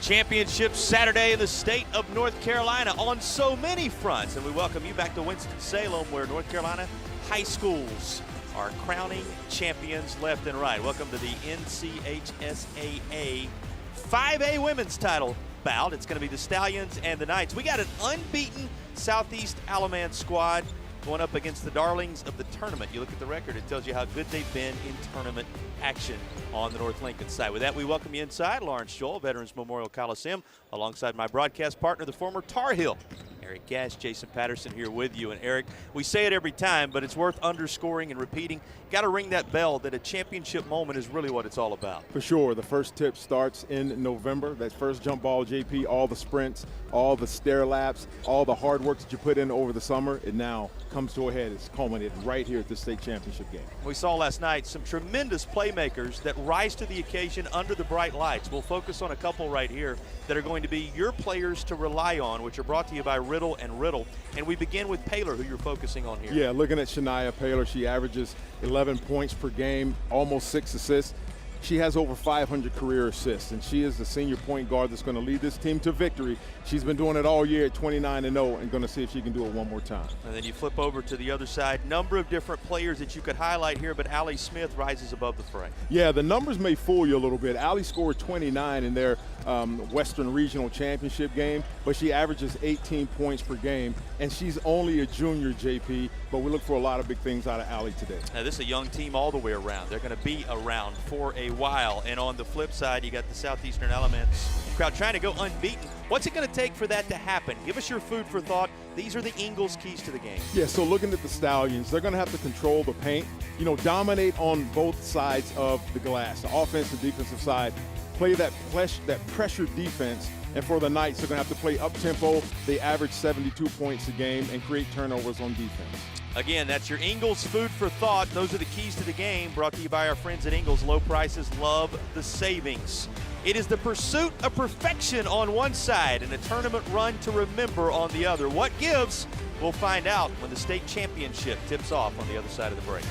Championship Saturday in the state of North Carolina on so many fronts. And we welcome you back to Winston-Salem, where North Carolina high schools are crowning champions left and right. Welcome to the NCHSAA 5A women's title bout. It's going to be the Stallions and the Knights. We got an unbeaten Southeast Alamance squad going up against the darlings of the tournament. You look at the record, it tells you how good they've been in tournament action on the North Lincoln side. With that, we welcome you inside. Lawrence Joel, Veterans Memorial Coliseum, alongside my broadcast partner, the former Tar Heel, Eric Gash. Jason Patterson here with you. And Eric, we say it every time, but it's worth underscoring and repeating. Got to ring that bell that a championship moment is really what it's all about. For sure. The first tip starts in November. That first jump ball, JP, all the sprints, all the stair laps, all the hard work that you put in over the summer, it now comes to a head. It's culminated right here at the state championship game. We saw last night some tremendous playmakers that rise to the occasion under the bright lights. We'll focus on a couple right here that are going to be your players to rely on, which are brought to you by Riddle and Riddle. And we begin with Paylor, who you're focusing on here. Yeah, looking at Shania Paylor, she averages 11 points per game, almost 6 assists. She has over 500 career assists, and she is the senior point guard that's going to lead this team to victory. She's been doing it all year at 29-0 and going to see if she can do it one more time. And then you flip over to the other side. Number of different players that you could highlight here, but Allie Smith rises above the fray. Yeah, the numbers may fool you a little bit. Allie scored 29 in their Western Regional Championship game, but she averages 18 points per game, and she's only a junior, JP, but we look for a lot of big things out of Allie today. Now, this is a young team all the way around. They're going to be around for a while. And on the flip side, you got the Southeastern Alamance crowd trying to go unbeaten. What's it going to take for that to happen? Give us your food for thought. These are the Ingles keys to the game. Yeah, so looking at the Stallions, they're going to have to control the paint, dominate on both sides of the glass, the offensive and defensive side, play that pressure defense. And for the Knights, they're going to have to play up-tempo. They average 72 points a game and create turnovers on defense. Again, that's your Ingles food for thought. Those are the keys to the game, brought to you by our friends at Ingles. Low prices, love the savings. It is the pursuit of perfection on one side and a tournament run to remember on the other. What gives? We'll find out when the state championship tips off on the other side of the break.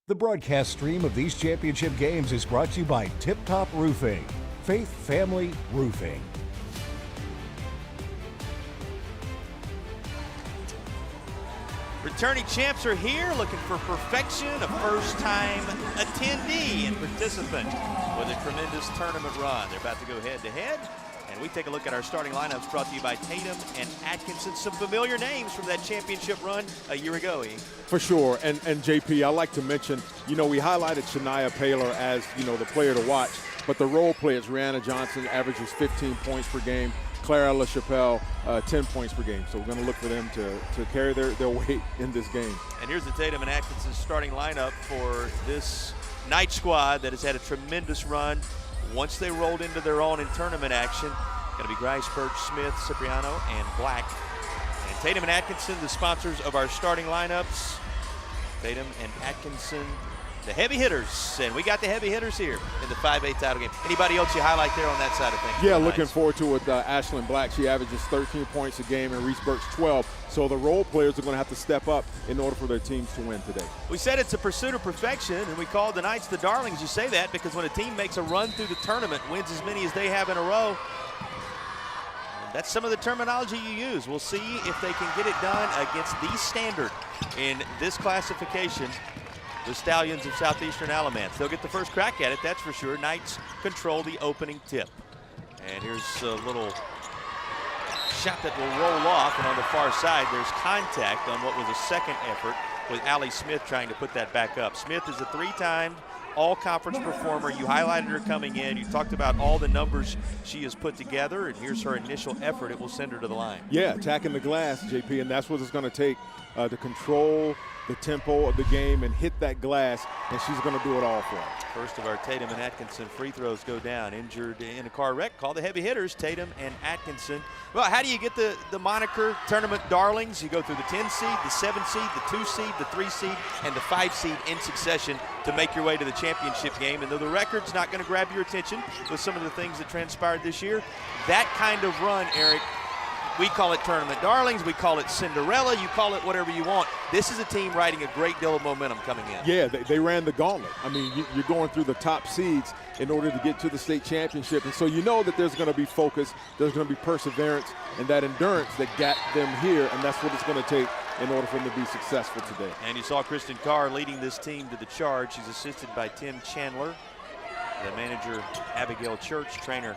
The broadcast stream of these championship games is brought to you by Tip Top Roofing, Faith Family Roofing. Returning champs are here looking for perfection, a first-time attendee and participant with a tremendous tournament run. They're about to go head-to-head, and And we take a look at our starting lineups brought to you by Tatum and Atkinson. Some familiar names from that championship run a year ago, E. For sure. And JP, I like to mention, we highlighted Shania Paylor as, the player to watch. But the role players, Rihanna Johnson averages 15 points per game. Clara LaChapelle, 10 points per game. So we're going to look for them to carry their weight in this game. And here's the Tatum and Atkinson starting lineup for this Knight squad that has had a tremendous run. Once they rolled into their own in tournament action, going to be Grice, Birch, Smith, Cipriano, and Black. And Tatum and Atkinson, the sponsors of our starting lineups. Tatum and Atkinson, the heavy hitters, and we got the heavy hitters here in the 5A title game. Anybody else you highlight there on that side of things? Yeah, looking forward to it with Ashlyn Black. She averages 13 points a game, and Reese Burks 12. So the role players are going to have to step up in order for their teams to win today. We said it's a pursuit of perfection, and we called the Knights the darlings. You say that because when a team makes a run through the tournament, wins as many as they have in a row, that's some of the terminology you use. We'll see if they can get it done against the standard in this classification. The Stallions of Southeastern Alamance. They'll get the first crack at it, that's for sure. Knights control the opening tip. And here's a little shot that will roll off, and on the far side, there's contact on what was a second effort with Allie Smith trying to put that back up. Smith is a three-time all-conference performer. You highlighted her coming in. You talked about all the numbers she has put together, and here's her initial effort. It will send her to the line. Yeah, attacking the glass, JP, and that's what it's going to take to control the tempo of the game and hit that glass, and she's going to do it all for them. First of our Tatum and Atkinson free throws go down. Injured in a car wreck. Call the heavy hitters, Tatum and Atkinson. Well, how do you get the moniker tournament darlings? You go through the 10 seed, the 7 seed, the 2 seed, the 3 seed, and the 5 seed in succession to make your way to the championship game. And though the record's not going to grab your attention with some of the things that transpired this year, that kind of run, Eric, we call it tournament darlings, we call it Cinderella, you call it whatever you want. This is a team riding a great deal of momentum coming in. Yeah, they ran the gauntlet. I mean, you're going through the top seeds in order to get to the state championship. And so you know that there's going to be focus, there's going to be perseverance, and that endurance that got them here, and that's what it's going to take in order for them to be successful today. And you saw Kristen Carr leading this team to the charge. She's assisted by Tim Chandler, the manager Abigail Church, trainer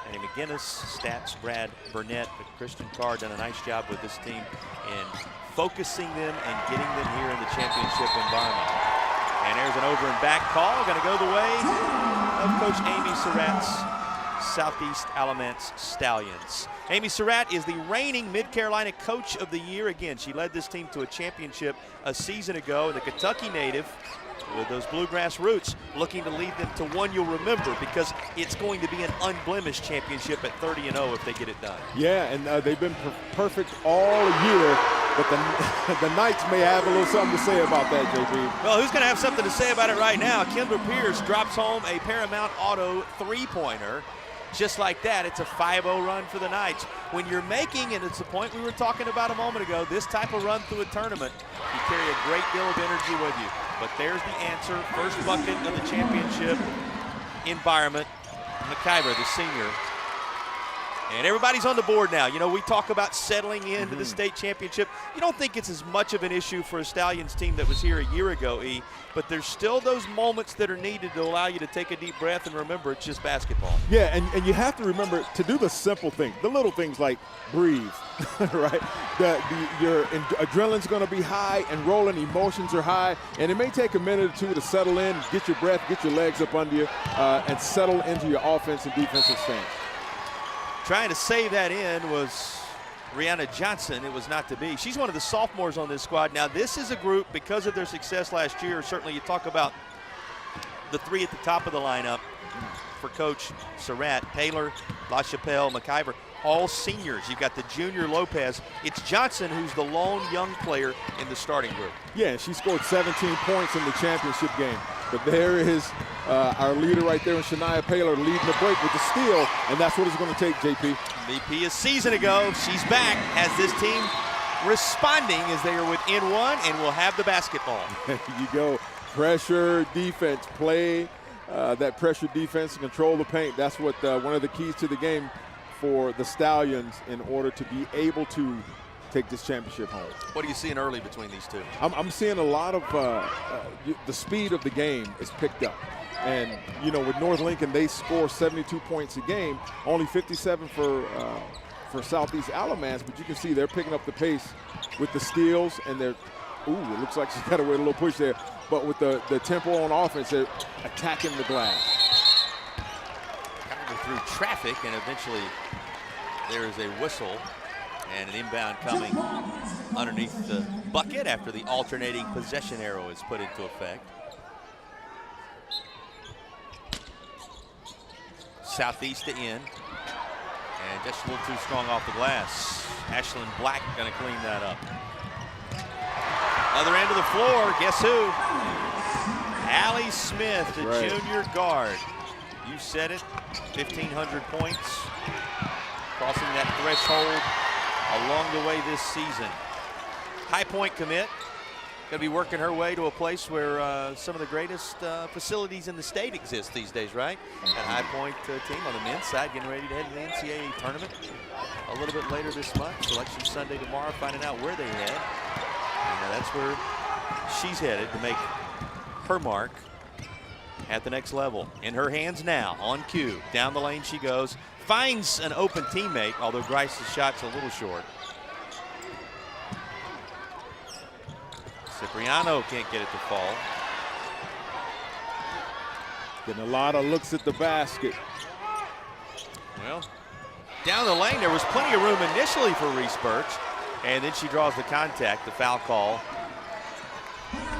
Annie McGinnis, stats Brad Burnett. But Kristen Carr done a nice job with this team in focusing them and getting them here in the championship environment. And there's an over and back call, going to go the way of Coach Amy Surratt's Southeast Alamance Stallions. Amy Surratt is the reigning Mid-Carolina Coach of the Year. Again, she led this team to a championship a season ago. The Kentucky native with those bluegrass roots looking to lead them to one you'll remember, because it's going to be an unblemished championship at 30-0 if they get it done. Yeah, and they've been perfect all year, but the Knights may have a little something to say about that, JP. Well, who's going to have something to say about it right now? Kendra Pierce drops home a Paramount Auto three-pointer. Just like that, it's a 5-0 run for the Knights. When you're making, and it's the point we were talking about a moment ago, this type of run through a tournament, you carry a great deal of energy with you. But there's the answer. First bucket of the championship environment. McIver, the senior. And everybody's on the board now. You know, we talk about settling into the state championship. You don't think it's as much of an issue for a Stallions team that was here a year ago, E, but there's still those moments that are needed to allow you to take a deep breath and remember it's just basketball. Yeah, and you have to remember to do the simple things, the little things like breathe, right? Your adrenaline's going to be high and rolling, emotions are high, and it may take a minute or two to settle in, get your breath, get your legs up under you, and settle into your offense and defensive stance. Trying to save that in was Rihanna Johnson. It was not to be. She's one of the sophomores on this squad. Now, this is a group, because of their success last year, certainly you talk about the three at the top of the lineup for Coach Surratt, Taylor, LaChapelle, McIver, all seniors. You've got the junior Lopez. It's Johnson who's the lone young player in the starting group. Yeah, she scored 17 points in the championship game. But there is our leader right there in Shania Paylor leading the break with the steal, and that's what it's going to take, JP. MVP a season ago. She's back. Has this team responding as they are within one and will have the basketball. There you go. Pressure, defense, play that pressure defense and control the paint. That's what one of the keys to the game for the Stallions in order to be able to take this championship home. What are you seeing early between these two? I'm seeing a lot of the speed of the game is picked up. And, you know, with North Lincoln, they score 72 points a game, only 57 for Southeast Alamance, but you can see they're picking up the pace with the steals, and they're, it looks like she's got to wait a little push there, but with the tempo on offense, they're attacking the glass. Kind of go through traffic, and eventually there is a whistle and an inbound coming underneath the bucket after the alternating possession arrow is put into effect. Southeast to in, and just a little too strong off the glass. Ashlyn Black going to clean that up. Other end of the floor, guess who? Allie Smith, the junior guard. You said it, 1,500 points, crossing that threshold along the way this season. High Point commit. Going to be working her way to a place where some of the greatest facilities in the state exist these days, right? That High Point team on the men's side getting ready to head to the NCAA tournament a little bit later this month. Selection Sunday tomorrow, finding out where they head. And that's where she's headed to make her mark at the next level. In her hands now, on cue. Down the lane she goes. Finds an open teammate, although Grice's shot's a little short. Cipriano can't get it to fall. Getting a lot of looks at the basket. Well, down the lane, there was plenty of room initially for Reese Birch, and then she draws the contact. The foul call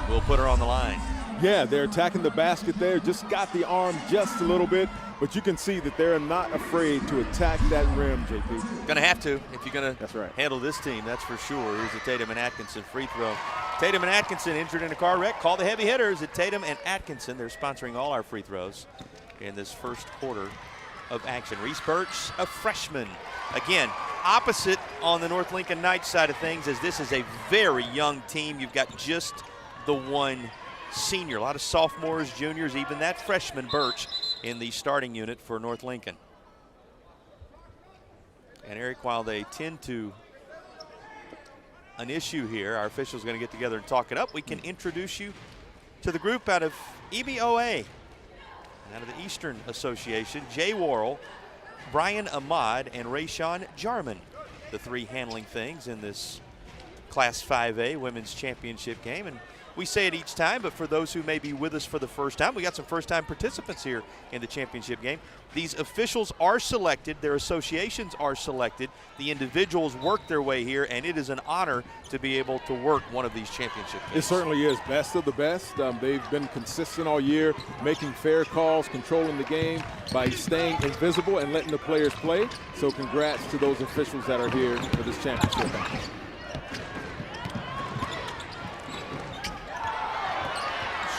will put her on the line. Yeah, they're attacking the basket there. Just got the arm just a little bit, but you can see that they're not afraid to attack that rim, JP. Going to have to if you're going to handle this team, that's for sure. Here's the Tatum and Atkinson free throw. Tatum and Atkinson injured in a car wreck. Call the heavy hitters at Tatum and Atkinson. They're sponsoring all our free throws in this first quarter of action. Reese Birch, a freshman. Again, opposite on the North Lincoln Knights side of things, as this is a very young team. You've got just the one senior. A lot of sophomores, juniors, even that freshman Birch in the starting unit for North Lincoln. And Eric, while they tend to an issue here, our officials are going to get together and talk it up. We can introduce you to the group out of EBOA, out of the Eastern Association. Jay Worrell, Brian Ahmad, and Rayshawn Jarman, the three handling things in this Class 5A Women's Championship game. And we say it each time, but for those who may be with us for the first time, we got some first-time participants here in the championship game. These officials are selected, their associations are selected, the individuals work their way here, and it is an honor to be able to work one of these championship games. It certainly is. Best of the best. They've been consistent all year, making fair calls, controlling the game by staying invisible and letting the players play. So congrats to those officials that are here for this championship game.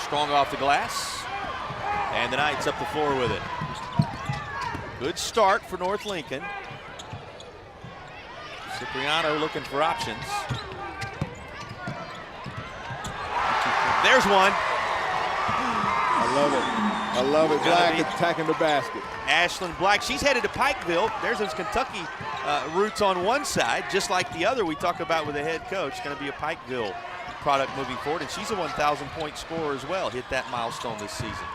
Strong off the glass, and the Knights up the floor with it. Good start for North Lincoln. Cipriano looking for options. There's one. I love it. I love it. Black attacking the basket. Ashlyn Black, she's headed to Pikeville. There's those Kentucky roots on one side, just like the other we talk about with the head coach. Going to be a Pikeville product moving forward, and she's a 1,000-point scorer as well. Hit that milestone this season.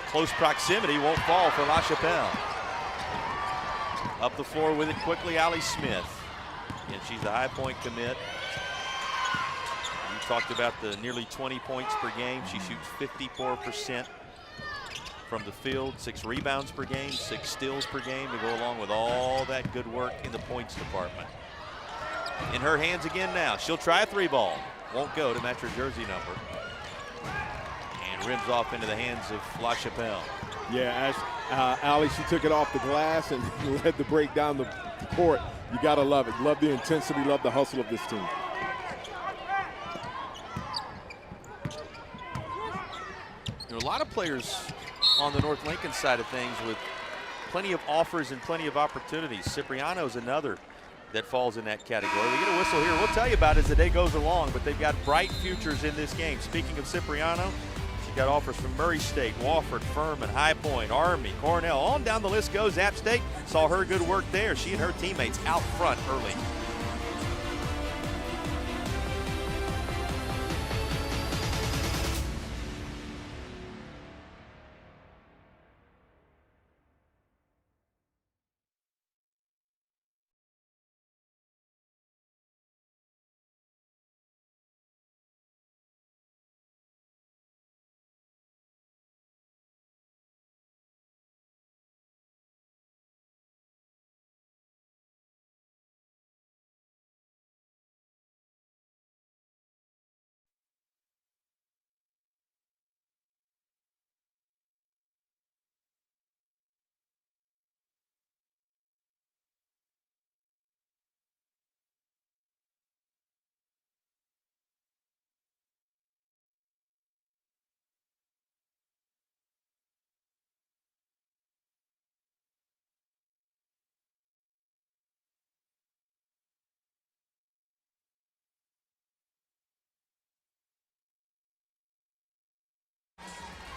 Close proximity won't fall for La Chapelle. Up the floor with it quickly, Allie Smith. And she's a High Point commit. You talked about the nearly 20 points per game. She shoots 54% from the field, 6 rebounds per game, 6 steals per game to go along with all that good work in the points department. In her hands again now. She'll try a 3-ball. Won't go to match her jersey number. And rims off into the hands of La Chapelle. Yeah, Allie, she took it off the glass and led the break down the court. You got to love it. Love the intensity, love the hustle of this team. There are a lot of players on the North Lincoln side of things with plenty of offers and plenty of opportunities. Cipriano's another that falls in that category. We get a whistle here. We'll tell you about it as the day goes along, but they've got bright futures in this game. Speaking of Cipriano, she's got offers from Murray State, Wofford, Furman, High Point, Army, Cornell. On down the list goes. App State saw her good work there. She and her teammates out front early.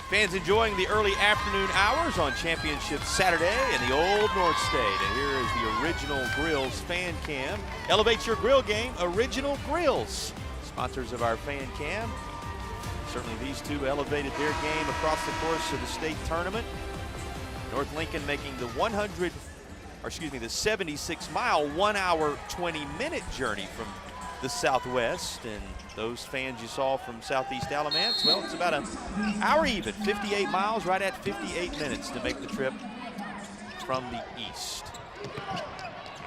Fans enjoying the early afternoon hours on Championship Saturday in the Old North State. And here is the Original Grills fan cam. Elevate your grill game, Original Grills. Sponsors of our fan cam. Certainly these two elevated their game across the course of the state tournament. North Lincoln making the 76-mile, 1 hour, 20-minute journey from the Southwest. And those fans you saw from Southeast Alamance, well, it's about an hour even, 58 miles, right at 58 minutes to make the trip from the east.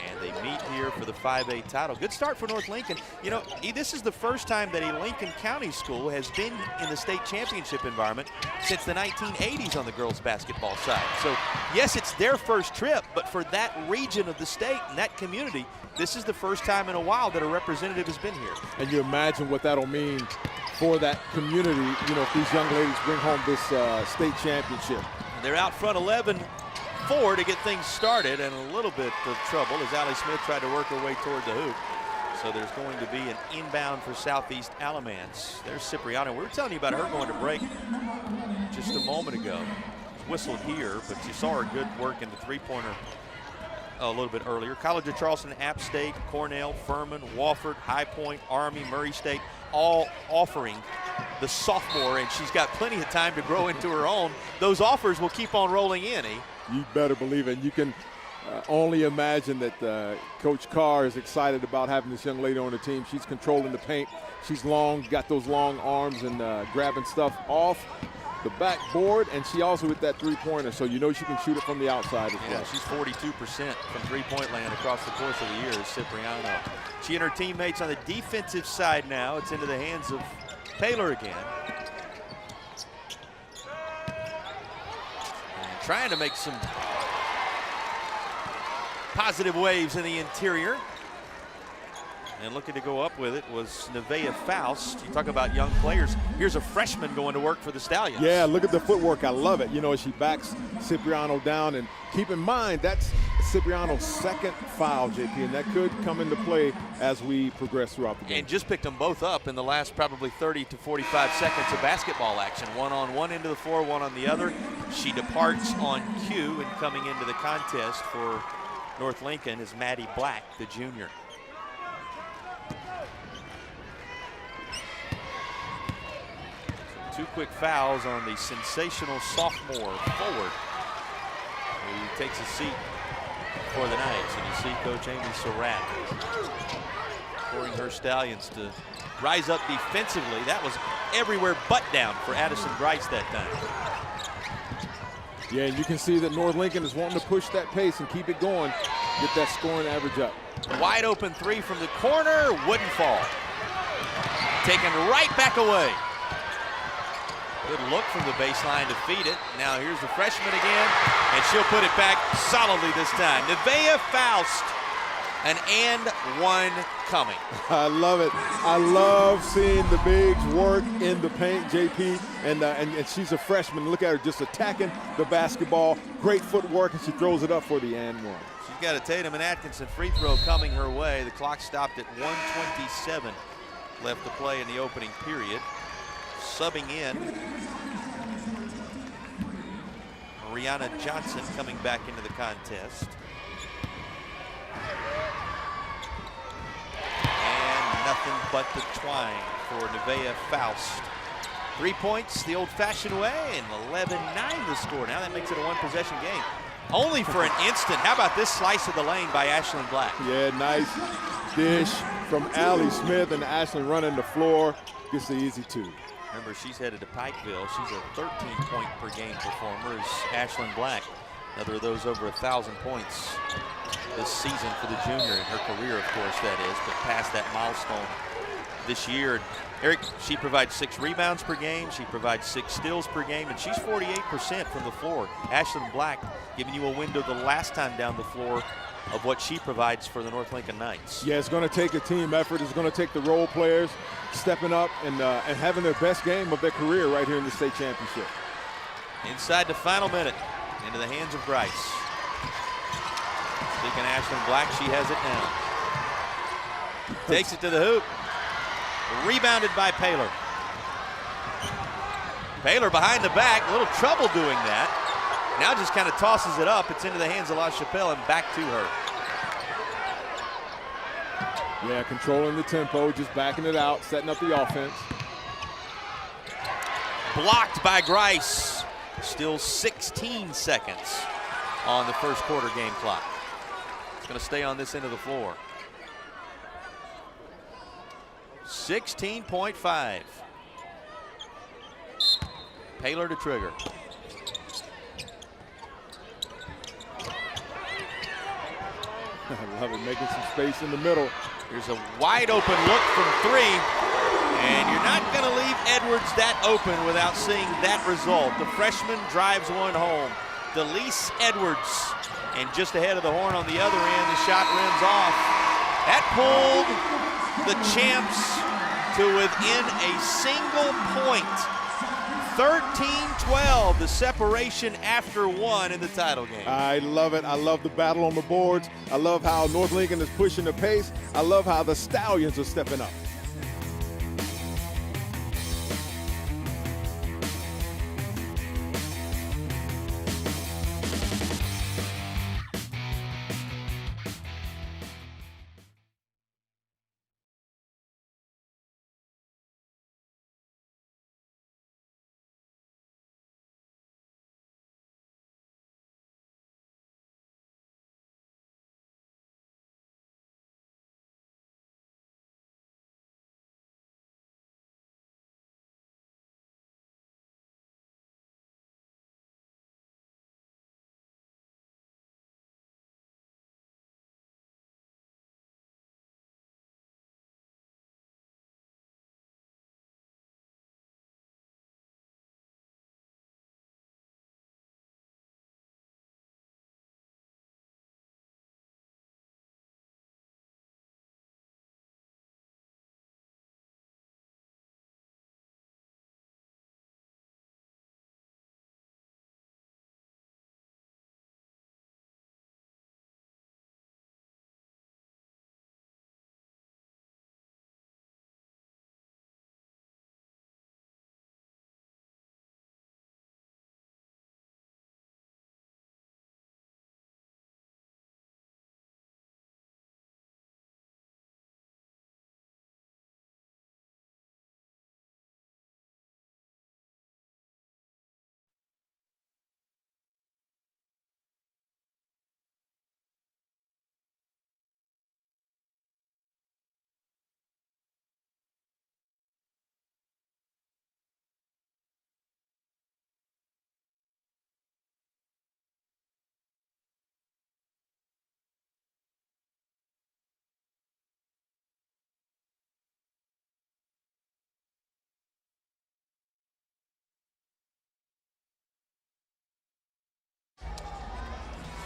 And they meet here for the 5A title. Good start for North Lincoln. You know, this is the first time that a Lincoln County school has been in the state championship environment since the 1980s on the girls basketball side. So yes, it's their first trip, but for that region of the state and that community, this is the first time in a while that a representative has been here. And you imagine what that'll mean for that community, you know, if these young ladies bring home this state championship. And they're out front 11-4 to get things started, and a little bit of trouble as Allie Smith tried to work her way toward the hoop. So there's going to be an inbound for Southeast Alamance. There's Cipriano. We were telling you about her going to break just a moment ago. Whistled here, but you saw her good work in the three-pointer a little bit earlier. College of Charleston, App State, Cornell, Furman, Wofford, High Point, Army, Murray State, all offering the sophomore, and she's got plenty of time to grow into her own. Those offers will keep on rolling in, You better believe it. You can only imagine that Coach Carr is excited about having this young lady on the team. She's controlling the paint. She's long, got those long arms and grabbing stuff off the backboard, and she also hit that three-pointer, so you know she can shoot it from the outside as well. Yeah, she's 42% from three-point land across the course of the year is Cipriano. She and her teammates on the defensive side now. It's into the hands of Paylor again. And trying to make some positive waves in the interior. And looking to go up with it was Nevaeh Faust. You talk about young players. Here's a freshman going to work for the Stallions. Yeah, look at the footwork. I love it. You know, she backs Cipriano down. And keep in mind, that's Cipriano's second foul, JP, and that could come into play as we progress throughout the game. And just picked them both up in the last probably 30 to 45 seconds of basketball action. One on one into the floor, one on the other. She departs on cue, and coming into the contest for North Lincoln is Maddie Black, the junior. Two quick fouls on the sensational sophomore forward, who takes a seat for the Knights. And you see Coach Amy Surratt pouring her Stallions to rise up defensively. That was everywhere but down for Addison Grice that time. Yeah, and you can see that North Lincoln is wanting to push that pace and keep it going, get that scoring average up. Wide open three from the corner, wouldn't fall. Taken right back away. Good look from the baseline to feed it. Now here's the freshman again, and she'll put it back solidly this time. Nevaeh Faust, an and one coming. I love it. I love seeing the bigs work in the paint, JP, and she's a freshman. Look at her just attacking the basketball. Great footwork, and she throws it up for the and one. She's got a Tatum and Atkinson free throw coming her way. The clock stopped at 1:27 left to play in the opening period. Subbing in, Mariana Johnson coming back into the contest. And nothing but the twine for Nevaeh Faust. 3 points the old-fashioned way, and 11-9 the score. Now that makes it a one-possession game. Only for an instant. How about this slice of the lane by Ashlyn Black? Yeah, nice dish from Allie Smith, and Ashlyn running the floor. Gets the easy two. Remember, she's headed to Pikeville. She's a 13-point per game performer is Ashlyn Black. Another of those over 1,000 points this season for the junior in her career, of course, that is, but past that milestone this year. Eric, she provides 6 rebounds per game. She provides 6 steals per game, and she's 48% from the floor. Ashlyn Black giving you a window the last time down the floor of what she provides for the North Lincoln Knights. Yeah, it's going to take a team effort. It's going to take the role players stepping up and having their best game of their career right here in the state championship. Inside the final minute, into the hands of Grice. Speaking of Ashlyn Black, she has it now. Takes it to the hoop. Rebounded by Paylor. Paylor behind the back, a little trouble doing that. Now just kind of tosses it up. It's into the hands of LaChapelle and back to her. Yeah, controlling the tempo, just backing it out, setting up the offense. Blocked by Grice. Still 16 seconds on the first quarter game clock. It's going to stay on this end of the floor. 16.5. Paylor to trigger. I love it, making some space in the middle. Here's a wide open look from three, and you're not going to leave Edwards that open without seeing that result. The freshman drives one home. Delise Edwards, and just ahead of the horn on the other end, the shot rims off. That pulled the champs to within a single point. 13-12, the separation after one in the title game. I love it. I love the battle on the boards. I love how North Lincoln is pushing the pace. I love how the Stallions are stepping up.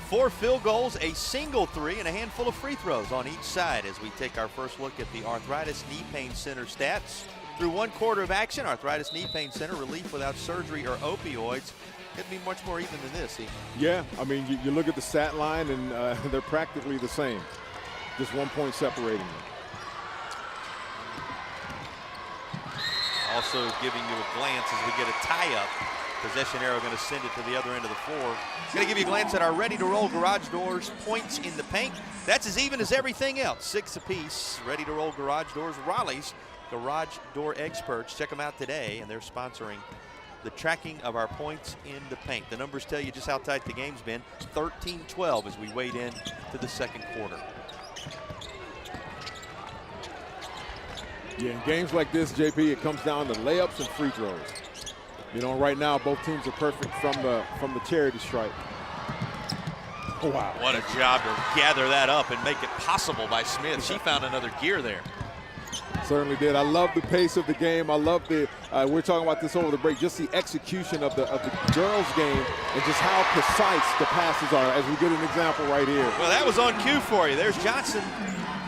Four field goals, a single three, and a handful of free throws on each side as we take our first look at the Arthritis Knee Pain Center stats. Through one quarter of action, Arthritis Knee Pain Center, relief without surgery or opioids. Could be much more even than this. Yeah, I mean, you look at the stat line, and they're practically the same. Just 1 point separating them. Also giving you a glance as we get a tie-up. Possession arrow going to send it to the other end of the floor. Going to give you a glance at our ready-to-roll garage doors, points in the paint. That's as even as everything else. 6 apiece. Ready-to-roll garage doors. Raleigh's garage door experts. Check them out today, and they're sponsoring the tracking of our points in the paint. The numbers tell you just how tight the game's been. 13-12 as we wade in to the second quarter. Yeah, in games like this, JP, it comes down to layups and free throws. You know, right now both teams are perfect from the charity stripe. Oh, wow. What a job to gather that up and make it possible by Smith. She found another gear there. Certainly did. I love the pace of the game. I love the, we're talking about this over the break, just the execution of the girls' game and just how precise the passes are, as we get an example right here. Well, that was on cue for you. There's Johnson,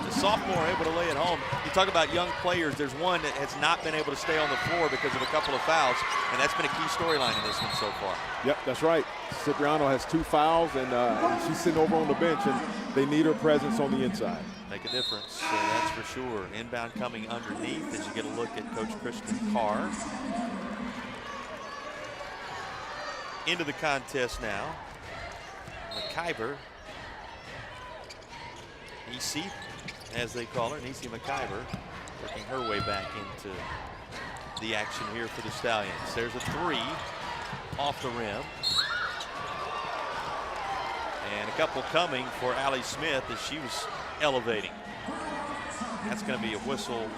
the sophomore, able to lay it home. You talk about young players, there's one that has not been able to stay on the floor because of a couple of fouls, and that's been a key storyline in this one so far. Yep, that's right. Cipriano has 2 fouls, and she's sitting over on the bench, and they need her presence on the inside. Make a difference, that's for sure. Inbound coming underneath as you get a look at Coach Kristen Carr. into the contest now. McIver, EC, as they call her, Niecy McIver, working her way back into the action here for the Stallions. There's a three off the rim. And a couple coming for Allie Smith as she was elevating. That's going to be a whistle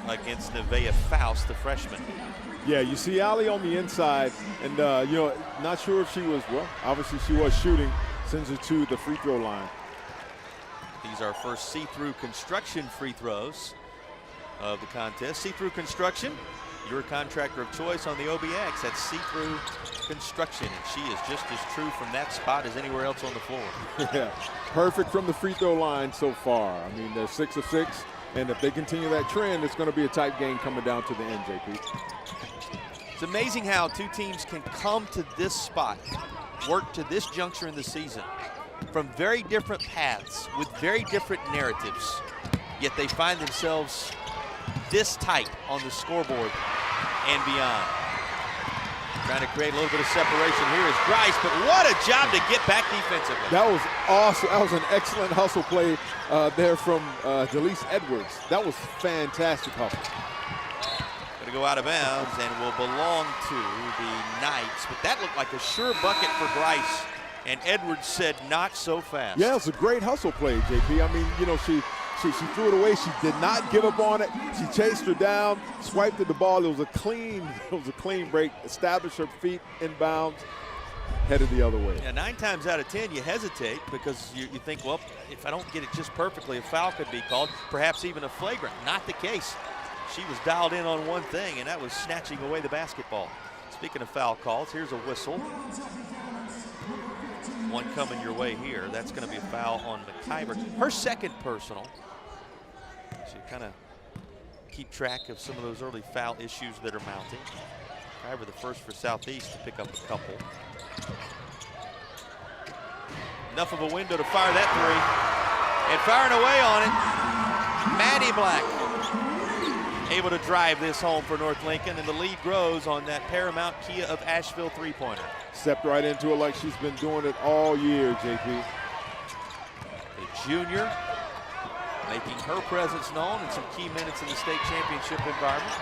against Nevaeh Faust, the freshman. Yeah, you see Allie on the inside, and you know, not sure if she was, well, obviously she was shooting, sends her to the free throw line. These are first see-through construction free throws of the contest. See-through construction, your contractor of choice on the OBX. That's see-through construction, and she is just as true from that spot as anywhere else on the floor. Yeah, perfect from the free throw line so far. I mean, they're 6 of 6, and if they continue that trend, it's going to be a tight game coming down to the end, JP. It's amazing how two teams can come to this spot, work to this juncture in the season from very different paths with very different narratives, yet they find themselves this tight on the scoreboard and beyond. Trying to create a little bit of separation here is Grice, but what a job to get back defensively. That was awesome. That was an excellent hustle play there from Jalise Edwards. That was fantastic hustle. Going to go out of bounds and will belong to the Knights, but that looked like a sure bucket for Grice, and Edwards said not so fast. Yeah, it was a great hustle play, JP. I mean, you know, she threw it away. She did not give up on it. She chased her down, swiped at the ball. It was a clean break, established her feet inbounds, headed the other way. Yeah, 9 times out of 10 you hesitate because you think, well, if I don't get it just perfectly, a foul could be called, perhaps even a flagrant. Not the case. She was dialed in on one thing, and that was snatching away the basketball. Speaking of foul calls, here's a whistle. One coming your way here. That's going to be a foul on McIver. Her second personal. So you kind of keep track of some of those early foul issues that are mounting. McIver the first for Southeast to pick up a couple. Enough of a window to fire that three. And firing away on it, Maddie Black. Able to drive this home for North Lincoln, and the lead grows on that Paramount Kia of Asheville three-pointer. Stepped right into it like she's been doing it all year, JP. The junior making her presence known in some key minutes in the state championship environment.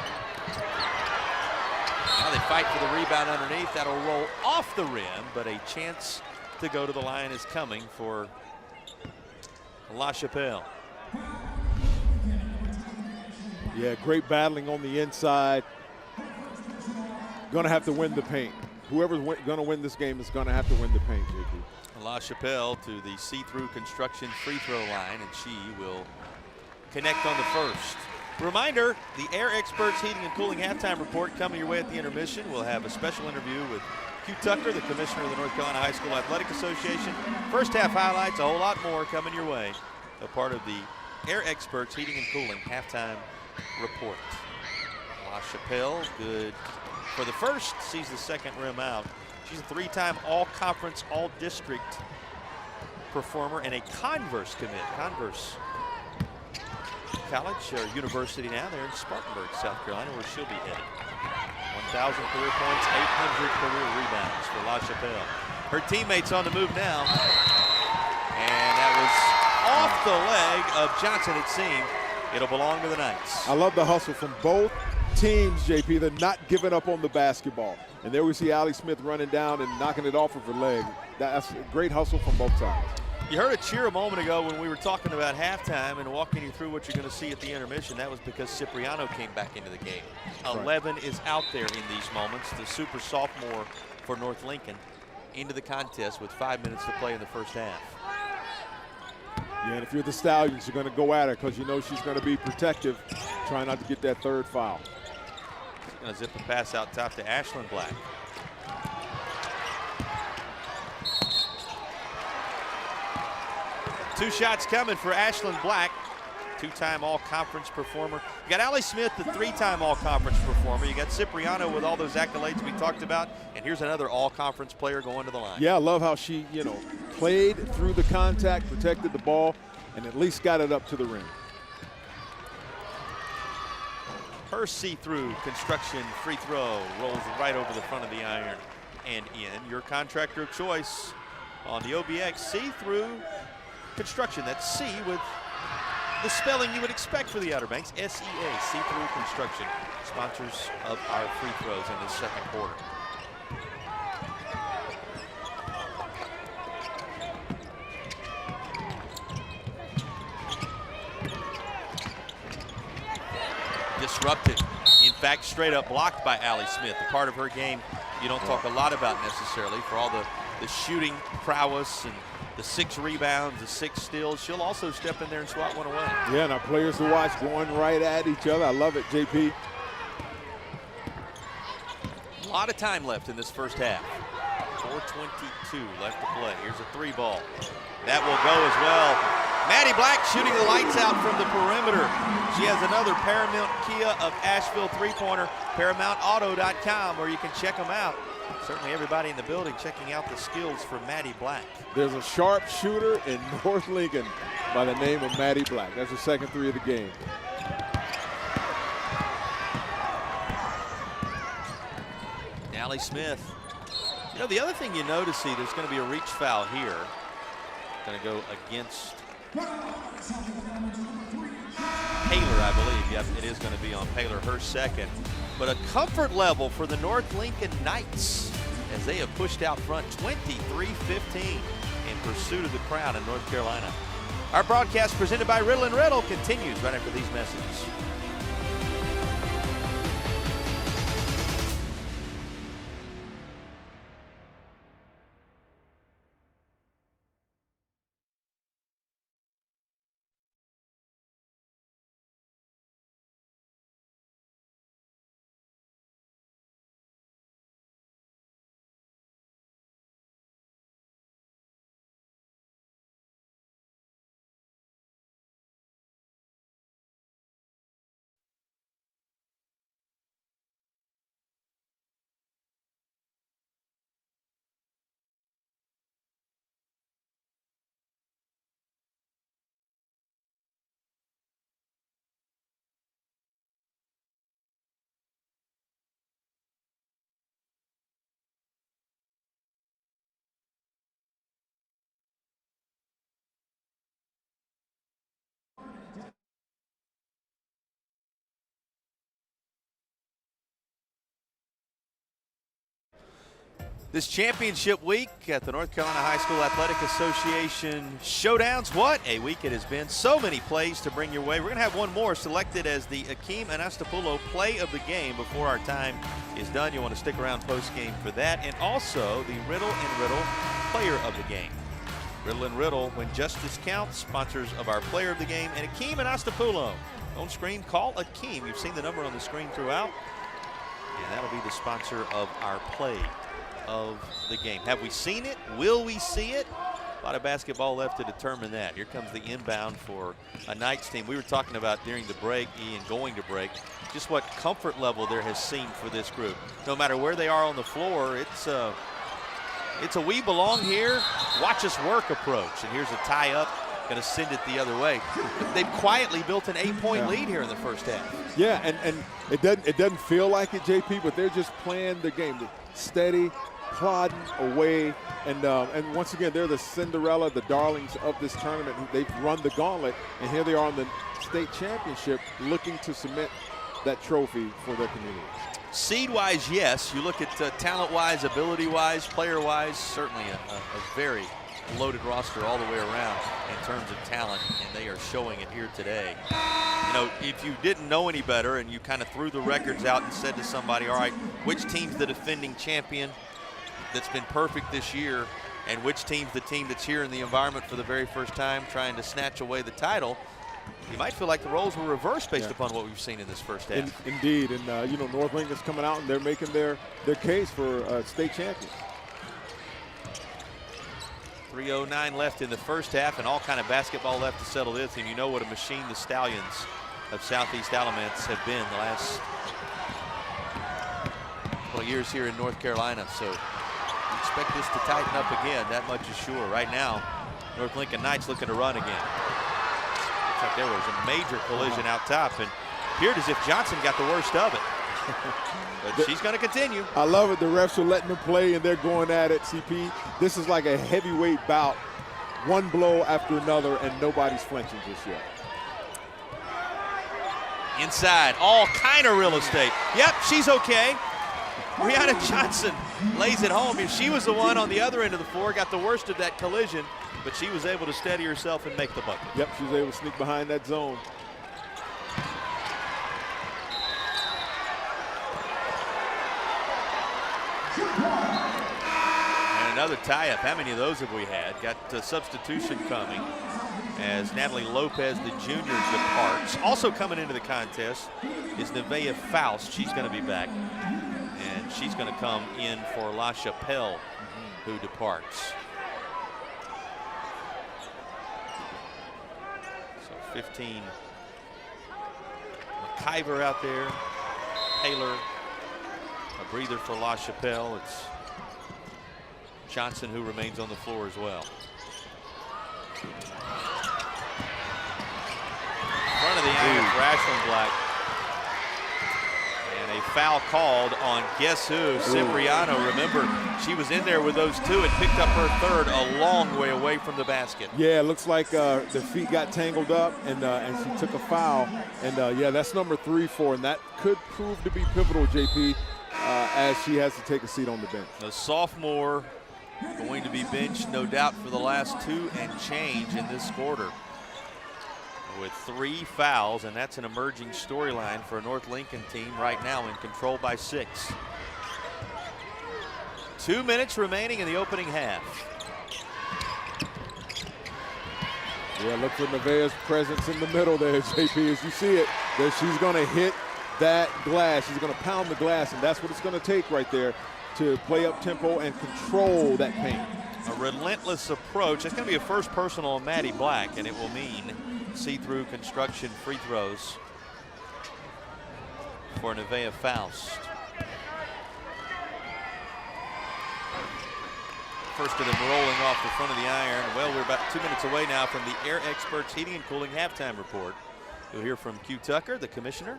Now they fight for the rebound underneath. That'll roll off the rim, but a chance to go to the line is coming for La Chapelle. Yeah, great battling on the inside. Gonna have to win the paint. Whoever's gonna win this game is gonna have to win the paint, JP. La Chapelle to the see-through construction free throw line, and she will connect on the first. Reminder, the Air Experts Heating and Cooling halftime report coming your way at the intermission. We'll have a special interview with Hugh Tucker, the commissioner of the North Carolina High School Athletic Association. First half highlights, a whole lot more coming your way. A part of the Air Experts Heating and Cooling halftime report. La Chapelle, good for the first, sees the second rim out. She's a 3-time all-conference, all-district performer and a Converse commit. Converse College or University now. They're in Spartanburg, South Carolina, where she'll be headed. 1,000 career points, 800 career rebounds for La Chapelle. Her teammates on the move now. And that was off the leg of Johnson, it seemed. It'll belong to the Knights. I love the hustle from both teams, JP. They're not giving up on the basketball. And there we see Allie Smith running down and knocking it off of her leg. That's a great hustle from both sides. You heard a cheer a moment ago when we were talking about halftime and walking you through what you're going to see at the intermission. That was because Cipriano came back into the game. Right. 11 is out there in these moments. The super sophomore for North Lincoln into the contest with 5 minutes to play in the first half. Yeah, and if you're the Stallions, you're going to go at her because you know she's going to be protective, trying not to get that third foul. She's going to zip a pass out top to Ashlyn Black. Two shots coming for Ashlyn Black, 2-time all-conference performer. You got Allie Smith, the 3-time all-conference performer. You got Cipriano with all those accolades we talked about. And here's another all-conference player going to the line. Yeah, I love how she, you know, played through the contact, protected the ball, and at least got it up to the rim. Her see-through construction free throw rolls right over the front of the iron and in, your contractor of choice on the OBX see-through construction. That's C with the spelling you would expect for the Outer Banks, SEA, see-through construction, sponsors of our free throws in this second quarter. Disrupted. In fact, straight up blocked by Allie Smith, the part of her game you don't talk a lot about necessarily for all the shooting prowess and the 6 rebounds, the 6 steals. She'll also step in there and swat one away. Yeah, and our players to watch going right at each other. I love it, JP. A lot of time left in this first half. 4:22 left to play. Here's a 3 ball. That will go as well. Maddie Black shooting the lights out from the perimeter. She has another Paramount Kia of Asheville 3-pointer, ParamountAuto.com, where you can check them out. Certainly everybody in the building checking out the skills for Maddie Black. There's a sharp shooter in North Lincoln by the name of Maddie Black. That's the second 3 of the game. Allie Smith. You know, the other thing you notice, see, there's going to be a reach foul here. Going to go against Paler, I believe. Yep, it is going to be on Paler, her second. But a comfort level for the North Lincoln Knights as they have pushed out front 23-15 in pursuit of the crown in North Carolina. Our broadcast presented by Riddle & Riddle continues right after these messages. This championship week at the North Carolina High School Athletic Association Showdowns. What a week it has been. So many plays to bring your way. We're going to have one more selected as the Akeem Anastapulo play of the game before our time is done. You'll want to stick around post-game for that. And also the Riddle & Riddle player of the game. Riddle & Riddle, when justice counts, sponsors of our player of the game. And Akeem Anastapulo. Don't scream, call Akeem. You've seen the number on the screen throughout. And that'll be the sponsor of our play of the game. Have we seen it? Will we see it? A lot of basketball left to determine that. Here comes the inbound for a Knights team. We were talking about during the break, Ian, going to break, just what comfort level there has seen for this group. No matter where they are on the floor, it's a we belong here, watch us work approach. And here's a tie up, going to send it the other way. They've quietly built an 8-point lead here in the first half. Yeah, and it doesn't feel like it, JP, but they're just playing the game. Steady, plodding away, and once again, they're the Cinderella, the darlings of this tournament. They've run the gauntlet, and here they are in the state championship looking to cement that trophy for their community. Seed-wise, yes. You look at talent-wise, ability-wise, player-wise, certainly a very loaded roster all the way around in terms of talent, and they are showing it here today. You know, if you didn't know any better and you kind of threw the records out and said to somebody, all right, which team's the defending champion that's been perfect this year, and which team's the team that's here in the environment for the very first time trying to snatch away the title, you might feel like the roles were reversed based upon what we've seen in this first half. Indeed, and you know, North Lincoln's coming out and they're making their case for state champions. 3:09 left in the first half, and all kind of basketball left to settle this, and you know what a machine the Stallions of Southeast Alamance have been the last couple of years here in North Carolina. So we expect this to tighten up again, that much is sure. Right now, North Lincoln Knights looking to run again. Looks like there was a major collision out top, and appeared as if Johnson got the worst of it. But she's going to continue. I love it. The refs are letting them play, and they're going at it, CP. This is like a heavyweight bout. One blow after another, and nobody's flinching just yet. Inside, all kind of real estate. Yep, she's okay. Brianna Johnson lays it home. If she was the one on the other end of the floor, got the worst of that collision, but she was able to steady herself and make the bucket. Yep, she was able to sneak behind that zone. And another tie-up. How many of those have we had? Got a substitution coming as Natalie Lopez, the junior, departs. Also coming into the contest is Nevaeh Faust. She's going to be back. And she's going to come in for La Chapelle, who departs. So 15. McIver out there. Taylor, a breather for La Chapelle. It's Johnson who remains on the floor as well. Front of the iron for Ashlyn Black. And a foul called on guess who? Cipriano. Remember, she was in there with those two and picked up her third a long way away from the basket. Yeah, it looks like the feet got tangled up, and she took a foul. And yeah, that's number 3 for her, and that could prove to be pivotal, JP, as she has to take a seat on the bench. The sophomore going to be benched, no doubt, for the last 2 and change in this quarter, with 3 fouls, and that's an emerging storyline for a North Lincoln team right now in control by 6. 2 minutes remaining in the opening half. Yeah, look for Nevaeh's presence in the middle there, JP, as you see it. There, she's going to hit that glass. She's going to pound the glass, and that's what it's going to take right there to play up tempo and control that paint. A relentless approach. It's going to be a first personal on Maddie Black, and it will mean see-through construction free throws for Nevaeh Faust. First of them rolling off the front of the iron. Well, we're about 2 minutes away now from the Air Experts Heating and Cooling halftime report. You'll hear from Q Tucker, the commissioner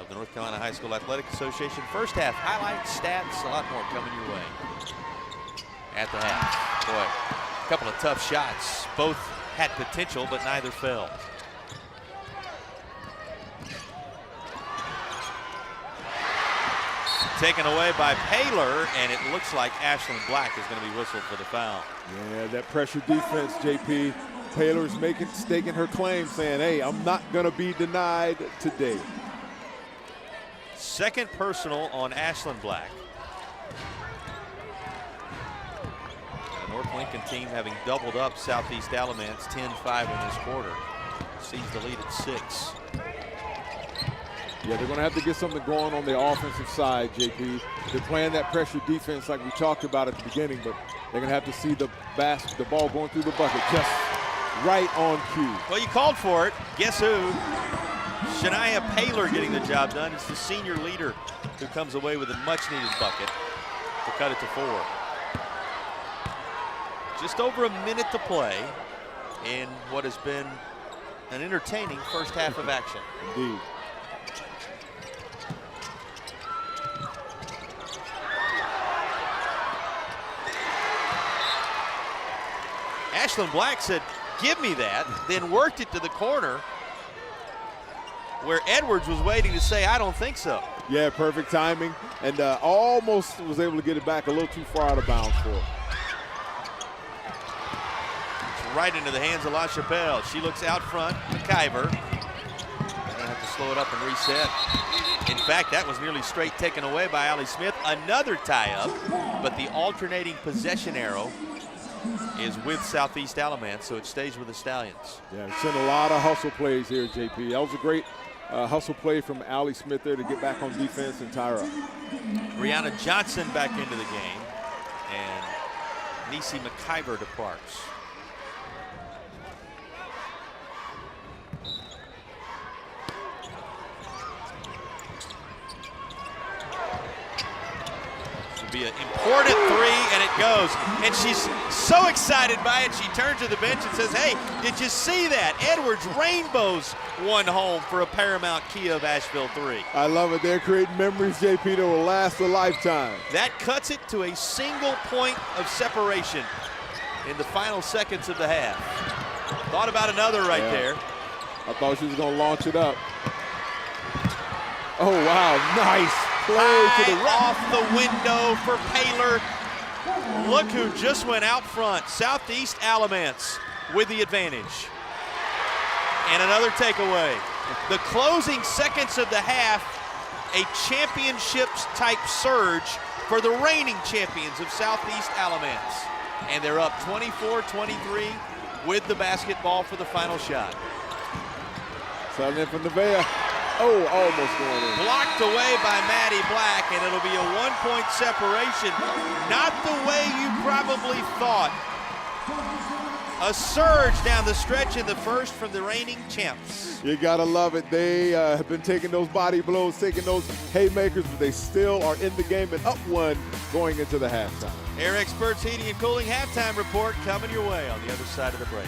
of the North Carolina High School Athletic Association. First half highlights, stats, a lot more coming your way at the half. Boy, a couple of tough shots. Both had potential, but neither fell. Taken away by Paylor, and it looks like Ashlyn Black is going to be whistled for the foul. Yeah, that pressure defense, JP. Paylor's staking her claim, saying, hey, I'm not going to be denied today. Second personal on Ashlyn Black. The North Lincoln team having doubled up Southeast Alamance 10-5 in this quarter. Sees the lead at 6. Yeah, they're going to have to get something going on the offensive side, JP. They're playing that pressure defense like we talked about at the beginning, but they're going to have to see the ball going through the bucket just right on cue. Well, you called for it. Guess who? Shania Paylor getting the job done. It's the senior leader who comes away with a much-needed bucket to cut it to 4. Just over a minute to play in what has been an entertaining first half of action. Indeed. Ashlyn Black said, give me that, then worked it to the corner where Edwards was waiting to say, I don't think so. Yeah, perfect timing, and almost was able to get it back a little too far out of bounds for her. It's right into the hands of La Chapelle. She looks out front, McIver. Gonna have to slow it up and reset. In fact, that was nearly straight taken away by Allie Smith. Another tie-up, but the alternating possession arrow is with Southeast Alamance, so it stays with the Stallions. Yeah, we've seen a lot of hustle plays here, JP. That was a great hustle play from Allie Smith there to get back on defense and tie her up. Brianna Johnson back into the game, and Nisi McIver departs. This will be an important 3, and it it goes. And she's so excited by it, she turns to the bench and says, hey, did you see that? Edwards Rainbows one home for a Paramount Kia of Asheville 3. I love it. They're creating memories, JP, that will last a lifetime. That cuts it to a single point of separation in the final seconds of the half. Thought about another right there. I thought she was going to launch it up. Oh, wow. Nice play to the right. Off the window for Paylor. Look who just went out front. Southeast Alamance with the advantage. And another takeaway. The closing seconds of the half, a championships-type surge for the reigning champions of Southeast Alamance. And they're up 24-23 with the basketball for the final shot. Selling in from Nevaeh. Oh, almost going in. Blocked away by Maddie Black, and it'll be a 1-point separation. Not the way you probably thought. A surge down the stretch in the first from the reigning champs. You gotta love it. They have been taking those body blows, taking those haymakers, but they still are in the game and up one going into the halftime. Air Experts Heating and Cooling halftime report coming your way on the other side of the break.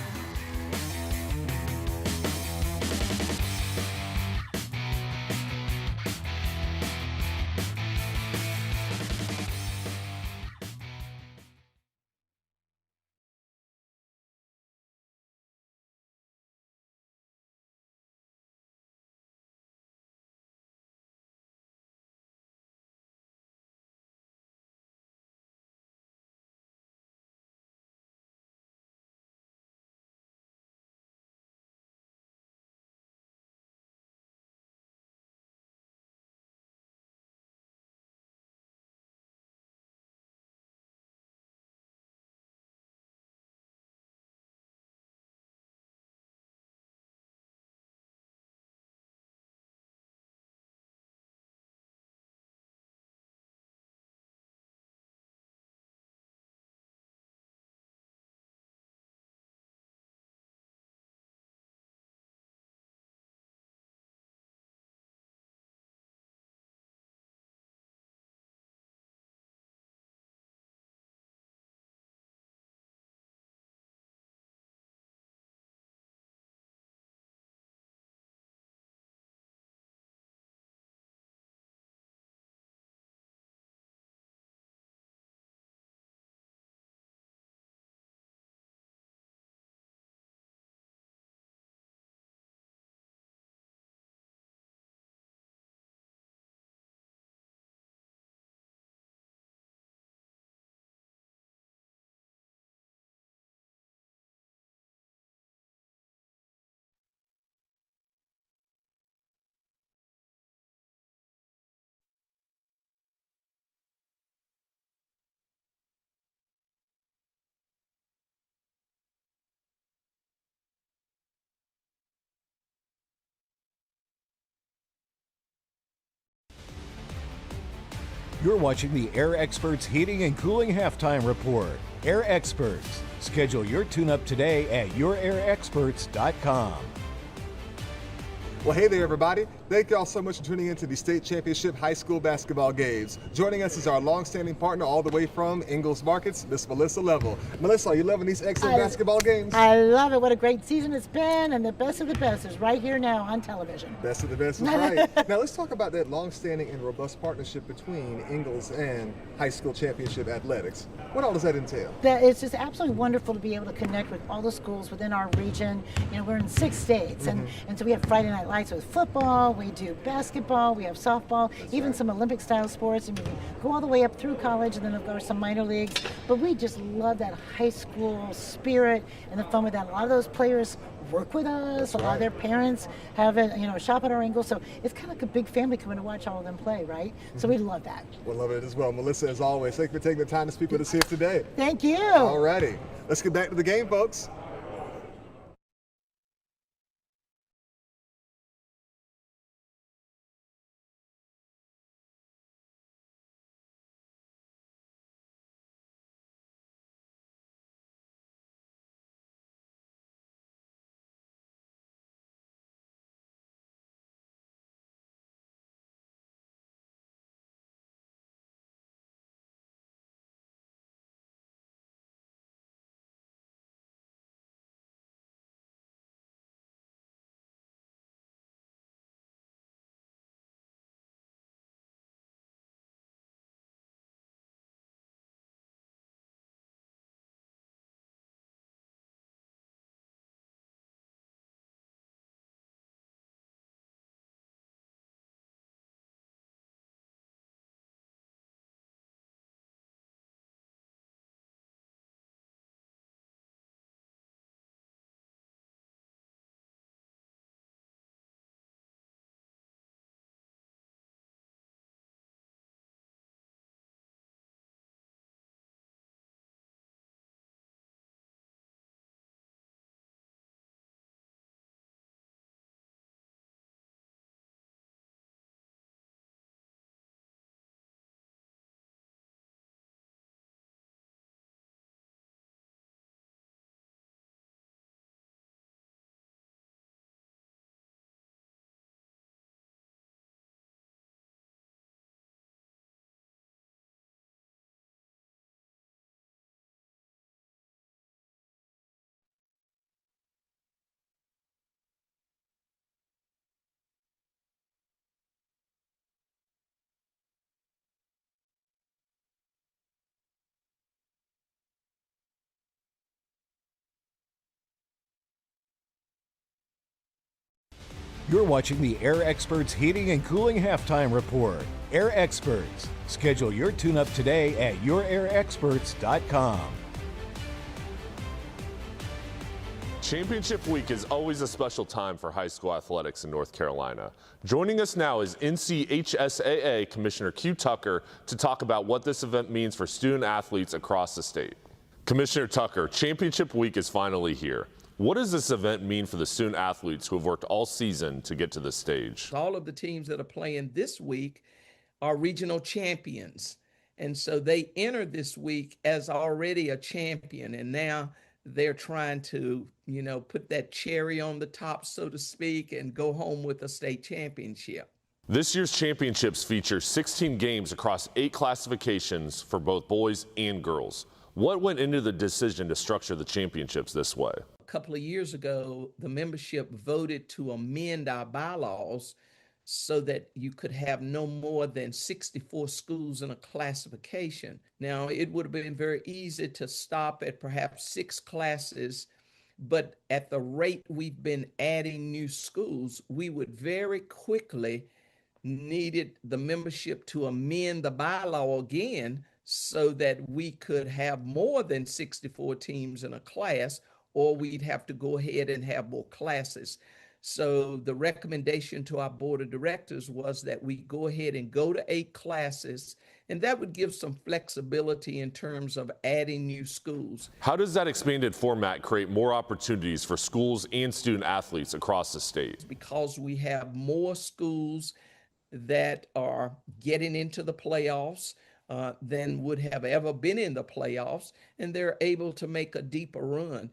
You're watching the Air Experts Heating and Cooling Halftime Report. Air Experts. Schedule your tune-up today at yourairexperts.com. Well, hey there, everybody. Thank y'all so much for tuning in to the state championship high school basketball games. Joining us is our long-standing partner all the way from Ingalls Markets, Miss Melissa Level. Melissa, are you loving these excellent basketball games? I love it. What a great season it's been, and the best of the best is right here now on television. Best of the best is right. Now let's talk about that long-standing and robust partnership between Ingalls and high school championship athletics. What all does that entail? It's just absolutely wonderful to be able to connect with all the schools within our region. You know, we're in 6 states, and so we have Friday night lights with football, we do basketball, we have softball, even some Olympic style sports, and we go all the way up through college, and then of course some minor leagues. But we just love that high school spirit and the fun with that. A lot of those players work with us. A lot of their parents have it, you know, shop at our Ingalls. So it's kind of like a big family coming to watch all of them play, right? So we love that. We'll love it as well. Melissa, as always, thank you for taking the time to speak with us here today. Thank you. All righty. Let's get back to the game, folks. You're watching the Air Experts Heating and Cooling Halftime Report. Air Experts. Schedule your tune-up today at yourairexperts.com. Championship week is always a special time for high school athletics in North Carolina. Joining us now is NCHSAA Commissioner Q Tucker to talk about what this event means for student athletes across the state. Commissioner Tucker, Championship week is finally here. What does this event mean for the student athletes who have worked all season to get to this stage? All of the teams that are playing this week are regional champions. And so they enter this week as already a champion. And now they're trying to, put that cherry on the top, so to speak, and go home with a state championship. This year's championships feature 16 games across 8 classifications for both boys and girls. What went into the decision to structure the championships this way? A couple of years ago, the membership voted to amend our bylaws so that you could have no more than 64 schools in a classification. Now, it would have been very easy to stop at perhaps 6 classes, but at the rate we've been adding new schools, we would very quickly needed the membership to amend the bylaw again so that we could have more than 64 teams in a class, or we'd have to go ahead and have more classes. So the recommendation to our board of directors was that we go ahead and go to 8 classes, and that would give some flexibility in terms of adding new schools. How does that expanded format create more opportunities for schools and student athletes across the state? Because we have more schools that are getting into the playoffs than would have ever been in the playoffs, and they're able to make a deeper run.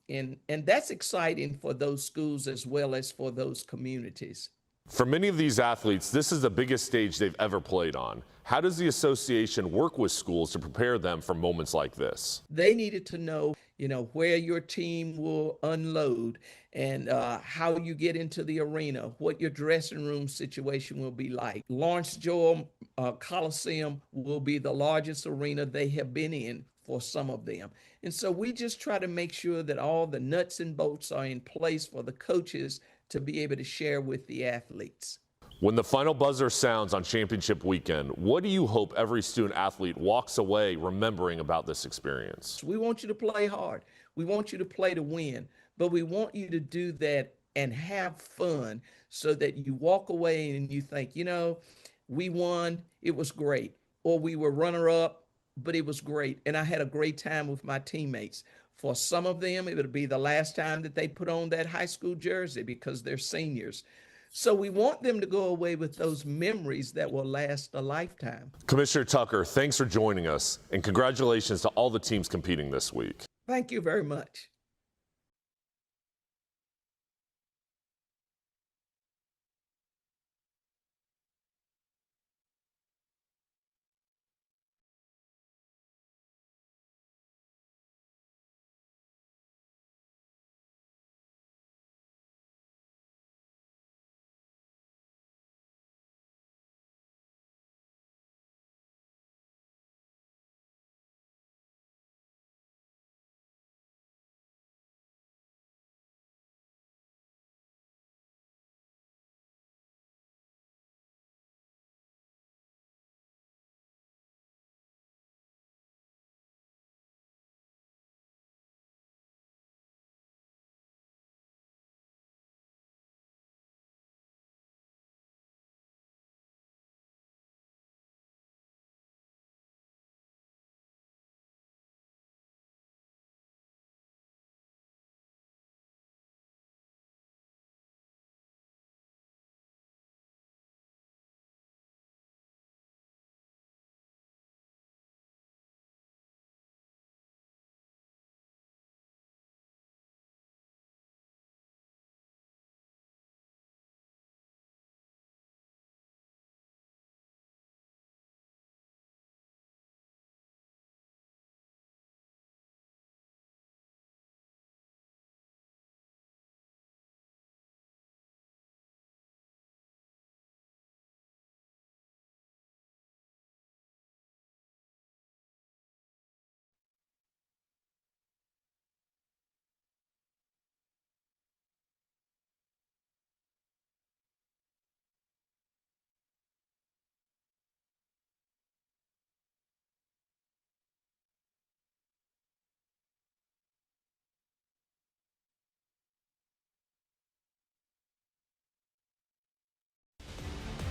And that's exciting for those schools as well as for those communities. For many of these athletes, this is the biggest stage they've ever played on. How does the association work with schools to prepare them for moments like this? They needed to know, where your team will unload and how you get into the arena, what your dressing room situation will be like. Lawrence Joel Coliseum will be the largest arena they have been in for some of them. And so we just try to make sure that all the nuts and bolts are in place for the coaches to be able to share with the athletes. When the final buzzer sounds on championship weekend, what do you hope every student athlete walks away remembering about this experience? We want you to play hard. We want you to play to win, but we want you to do that and have fun so that you walk away and you think, we won, it was great, or we were runner-up, but it was great, and I had a great time with my teammates. For some of them, it would be the last time that they put on that high school jersey because they're seniors. So we want them to go away with those memories that will last a lifetime. Commissioner Tucker, thanks for joining us, and congratulations to all the teams competing this week. Thank you very much.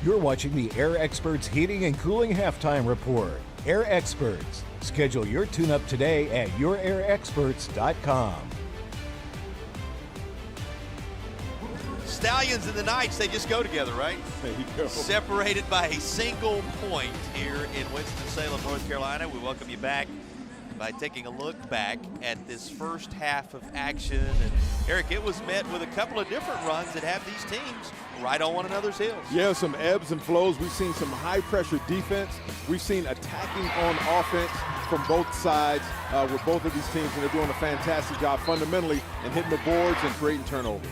You're watching the Air Experts Heating and Cooling Halftime Report. Air Experts. Schedule your tune-up today at yourairexperts.com. Stallions and the Knights, they just go together, right? There you go. Separated by a single point here in Winston-Salem, North Carolina. We welcome you back by taking a look back at this first half of action. And Eric, it was met with a couple of different runs that have these teams right on one another's heels. Yeah, some ebbs and flows. We've seen some high-pressure defense. We've seen attacking on offense from both sides with both of these teams, and they're doing a fantastic job fundamentally in hitting the boards and creating turnovers.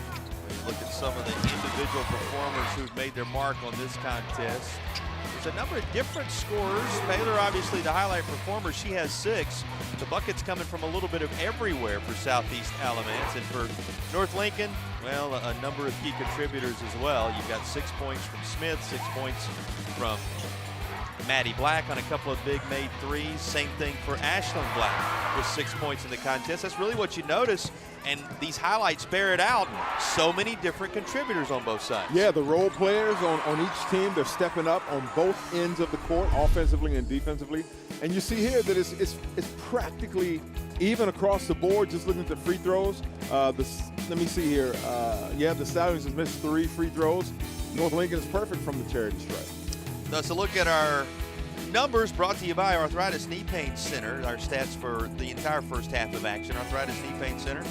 Look at some of the individual performers who've made their mark on this contest. There's a number of different scorers. Baylor, obviously, the highlight performer. She has 6. The bucket's coming from a little bit of everywhere for Southeast Alamance. And for North Lincoln, well, a number of key contributors as well. You've got 6 points from Smith, 6 points from Maddie Black on a couple of big made threes. Same thing for Ashlyn Black with 6 points in the contest. That's really what you notice, and these highlights bear it out. So many different contributors on both sides. Yeah, the role players on each team, they're stepping up on both ends of the court, offensively and defensively. And you see here that it's practically even across the board. Just looking at the free throws. Let me see here. The Stallions have missed 3 free throws. North Lincoln is perfect from the charity stripe. Thus, a look at our numbers brought to you by Arthritis Knee Pain Center. Our stats for the entire first half of action. Arthritis Knee Pain Center,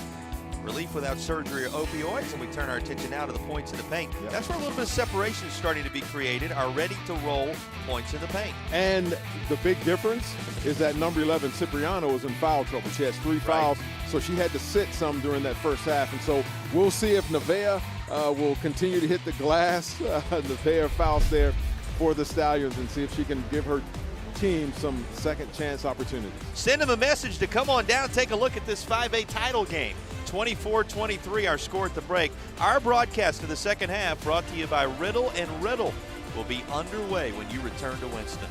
relief without surgery or opioids, and we turn our attention now to the points in the paint. Yep. That's where a little bit of separation is starting to be created. Our ready-to-roll points in the paint. And the big difference is that number 11, Cipriano, was in foul trouble. She has 3 fouls, so she had to sit some during that first half. And so we'll see if Nevaeh will continue to hit the glass. Nevaeh fouls there for the Stallions, and see if she can give her team some second chance opportunities. Send them a message to come on down and take a look at this 5A title game. 24-23 our score at the break. Our broadcast of the second half, brought to you by Riddle & Riddle, will be underway when you return to Winston.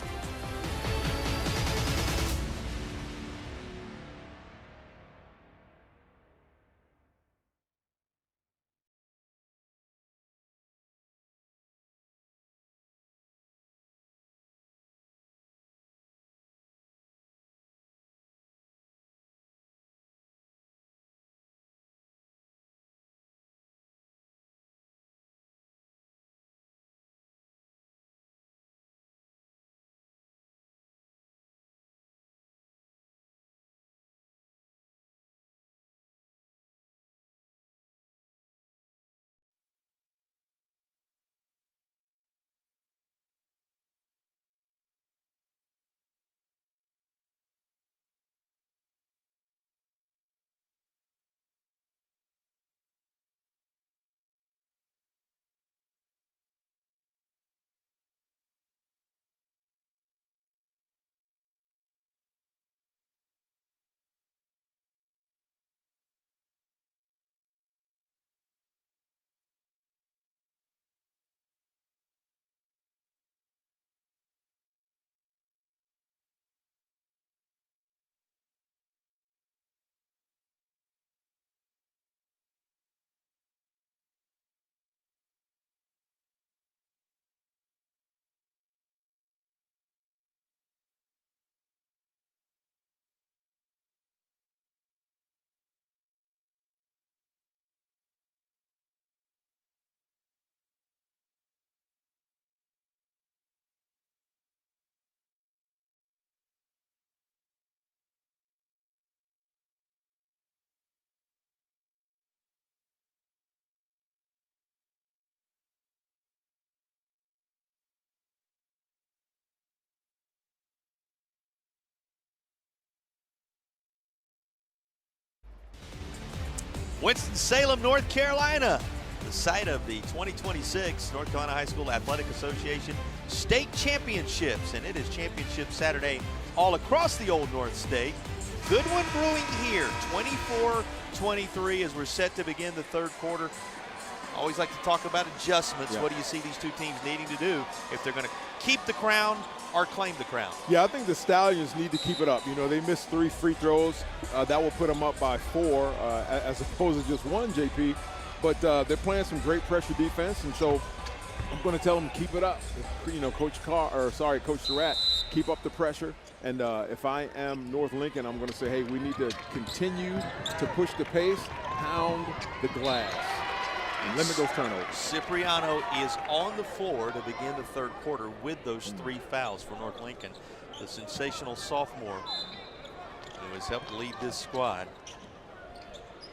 Winston-Salem, North Carolina, the site of the 2026 North Carolina High School Athletic Association State Championships, and it is Championship Saturday all across the Old North State. Good one brewing here, 24-23 as we're set to begin the third quarter. Always like to talk about adjustments. Yeah. What do you see these two teams needing to do if they're going to keep the crown or claim the crown? Yeah, I think the Stallions need to keep it up. You know, they missed 3 free throws. That will put them up by 4 as opposed to just 1, JP. But they're playing some great pressure defense, and so I'm going to tell them keep it up. You know, Coach Surratt, keep up the pressure. And if I am North Lincoln, I'm going to say, hey, we need to continue to push the pace, pound the glass, and limit those turnovers. Cipriano is on the floor to begin the third quarter with those 3 fouls for North Lincoln. The sensational sophomore who has helped lead this squad.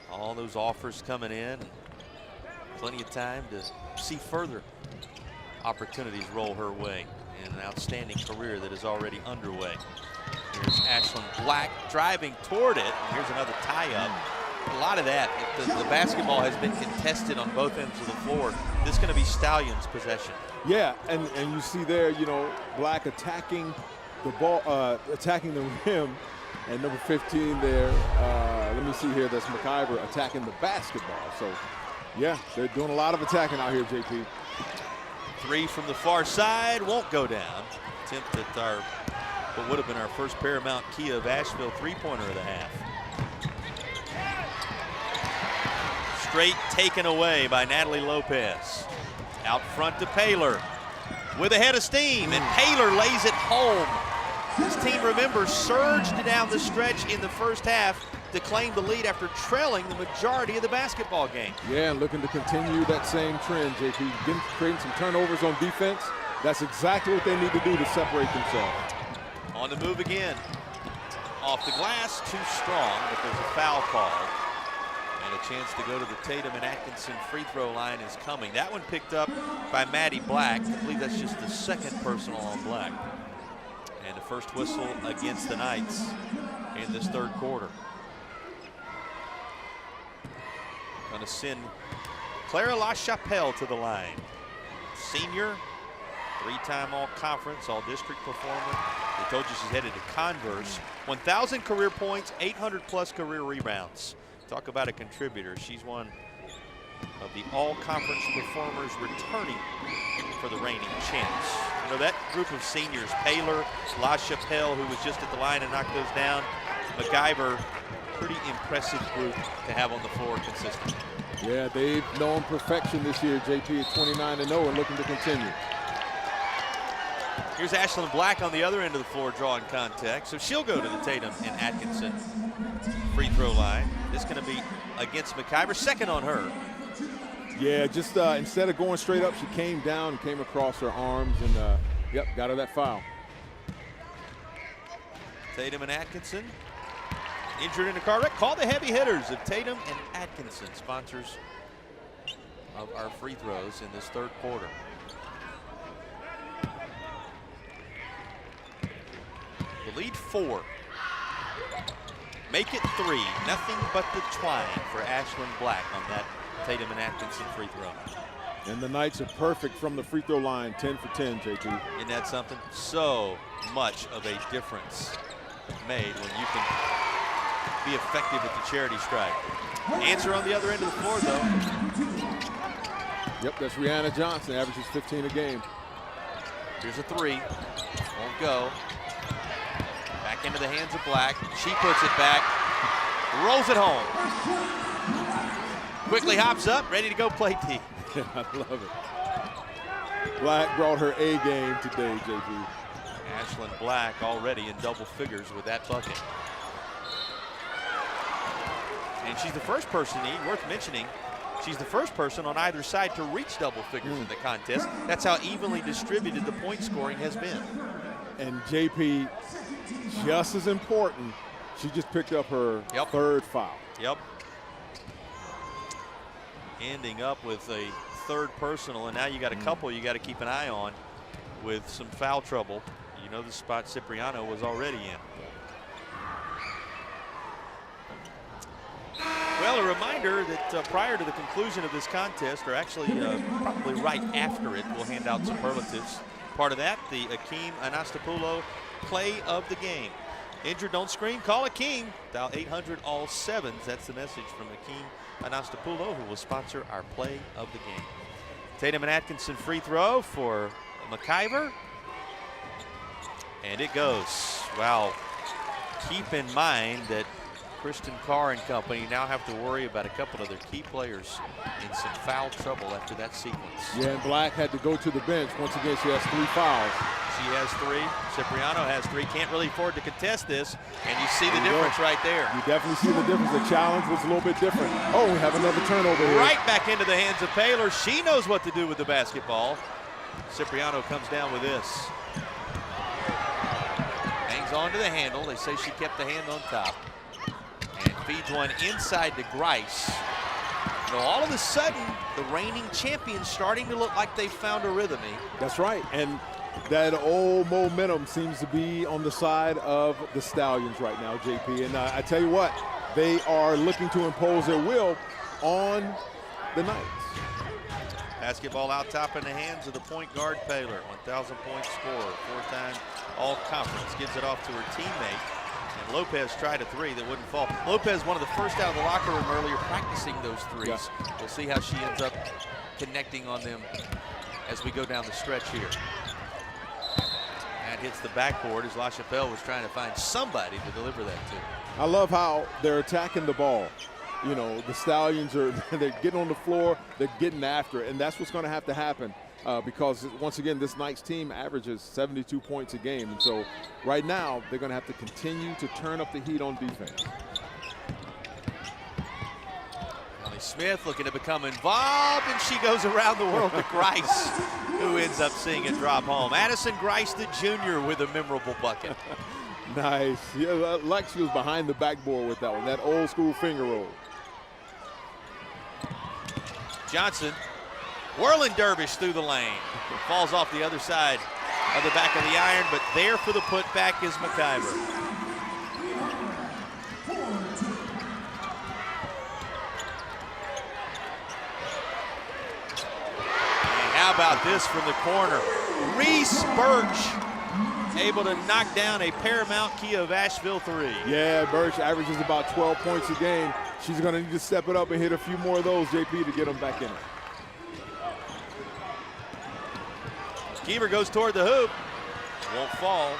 All those offers coming in. Plenty of time to see further opportunities roll her way in an outstanding career that is already underway. Here's Ashlyn Black driving toward it. And here's another tie-up. A lot of that. The basketball has been contested on both ends of the floor. This is going to be Stallions' possession. Yeah, and you see there, you know, Black attacking the ball, attacking the rim, and number 15 there. Let me see here. That's McIver attacking the basketball. So, yeah, they're doing a lot of attacking out here, JP. 3 from the far side won't go down. Attempt at what would have been our first Paramount Kia of Asheville three-pointer of the half. Straight taken away by Natalie Lopez. Out front to Paylor with a head of steam, and Paylor lays it home. This team, remember, surged down the stretch in the first half to claim the lead after trailing the majority of the basketball game. Yeah, and looking to continue that same trend, JP. Creating some turnovers on defense. That's exactly what they need to do to separate themselves. On the move again. Off the glass, too strong, but there's a foul called. And a chance to go to the Tatum and Atkinson free throw line is coming. That one picked up by Maddie Black. I believe that's just the second personal on Black. And the first whistle against the Knights in this third quarter. Going to send Clara LaChapelle to the line. Senior, 3-time all-conference, all-district performer. We told you she's headed to Converse. 1,000 career points, 800-plus career rebounds. Talk about a contributor. She's one of the all-conference performers returning for the reigning champs. You know, that group of seniors, Paylor, LaChapelle, who was just at the line and knocked those down, McIver, pretty impressive group to have on the floor consistently. Yeah, they've known perfection this year, JP, at 29-0 and looking to continue. Here's Ashlyn Black on the other end of the floor drawing contact. So she'll go to the Tatum and Atkinson free throw line. This is going to be against McIver, second on her. Yeah, just instead of going straight up, she came down and came across her arms and, yep, got her that foul. Tatum and Atkinson injured in a car wreck. Call the heavy hitters of Tatum and Atkinson, sponsors of our free throws in this third quarter. The lead 4. Make it 3. Nothing but the twine for Ashlyn Black on that Tatum and Atkinson free throw. And the Knights are perfect from the free throw line, 10 for 10, JP. Isn't that something? So much of a difference made when you can be effective at the charity stripe. Answer on the other end of the floor, though. Yep, that's Rihanna Johnson, averages 15 a game. Here's a 3. Won't go. Back into the hands of Black. She puts it back. Rolls it home. Quickly hops up, ready to go play D. Yeah, I love it. Black brought her A game today, JP. Ashlyn Black already in double figures with that bucket. And she's the first person, worth mentioning, she's the first person on either side to reach double figures in the contest. That's how evenly distributed the point scoring has been. And JP, just as important, she just picked up her third foul. Yep. Ending up with a third personal, and now you got a couple you got to keep an eye on with some foul trouble. You know the spot Cipriano was already in. Well, a reminder that prior to the conclusion of this contest, or actually probably right after it, we'll hand out superlatives. Part of that, the Akeem Anastapoulos play of the game. Injured, don't scream, call Akeem. Dial 800-ALL-7s. That's the message from Akeem Anastapoulos, who will sponsor our play of the game. Tatum and Atkinson free throw for McIver. And it goes. Wow. Keep in mind that Christian Carr and company now have to worry about a couple of their key players in some foul trouble after that sequence. Yeah, and Black had to go to the bench. Once again, she has 3 fouls. She has 3. Cipriano has 3. Can't really afford to contest this, and you see the difference right there. You definitely see the difference. The challenge was a little bit different. Oh, we have another turnover here. Right back into the hands of Paylor. She knows what to do with the basketball. Cipriano comes down with this. Hangs on to the handle. They say she kept the hand on top. And feeds one inside to Grice. You know, all of a sudden, the reigning champions starting to look like they found a rhythm. That's right. And that old momentum seems to be on the side of the Stallions right now, JP. And I tell you what, they are looking to impose their will on the Knights. Basketball out top in the hands of the point guard, Paylor. 1,000-point scorer, 4-time all-conference. Gives it off to her teammate. And Lopez tried a 3 that wouldn't fall. Lopez, one of the first out of the locker room earlier, practicing those 3s. Yeah. We'll see how she ends up connecting on them as we go down the stretch here. That hits the backboard as LaChapelle was trying to find somebody to deliver that to. I love how they're attacking the ball. You know, the Stallions they're getting on the floor, they're getting after it, and that's what's going to have to happen because, once again, this Knights team averages 72 points a game. And so right now, they're going to have to continue to turn up the heat on defense. Ellie Smith looking to become involved, and she goes around the world to Grice, who ends up seeing it drop home. Addison Grice, the junior, with a memorable bucket. Nice. Yeah, like she was behind the backboard with that one, that old school finger roll. Johnson, whirling dervish through the lane. Falls off the other side of the back of the iron, but there for the putback is McIver. And how about this from the corner? Reese Birch able to knock down a Paramount Kia of Asheville 3. Yeah, Birch averages about 12 points a game. She's going to need to step it up and hit a few more of those, JP, to get them back in it. Keever goes toward the hoop. Won't fall.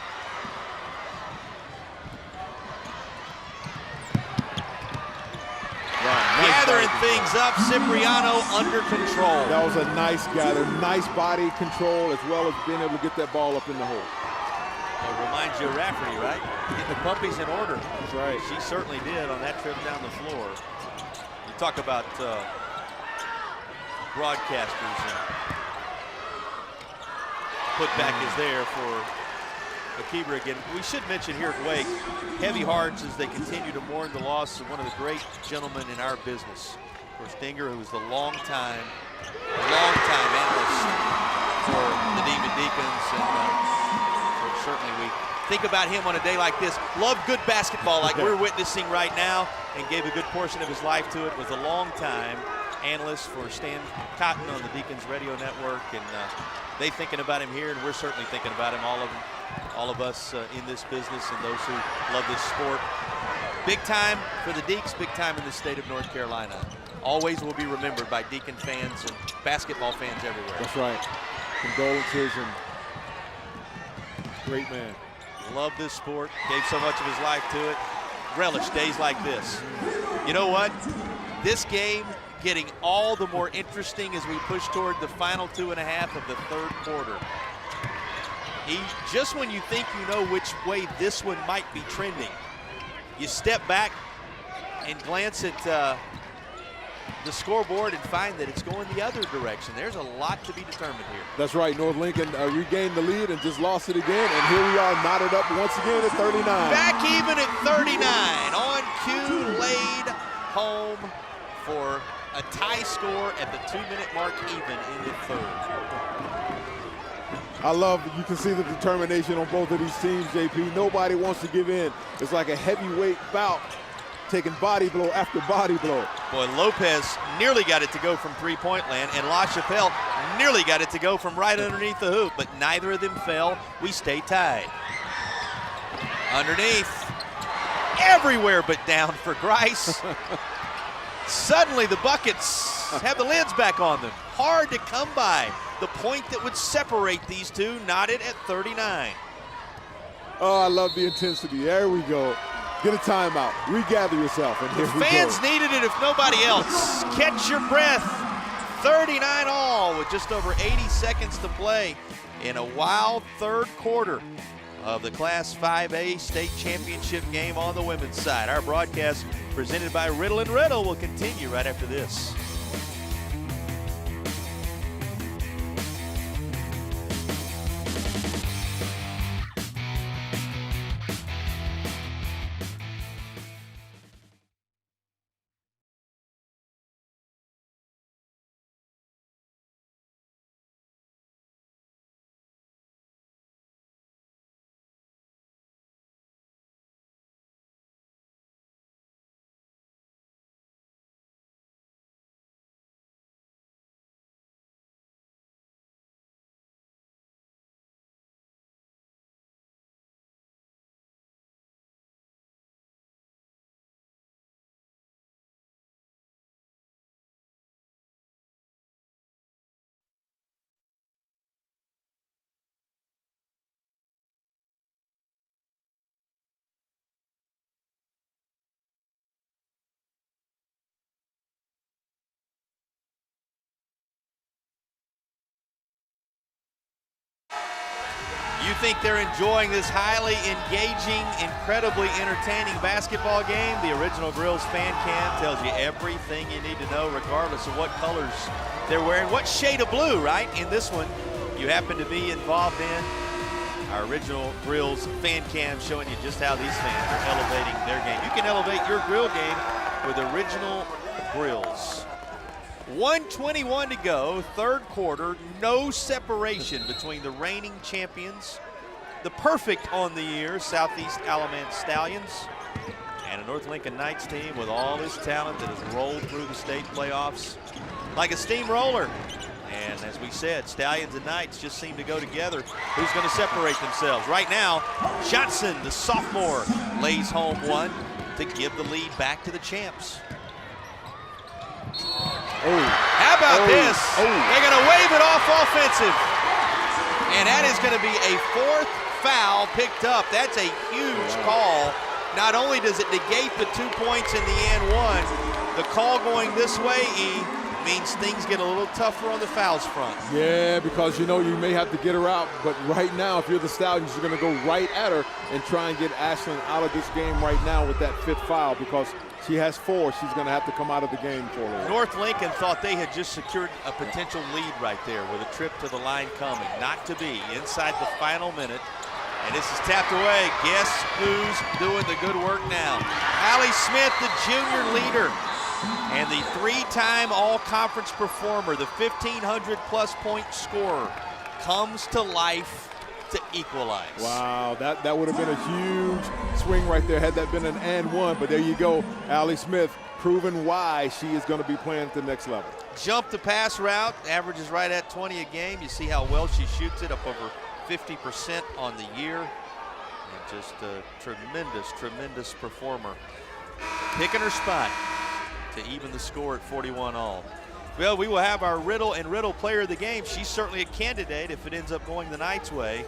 Wow, nice gathering things up. Cipriano under control. That was a nice gather. Nice body control as well as being able to get that ball up in the hole. It reminds you of Rafferty, right? Get the puppies in order. That's right. She certainly did on that trip down the floor. You talk about broadcasters, and putback is there for Akibra again. We should mention here at Wake, heavy hearts as they continue to mourn the loss of one of the great gentlemen in our business. Of course, Dinger, who was the long-time analyst for the Demon Deacons, and certainly we think about him on a day like this. Loved good basketball like we're witnessing right now, and gave a good portion of his life to it. Was a long-time analyst for Stan Cotton on the Deacons Radio Network, and they thinking about him here, and we're certainly thinking about him, all of us in this business and those who love this sport. Big time for the Deeks, big time in the state of North Carolina. Always will be remembered by Deacon fans and basketball fans everywhere. That's right. Condolences, and great man. Love this sport, gave so much of his life to it. Relish days like this. You know what? This game getting all the more interesting as we push toward the final 2.5 of the third quarter. Just when you think you know which way this one might be trending, you step back and glance at the scoreboard and find that it's going the other direction. There's a lot to be determined here. That's right. North Lincoln regained the lead and just lost it again. And here we are, knotted up once again at 39. Back even at 39. On cue, laid home for a tie score at the 2-minute mark, even in the third. I love, you can see the determination on both of these teams, JP. Nobody wants to give in. It's like a heavyweight bout, taking body blow after body blow. Boy, Lopez nearly got it to go from three-point land, and LaChapelle nearly got it to go from right underneath the hoop, but neither of them fell. We stay tied. Underneath, everywhere but down for Grice. Suddenly the buckets have the lids back on them. Hard to come by. The point that would separate these two, knotted at 39. Oh, I love the intensity. There we go. Get a timeout. Regather yourself. And The here we fans go. needed it if nobody else. Catch your breath. 39 all with just over 80 seconds to play in a wild third quarter of the Class 5A state championship game on the women's side. Our broadcast presented by Riddle & Riddle will continue right after this. You think they're enjoying this highly engaging, incredibly entertaining basketball game? The Original Grills fan cam tells you everything you need to know regardless of what colors they're wearing. What shade of blue, right? In this one, you happen to be involved in. Our Original Grills fan cam showing you just how these fans are elevating their game. You can elevate your grill game with Original Grills. 1:21 to go, third quarter, no separation between the reigning champions, the perfect on the year Southeast Alamance Stallions, and a North Lincoln Knights team with all this talent that has rolled through the state playoffs like a steamroller. And as we said, Stallions and Knights just seem to go together. Who's going to separate themselves? Right now, Johnson, the sophomore, lays home one to give the lead back to the champs. How about this? They're going to wave it off offensive. And that is going to be a fourth foul picked up. That's a huge call. Not only does it negate the 2 points in the and one, the call going this way, means things get a little tougher on the fouls front. Yeah, because you know you may have to get her out, but right now, if you're the Stallions, you're going to go right at her and try and get Ashlyn out of this game right now with that fifth foul, because she has 4. She's going to have to come out of the game for her. North Lincoln thought they had just secured a potential lead right there with a trip to the line coming. Not to be. Inside the final minute. And this is tapped away. Guess who's doing the good work now? Allie Smith, the junior leader, and the 3-time all-conference performer, the 1,500-plus point scorer, comes to life to equalize. Wow, that would have been a huge swing right there had that been an and one, but there you go. Allie Smith proving why she is going to be playing at the next level. Jump the pass route, averages right at 20 a game. You see how well she shoots it, up over 50% on the year. And just a tremendous, tremendous performer. Picking her spot to even the score at 41 all. Well, we will have our Riddle and Riddle player of the game. She's certainly a candidate if it ends up going the Knights' way.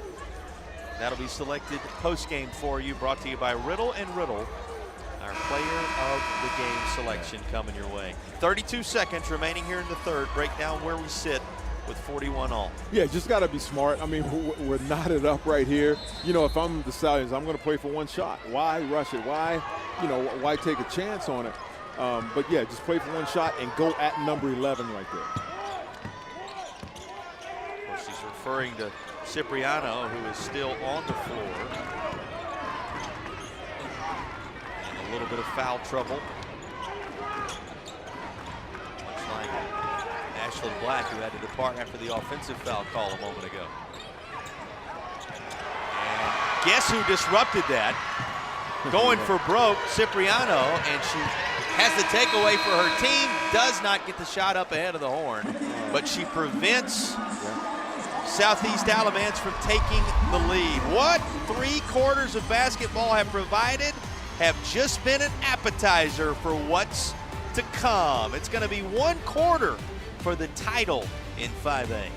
That'll be selected post-game for you, brought to you by Riddle and Riddle. Our player of the game selection coming your way. 32 seconds remaining here in the third. Break down where we sit with 41 all. Yeah, just got to be smart. I mean, we're knotted up right here. You know, if I'm the Stallions, I'm going to play for one shot. Why rush it? Why, why take a chance on it? But yeah, just play for one shot and go at number 11 right there. Of course, she's referring to Cipriano, who is still on the floor. And a little bit of foul trouble. Much like Ashlyn Black, who had to depart after the offensive foul call a moment ago. And guess who disrupted that? Going for broke, Cipriano, and she has the takeaway for her team, does not get the shot up ahead of the horn, but she prevents Southeast Alamance from taking the lead. What 3 quarters of basketball have provided have just been an appetizer for what's to come. It's going to be 1 quarter for the title in 5A.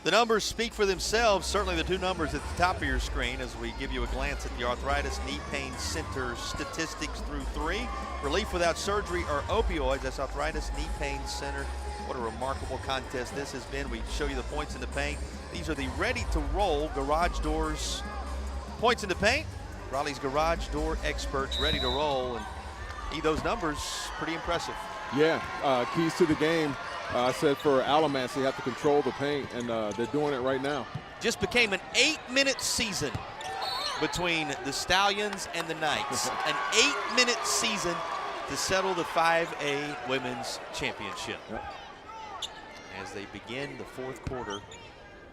The numbers speak for themselves, certainly the two numbers at the top of your screen as we give you a glance at the Arthritis Knee Pain Center statistics through 3. Relief without surgery or opioids, that's Arthritis Knee Pain Center. What a remarkable contest this has been. We show you the points in the paint. These are the ready-to-roll garage doors. Points in the paint, Raleigh's garage door experts ready to roll. And those numbers, pretty impressive. Yeah, keys to the game. I said for Alamance, they have to control the paint, and they're doing it right now. Just became an 8-minute season between the Stallions and the Knights. An 8-minute season to settle the 5A Women's Championship. Yep. As they begin the fourth quarter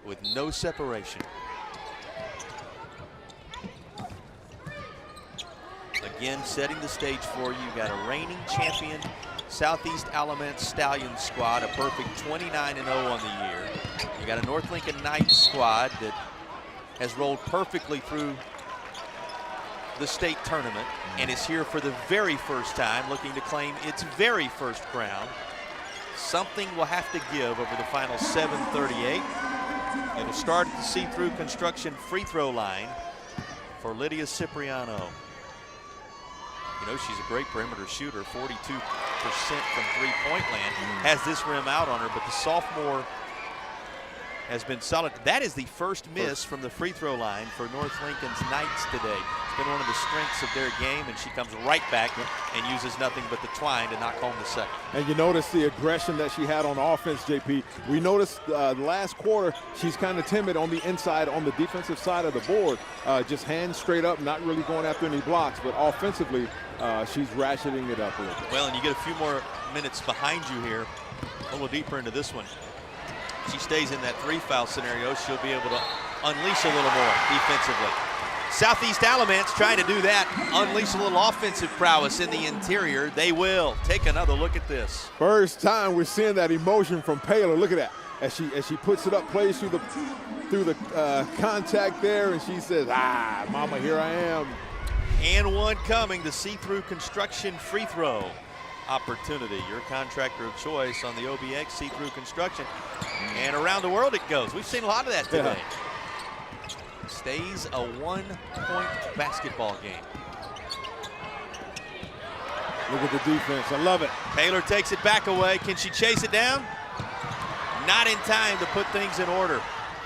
with no separation. Again, setting the stage for you. Got a reigning champion Southeast Alamance Stallions squad, a perfect 29-0 on the year. You got a North Lincoln Knights squad that has rolled perfectly through the state tournament and is here for the very first time, looking to claim its very first crown. Something will have to give over the final 7:38. It'll start at the see-through construction free throw line for Lydia Cipriano. You know, she's a great perimeter shooter, 42% from three-point land. Has this rim out on her, but the sophomore has been solid. That is the first miss from the free throw line for North Lincoln's Knights today. It's been one of the strengths of their game, and she comes right back and uses nothing but the twine to knock home the second. And you notice the aggression that she had on offense, JP. We noticed the last quarter, she's kind of timid on the inside, on the defensive side of the board. Just hands straight up, not really going after any blocks, but offensively, she's ratcheting it up a little bit. Well, and you get a few more minutes behind you here, a little deeper into this one. She stays in that 3-foul scenario, she'll be able to unleash a little more defensively. Southeast Alamance trying to do that, unleash a little offensive prowess in the interior. They will. Take another look at this. First time we're seeing that emotion from Paylor. Look at that. As she puts it up, plays through the contact there, and she says, "Ah, mama, here I am." And one coming, the see-through construction free throw opportunity. Your contractor of choice on the OBX see-through construction. And around the world it goes. We've seen a lot of that today. Stays a 1-point basketball game. Look at the defense. I love it. Taylor takes it back away. Can she chase it down? Not in time to put things in order.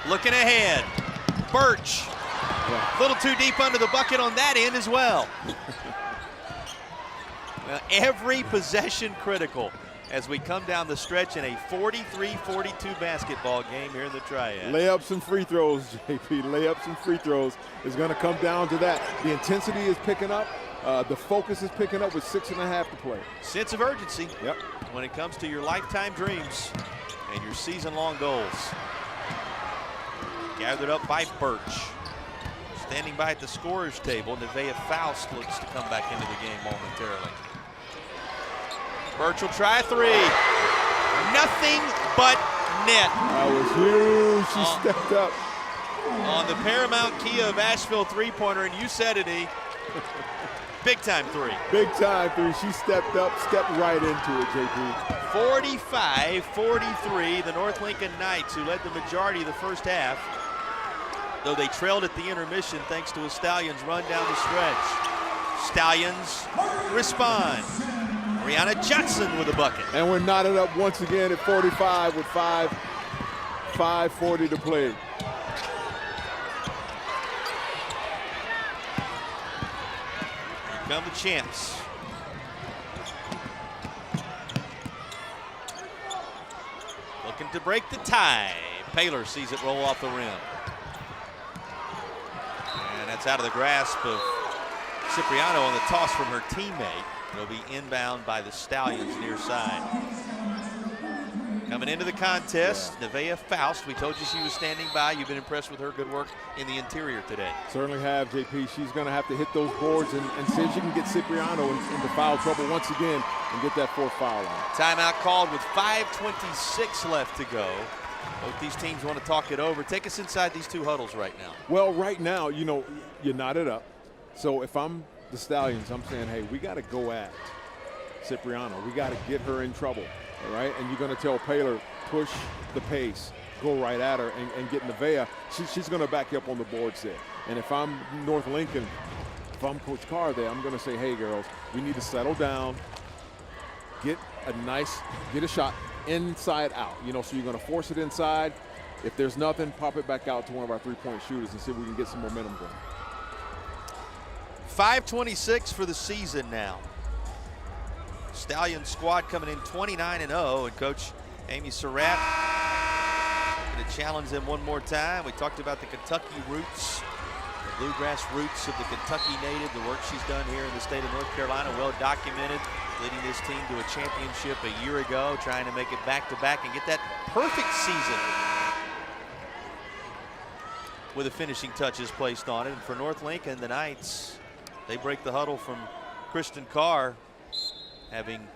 Looking ahead. Birch. A little too deep under the bucket on that end as well. Now, every possession critical as we come down the stretch in a 43-42 basketball game here in the Triad. Layups and free throws, JP. Layups and free throws is going to come down to that. The intensity is picking up. The focus is picking up with 6.5 to play. Sense of urgency. Yep. When it comes to your lifetime dreams and your season-long goals. Gathered up by Birch. Standing by at the scorer's table, Nevaeh Faust looks to come back into the game momentarily. Birch will try a three. Nothing but net. That was huge. She stepped up. On the Paramount Kia of Asheville three-pointer, and you said it, E. Big time three. Big time three. She stepped up, stepped right into it, JP. 45-43, the North Lincoln Knights, who led the majority of the first half, though they trailed at the intermission thanks to a Stallions run down the stretch. Stallions respond. Brianna Judson with a bucket. And we're knotted up once again at 45 with 5:40 to play. Here come the champs. Looking to break the tie. Paylor sees it roll off the rim. And that's out of the grasp of Cipriano on the toss from her teammate. It'll be inbound by the Stallions near side. Coming into the contest, Nevaeh Faust. We told you she was standing by. You've been impressed with her good work in the interior today. Certainly have, JP. She's going to have to hit those boards and see if she can get Cipriano into foul trouble once again and get that 4th foul line. Timeout called with 5:26 left to go. Both these teams want to talk it over. Take us inside these two huddles right now. Well, right now, you know, you're knotted up. So if I'm the Stallions, I'm saying, hey, we got to go at Cipriano. We got to get her in trouble, all right? And you're going to tell Paylor, push the pace, go right at her and get Nevaeh, she's going to back you up on the boards there. And if I'm North Lincoln, if I'm Coach Carr there, I'm going to say, hey, girls, we need to settle down, get a shot inside out. You know, so you're going to force it inside. If there's nothing, pop it back out to one of our three-point shooters and see if we can get some momentum going. 5:26 for the season now. Stallion squad coming in 29-0, and Coach Amy Surratt going to challenge them one more time. We talked about the Kentucky roots, the bluegrass roots of the Kentucky native, the work she's done here in the state of North Carolina, well documented, leading this team to a championship a year ago, trying to make it back-to-back and get that perfect season with the finishing touches placed on it. And for North Lincoln, the Knights, they break the huddle from Kristen Carr, having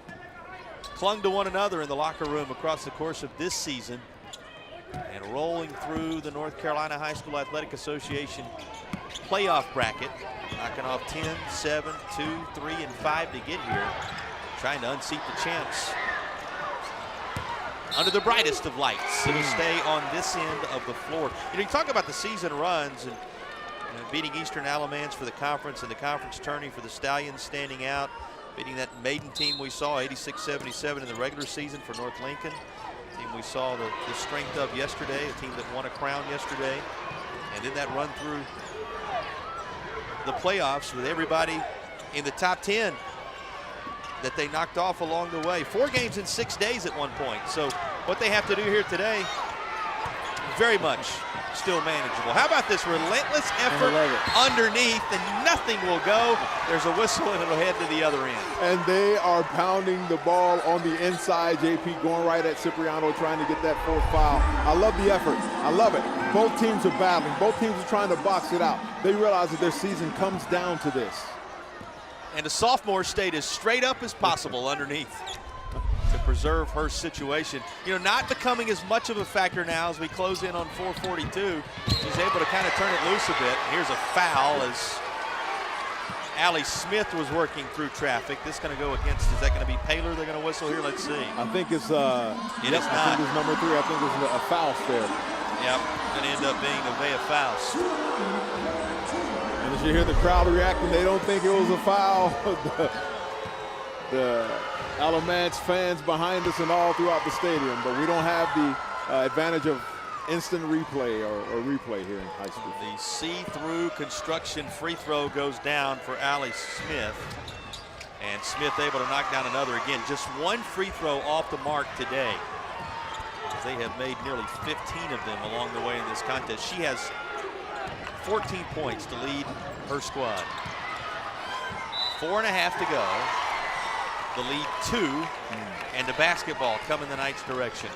clung to one another in the locker room across the course of this season, and rolling through the North Carolina High School Athletic Association playoff bracket, knocking off 10, 7, 2, 3, and 5 to get here, trying to unseat the champs under the brightest of lights. It'll stay on this end of the floor. You know, you talk about the season runs and beating Eastern Alamance for the conference and the conference tourney for the Stallions standing out, beating that maiden team we saw 86-77 in the regular season for North Lincoln, the team we saw the strength of yesterday, a team that won a crown yesterday, and then that run through the playoffs with everybody in the top 10 that they knocked off along the way. 4 games in 6 days at one point. So what they have to do here today, very much still manageable. How about this relentless effort underneath, and nothing will go. There's a whistle and it'll head to the other end. And they are pounding the ball on the inside. JP going right at Cipriano, trying to get that 4th foul. I love the effort. I love it. Both teams are battling. Both teams are trying to box it out. They realize that their season comes down to this. And the sophomore stayed as straight up as possible underneath to preserve her situation. You know, not becoming as much of a factor now as we close in on 4:42. She's able to kind of turn it loose a bit. Here's a foul as Allie Smith was working through traffic. This going to go against, is that going to be Paylor they're going to whistle here? Let's see. I think it's, it is I not. think it's number 3. I think it's a foul there. Yep, going to end up being Nevaeh Faust. And as you hear the crowd reacting, they don't think it was a foul. the Alamance fans behind us and all throughout the stadium, but we don't have the advantage of instant replay or replay here in high school. The see-through construction free throw goes down for Allie Smith, and Smith able to knock down another. Again, just 1 free throw off the mark today. They have made nearly 15 of them along the way in this contest. She has 14 points to lead her squad. 4.5 to go. The lead 2, and the basketball coming the Knights' direction.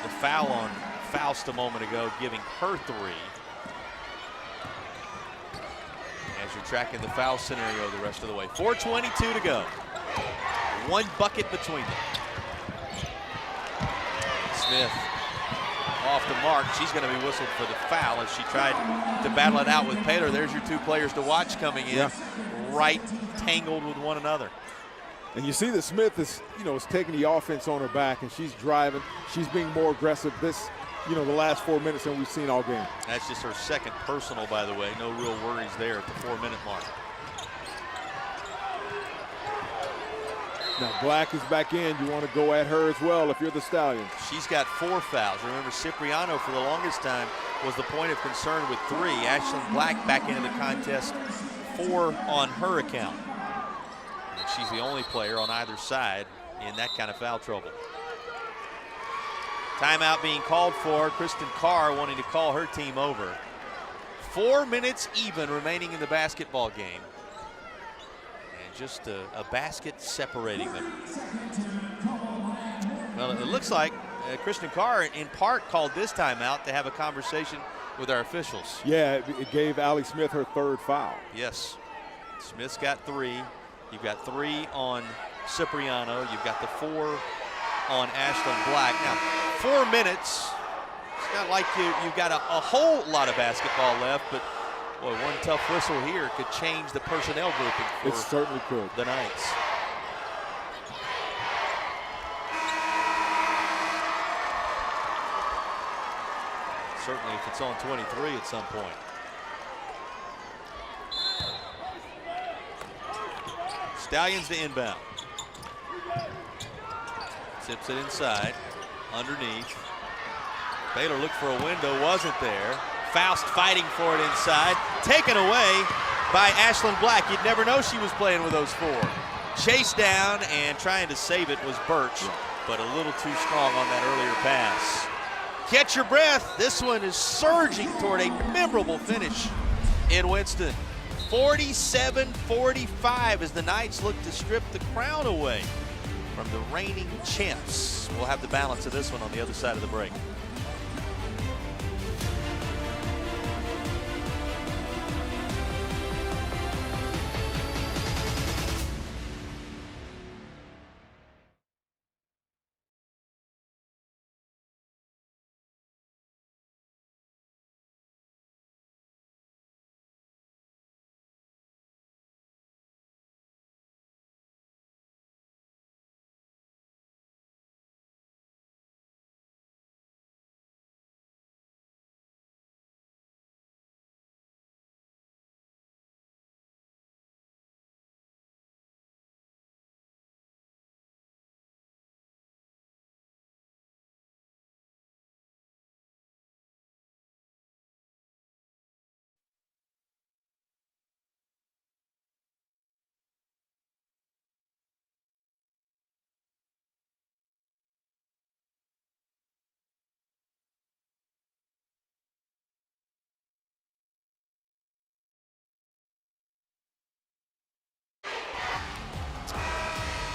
The foul on Faust a moment ago, giving her 3. As you're tracking the foul scenario the rest of the way. 4:22 to go. 1 bucket between them. Smith off the mark. She's going to be whistled for the foul as she tried to battle it out with Paylor. There's your 2 players to watch coming in, right tangled with one another. And you see that Smith is, is taking the offense on her back, and she's driving. She's being more aggressive the last 4 minutes than we've seen all game. That's just her 2nd personal, by the way. No real worries there at the 4-minute mark. Now Black is back in. You want to go at her as well if you're the Stallions. She's got 4 fouls. Remember, Cipriano for the longest time was the point of concern with 3. Ashlyn Black back into the contest, 4 on her account. And she's the only player on either side in that kind of foul trouble. Timeout being called for. Kristen Carr wanting to call her team over. 4 minutes even remaining in the basketball game. And just a basket separating them. Well, it looks like Kristen Carr in part called this timeout to have a conversation with our officials. Yeah, it gave Allie Smith her 3rd foul. Yes. Smith's got 3. You've got 3 on Cipriano. You've got the 4 on Ashlyn Black. Now, 4 minutes. It's not like you've got a whole lot of basketball left, but Boy, one tough whistle here could change the personnel grouping for It certainly could. the Knights. Certainly if it's on 23 at some point. Stallions to inbound. Zips it inside, underneath. Baylor looked for a window, wasn't there. Faust fighting for it inside, taken away by Ashlyn Black. You'd never know she was playing with those four. Chased down and trying to save it was Birch, but a little too strong on that earlier pass. Catch your breath. This one is surging toward a memorable finish in Winston. 47-45 as the Knights look to strip the crown away from the reigning champs. We'll have the balance of this one on the other side of the break.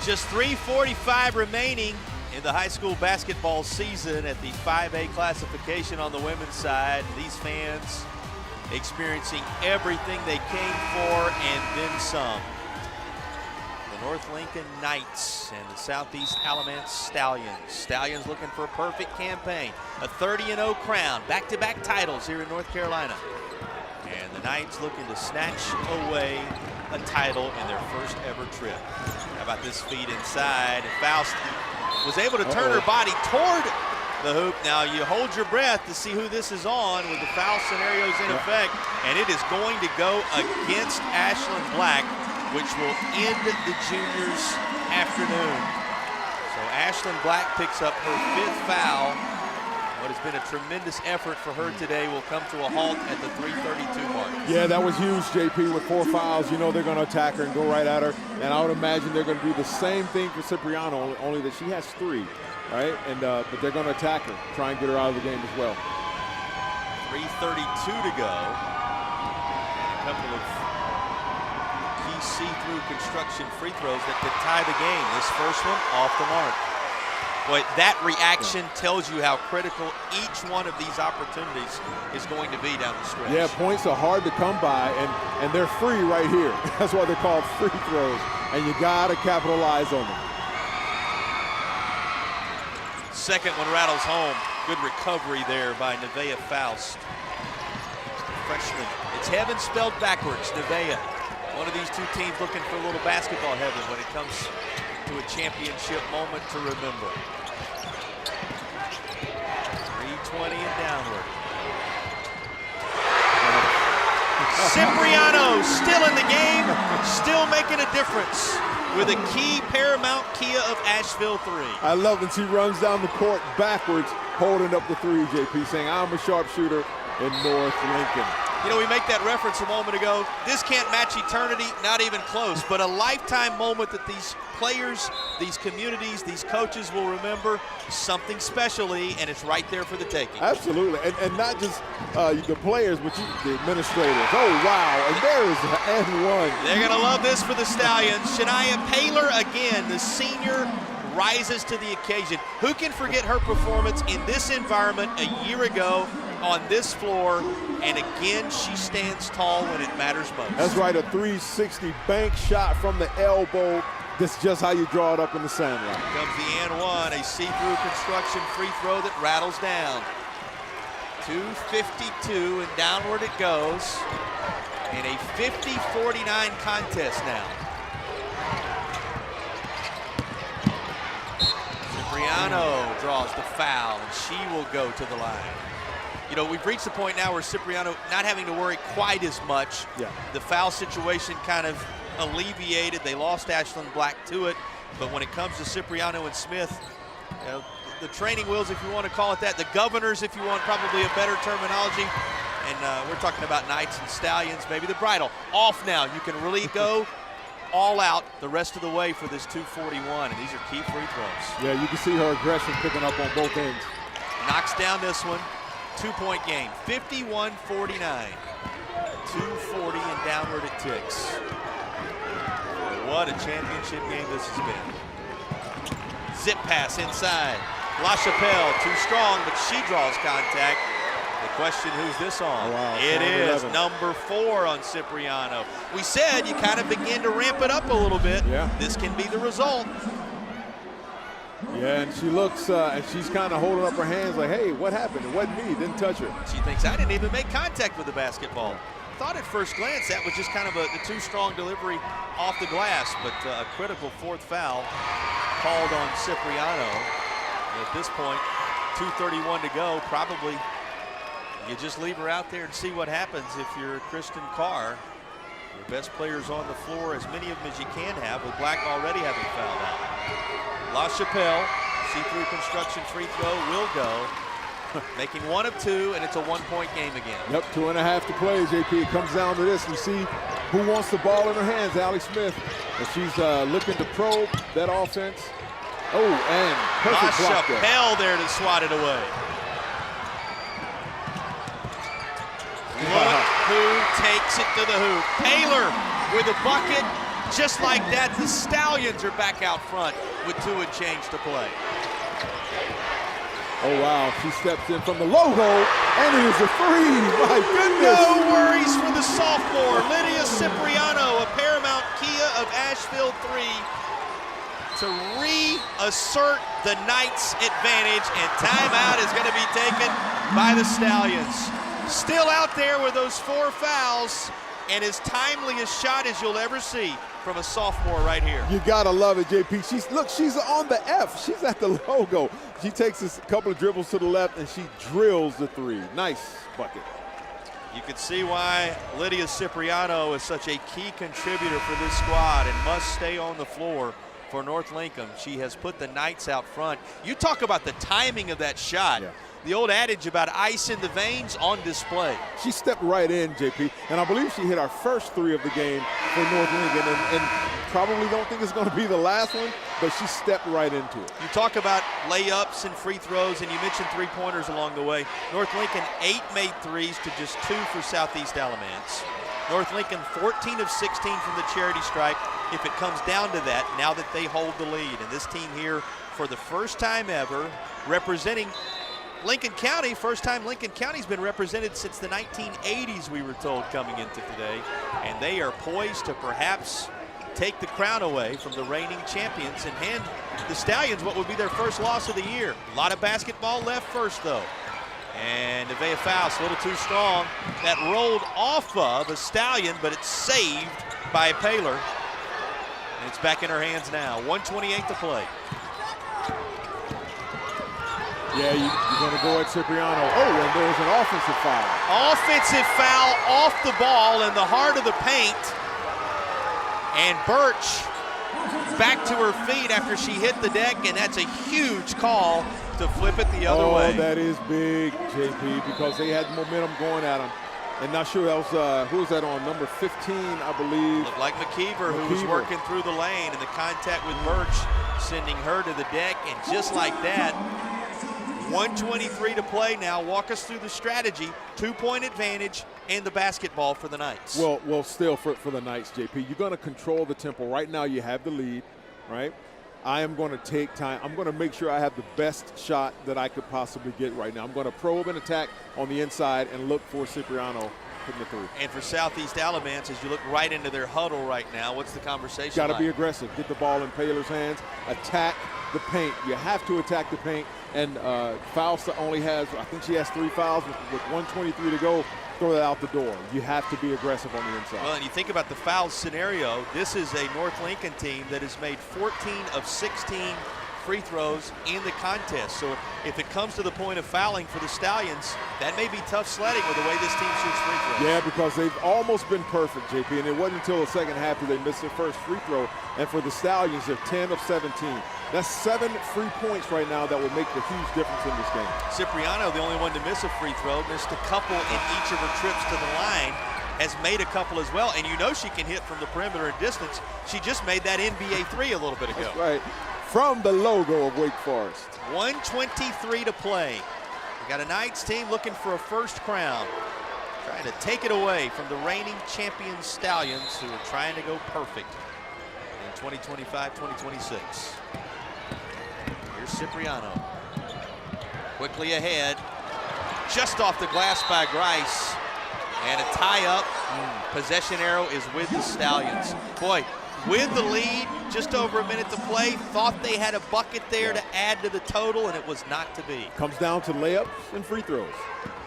Just 3:45 remaining in the high school basketball season at the 5A classification on the women's side. These fans experiencing everything they came for and then some. The North Lincoln Knights and the Southeast Alamance Stallions. Stallions looking for a perfect campaign. A 30-0 crown, back-to-back titles here in North Carolina. And the Knights looking to snatch away a title in their first ever trip. How about this feed inside? And Faust was able to turn her body toward the hoop. Now you hold your breath to see who this is on with the foul scenarios in effect, and it is going to go against Ashlyn Black, which will end the juniors' afternoon. So Ashlyn Black picks up her 5th foul. What has been a tremendous effort for her today will come to a halt at the 3:32 mark. Yeah, that was huge, JP, with 4 fouls. You know they're going to attack her and go right at her. And I would imagine they're going to do the same thing for Cipriano, only that she has 3, right? And but they're going to attack her, try and get her out of the game as well. 3:32 to go. A couple of key see-through construction free throws that could tie the game. This first one off the mark. Boy, that reaction tells you how critical each one of these opportunities is going to be down the stretch. Yeah, points are hard to come by, and they're free right here. That's why they're called free throws, and you gotta capitalize on them. Second one rattles home. Good recovery there by Nevaeh Faust. Freshman. It's heaven spelled backwards, Nevaeh. One of these two teams looking for a little basketball heaven when it comes to a championship moment to remember. 3:20 and downward. Cipriano still in the game, still making a difference with a key Paramount Kia of Asheville 3. I love when she runs down the court backwards, holding up the 3, JP, saying, I'm a sharpshooter in North Lincoln. You know, we make that reference a moment ago. This can't match eternity, not even close, but a lifetime moment that these players, these communities, these coaches will remember something specially, and it's right there for the taking. Absolutely, and not just the players, but the administrators. Oh, wow, and there is and one. They're going to love this for the Stallions. Shania Paylor again, the senior, rises to the occasion. Who can forget her performance in this environment a year ago on this floor? And again, she stands tall when it matters most. That's right, a 360 bank shot from the elbow. That's just how you draw it up in the sandline. Here comes the and one, a see-through construction free throw that rattles down. 2:52 and downward it goes. in a 50-49 contest now. Cipriano draws the foul, and she will go to the line. You know, we've reached the point now where Cipriano not having to worry quite as much. Yeah. The foul situation kind of alleviated. They lost Ashlyn Black to it, but when it comes to Cipriano and Smith, you know, the training wheels, if you want to call it that, the governors, if you want probably a better terminology, and we're talking about Knights and Stallions, maybe the bridle off now. You can really go all out the rest of the way for this 241, and these are key free throws. Yeah, you can see her aggression picking up on both ends. Knocks down this one. 2-point game, 51-49. 240 and downward it ticks. What a championship game this has been. Zip pass inside. LaChapelle, too strong, but she draws contact. The question, who's this on? Oh, wow. It is 11. number 4 on Cipriano. We said you kind of begin to ramp it up a little bit. Yeah. This can be the result. Yeah, and she looks, and she's kind of holding up her hands like, hey, what happened? It wasn't me, didn't touch her. She thinks, I didn't even make contact with the basketball. Thought at first glance that was just kind of the too strong delivery off the glass, but a critical 4th foul called on Cipriano. And at this point, 2:31 to go, probably you just leave her out there and see what happens if you're Kristen Carr. Your best players on the floor, as many of them as you can have, with Black already having fouled out. LaChapelle, see-through construction free throw will go. Making 1 of 2, and it's a 1-point game again. Yep, 2.5 to play, JP. It comes down to this. You see who wants the ball in her hands, Allie Smith. And she's looking to probe that offense. Oh, and perfect block there. LaChapelle there to swat it away. Look who takes it to the hoop. Taylor with a bucket. Just like that, the Stallions are back out front with 2 and change to play. Oh, wow. She steps in from the logo, and it is a 3. My goodness. No worries for the sophomore. Lydia Cipriano, a Paramount Kia of Asheville 3, to reassert the Knights' advantage, and timeout is going to be taken by the Stallions. Still out there with those 4 fouls, and as timely a shot as you'll ever see from a sophomore right here. You gotta love it, JP. She's on the F. She's at the logo. She takes a couple of dribbles to the left, and she drills the 3. Nice bucket. You can see why Lydia Cipriano is such a key contributor for this squad and must stay on the floor for North Lincoln. She has put the Knights out front. You talk about the timing of that shot. Yeah. The old adage about ice in the veins on display. She stepped right in, JP, and I believe she hit our first 3 of the game for North Lincoln, and probably don't think it's going to be the last one, but she stepped right into it. You talk about layups and free throws, and you mentioned 3-pointers along the way. North Lincoln 8 made threes to just 2 for Southeast Alamance. North Lincoln 14 of 16 from the charity stripe. If it comes down to that, now that they hold the lead, and this team here for the first time ever representing Lincoln County, first time Lincoln County's been represented since the 1980s, we were told, coming into today. And they are poised to perhaps take the crown away from the reigning champions and hand the Stallions what would be their first loss of the year. A lot of basketball left first, though. And Nevaeh Faust, a little too strong. That rolled off of a Stallion, but it's saved by Paylor. And it's back in her hands now. 1:28 to play. Yeah, you're going to go at Cipriano. Oh, and there's an offensive foul. Offensive foul off the ball in the heart of the paint. And Birch back to her feet after she hit the deck, and that's a huge call to flip it the other way. Oh, that is big, JP, because they had momentum going at them. And not sure that was, who was that on? Number 15, I believe. Looked like McKeever, who was working through the lane, and the contact with Birch sending her to the deck, and just like that, 1:23 to play now. Walk us through the strategy. 2-point advantage and the basketball for the Knights. Well, still for the Knights, JP, you're going to control the tempo. Right now you have the lead, right? I am going to take time. I'm going to make sure I have the best shot that I could possibly get right now. I'm going to probe and attack on the inside and look for Cipriano hitting the 3. And for Southeast Alamance, as you look right into their huddle right now, what's the conversation Got to like? be aggressive. Get the ball in Paylor's hands. Attack the paint. You have to attack the paint. And Fausta only has, I think she has 3 fouls with 1:23 to go. Throw that out the door. You have to be aggressive on the inside. Well, and you think about the foul scenario, this is a North Lincoln team that has made 14 of 16 free throws in the contest. So if it comes to the point of fouling for the Stallions, that may be tough sledding with the way this team shoots free throws. Yeah, because they've almost been perfect, JP, and it wasn't until the second half that they missed their first free throw. And for the Stallions, they're 10 of 17. That's 7 free points right now that will make the huge difference in this game. Cipriano, the only one to miss a free throw, missed a couple in each of her trips to the line, has made a couple as well. And you know she can hit from the perimeter and distance. She just made that NBA 3 a little bit ago. That's right. From the logo of Wake Forest. 1:23 to play. We got a Knights team looking for a first crown, trying to take it away from the reigning champion Stallions, who are trying to go perfect in 2025-2026. Here's Cipriano. Quickly ahead. Just off the glass by Grice. And a tie-up. Possession arrow is with the Stallions. Boy, with the lead, just over a minute to play, thought they had a bucket there to add to the total, and it was not to be. Comes down to layups and free throws.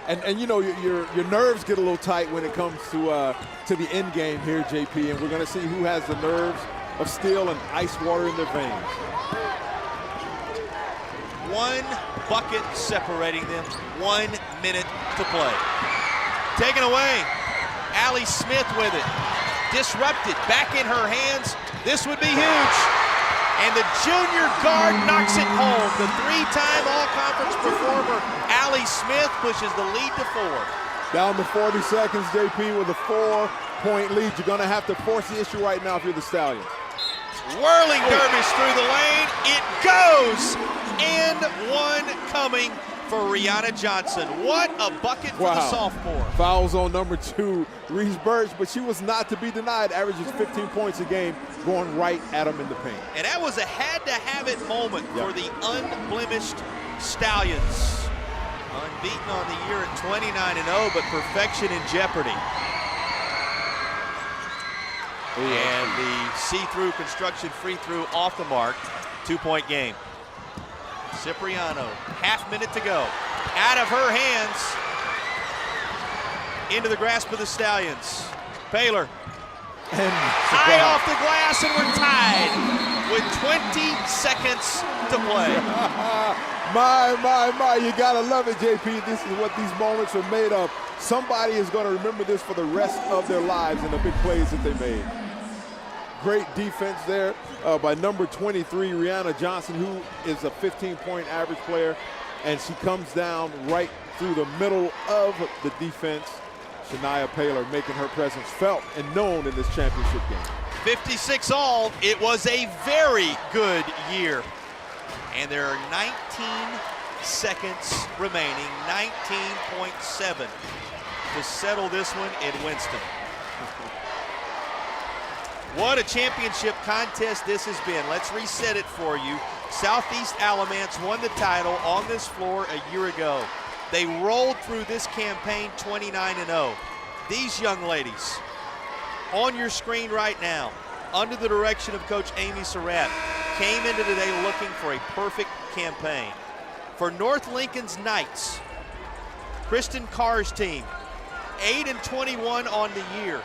And you know, your nerves get a little tight when it comes to the end game here, JP, and we're going to see who has the nerves of steel and ice water in their veins. 1 bucket separating them, 1 minute to play. Taken away, Allie Smith with it. Disrupted, back in her hands. This would be huge. And the junior guard knocks it home. The 3-time all-conference performer, Allie Smith, pushes the lead to 4. Down to 40 seconds, JP, with a 4-point lead. You're going to have to force the issue right now if you're the Stallions. Whirling dervish through the lane. It goes. And 1 coming for Rihanna Johnson. What a bucket for the sophomore. Fouls on number 2, Reese Birch, but she was not to be denied. Averages 15 points a game, going right at them in the paint. And that was a had-to-have-it moment for the unblemished Stallions. Unbeaten on the year at 29-0, but perfection in jeopardy. And the see-through construction free-through off the mark. 2-point game. Cipriano, half minute to go. Out of her hands. Into the grasp of the Stallions. Paler. And high off the glass, and we're tied with 20 seconds to play. My, you gotta love it, JP. This is what these moments are made of. Somebody is gonna remember this for the rest of their lives and the big plays that they made. Great defense there by number 23, Rihanna Johnson, who is a 15-point average player, and she comes down right through the middle of the defense. Shania Paler making her presence felt and known in this championship game. 56 all. It was a very good year. And there are 19 seconds remaining, 19.7 to settle this one in Winston. What a championship contest this has been. Let's reset it for you. Southeast Alamance won the title on this floor a year ago. They rolled through this campaign 29-0. These young ladies on your screen right now, under the direction of Coach Amy Surratt, came into today looking for a perfect campaign. For North Lincoln's Knights, Kristen Carr's team, 8-21 on the year.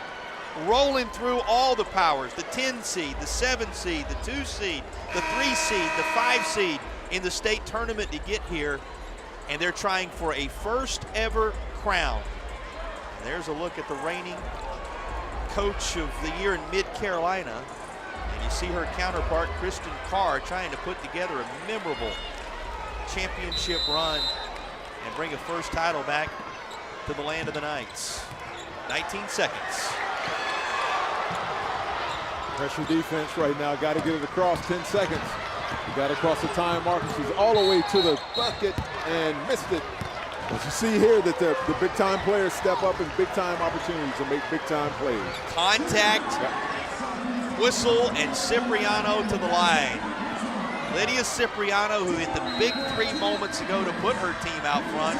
Rolling through all the powers, the 10 seed, the 7 seed, the 2 seed, the 3 seed, the 5 seed in the state tournament to get here. And they're trying for a first ever crown. And there's a look at the reigning coach of the year in Mid-Carolina. And you see her counterpart, Kristen Carr, trying to put together a memorable championship run and bring a first title back to the land of the Knights. 19 seconds. Pressure defense right now. Got to get it across. 10 seconds. You got to cross the time marker. She's all the way to the bucket and missed it. But you see here that the big-time players step up in big-time opportunities to make big-time plays. Contact, whistle, and Cipriano to the line. Lydia Cipriano, who hit the big 3 moments ago to put her team out front,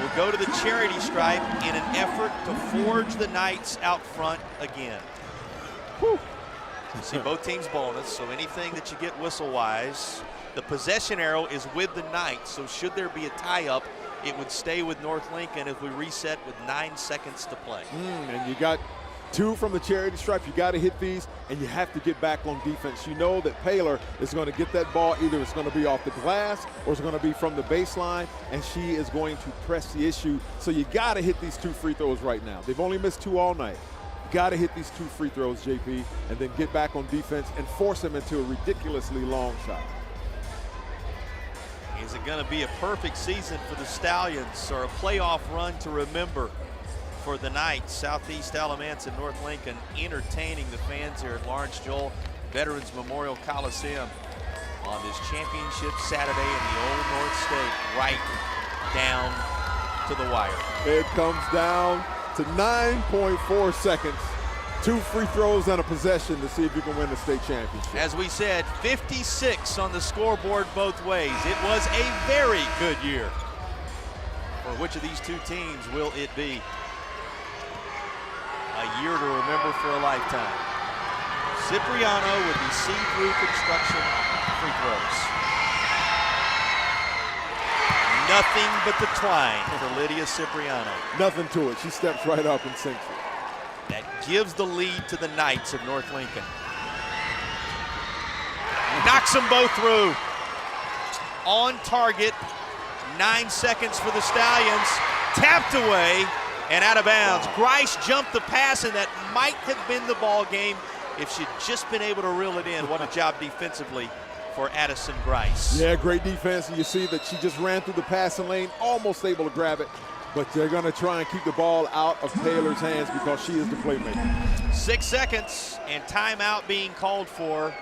will go to the charity stripe in an effort to forge the Knights out front again. Whew. You see both teams bonus, so anything that you get whistle-wise The possession arrow is with the Knights, so should there be a tie-up, it would stay with North Lincoln if we reset with 9 seconds to play. And you got 2 from the charity stripe. You got to hit these, and you have to get back on defense. You know that Paylor is going to get that ball. Either it's going to be off the glass or it's going to be from the baseline, and she is going to press the issue. So you got to hit these 2 free throws right now. They've only missed 2 all night. Got to hit these 2 free throws, JP, and then get back on defense and force them into a ridiculously long shot. Is it going to be a perfect season for the Stallions or a playoff run to remember for the Knights? Southeast Alamance and North Lincoln entertaining the fans here at Lawrence Joel Veterans Memorial Coliseum on this championship Saturday in the Old North State, right down to the wire. It comes down to 9.4 seconds. 2 free throws and a possession to see if you can win the state championship. As we said, 56 on the scoreboard both ways. It was a very good year. For which of these 2 teams will it be? A year to remember for a lifetime. Cipriano with the see-through construction free throws. Nothing but the twine for Lydia Cipriano. Nothing to it. She steps right up and sinks it. That gives the lead to the Knights of North Lincoln. Knocks them both through. On target, 9 seconds for the Stallions. Tapped away and out of bounds. Wow. Grice jumped the pass, and that might have been the ball game if she'd just been able to reel it in. What a job defensively for Addison Grice. Yeah, great defense, and you see that she just ran through the passing lane, almost able to grab it. But they're going to try and keep the ball out of Taylor's hands because she is the playmaker. 6 seconds and timeout being called for.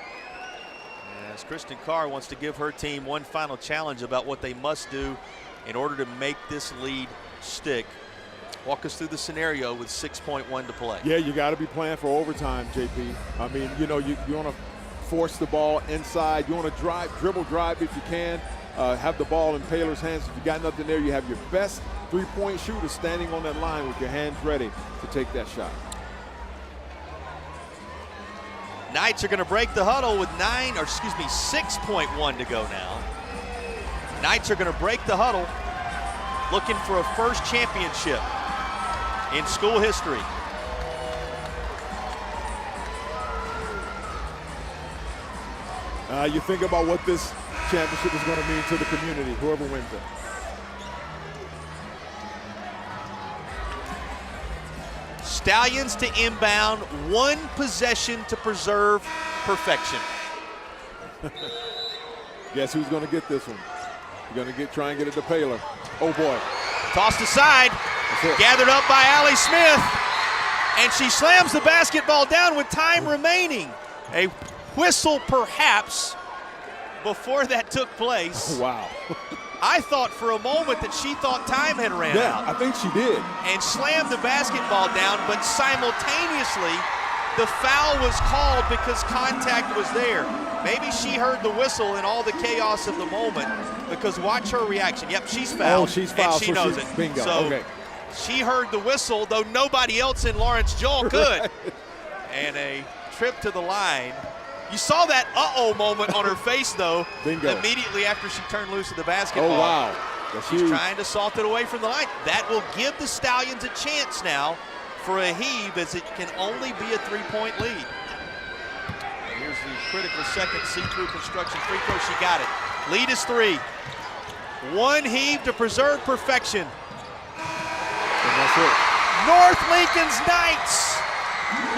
As Kristen Carr wants to give her team one final challenge about what they must do in order to make this lead stick. Walk us through the scenario with 6.1 to play. Yeah, you got to be playing for overtime, JP. I mean, you know, you want to force the ball inside. You want to dribble drive if you can. Have the ball in Taylor's hands. If you got nothing there, you have your best three-point shooter standing on that line with your hands ready to take that shot. Knights are going to break the huddle with 6.1 to go now. Knights are going to break the huddle, looking for a first championship in school history. You think about what this championship is going to mean to the community, whoever wins it. Stallions to inbound, 1 possession to preserve perfection. Guess who's going to get this one? You're going to try and get it to Paylor. Oh boy. Tossed aside, gathered up by Allie Smith, and she slams the basketball down with time remaining. A whistle perhaps before that took place. Wow. I thought for a moment that she thought time had ran out. I think she did. And slammed the basketball down, but simultaneously the foul was called because contact was there. Maybe she heard the whistle in all the chaos of the moment, because watch her reaction. Yep, she's fouled. Oh, she's fouled, and she knows it. Bingo. So okay. She heard the whistle, though nobody else in Lawrence Joel could. Right. And a trip to the line. You saw that uh-oh moment on her face, though, Bingo. Immediately after she turned loose of the basketball. Oh, wow. That's She's huge. trying to salt it away from the line. That will give the Stallions a chance now for a heave, as it can only be a 3-point lead. Here's the critical second see-through construction free throw. She got it. Lead is 3. 1 heave to preserve perfection. And that's it. North Lincoln's Knights,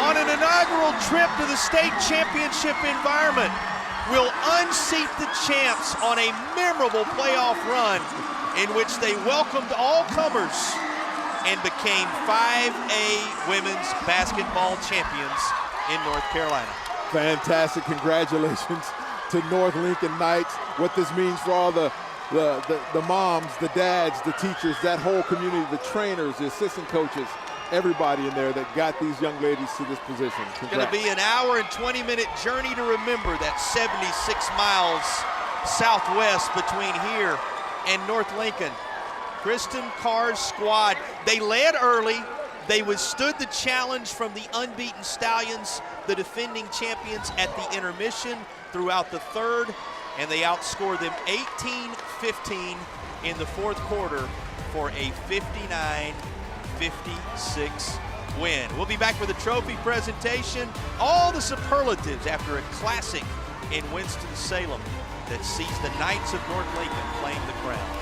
on an inaugural trip to the state championship environment, will unseat the champs on a memorable playoff run in which they welcomed all comers and became 5A women's basketball champions in North Carolina. Fantastic. Congratulations to North Lincoln Knights. What this means for all the moms, the dads, the teachers, that whole community, the trainers, the assistant coaches, everybody in there that got these young ladies to this position. It's going to be an hour and 20-minute journey to remember, that 76 miles southwest between here and North Lincoln. Kristen Carr's squad, they led early. They withstood the challenge from the unbeaten Stallions, the defending champions, at the intermission throughout the third. and they outscored them 18-15 in the fourth quarter for a 59-56 win. We'll be back with a trophy presentation, all the superlatives after a classic in Winston-Salem that sees the Knights of North Lincoln claim the crown.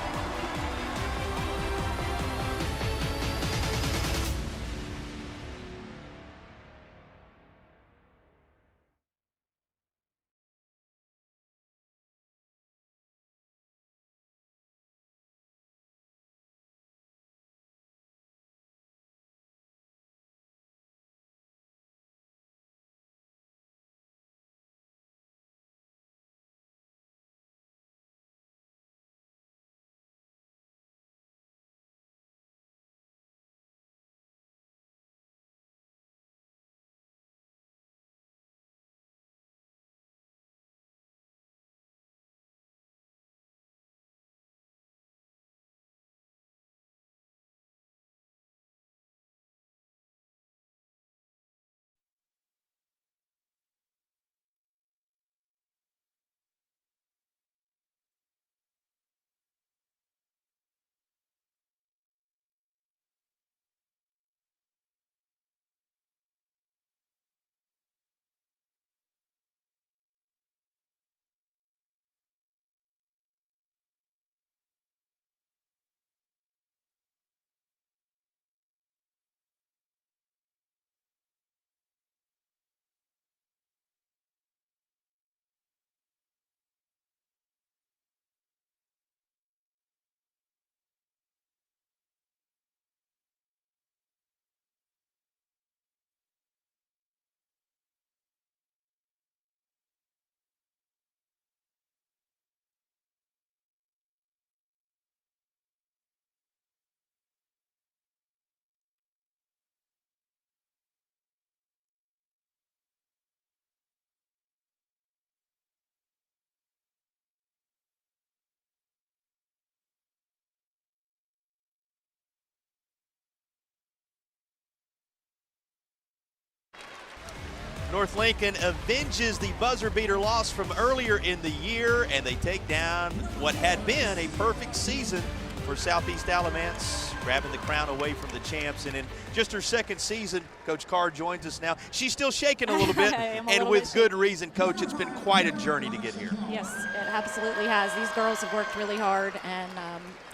North Lincoln avenges the buzzer beater loss from earlier in the year, and they take down what had been a perfect season for Southeast Alamance, grabbing the crown away from the champs. And in just her second season, Coach Carr joins us now. She's still shaking a little bit, and with good reason, Coach. It's been quite a journey to get here. Yes, it absolutely has. These girls have worked really hard, and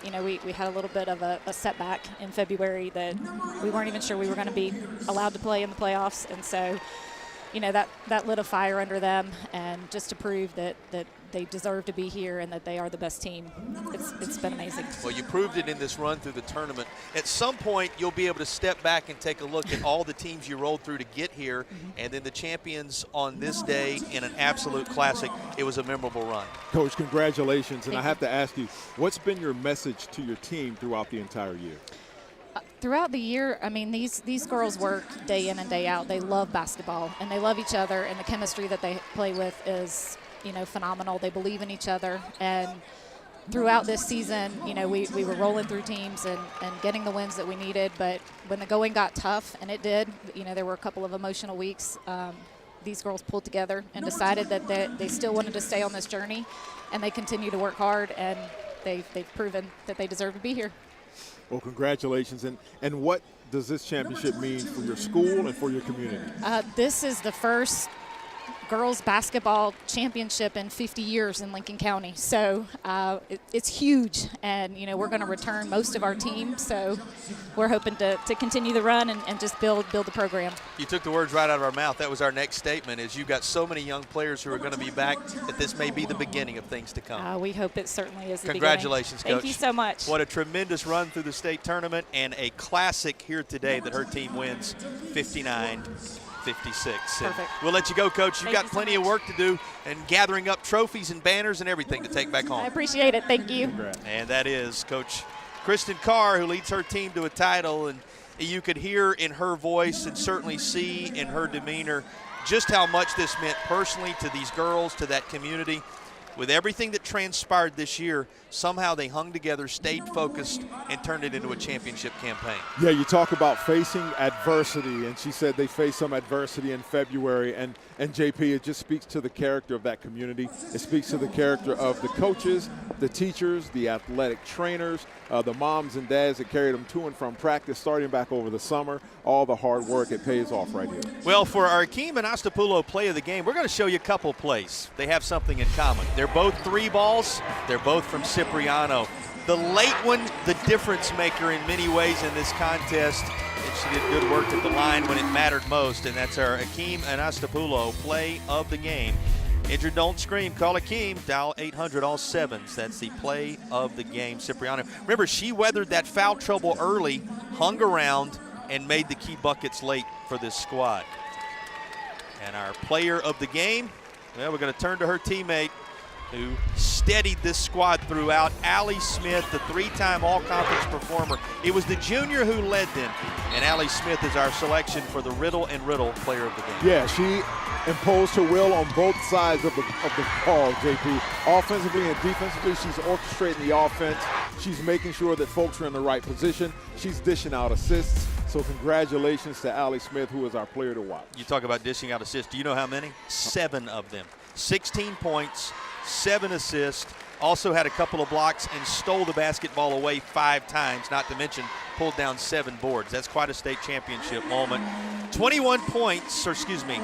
you know, we had a little bit of a setback in February that we weren't even sure we were going to be allowed to play in the playoffs, and so, you know, that lit a fire under them, and just to prove that they deserve to be here and that they are the best team. It's been amazing. Well, you proved it in this run through the tournament. At some point, you'll be able to step back and take a look at all the teams you rolled through to get here, and then the champions on this day in an absolute classic. It was a memorable run. Coach, congratulations. And I have to ask you, what's been your message to your team throughout the entire year? Throughout the year, I mean, these girls work day in and day out. They love basketball, and they love each other, and the chemistry that they play with is, you know, phenomenal. They believe in each other, and throughout this season, you know, we were rolling through teams and getting the wins that we needed, but when the going got tough, and it did, you know, there were a couple of emotional weeks, these girls pulled together and decided that they still wanted to stay on this journey, and they continue to work hard, and they've proven that they deserve to be here. Well, congratulations. And what does this championship mean for your school and for your community? This is the first girls basketball championship in 50 years in Lincoln County. So it's huge. And, you know, we're going to return most of our team. So we're hoping to continue the run and just build the program. You took the words right out of our mouth. That was our next statement, is you've got so many young players who are going to be back that this may be the beginning of things to come. We hope it certainly is the Congratulations, beginning. Coach. Thank you so much. What a tremendous run through the state tournament, and a classic here today that her team wins 59-56. Perfect. We'll let you go, Coach. You've Thank got you so plenty of much. work to do and gathering up trophies and banners and everything to take back home. I appreciate it. Thank you. Congrats. And that is Coach Kristen Carr, who leads her team to a title. And you could hear in her voice and certainly see in her demeanor just how much this meant personally to these girls, to that community. with everything that transpired this year, somehow they hung together, stayed focused, and turned it into a championship campaign. Yeah, you talk about facing adversity, and she said they faced some adversity in February, and JP, it just speaks to the character of that community. It speaks to the character of the coaches, the teachers, the athletic trainers, the moms and dads that carried them to and from practice starting back over the summer. All the hard work, it pays off right here. Well, for our Akeem and Ostapulo play of the game, we're going to show you a couple plays. They have something in common. They're both 3 balls. They're both from Cipriano. The late one, the difference maker in many ways in this contest. And she did good work at the line when it mattered most, and that's our Akeem and Ostapulo play of the game. Injured, don't scream. Call Akeem. Dial 800 all 7s. That's the play of the game. Cipriano. Remember, she weathered that foul trouble early, hung around, and made the key buckets late for this squad. And our player of the game, well, we're going to turn to her teammate who steadied this squad throughout, Allie Smith, the 3-time all-conference performer. It was the junior who led them, and Allie Smith is our selection for the Riddle and Riddle player of the game. Yeah, she imposed her will on both sides of the ball, JP. Offensively and defensively, she's orchestrating the offense. She's making sure that folks are in the right position. She's dishing out assists. So congratulations to Allie Smith, who is our player to watch. You talk about dishing out assists. Do you know how many? 7 of them. 16 points, 7 assists, also had a couple of blocks and stole the basketball away 5 times, not to mention pulled down 7 boards. That's quite a state championship moment. 31 points, or excuse me,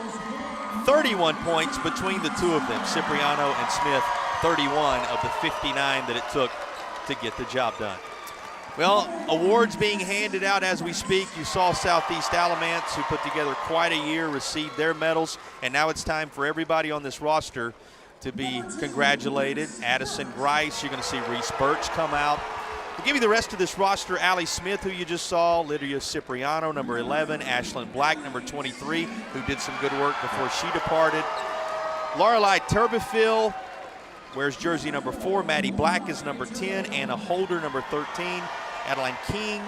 31 points between the two of them, Cipriano and Smith, 31 of the 59 that it took to get the job done. Well, awards being handed out as we speak. You saw Southeast Alamance, who put together quite a year, receive their medals, and now it's time for everybody on this roster to be congratulated. Addison Grice, you're going to see Reese Birch come out. To give you the rest of this roster, Allie Smith, who you just saw, Lydia Cipriano, number 11, Ashlyn Black, number 23, who did some good work before she departed. Lorelei Turbeville wears jersey number 4. Maddie Black is number 10. Anna Holder, number 13. Adeline King,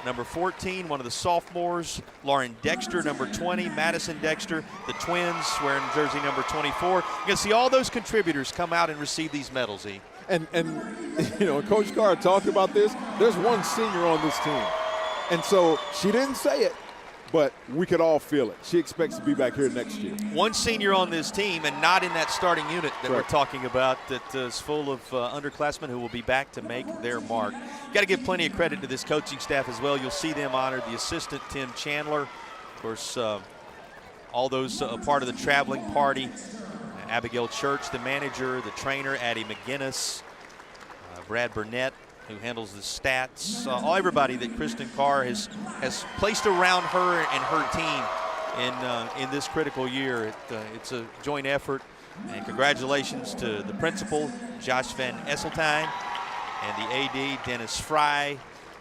number 14, one of the sophomores. Lauren Dexter, number 20. Madison Dexter, the twins, wearing jersey number 24. You're going to see all those contributors come out and receive these medals, E. And you know, Coach Carr talked about this. There's one senior on this team. And so she didn't say it, but we could all feel it. She expects to be back here next year. One senior on this team, and not in that starting unit that we're talking about, that is full of underclassmen who will be back to make their mark. Got to give plenty of credit to this coaching staff as well. You'll see them honored. The assistant, Tim Chandler, of course, all those part of the traveling party. Abigail Church, the manager, the trainer, Addie McGinnis, Brad Burnett, who handles the stats, everybody that Kristen Carr has placed around her and her team in this critical year. It's a joint effort, and congratulations to the principal, Josh Van Esseltine, and the AD, Dennis Fry.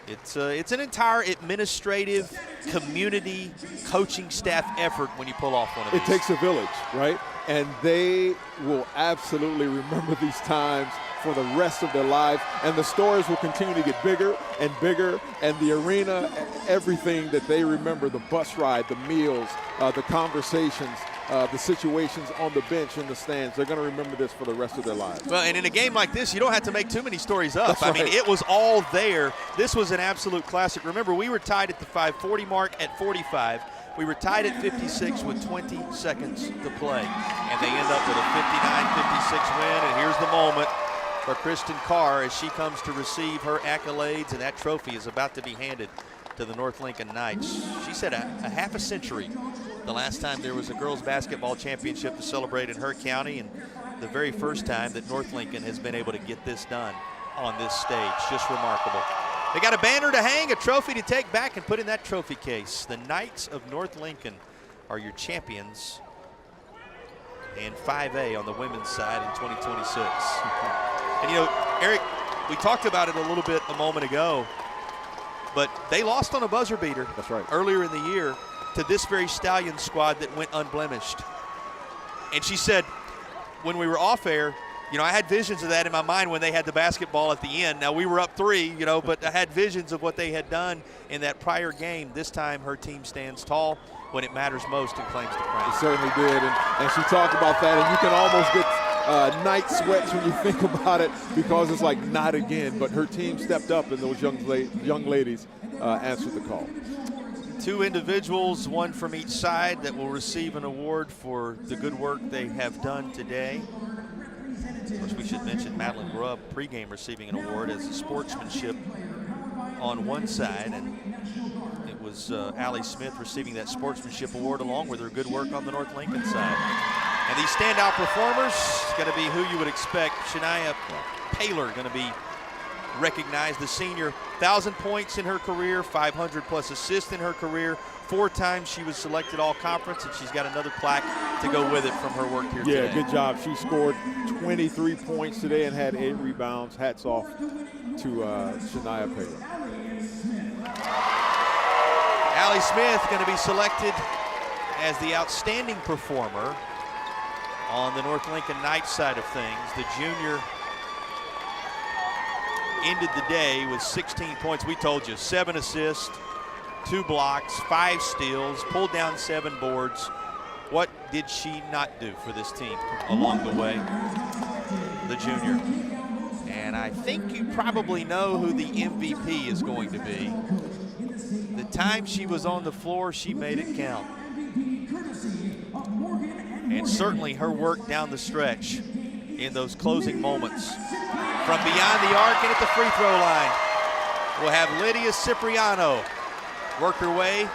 It's an entire administrative, community, coaching staff effort when you pull off one of these. It takes a village, right? And they will absolutely remember these times for the rest of their lives, and the stories will continue to get bigger and bigger, and the arena, everything that they remember, the bus ride, the meals, the conversations, the situations on the bench, in the stands, they're going to remember this for the rest of their lives. Well, and in a game like this, you don't have to make too many stories up. That's I mean, right. it was all there. This was an absolute classic. Remember, we were tied at the 5:40 mark at 45. We were tied at 56 with 20 seconds to play, and they end up with a 59-56 win, and here's the moment for Kristen Carr as she comes to receive her accolades, and that trophy is about to be handed to the North Lincoln Knights. She said a half a century the last time there was a girls basketball championship to celebrate in her county, and the very first time that North Lincoln has been able to get this done on this stage. Just remarkable. They got a banner to hang, a trophy to take back and put in that trophy case. The Knights of North Lincoln are your champions in 5A on the women's side in 2026. And you know, Eric, we talked about it a little bit a moment ago, but they lost on a buzzer beater. That's right. Earlier in the year to this very Stallion squad that went unblemished. And she said, when we were off air, you know, I had visions of that in my mind when they had the basketball at the end. Now, we were up 3, you know, but I had visions of what they had done in that prior game. This time, her team stands tall when it matters most and claims the crown. It certainly did, and she talked about that, and you can almost get night sweats when you think about it, because it's like not again. But her team stepped up, and those young ladies answered the call. 2 individuals, one from each side, that will receive an award for the good work they have done today. Of course, we should mention Madeline Grubb, pregame, receiving an award as a sportsmanship on one side, and it was Allie Smith receiving that sportsmanship award along with her good work on the North Lincoln side. And these standout performers, going to be who you would expect. Shania Paylor going to be recognized, the senior. 1,000 points in her career, 500 plus assists in her career. 4 times she was selected all conference, and she's got another plaque to go with it from her work here today. Yeah, good job. She scored 23 points today and had 8 rebounds. Hats off to Shania Paylor. Allie Smith going to be selected as the outstanding performer on the North Lincoln Knights side of things. The junior ended the day with 16 points. We told you, 7 assists, 2 blocks, 5 steals, pulled down 7 boards. What did she not do for this team along the way? The junior. And I think you probably know who the MVP is going to be. The time she was on the floor, she made it count. And certainly her work down the stretch in those closing moments. From beyond the arc and at the free throw line, we'll have Lydia Cipriano work her way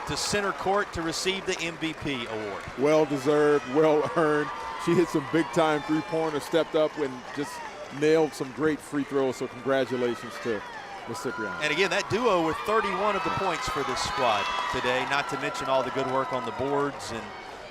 to center court to receive the MVP award. Well deserved, well earned. She hit some big time 3-pointers, stepped up and just nailed some great free throws. So congratulations to Ms. Cipriano. And again, that duo with 31 of the points for this squad today, not to mention all the good work on the boards and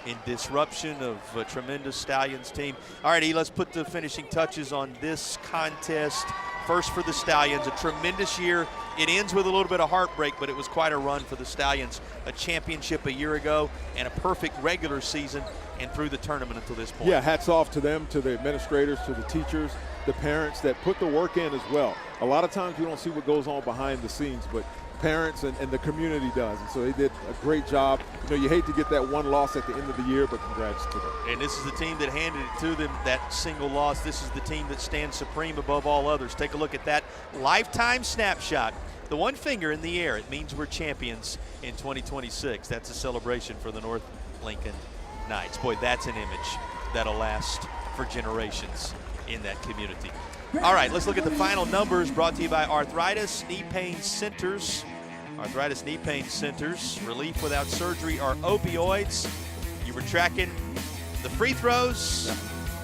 in disruption of a tremendous Stallions team. All right, E, let's put the finishing touches on this contest. First for the Stallions, a tremendous year. It ends with a little bit of heartbreak, but it was quite a run for the Stallions. A championship a year ago and a perfect regular season and through the tournament until this point. Yeah, hats off to them, to the administrators, to the teachers, the parents that put the work in as well. A lot of times we don't see what goes on behind the scenes, but parents and the community does. And so they did a great job. You know, you hate to get that one loss at the end of the year, but congrats to them. And this is the team that handed it to them, that single loss. This is the team that stands supreme above all others. Take a look at that lifetime snapshot. The one finger in the air, it means we're champions in 2026. That's a celebration for the North Lincoln Knights. Boy, that's an image that'll last for generations in that community. All right, let's look at the final numbers brought to you by Arthritis Knee Pain Centers. Arthritis Knee Pain Centers, relief without surgery or opioids. You were tracking the free throws.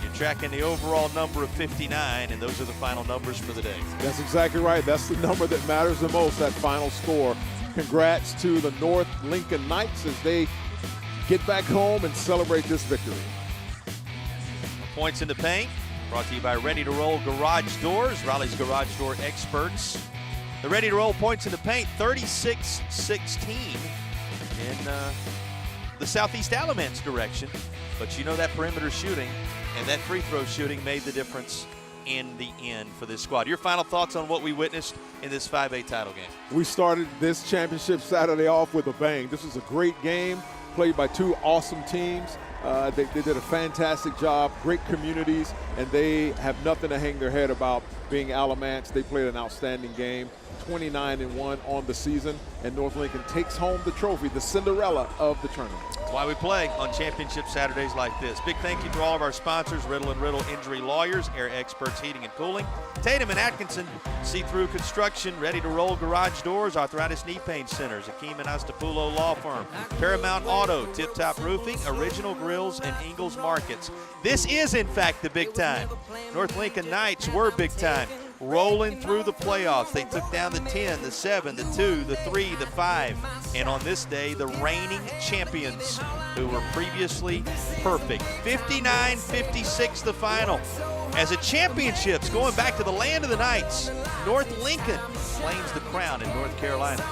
You're tracking the overall number of 59, and those are the final numbers for the day. That's exactly right. That's the number that matters the most, that final score. Congrats to the North Lincoln Knights as they get back home and celebrate this victory. Points in the paint. Brought to you by Ready to Roll Garage Doors, Raleigh's garage door experts. The Ready to Roll points in the paint, 36-16 in the Southeast Alamance direction. But you know that perimeter shooting and that free throw shooting made the difference in the end for this squad. Your final thoughts on what we witnessed in this 5A title game? We started this championship Saturday off with a bang. This was a great game played by 2 awesome teams. They did a fantastic job, great communities, and they have nothing to hang their head about being Alamance. They played an outstanding game, 29-1 on the season, and North Lincoln takes home the trophy, the Cinderella of the tournament. That's why we play on championship Saturdays like this. Big thank you to all of our sponsors, Riddle & Riddle Injury Lawyers, Air Experts Heating and Cooling, Tatum and Atkinson, See-Through Construction, Ready to Roll Garage Doors, Arthritis Knee Pain Centers, Akeem and Astapulo Law Firm, Paramount Auto, Tip Top Roofing, Original Grills, and Ingalls Markets. This is, in fact, the big time. North Lincoln Knights were big time, rolling through the playoffs. They took down the 10, the 7, the 2, the 3, the 5, and on this day, the reigning champions who were previously perfect. 59-56 the final. As a championships going back to the land of the Knights, North Lincoln claims the crown in North Carolina.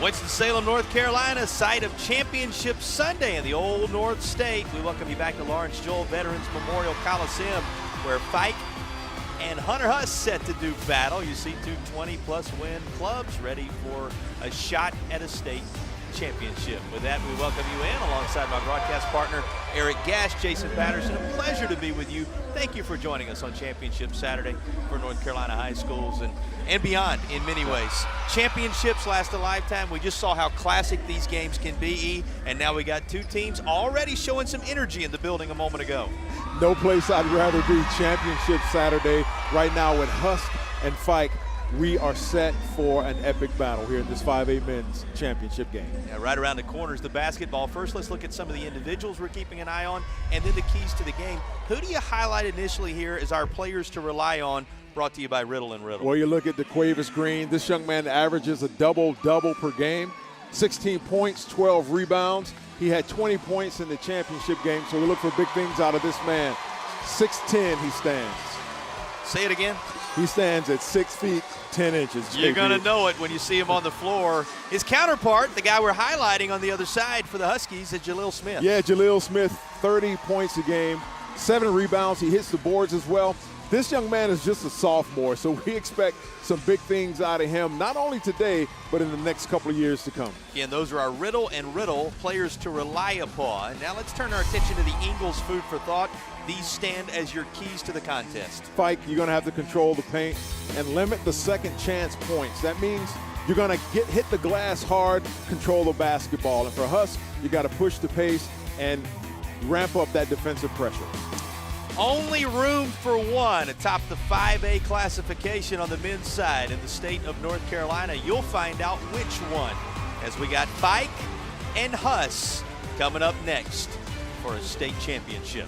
Winston-Salem, North Carolina, site of Championship Sunday in the Old North State. We welcome you back to Lawrence Joel Veterans Memorial Coliseum, where Fike and Hunter Huss set to do battle. You see two 20-plus win clubs ready for a shot at a state championship. With that, we welcome you in alongside my broadcast partner, Eric Gash, Jason Patterson. A pleasure to be with you. Thank you for joining us on Championship Saturday for North Carolina high schools and beyond in many ways. Championships last a lifetime. We just saw how classic these games can be, and now we got two teams already showing some energy in the building a moment ago. No place I'd rather be. Championship Saturday right now with Husk and Fike. We are set for an epic battle here in this 5A men's championship game. Yeah, right around the corner is the basketball. First, let's look at some of the individuals we're keeping an eye on, and then the keys to the game. Who do you highlight initially here as our players to rely on, brought to you by Riddle and Riddle? Well, you look at DeQuavis Green. This young man averages a double-double per game, 16 points, 12 rebounds. He had 20 points in the championship game, so we look for big things out of this man. 6'10" he stands. Say it again. He stands at 6 feet, 10 inches. You're going to know it when you see him on the floor. His counterpart, the guy we're highlighting on the other side for the Huskies, is Jaleel Smith. Yeah, Jaleel Smith, 30 points a game, 7 rebounds. He hits the boards as well. This young man is just a sophomore, so we expect some big things out of him, not only today, but in the next couple of years to come. Again, those are our Riddle and Riddle players to rely upon. Now let's turn our attention to the Ingles food for thought. These stand as your keys to the contest. Fike, you're going to have to control the paint and limit the second chance points. That means you're going to hit the glass hard, control the basketball. And for Husk, you got to push the pace and ramp up that defensive pressure. Only room for one atop the 5A classification on the men's side in the state of North Carolina. You'll find out which one, as we got Fike and Huss coming up next for a state championship.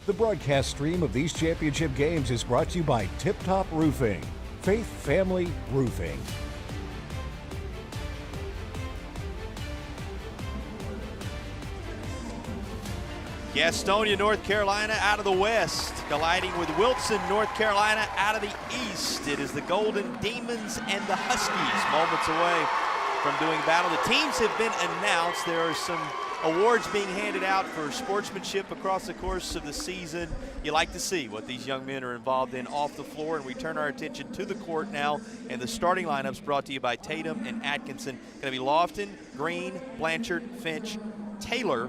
The broadcast stream of these championship games is brought to you by Tip Top Roofing, Faith Family Roofing. Gastonia, North Carolina out of the west, colliding with Wilson, North Carolina out of the east. It is the Golden Demons and the Huskies moments away from doing battle. The teams have been announced. There are some awards being handed out for sportsmanship across the course of the season. You like to see what these young men are involved in off the floor, and we turn our attention to the court now, and the starting lineups brought to you by Tatum and Atkinson. Going to be Lofton, Green, Blanchard, Finch, Taylor,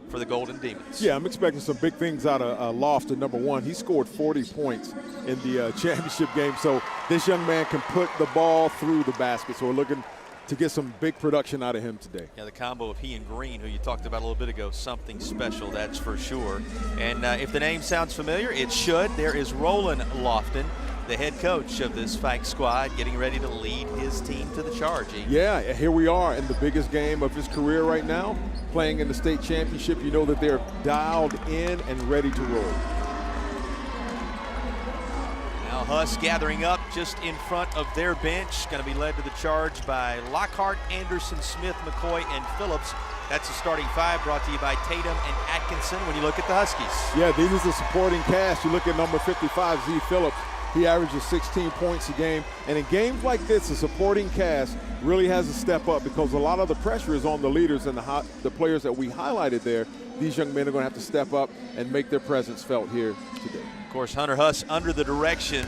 for the Golden Demons. Yeah, I'm expecting some big things out of Lofton. Number one, he scored 40 points in the championship game, so this young man can put the ball through the basket. So we're looking to get some big production out of him today. Yeah, the combo of he and Green, who you talked about a little bit ago, something special, that's for sure. And if the name sounds familiar, it should. There is Roland Lofton, the head coach of this Fike squad, getting ready to lead his team to the charge. Yeah, here we are in the biggest game of his career right now, playing in the state championship. You know that they're dialed in and ready to roll. Now Huss gathering up just in front of their bench, going to be led to the charge by Lockhart, Anderson, Smith, McCoy, and Phillips. That's the starting five, brought to you by Tatum and Atkinson when you look at the Huskies. Yeah, this is the supporting cast. You look at number 55, Z. Phillips. He averages 16 points a game. And in games like this, the supporting cast really has to step up because a lot of the pressure is on the leaders and the players that we highlighted there. These young men are going to have to step up and make their presence felt here today. Of course, Hunter Huss under the direction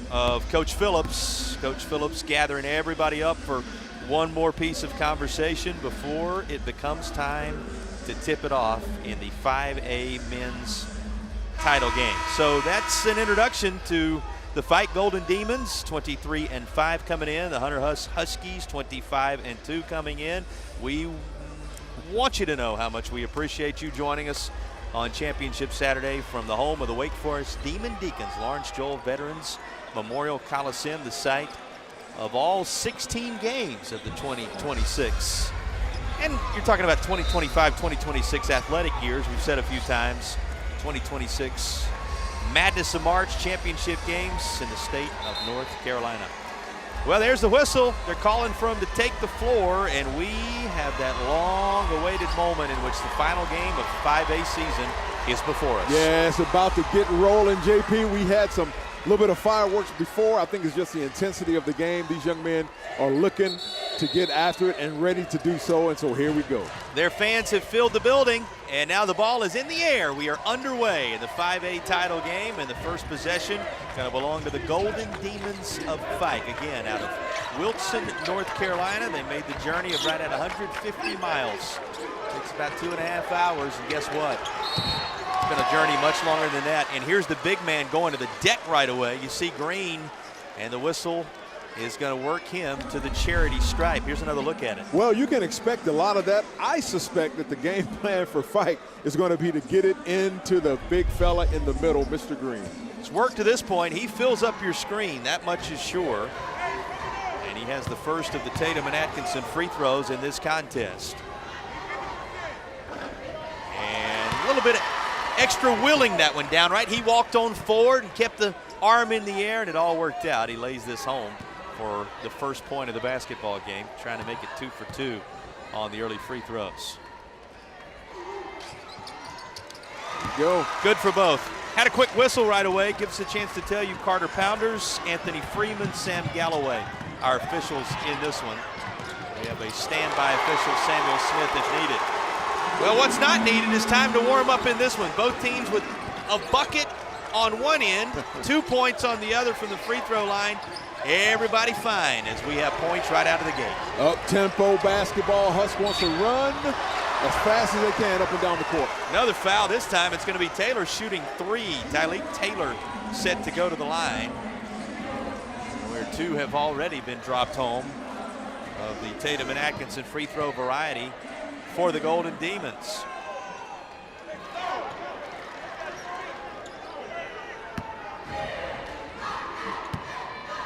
of Coach Phillips. Coach Phillips gathering everybody up for one more piece of conversation before it becomes time to tip it off in the 5A men's title game. So that's an introduction to the Fike Golden Demons, 23-5 coming in. The Hunter Huss Huskies, 25-2 coming in. We want you to know how much we appreciate you joining us on Championship Saturday from the home of the Wake Forest Demon Deacons, Lawrence Joel Veterans Memorial Coliseum, the site of all 16 games of the 2026. And you're talking about 2025, 2026 athletic years. We've said a few times, 2026 Madness of March championship games in the state of North Carolina. Well, there's the whistle. They're calling for him to take the floor, and we have that long-awaited moment in which the final game of 5A season is before us. Yeah, it's about to get rolling, JP. We had some little bit of fireworks before. I think it's just the intensity of the game. These young men are looking to get after it and ready to do so, and so here we go. Their fans have filled the building, and now the ball is in the air. We are underway in the 5A title game, and the first possession going to belong to the Golden Demons of Fike. Again, out of Wilson, North Carolina. They made the journey of right at 150 miles. Takes about 2.5 hours, and guess what? It's been a journey much longer than that. And here's the big man going to the deck right away. You see Green, and the whistle is going to work him to the charity stripe. Here's another look at it. Well, you can expect a lot of that. I suspect that the game plan for Fike is going to be to get it into the big fella in the middle, Mr. Green. It's worked to this point. He fills up your screen, that much is sure. And he has the first of the Tatum and Atkinson free throws in this contest. And a little bit extra willing that one down, right? He walked on forward and kept the arm in the air, and it all worked out. He lays this home for the first point of the basketball game, trying to make it 2 for 2 on the early free throws. Go. Good for both. Had a quick whistle right away. Gives us a chance to tell you Carter Pounders, Anthony Freeman, Sam Galloway, our officials in this one. We have a standby official, Samuel Smith, if needed. Well, what's not needed is time to warm up in this one. Both teams with a bucket on one end, 2 points on the other from the free throw line. Everybody fine as we have points right out of the gate. Up-tempo basketball. Husk wants to run as fast as they can up and down the court. Another foul. This time it's going to be Taylor shooting three. Tyleek Taylor set to go to the line, where two have already been dropped home of the Tatum and Atkinson free throw variety for the Golden Demons.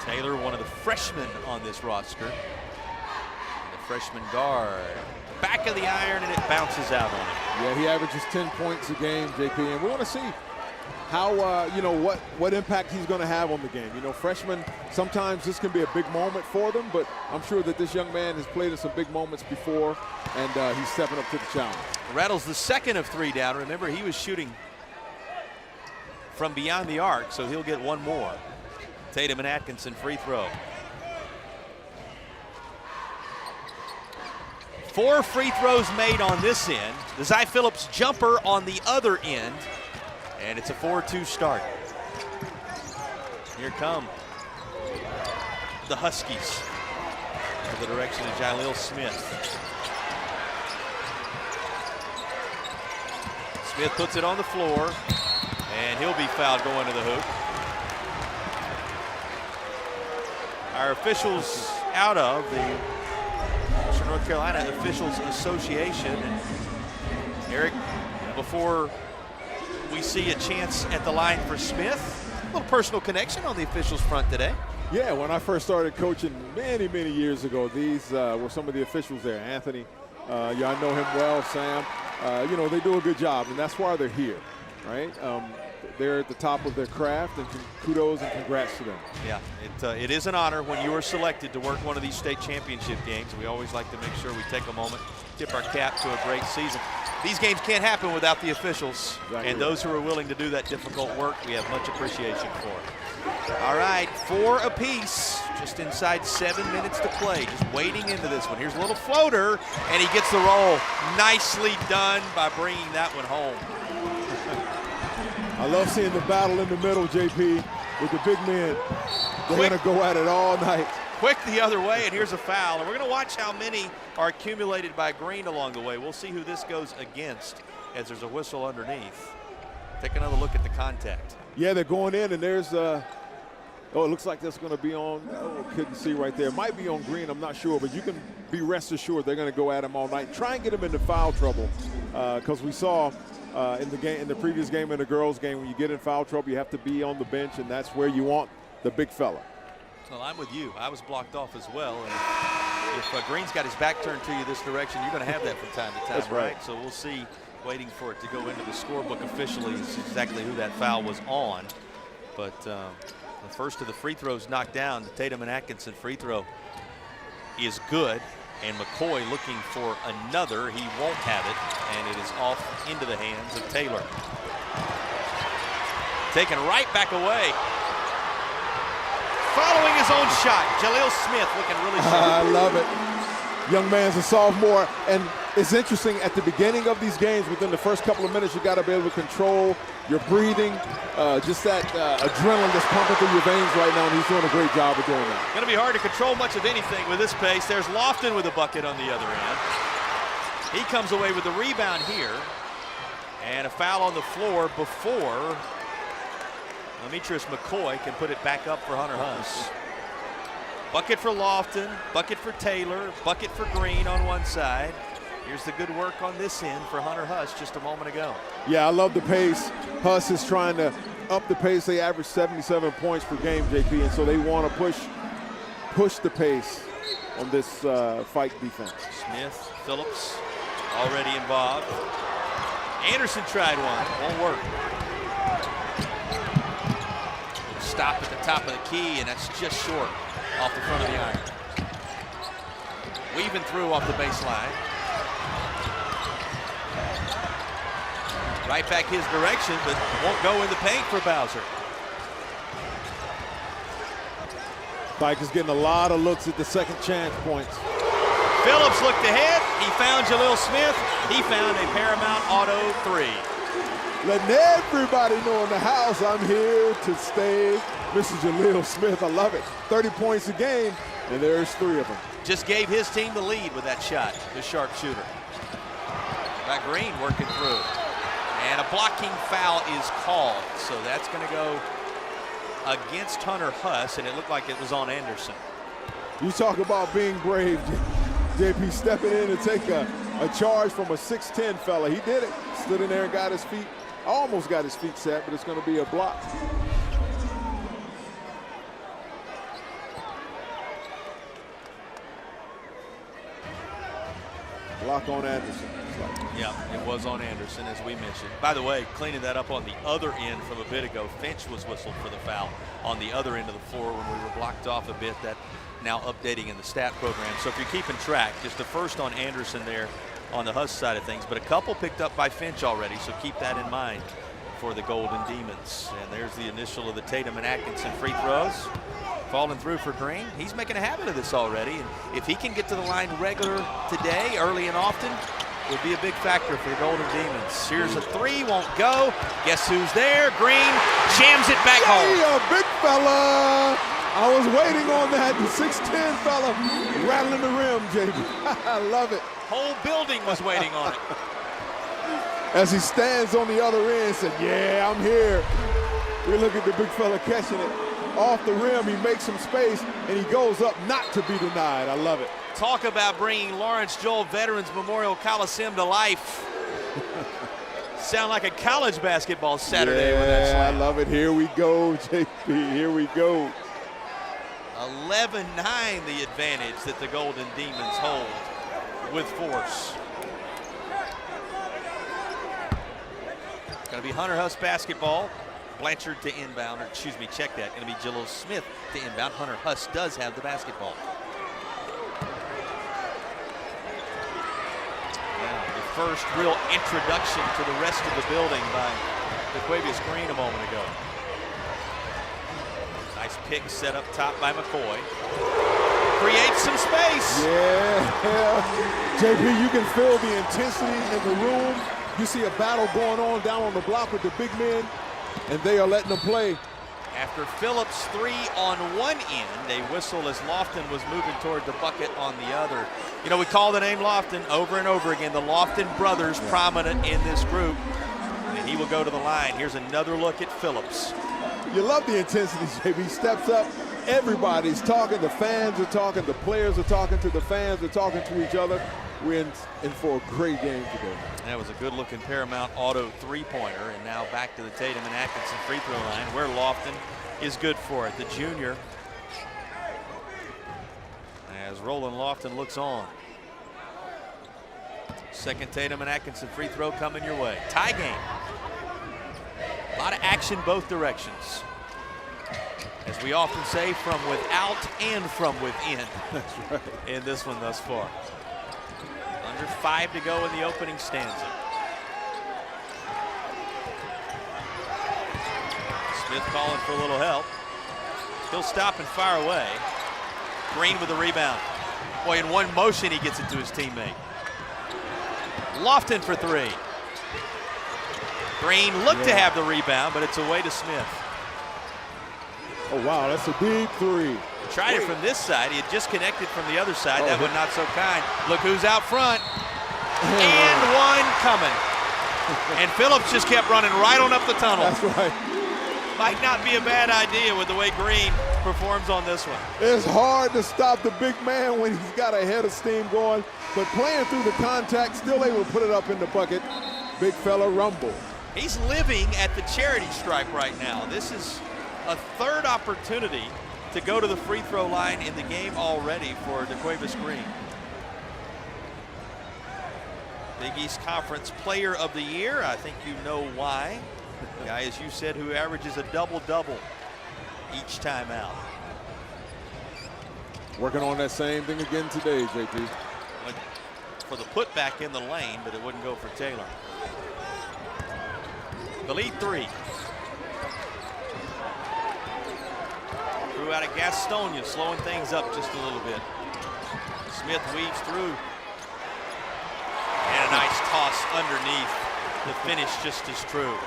Taylor, one of the freshmen on this roster. The freshman guard. Back of the iron, and it bounces out on him. Yeah, he averages 10 points a game, JP, and we want to see how, what impact he's going to have on the game. You know, freshmen, sometimes this can be a big moment for them, but I'm sure that this young man has played in some big moments before, and he's stepping up to the challenge. Rattles the second of three down. Remember, he was shooting from beyond the arc, so he'll get one more. Tatum and Atkinson free throw. 4 free throws made on this end. The Zy Phillips jumper on the other end. And it's a 4-2 start. Here come the Huskies in the direction of Jaleel Smith. Smith puts it on the floor, and he'll be fouled going to the hoop. Our officials out of the Western North Carolina Officials Association. And Eric, before we see a chance at the line for Smith, a little personal connection on the officials front today. Yeah, when I first started coaching many, many years ago, these were some of the officials there. Anthony, I know him well, Sam. They do a good job, and that's why they're here, right? They're at the top of their craft, and kudos and congrats to them. Yeah, it is an honor when you are selected to work one of these state championship games. We always like to make sure we take a moment, tip our cap to a great season. These games can't happen without the officials, exactly. And those who are willing to do that difficult work, we have much appreciation for. All right, 4 apiece, just inside 7 minutes to play, just wading into this one. Here's a little floater, and he gets the roll. Nicely done by bringing that one home. I love seeing the battle in the middle, JP, with the big men. They're going to go at it all night. Quick the other way, and here's a foul. And we're going to watch how many are accumulated by Green along the way. We'll see who this goes against as there's a whistle underneath. Take another look at the contact. Yeah, they're going in, and there's it looks like that's going to be on, couldn't see right there. It might be on Green, I'm not sure, but you can be rest assured they're going to go at him all night. Try and get him into foul trouble, because we saw in the previous game, in the girls' game, when you get in foul trouble, you have to be on the bench, and that's where you want the big fella. Well, I'm with you. I was blocked off as well. And if Green's got his back turned to you this direction, you're going to have that from time to time, that's right? So we'll see, waiting for it to go into the scorebook officially, is exactly who that foul was on. But the first of the free throws knocked down. The Tatum and Atkinson free throw is good. And McCoy looking for another. He won't have it, and it is off into the hands of Taylor. Taken right back away. Following his own shot, Jaleel Smith looking really sharp. I love it. Young man's a sophomore, and it's interesting at the beginning of these games, within the first couple of minutes, you got to be able to control your breathing, just that adrenaline that's pumping through your veins right now, and he's doing a great job of doing that. Going to be hard to control much of anything with this pace. There's Lofton with a bucket on the other end. He comes away with the rebound here, and a foul on the floor before Demetrius McCoy can put it back up for Hunter Huss. Bucket for Lofton, bucket for Taylor, bucket for Green on one side. Here's the good work on this end for Hunter Huss just a moment ago. Yeah, I love the pace. Huss is trying to up the pace. They average 77 points per game, JP, and so they want to push the pace on this fight defense. Smith, Phillips already involved. Anderson tried one, won't work. Stop at the top of the key, and that's just short off the front of the iron. Weaving through off the baseline. Right back his direction, but won't go in the paint for Bowser. Dyke is getting a lot of looks at the second chance points. Phillips looked ahead. He found Jaleel Smith. He found a Paramount Auto 3. Letting everybody know in the house I'm here to stay. Mr. Jaleel Smith, I love it. 30 points a game, and there's 3 of them. Just gave his team the lead with that shot, the sharpshooter. Got Green working through. And a blocking foul is called, so that's going to go against Hunter Huss, and it looked like it was on Anderson. You talk about being brave, JP, stepping in and take a charge from a 6'10 fella. He did it. Stood in there and got his feet, almost got his feet set, but it's going to be a block. Block on Anderson. Yeah, it was on Anderson, as we mentioned. By the way, cleaning that up on the other end from a bit ago, Finch was whistled for the foul on the other end of the floor when we were blocked off a bit. That now updating in the stat program. So if you're keeping track, just the first on Anderson there on the Huss side of things, but a couple picked up by Finch already, so keep that in mind for the Golden Demons. And there's the initial of the Tatum and Atkinson free throws. Falling through for Green. He's making a habit of this already, and if he can get to the line regular today, early and often, would be a big factor for the Golden Demons. Here's a 3, won't go. Guess who's there? Green jams it back home. Yeah, big fella. I was waiting on that. The 6'10 fella rattling the rim, JP. I love it. Whole building was waiting on it. as he stands on the other end, said, yeah, I'm here. We look at the big fella catching it off the rim. He makes some space, and he goes up not to be denied. I love it. Talk about bringing Lawrence Joel Veterans Memorial Coliseum to life. Sound like a college basketball Saturday with that slam. I love it. Here we go, JP. Here we go. 11-9 the advantage that the Golden Demons hold with force. Going to be Hunter Huss basketball. Blanchard to inbound, or excuse me, check that. Going to be Jalil Smith to inbound. Hunter Huss does have the basketball. Now, the first real introduction to the rest of the building by DeQuavius Green a moment ago. Nice pick set up top by McCoy. Creates some space. Yeah. JP, you can feel the intensity in the room. You see a battle going on down on the block with the big men, and they are letting them play. After Phillips' 3 on one end, a whistle as Lofton was moving toward the bucket on the other. You know, we call the name Lofton over and over again. The Lofton brothers prominent in this group. And he will go to the line. Here's another look at Phillips. You love the intensity, JP. Steps up. Everybody's talking. The fans are talking. The players are talking to the fans. They're talking to each other. We're in for a great game today. That was a good-looking Paramount Auto three-pointer, and now back to the Tatum and Atkinson free throw line, where Lofton is good for it. The junior, as Roland Lofton looks on. Second Tatum and Atkinson free throw coming your way. Tie game. A lot of action both directions. As we often say, from without and from within. That's right. In this one thus far. Under 5 to go in the opening stanza. Smith calling for a little help. He'll stop and fire away. Green with the rebound. Boy, in one motion he gets it to his teammate. Lofton for 3. Green looked to have the rebound, but it's away to Smith. Oh, wow, that's a big 3. Tried it from this side. He had just connected from the other side. That one not so kind. Look who's out front. And one coming. And Phillips just kept running right on up the tunnel. That's right. Might not be a bad idea with the way Green performs on this one. It's hard to stop the big man when he's got a head of steam going, but playing through the contact, still able to put it up in the bucket. Big fella rumble. He's living at the charity stripe right now. This is a third opportunity to go to the free throw line in the game already for DeQuavius Green. Big East Conference Player of the Year. I think you know why. The guy, as you said, who averages a double-double each time out. Working on that same thing again today, JP. Went for the putback in the lane, but it wouldn't go for Taylor. The lead 3. Threw out of Gastonia, slowing things up just a little bit. Smith weaves through. And a nice toss underneath. The finish just as true.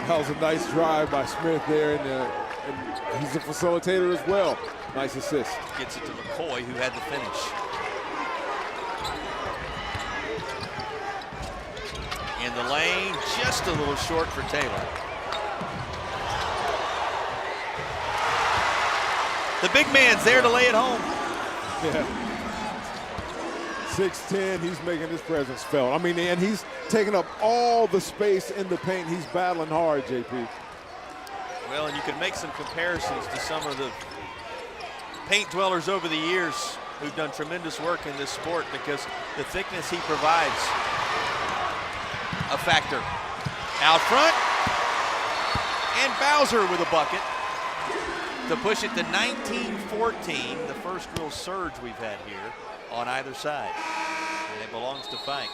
That was a nice drive by Smith there, and he's a facilitator as well. Nice assist. Gets it to McCoy, who had the finish. In the lane, just a little short for Taylor. The big man's there to lay it home. Yeah. 6'10", he's making his presence felt. I mean, and he's taking up all the space in the paint. He's battling hard, JP. Well, and you can make some comparisons to some of the paint dwellers over the years who've done tremendous work in this sport, because the thickness he provides a factor. Out front, and Bowser with a bucket to push it to 19-14, the first real surge we've had here on either side, and it belongs to Fink.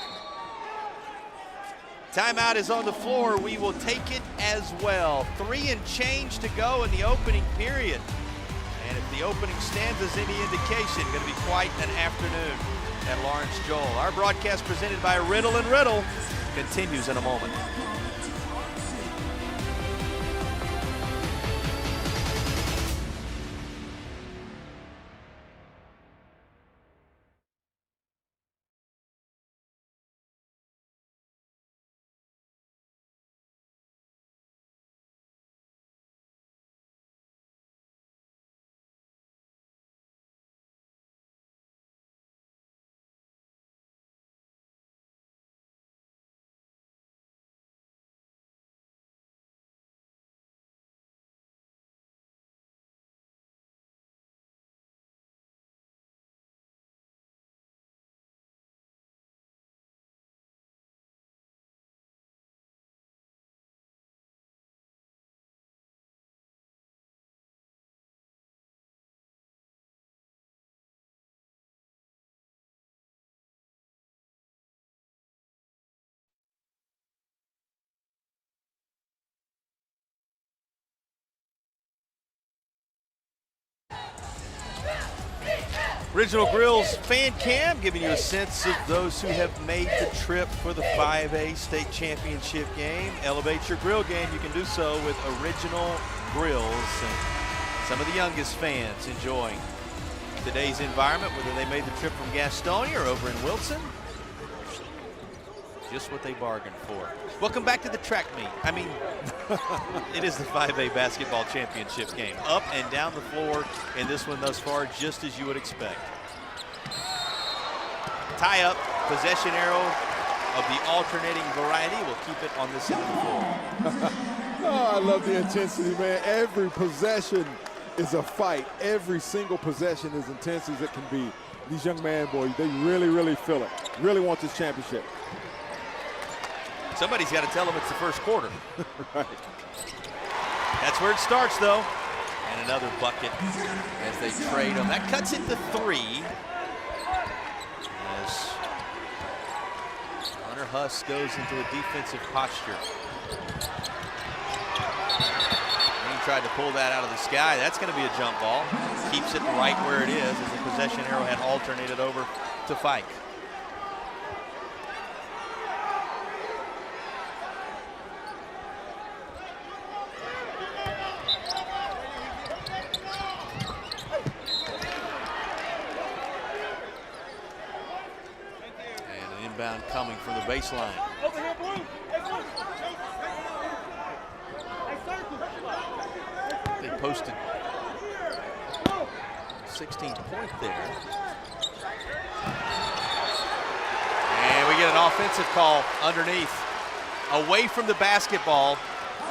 Timeout is on the floor. We will take it as well. 3 and change to go in the opening period. And if the opening stanza is any indication, going to be quite an afternoon at Lawrence Joel. Our broadcast presented by Riddle & Riddle continues in a moment. Original Grill's fan cam giving you a sense of those who have made the trip for the 5A state championship game. Elevate your grill game. You can do so with Original Grills. And some of the youngest fans enjoying today's environment, whether they made the trip from Gastonia or over in Wilson. Just what they bargained for. Welcome back to the track meet. I mean, it is the 5A basketball championship game. Up and down the floor in this one thus far, just as you would expect. Tie up, possession arrow of the alternating variety. We'll keep it on this end of the floor. Oh, I love the intensity, man. Every possession is a fight. Every single possession is intense as it can be. These young man boys, they really, really feel it. Really want this championship. Somebody's got to tell them it's the first quarter. Right. That's where it starts, though. And another bucket as they trade them. That cuts it to 3. As Hunter Huss goes into a defensive posture. He tried to pull that out of the sky. That's going to be a jump ball. Keeps it right where it is as the possession arrow had alternated over to Fike. Coming from the baseline. They posted 16th point there. And we get an offensive call underneath, away from the basketball,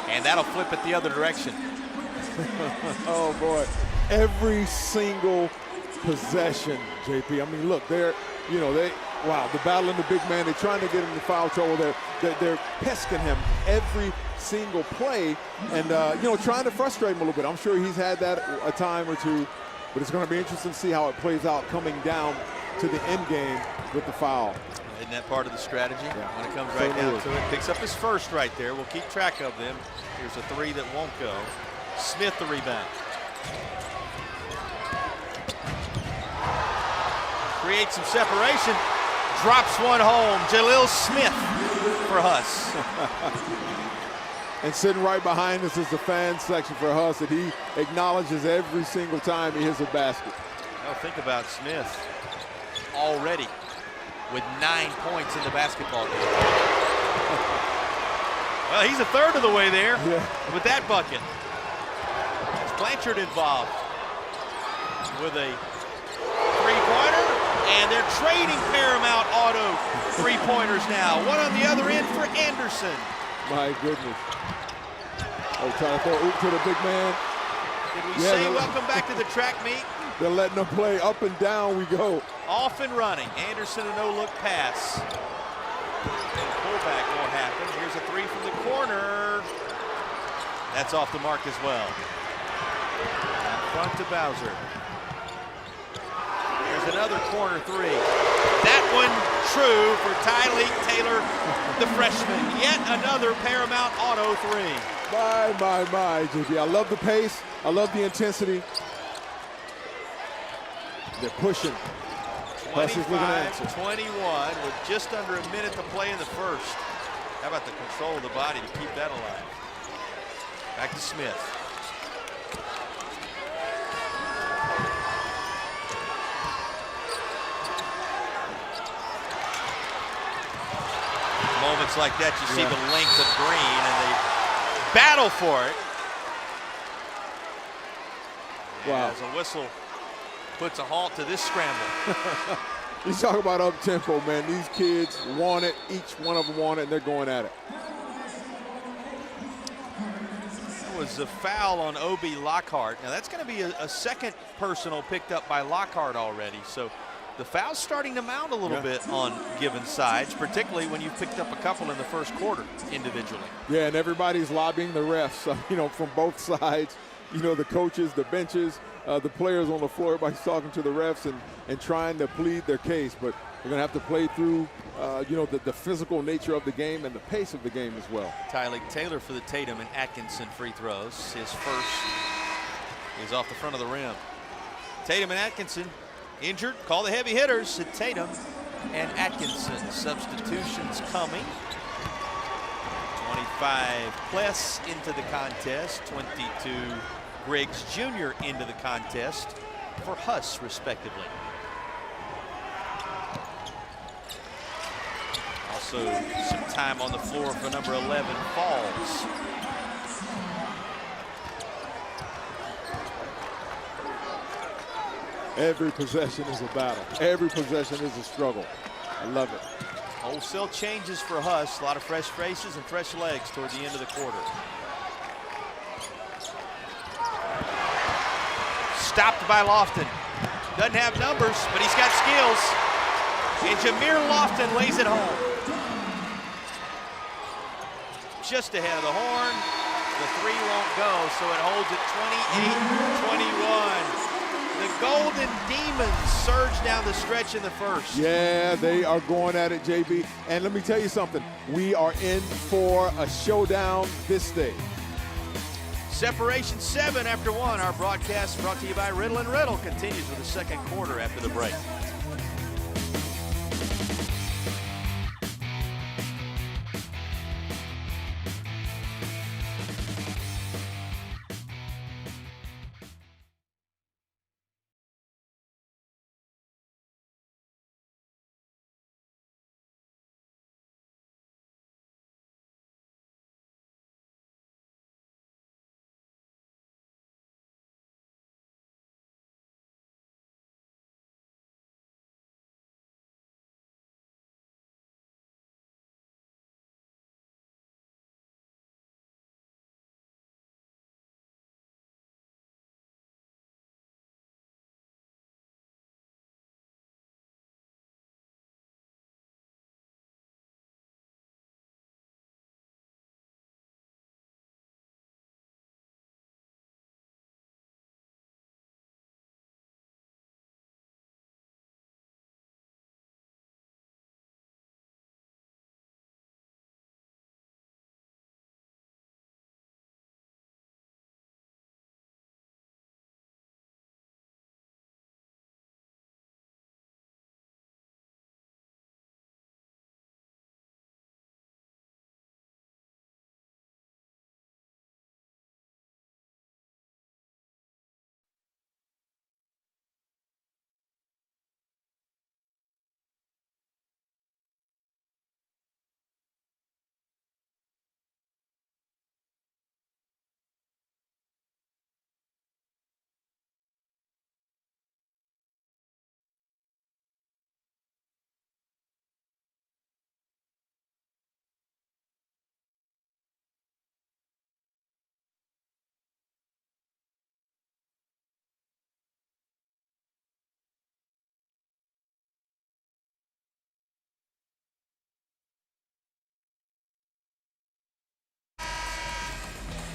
and that'll flip it the other direction. Oh boy, every single possession, JP. I mean, look, wow, the battle in the big man, they're trying to get him in foul trouble. They're pesking him every single play and, trying to frustrate him a little bit. I'm sure he's had that a time or two, but it's going to be interesting to see how it plays out coming down to the end game with the foul. Isn't that part of the strategy? Yeah. When it comes right down to it. Picks up his first right there. We'll keep track of them. Here's a 3 that won't go. Smith the rebound. Creates some separation. Drops one home. Jalil Smith for Huss. And sitting right behind us is the fan section for Huss that he acknowledges every single time he hits a basket. Well, think about Smith already with 9 points in the basketball game. Well, he's a third of the way there with that bucket. Is Blanchard involved with a three-pointer? And they're trading Paramount Auto three-pointers now. One on the other end for Anderson. My goodness. Oh, trying to throw oop to the big man. Did we say welcome back to the track meet? They're letting them play up and down we go. Off and running. Anderson a no-look pass. And pullback won't happen. Here's a 3 from the corner. That's off the mark as well. In front to Bowser. There's another corner 3. That one true for Tyleek Taylor, the freshman. Yet another Paramount Auto 3. My, JP. I love the pace. I love the intensity. They're pushing. 25-21 with just under a minute to play in the first. How about the control of the body to keep that alive? Back to Smith. Moments like that, you see the length of green, and they battle for it. Wow. As a whistle puts a halt to this scramble. You talk about up-tempo, man. These kids want it. Each one of them want it, and they're going at it. That was a foul on Obi Lockhart. Now, that's going to be a second personal picked up by Lockhart already. So the foul's starting to mount a little bit on given sides, particularly when you've picked up a couple in the first quarter individually. Yeah, and everybody's lobbying the refs, from both sides. The coaches, the benches, the players on the floor, everybody's talking to the refs and trying to plead their case. But they're going to have to play through, the physical nature of the game and the pace of the game as well. Tyleek Taylor for the Tatum and Atkinson free throws. His first is off the front of the rim. Tatum and Atkinson Injured, call the heavy hitters at Tatum and Atkinson. Substitutions coming. 25 Pless into the contest, 22 Griggs Jr. into the contest for Huss, respectively. Also, some time on the floor for number 11, Falls. Every possession is a battle. Every possession is a struggle. I love it. Wholesale changes for Huss. A lot of fresh faces and fresh legs toward the end of the quarter. Stopped by Lofton. Doesn't have numbers, but he's got skills. And Jameer Lofton lays it home. Just ahead of the horn. The three won't go, so it holds at 28-21. The Golden Demons surge down the stretch in the first. Yeah, they are going at it, JB. And let me tell you something. We are in for a showdown this day. Separation 7 after 1. Our broadcast brought to you by Riddle & Riddle continues with the second quarter after the break.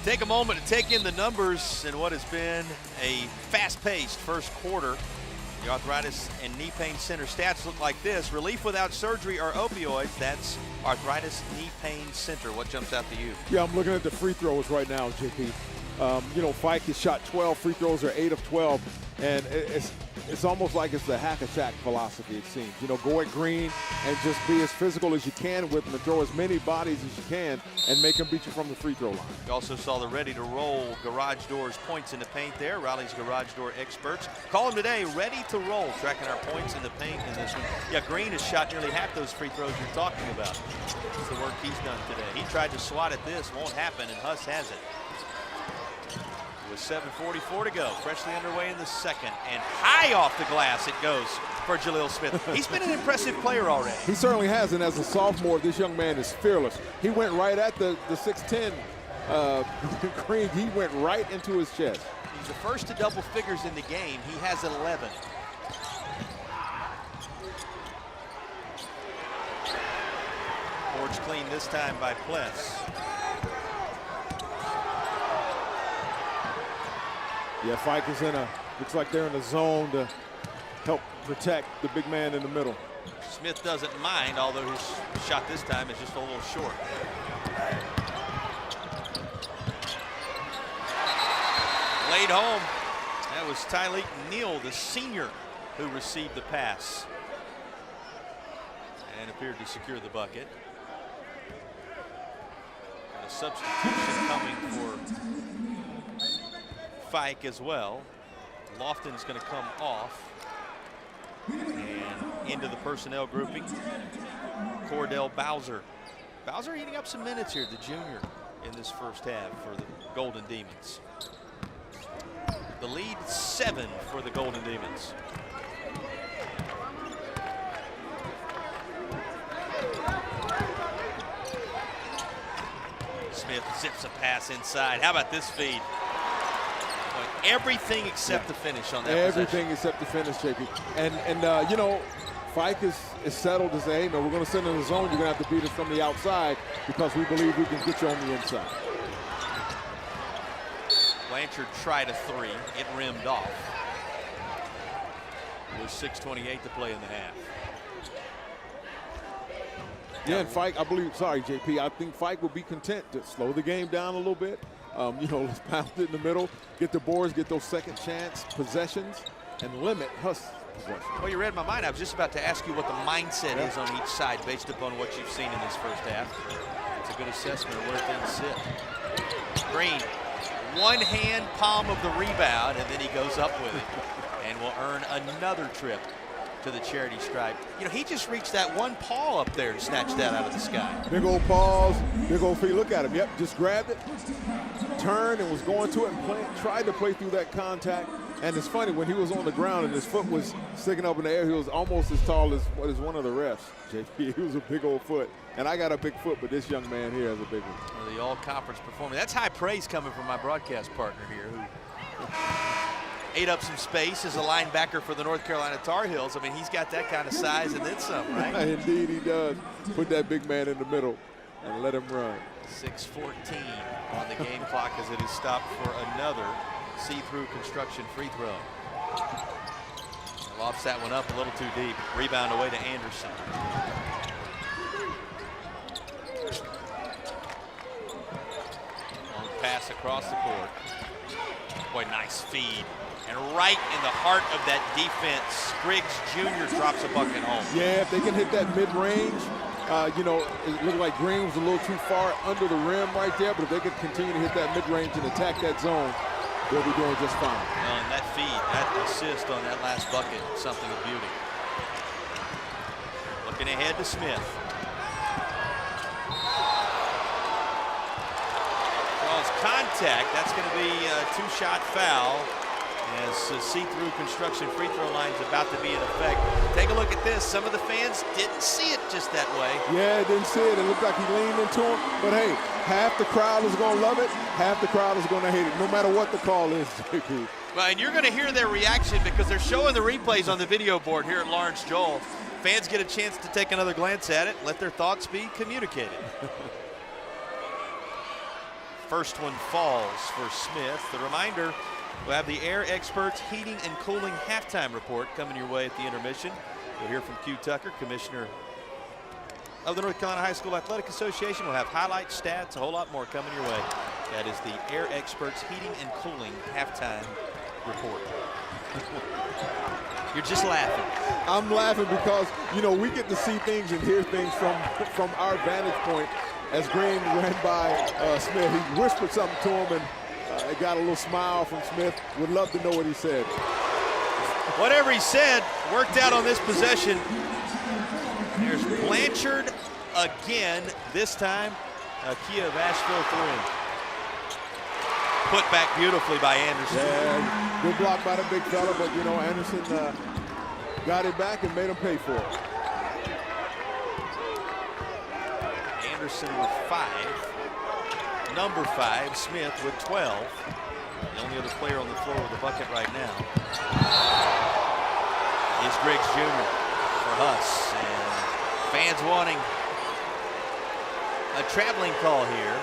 Take a moment to take in the numbers in what has been a fast-paced first quarter. The Arthritis and Knee Pain Center stats look like this. Relief without surgery or opioids. That's Arthritis Knee Pain Center. What jumps out to you? Yeah, I'm looking at the free throws right now, JP. Fike has shot 12 free throws, or 8 of 12, and it's almost like it's the hack-a-shack philosophy, it seems. Go at Green and just be as physical as you can with them and throw as many bodies as you can and make them beat you from the free throw line. You also saw the ready-to-roll garage doors points in the paint there. Raleigh's garage door experts. Call them today, ready to roll, tracking our points in the paint in this one. Yeah, Green has shot nearly half those free throws you're talking about. That's the work he's done today. He tried to swat at this, won't happen, and Huss has it. With 7:44 to go, freshly underway in the second, and high off the glass it goes for Jaleel Smith. He's been an impressive player already. He certainly has, and as a sophomore, this young man is fearless. He went right at the 6'10" Green. He went right into his chest. He's the first to double figures in the game. He has 11. Boards clean this time by Pless. Yeah, Fike is looks like they're in a zone to help protect the big man in the middle. Smith doesn't mind, although his shot this time is just a little short. Laid home. That was Tyleek Neal, the senior. who received the pass and appeared to secure the bucket. And a substitution coming for Fike as well. Lofton's going to come off and into the personnel grouping. Cordell Bowser. Bowser eating up some minutes here, the junior, in this first half for the Golden Demons. The lead 7 for the Golden Demons. Smith zips a pass inside. How about this feed? Everything except the finish on that Everything possession. except the finish, JP. And you know, Fike is settled to say, hey, no, we're going to send in the zone. You're going to have to beat us from the outside because we believe we can get you on the inside. Blanchard tried a 3. It rimmed off. With 6:28 to play in the half. Yeah, and Fike, I believe, sorry, JP, I think Fike will be content to slow the game down a little bit. You know, let's pound it in the middle, get the boards, get those second chance possessions, and limit Huss possession. Well, you read my mind. I was just about to ask you what the mindset is on each side based upon what you've seen in this first half. It's a good assessment of where things sit. Green, one hand palm of the rebound, and then he goes up with it and will earn another trip to the charity stripe. You know, he just reached that one paw up there and snatched that out of the sky. Big old paws, big old feet. Look at him. Yep, just grabbed it, turned, and was going to it and tried to play through that contact. And it's funny, when he was on the ground and his foot was sticking up in the air, he was almost as tall as what is one of the refs, JP. He was a big old foot. And I got a big foot, but this young man here has a big one. The all-conference performance. That's high praise coming from my broadcast partner here, who ate up some space as a linebacker for the North Carolina Tar Heels. I mean, he's got that kind of size and then some, right? Indeed he does. Put that big man in the middle and let him run. 6:14 on the game clock as it is stopped for another see-through construction free throw. Lofts that one up a little too deep. Rebound away to Anderson. Long pass across the court. Boy, nice feed. And right in the heart of that defense, Griggs Jr. drops a bucket home. Yeah, if they can hit that mid-range, you know, it looked like Green was a little too far under the rim right there, but if they could continue to hit that mid-range and attack that zone, they'll be doing just fine. Well, and that feed, that assist on that last bucket, something of beauty. Looking ahead to Smith. Draws contact. That's going to be a two-shot foul as see-through construction free throw line is about to be in effect. Take a look at this. Some of the fans didn't see it just that way. Yeah, didn't see it. It looked like he leaned into him. But hey, half the crowd is going to love it. Half the crowd is going to hate it, no matter what the call is. Well, and you're going to hear their reaction because they're showing the replays on the video board here at Lawrence Joel. Fans get a chance to take another glance at it, let their thoughts be communicated. First one falls for Smith. The reminder, we'll have the Air Experts Heating and Cooling halftime report coming your way at the intermission. We'll hear from Q Tucker, Commissioner of the North Carolina High School Athletic Association. We'll have highlights, stats, a whole lot more coming your way. That is the Air Experts Heating and Cooling halftime report. You're just laughing. I'm laughing because, you know, we get to see things and hear things from our vantage point. As Green ran by Smith, he whispered something to him and got a little smile from Smith. Would love to know what he said. Whatever he said worked out on this possession. There's Blanchard again. This time, Kia of Asheville threw in. Put back beautifully by Anderson. Yeah, good block by the big fella, but you know, Anderson got it back and made him pay for it. Anderson with 5. Number 5, Smith with 12. The only other player on the floor with a bucket right now is Griggs Jr. for Huss. And fans wanting a traveling call here.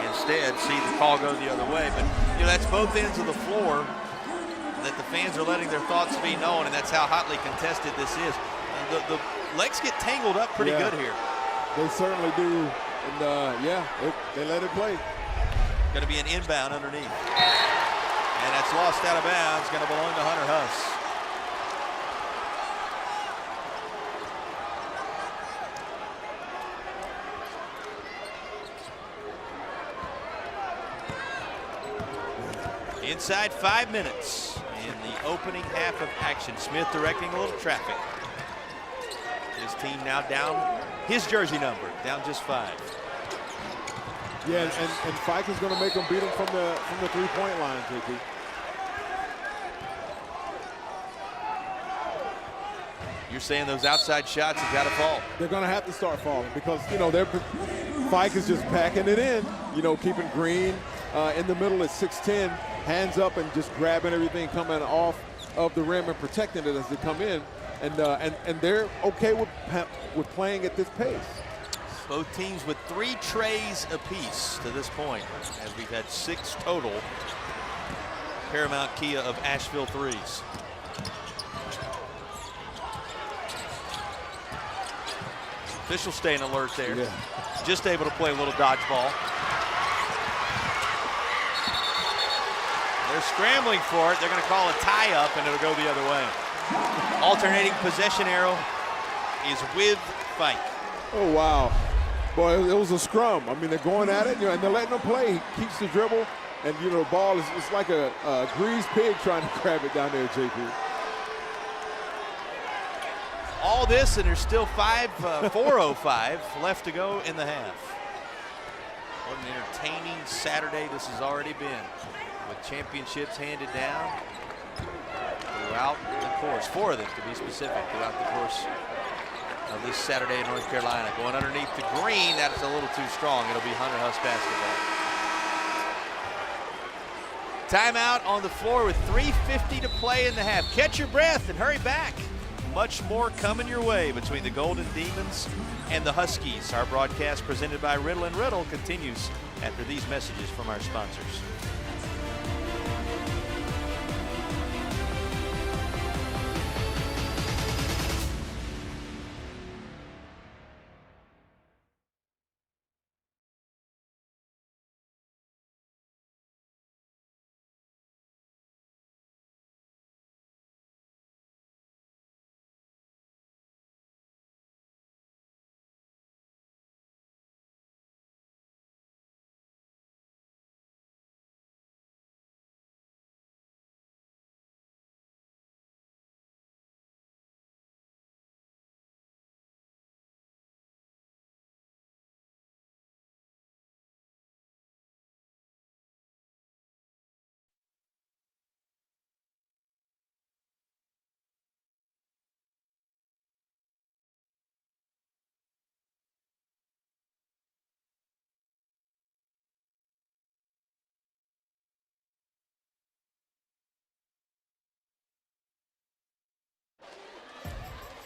Instead, see the call go the other way. But, you know, that's both ends of the floor that the fans are letting their thoughts be known, and that's how hotly contested this is. The legs get tangled up pretty good here. They certainly do. And, yeah, they let it play. Going to be an inbound underneath. And that's lost out of bounds. Going to belong to Hunter Huss. Inside 5 minutes in the opening half of action. Smith directing a little traffic. His team now down his jersey number, down just 5. Yeah, and Fike is going to make them beat them from the three-point line, JP. You're saying those outside shots have got to fall. They're going to have to start falling because, you know, Fike is just packing it in, you know, keeping Green in the middle at 6'10", hands up and just grabbing everything coming off of the rim and protecting it as they come in. And they're okay with playing at this pace. Both teams with 3 trays apiece to this point, as we've had 6 total Paramount Kia of Asheville threes. Officials staying alert there. Yeah. Just able to play a little dodgeball. They're scrambling for it. They're going to call a tie-up, and it'll go the other way. Alternating possession arrow is with Fike. Oh, wow. Boy, it was a scrum. I mean, they're going at it, you know, and they're letting him play. He keeps the dribble, and, you know, the ball is it's like a greased pig trying to grab it down there, JP. All this, and there's still 4:05 left to go in the half. What an entertaining Saturday this has already been, with championships handed down throughout the course. 4 of them, to be specific, throughout the course of this Saturday in North Carolina. Going underneath the green, that's a little too strong. It'll be Hunter Huss basketball. Timeout on the floor with 3:50 to play in the half. Catch your breath and hurry back. Much more coming your way between the Golden Demons and the Huskies. Our broadcast presented by Riddle & Riddle continues after these messages from our sponsors.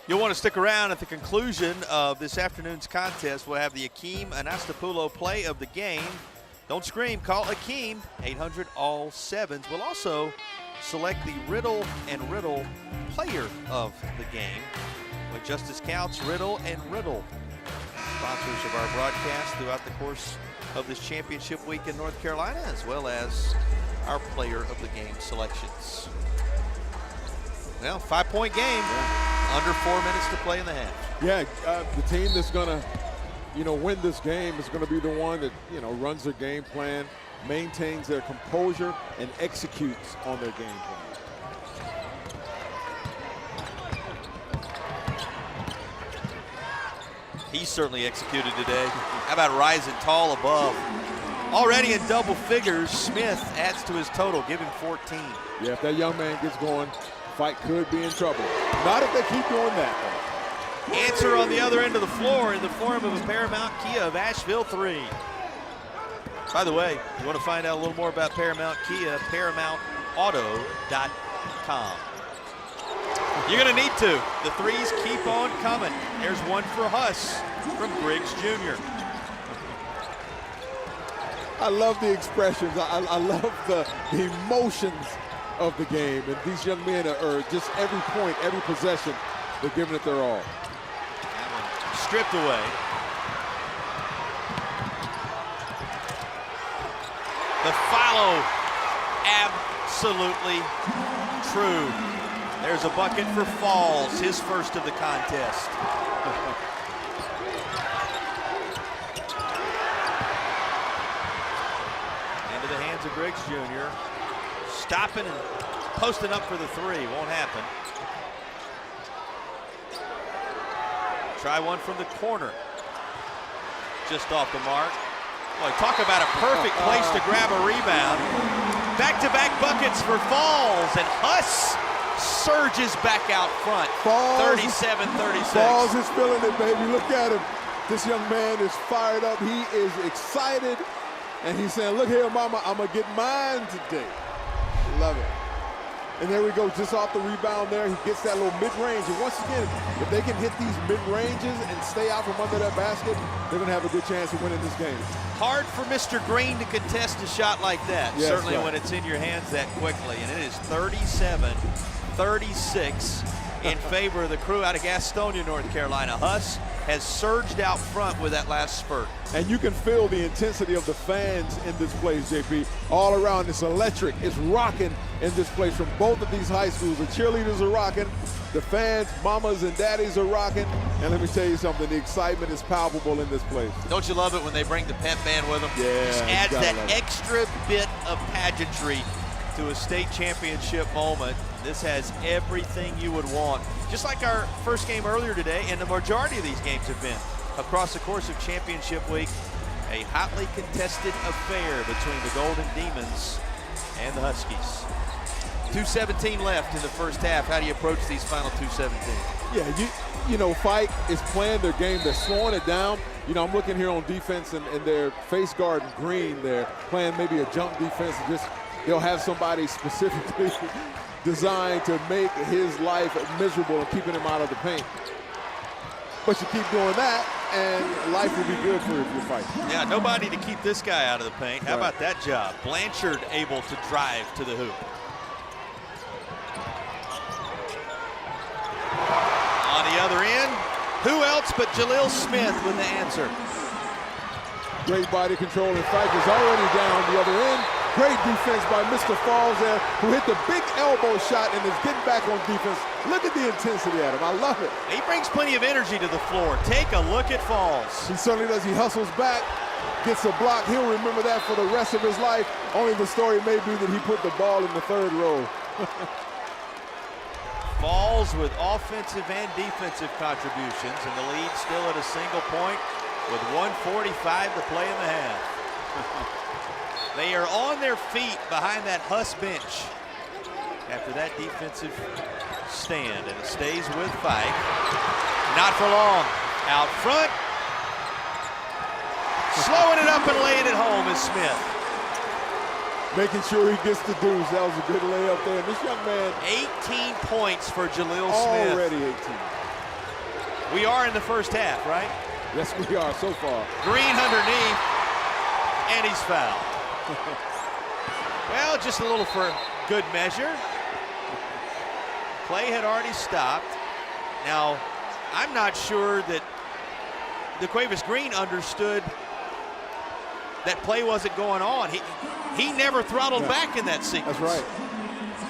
You'll want to stick around at the conclusion of this afternoon's contest. We'll have the Akeem Anastapulo play of the game. Don't scream, call Akeem, 800-ALL-7s. We'll also select the Riddle & Riddle player of the game. When justice counts, Riddle & Riddle, sponsors of our broadcast throughout the course of this championship week in North Carolina, as well as our player of the game selections. Well, 5-point game. Yeah. Under 4 minutes to play in the half. Yeah, the team that's going to, you know, win this game is going to be the one that, you know, runs their game plan, maintains their composure, and executes on their game plan. He certainly executed today. How about rising tall above? Already in double figures, Smith adds to his total, give him 14. Yeah, if that young man gets going, Fight could be in trouble. Not if they keep doing that, though. Answer on the other end of the floor in the form of a Paramount Kia of Asheville 3. By the way, you want to find out a little more about Paramount Kia, ParamountAuto.com. You're going to need to. The threes keep on coming. There's one for Huss from Griggs Jr. I love the expressions. I love the emotions of the game, and these young men are just every point, every possession, they're giving it their all. That one stripped away. The follow, absolutely true. There's a bucket for Falls, his first of the contest. Into the hands of Griggs Jr. stopping and posting up for the three. Won't happen. Try one from the corner. Just off the mark. Boy, talk about a perfect place to grab a rebound. Back-to-back buckets for Falls, and Huss surges back out front. 37-36. Falls is feeling it, baby. Look at him. This young man is fired up. He is excited, and he's saying, look here, mama, I'm going to get mine today. Love it. And there we go, just off the rebound there. He gets that little mid-range. And once again, if they can hit these mid-ranges and stay out from under that basket, they're going to have a good chance of winning this game. Hard for Mr. Green to contest a shot like that, yes, certainly right. when it's in your hands that quickly. And it is 37-36 in favor of the crew out of Gastonia, North Carolina. Huss has surged out front with that last spurt. And you can feel the intensity of the fans in this place, JP. All around, it's electric. It's rocking in this place from both of these high schools. The cheerleaders are rocking. The fans, mamas and daddies are rocking. And let me tell you something, the excitement is palpable in this place. Don't you love it when they bring the pep band with them? Yeah. Just adds that extra bit of pageantry to a state championship moment. This has everything you would want. Just like our first game earlier today, and the majority of these games have been across the course of championship week, a hotly contested affair between the Golden Demons and the Huskies. 2:17 left in the first half. How do you approach these final 2:17? Yeah, you know, Fight is playing their game. They're slowing it down. You know, I'm looking here on defense and their face guard Green. They're playing maybe a jump defense. And just they'll have somebody specifically designed to make his life miserable and keeping him out of the paint. But you keep doing that, and life will be good for you if you fight. Yeah, nobody to keep this guy out of the paint. How about that job? Blanchard able to drive to the hoop. On the other end, who else but Jaleel Smith with the answer? Great body control, and Fife is already down the other end. Great defense by Mr. Falls there, who hit the big elbow shot and is getting back on defense. Look at the intensity at him. I love it. He brings plenty of energy to the floor. Take a look at Falls. He certainly does. He hustles back, gets a block. He'll remember that for the rest of his life. Only the story may be that he put the ball in the third row. Falls with offensive and defensive contributions, and the lead still at a single point with 1:45 to play in the half. They are on their feet behind that Huss bench after that defensive stand, and it stays with Fife. Not for long. Out front. Slowing it up and laying it home is Smith. Making sure he gets the deuce. That was a good layup there. And this young man, 18 points for Jaleel Smith. Already 18. We are in the first half, right? Yes, we are so far. Green underneath, and he's fouled. Well, just a little for good measure. Play had already stopped. Now, I'm not sure that DeQuavis Green understood that play wasn't going on. He never throttled back in that sequence. That's right.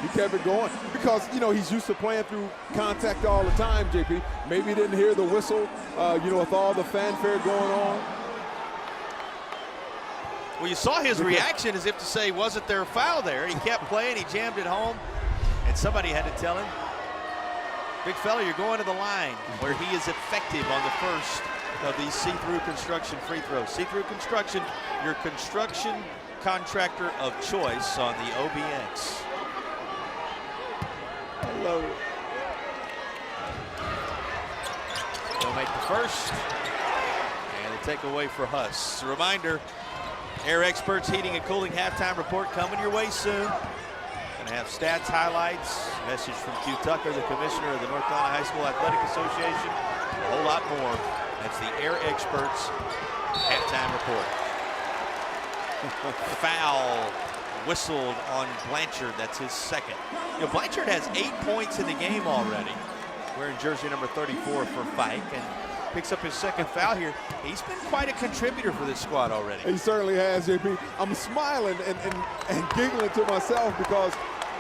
He kept it going because, you know, he's used to playing through contact all the time, JP. Maybe he didn't hear the whistle, you know, with all the fanfare going on. Well, you saw his reaction as if to say, wasn't there a foul there? He kept playing, he jammed it home, and somebody had to tell him, big fella, you're going to the line, where he is effective on the first of these see-through construction free throws. See-through construction, your construction contractor of choice on the OBX. I love it. They'll make the first, and the takeaway for Huss. A reminder, Air Experts Heating and Cooling halftime report coming your way soon. Gonna have stats, highlights, message from Q Tucker, the commissioner of the North Carolina High School Athletic Association, a whole lot more. That's the Air Experts halftime report. Foul whistled on Blanchard. That's his second. You know, Blanchard has 8 points in the game already, wearing jersey number 34 for Fike, and picks up his second foul here. He's been quite a contributor for this squad already. He certainly has, JP. I'm smiling and giggling to myself because,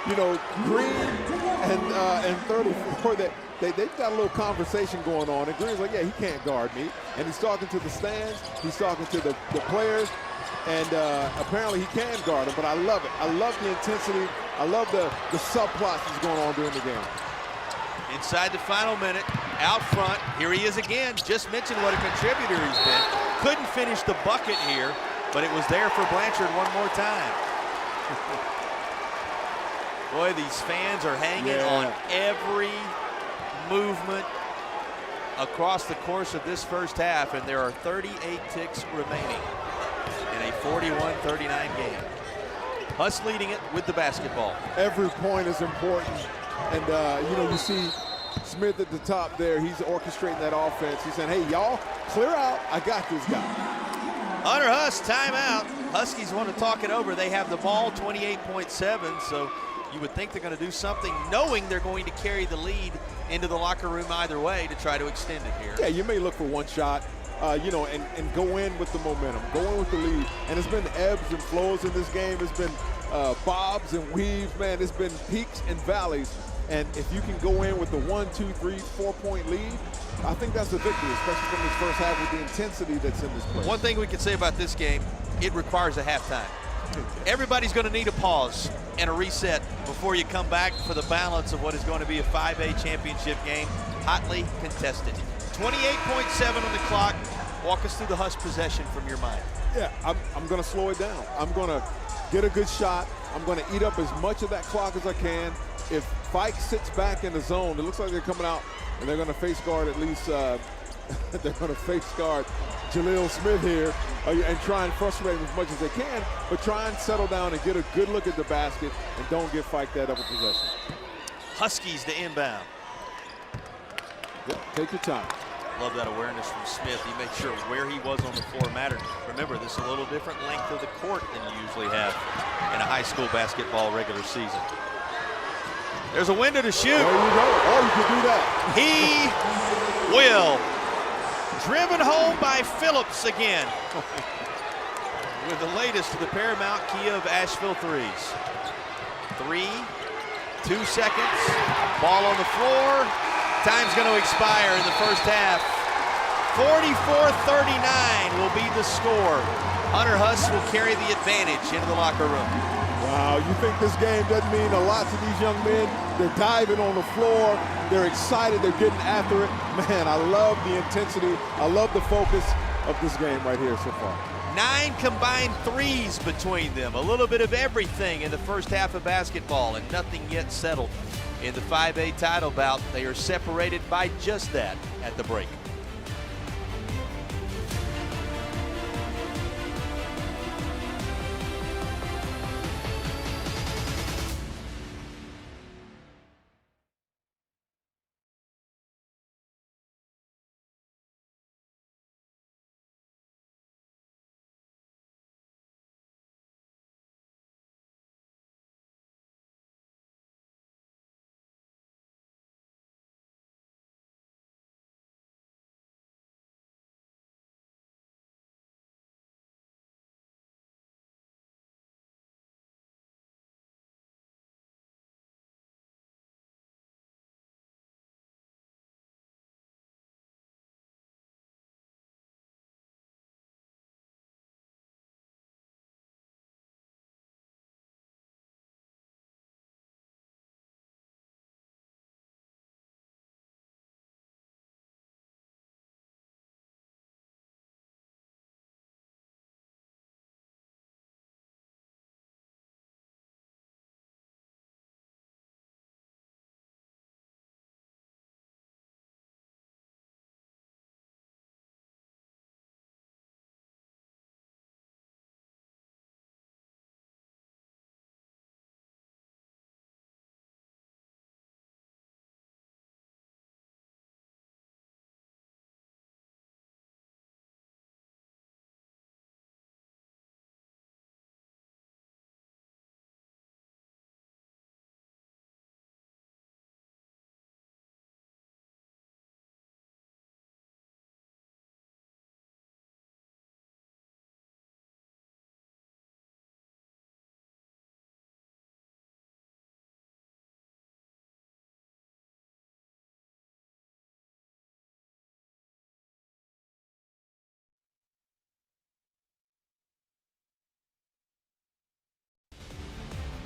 you know, Green and 34, they've got a little conversation going on, and Green's like, yeah, he can't guard me. And he's talking to the stands, he's talking to the players, and apparently he can guard him, but I love it. I love the intensity I love the subplots that's going on during the game. Inside the final minute, out front, here he is again. Just mentioned what a contributor he's been. Couldn't finish the bucket here, but it was there for Blanchard one more time. Boy, these fans are hanging on every movement across the course of this first half, and there are 38 ticks remaining in a 41-39 game. Huss leading it with the basketball. Every point is important, and you know, you see Smith at the top there. He's orchestrating that offense. He's saying, hey, y'all, clear out. I got this guy. Hunter Huss, timeout. Huskies want to talk it over. They have the ball, 28.7, so you would think they're going to do something, knowing they're going to carry the lead into the locker room either way to try to extend it here. Yeah, you may look for one shot, you know, and go in with the momentum, go in with the lead. And it's been ebbs and flows in this game. It's been bobs and weaves, man. It's been peaks and valleys. And if you can go in with the 1, 2, 3, 4-point lead, I think that's a victory, especially from this first half with the intensity that's in this play. One thing we can say about this game, it requires a halftime. Everybody's going to need a pause and a reset before you come back for the balance of what is going to be a 5A championship game, hotly contested. 28.7 on the clock. Walk us through the Huss possession from your mind. Yeah, I'm going to slow it down. I'm going to get a good shot. I'm going to eat up as much of that clock as I can. If Fike sits back in the zone, it looks like they're coming out and they're going to face guard at least, they're going to face guard Jaleel Smith here and try and frustrate him as much as they can, but try and settle down and get a good look at the basket and don't give Fike that double possession. Huskies to inbound. Yeah, take your time. Love that awareness from Smith. He made sure where he was on the floor mattered. Remember, this is a little different length of the court than you usually have in a high school basketball regular season. There's a window to shoot. There you go. Oh, you can do that. He will. Driven home by Phillips again. With the latest of the Paramount Kia of Asheville threes. 3, 2 seconds. Ball on the floor. Time's going to expire in the first half. 44-39 will be the score. Hunter Huss will carry the advantage into the locker room. Wow, you think this game doesn't mean a lot to these young men? They're diving on the floor. They're excited. They're getting after it. Man, I love the intensity. I love the focus of this game right here so far. 9 combined threes between them. A little bit of everything in the first half of basketball, and nothing yet settled in the 5A title bout. They are separated by just that at the break.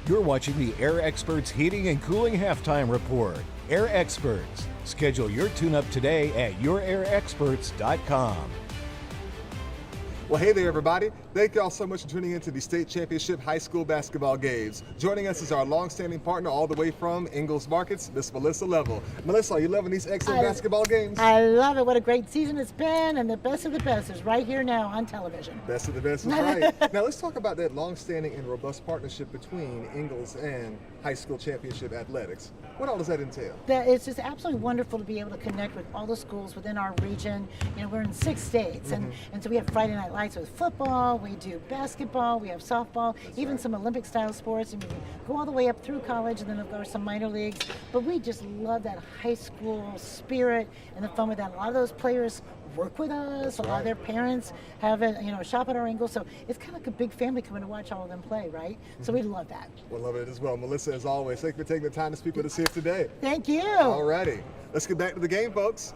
You're watching the Air Experts Heating and Cooling Halftime Report. Air Experts. Schedule your tune-up today at yourairexperts.com. Well, hey there, everybody. Thank you all so much for tuning in to the state championship high school basketball games. Joining us is our longstanding partner all the way from Ingalls Markets, Miss Melissa Level. Melissa, are you loving these excellent basketball games? I love it. What a great season it's been, and the best of the best is right here now on television. Best of the best is right. Now let's talk about that longstanding and robust partnership between Ingalls and high school championship athletics. What all does that entail? It's just absolutely wonderful to be able to connect with all the schools within our region. You know, we're in 6 states, and so we have Friday night lights with football, we do basketball, we have softball, even some Olympic style sports, and we go all the way up through college, and then of course some minor leagues. But we just love that high school spirit and the fun with that. A lot of those players work with us. A lot of their parents have a shop at our Ingalls, so it's kind of like a big family coming to watch all of them play, right? So we love that. We'll love it as well. Melissa, as always, thank you for taking the time to speak with us here today. Thank you. All righty. Let's get back to the game, folks.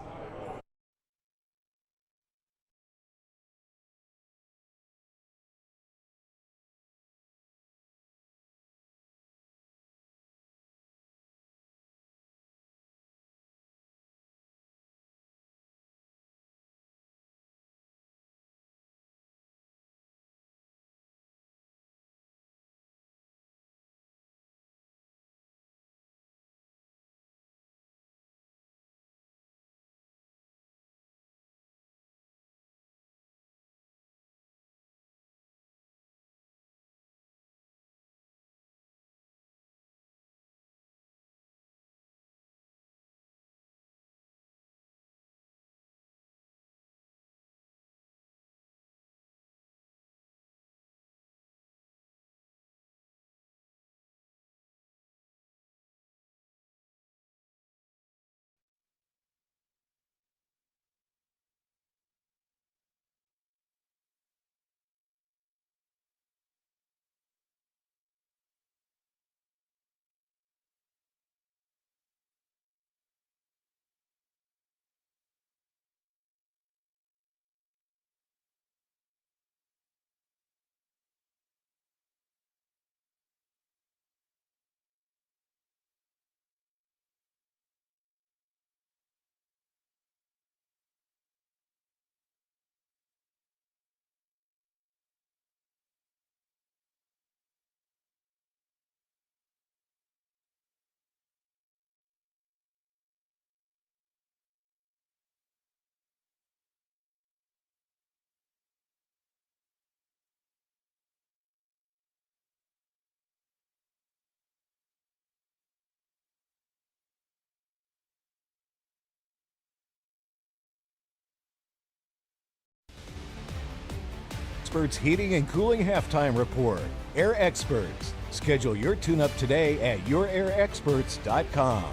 Experts Heating and Cooling Halftime Report. Air Experts. Schedule your tune-up today at yourairexperts.com.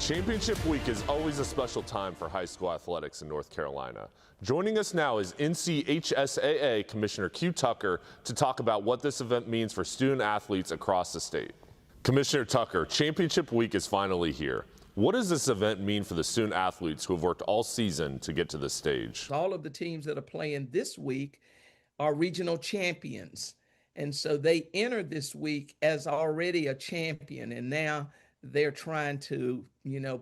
Championship week is always a special time for high school athletics in North Carolina. Joining us now is NCHSAA Commissioner Q Tucker to talk about what this event means for student athletes across the state. Commissioner Tucker, Championship week is finally here. What does this event mean for the student athletes who have worked all season to get to this stage? All of the teams that are playing this week are regional champions. And so they entered this week as already a champion. And now they're trying to,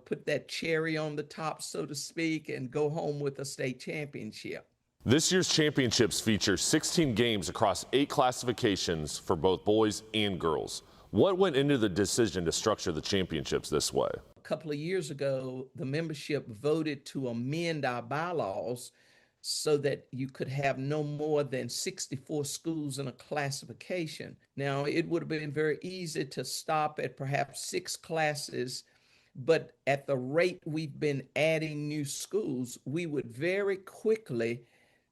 put that cherry on the top, so to speak, and go home with a state championship. This year's championships feature 16 games across 8 classifications for both boys and girls. What went into the decision to structure the championships this way? A couple of years ago, the membership voted to amend our bylaws so that you could have no more than 64 schools in a classification. Now, it would have been very easy to stop at perhaps 6 classes, but at the rate we've been adding new schools, we would very quickly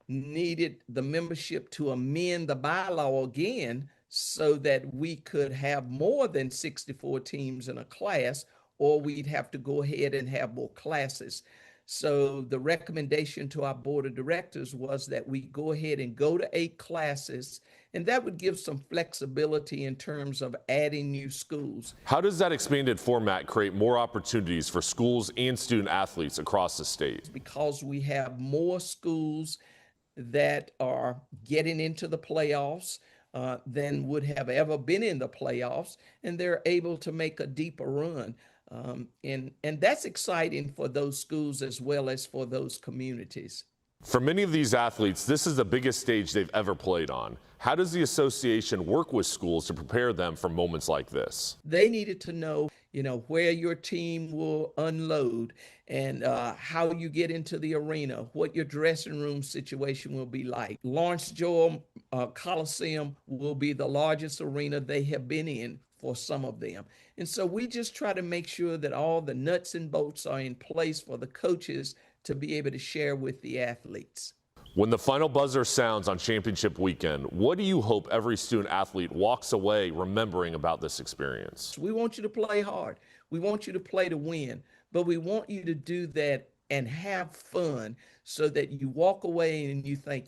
needed the membership to amend the bylaw again so that we could have more than 64 teams in a class, or we'd have to go ahead and have more classes. So the recommendation to our board of directors was that we go ahead and go to 8 classes, and that would give some flexibility in terms of adding new schools. How does that expanded format create more opportunities for schools and student athletes across the state? Because we have more schools that are getting into the playoffs. than would have ever been in the playoffs, and they're able to make a deeper run. And that's exciting for those schools as well as for those communities. For many of these athletes, this is the biggest stage they've ever played on. How does the association work with schools to prepare them for moments like this? They needed to know, where your team will unload and how you get into the arena, what your dressing room situation will be like. Lawrence Joel Coliseum will be the largest arena they have been in for some of them. And so we just try to make sure that all the nuts and bolts are in place for the coaches to be able to share with the athletes. When the final buzzer sounds on championship weekend, what do you hope every student athlete walks away remembering about this experience? We want you to play hard. We want you to play to win, but we want you to do that and have fun so that you walk away and you think,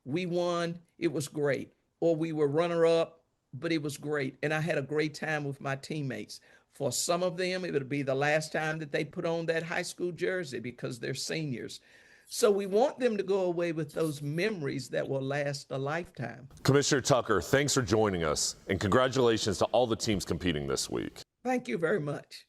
we won, it was great. Or we were runner-up, but it was great. And I had a great time with my teammates. For some of them, it would be the last time that they put on that high school jersey because they're seniors. So we want them to go away with those memories that will last a lifetime. Commissioner Tucker, thanks for joining us, and congratulations to all the teams competing this week. Thank you very much.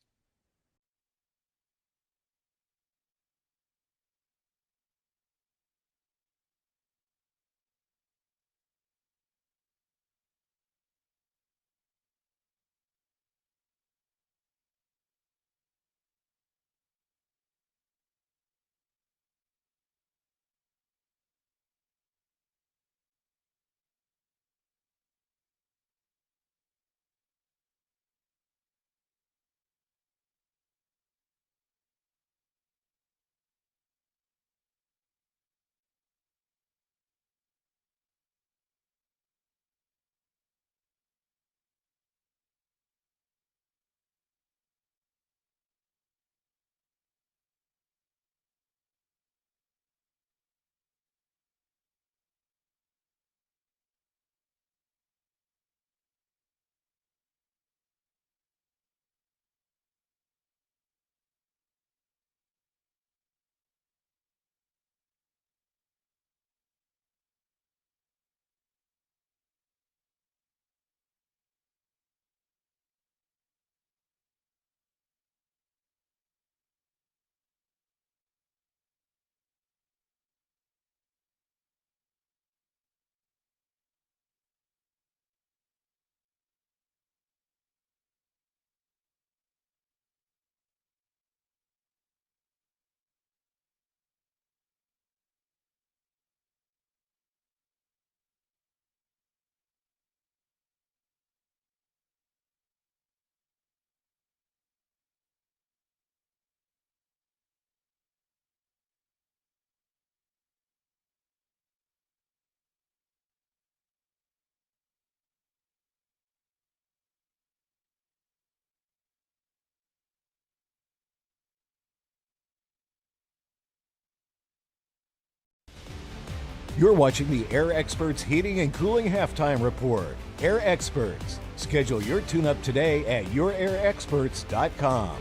You're watching the Air Experts Heating and Cooling Halftime Report. Air Experts. Schedule your tune-up today at yourairexperts.com.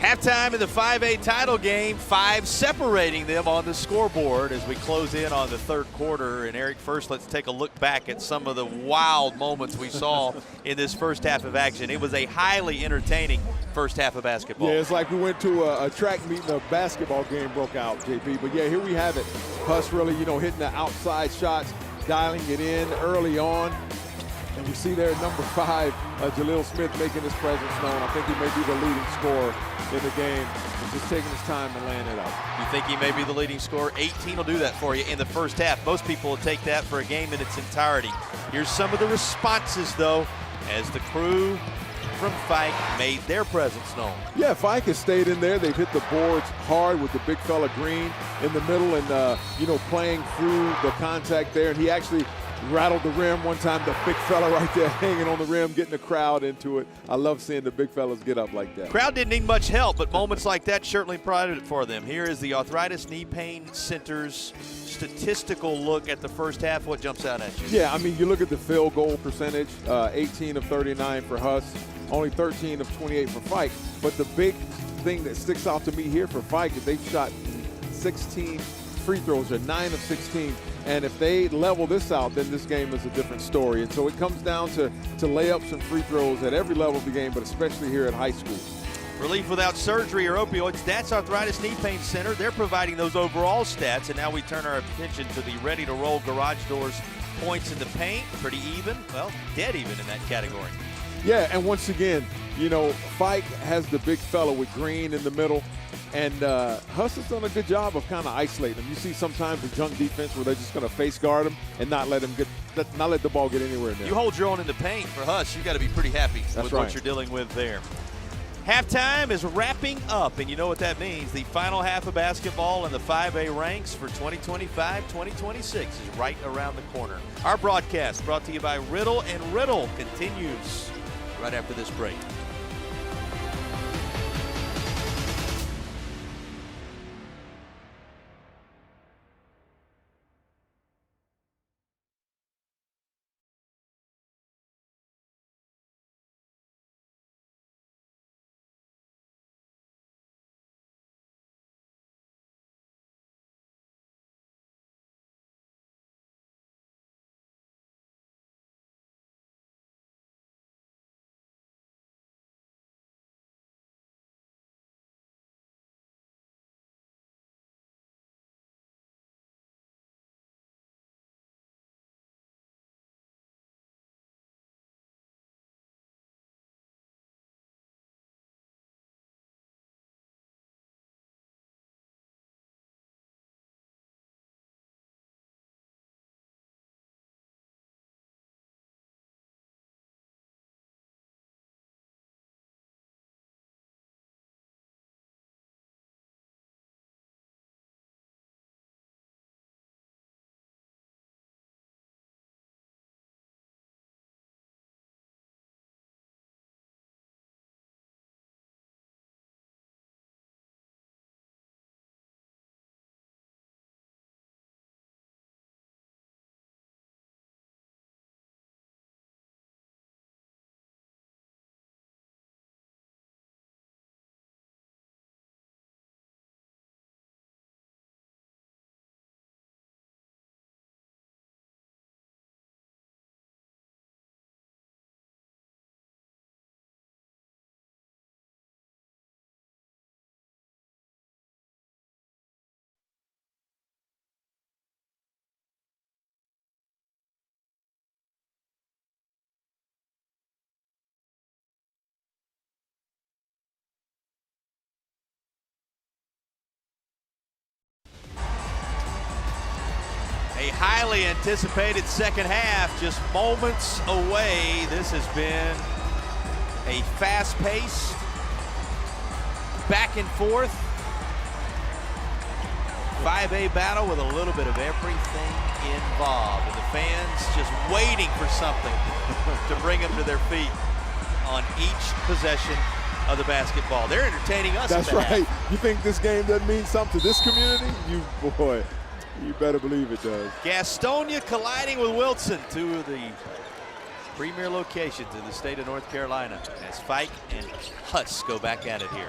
Halftime in the 5A title game, 5 separating them on the scoreboard as we close in on the third quarter. And Eric, first let's take a look back at some of the wild moments we saw in this first half of action. It was a highly entertaining first half of basketball. Yeah, it's like we went to a track meet and a basketball game broke out, JP. But yeah, here we have it. Huss really, hitting the outside shots, dialing it in early on. And you see there number 5, Jaleel Smith making his presence known. I think he may be the leading scorer in the game. He's just taking his time and laying it up. You think he may be the leading scorer? 18 will do that for you in the first half. Most people will take that for a game in its entirety. Here's some of the responses, though, as the crew from Fike made their presence known. Yeah, Fike has stayed in there. They've hit the boards hard with the big fella Green in the middle and, playing through the contact there. And he actually rattled the rim one time, the big fella right there hanging on the rim, getting the crowd into it. I love seeing the big fellas get up like that. Crowd didn't need much help, but moments like that certainly provided it for them. Here is the Arthritis Knee Pain Center's statistical look at the first half. What jumps out at you? Yeah, you look at the field goal percentage, 18 of 39 for Huss, only 13 of 28 for Fike. But the big thing that sticks out to me here for Fike is they've shot 16 free throws. They're 9 of 16. And if they level this out, then this game is a different story. And so it comes down to layups and free throws at every level of the game, but especially here at high school. Relief without surgery or opioids. Stats Arthritis Knee Pain Center. They're providing those overall stats. And now we turn our attention to the ready-to-roll garage doors points in the paint. Pretty even. Well, dead even in that category. Yeah, and once again, you know, Fike has the big fella with Green in the middle. And Huss has done a good job of kind of isolating him. You see sometimes the junk defense where they're just going to face guard him and not let the ball get anywhere in there. You hold your own in the paint for Huss, you got to be pretty happy with what you're dealing with there. Halftime is wrapping up, and you know what that means. The final half of basketball in the 5A ranks for 2025-2026 is right around the corner. Our broadcast brought to you by Riddle & Riddle continues right after this break. A highly anticipated second half, just moments away. This has been a fast-paced, back and forth 5A battle with a little bit of everything involved. And the fans just waiting for something to bring them to their feet on each possession of the basketball. They're entertaining us. That's right. You think this game doesn't mean something to this community? You better believe it does. Gastonia colliding with Wilson, two of the premier locations in the state of North Carolina, as Fike and Huss go back at it here.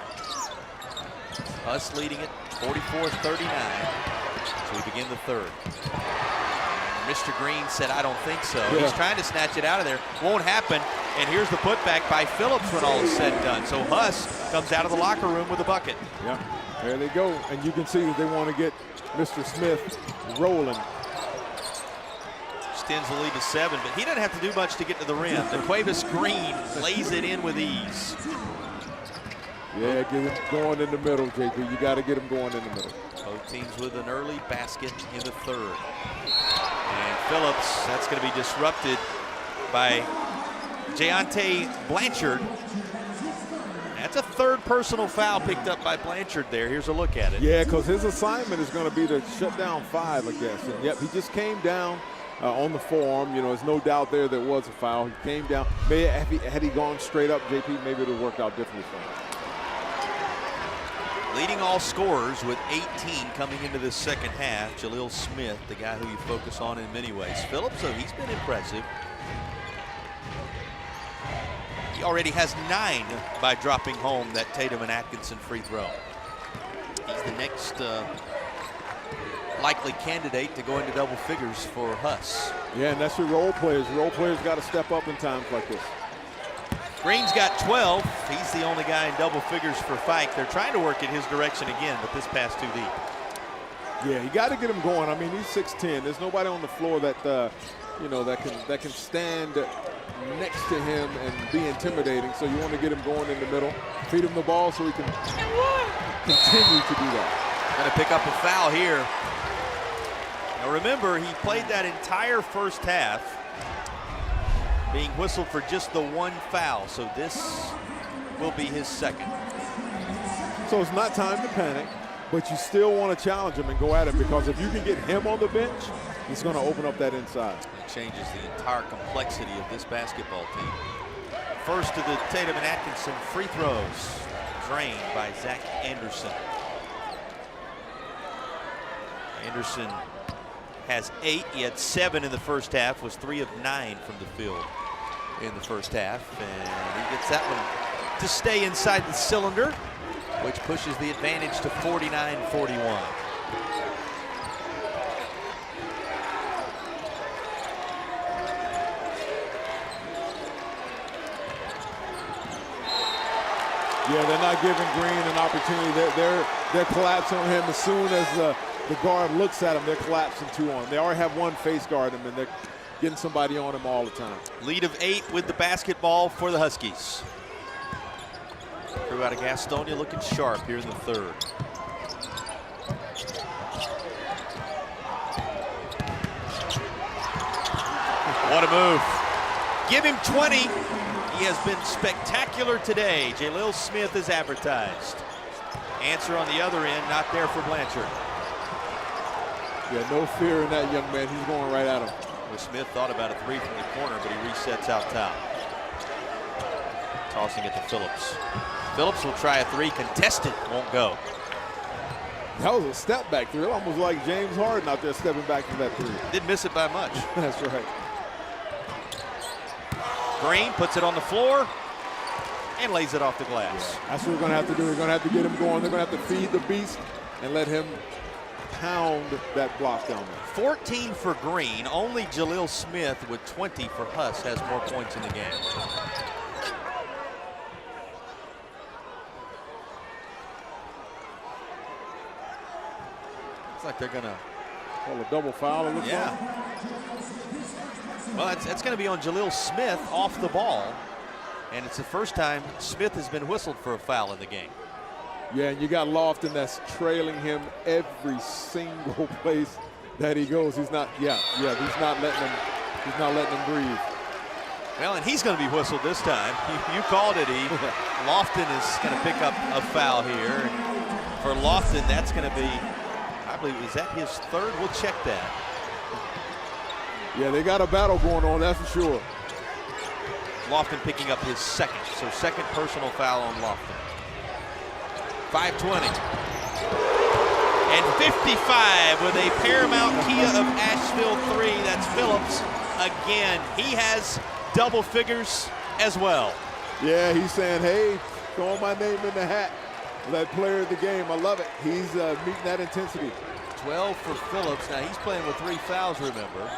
Huss leading it 44-39 as we begin the third. Mr. Green said, I don't think so. Yeah. He's trying to snatch it out of there. Won't happen. And here's the putback by Phillips when all is said and done. So Huss comes out of the locker room with a bucket. Yeah, there they go. And you can see that they want to get Mr. Smith rolling. Extends the lead to 7, but he doesn't have to do much to get to the rim. DeQuavis Green lays it in with ease. Yeah, get him going in the middle, JP. You got to get him going in the middle. Both teams with an early basket in the third. And Phillips, that's going to be disrupted by Jayante Blanchard. That's a third personal foul picked up by Blanchard there. Here's a look at it. Yeah, because his assignment is going to be to shut down 5, I guess. And yep, he just came down on the forearm. You know, there's no doubt there was a foul. He came down. Maybe had he gone straight up, JP, maybe it would have worked out differently for him. Leading all scorers with 18 coming into this second half. Jaleel Smith, the guy who you focus on in many ways. Phillips, so he's been impressive. He already has 9 by dropping home that Tatum and Atkinson free throw. He's the next likely candidate to go into double figures for Huss. Yeah, and that's your role players. Role players got to step up in times like this. Green's got 12. He's the only guy in double figures for Fike. They're trying to work in his direction again, but this pass too deep. Yeah, you got to get him going. I mean, he's 6'10". There's nobody on the floor that you know, that can stand next to him and be intimidating. So you want to get him going in the middle, feed him the ball so he can continue to do that. Going to pick up a foul here. Now remember, he played that entire first half being whistled for just the one foul. So this will be his second. So it's not time to panic, but you still want to challenge him and go at it, because if you can get him on the bench, it's going to open up that inside. It changes the entire complexity of this basketball team. First to the Tatum and Atkinson free throws, drained by Zach Anderson. Anderson has 8. He had 7 in the first half, was 3 of 9 from the field in the first half. And he gets that one to stay inside the cylinder, which pushes the advantage to 49-41. Yeah, they're not giving Green an opportunity. They're collapsing on him as soon as the guard looks at him. They're collapsing 2 on him. They already have 1 face guard him, and they're getting somebody on him all the time. Lead of 8 with the basketball for the Huskies. Crew out of Gastonia looking sharp here in the third. What a move. Give him 20. He has been spectacular today. Jalil Smith is advertised. Answer on the other end, not there for Blanchard. Yeah, no fear in that young man. He's going right at him. Well, Smith thought about a 3 from the corner, but he resets out top. Tossing it to Phillips. Phillips will try a 3, contested, won't go. That was a step back 3, almost like James Harden out there stepping back for that 3. Didn't miss it by much. That's right. Green puts it on the floor and lays it off the glass. Yeah, that's what we're going to have to do. We're going to have to get him going. They're going to have to feed the beast and let him pound that block down there. 14 for Green. Only Jalil Smith with 20 for Huss has more points in the game. Looks like they're going to call a double foul, it looks like. Well, it's going to be on Jalil Smith off the ball. And it's the first time Smith has been whistled for a foul in the game. Yeah, and you got Lofton that's trailing him every single place that he goes. He's not, he's not letting him breathe. Well, and he's going to be whistled this time. You called it, E. Lofton is going to pick up a foul here. And for Lofton, that's going to be, I believe, is that his 3rd? We'll check that. Yeah, they got a battle going on, that's for sure. Lofton picking up his 2nd, so 2nd personal foul on Lofton. 5:20. And 55 with a Paramount Kia of Asheville 3. That's Phillips again. He has double figures as well. Yeah, he's saying, hey, throw my name in the hat. That player of the game, I love it. He's meeting that intensity. 12 for Phillips. Now he's playing with 3 fouls, remember.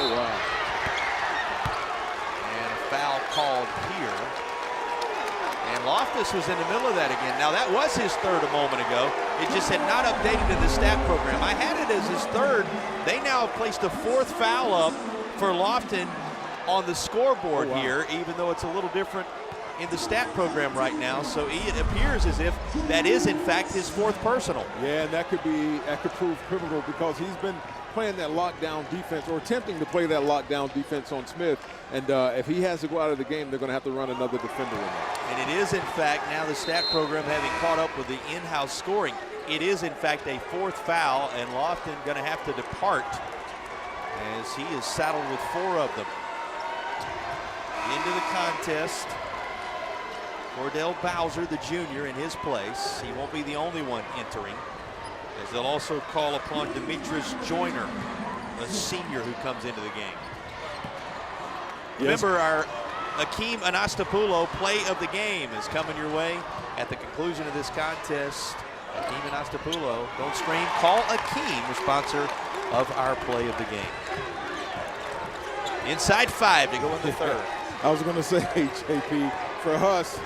Oh, wow. And a foul called here. And Loftus was in the middle of that again. Now that was his 3rd a moment ago. It just had not updated in the stat program. I had it as his 3rd. They now have placed a 4th foul up for Lofton on the scoreboard here, even though it's a little different in the stat program right now. So it appears as if that is in fact his 4th personal. Yeah, and that could prove pivotal, because he's been playing that lockdown defense, or attempting to play that lockdown defense on Smith. And if he has to go out of the game, they're going to have to run another defender in there. And it is in fact, now the stat program having caught up with the in-house scoring, it is in fact a 4th foul, and Lofton going to have to depart as he is saddled with 4 of them. Into the contest, Cordell Bowser, the junior, in his place. He won't be the only one entering, as they'll also call upon Demetrius Joyner, a senior who comes into the game. Remember, our Akeem Anastapoulo play of the game is coming your way at the conclusion of this contest, Akeem and Astapulo. Don't scream, call Akeem, the sponsor of our play of the game. Inside 5 to go in the third. I was going to say, JP, for us,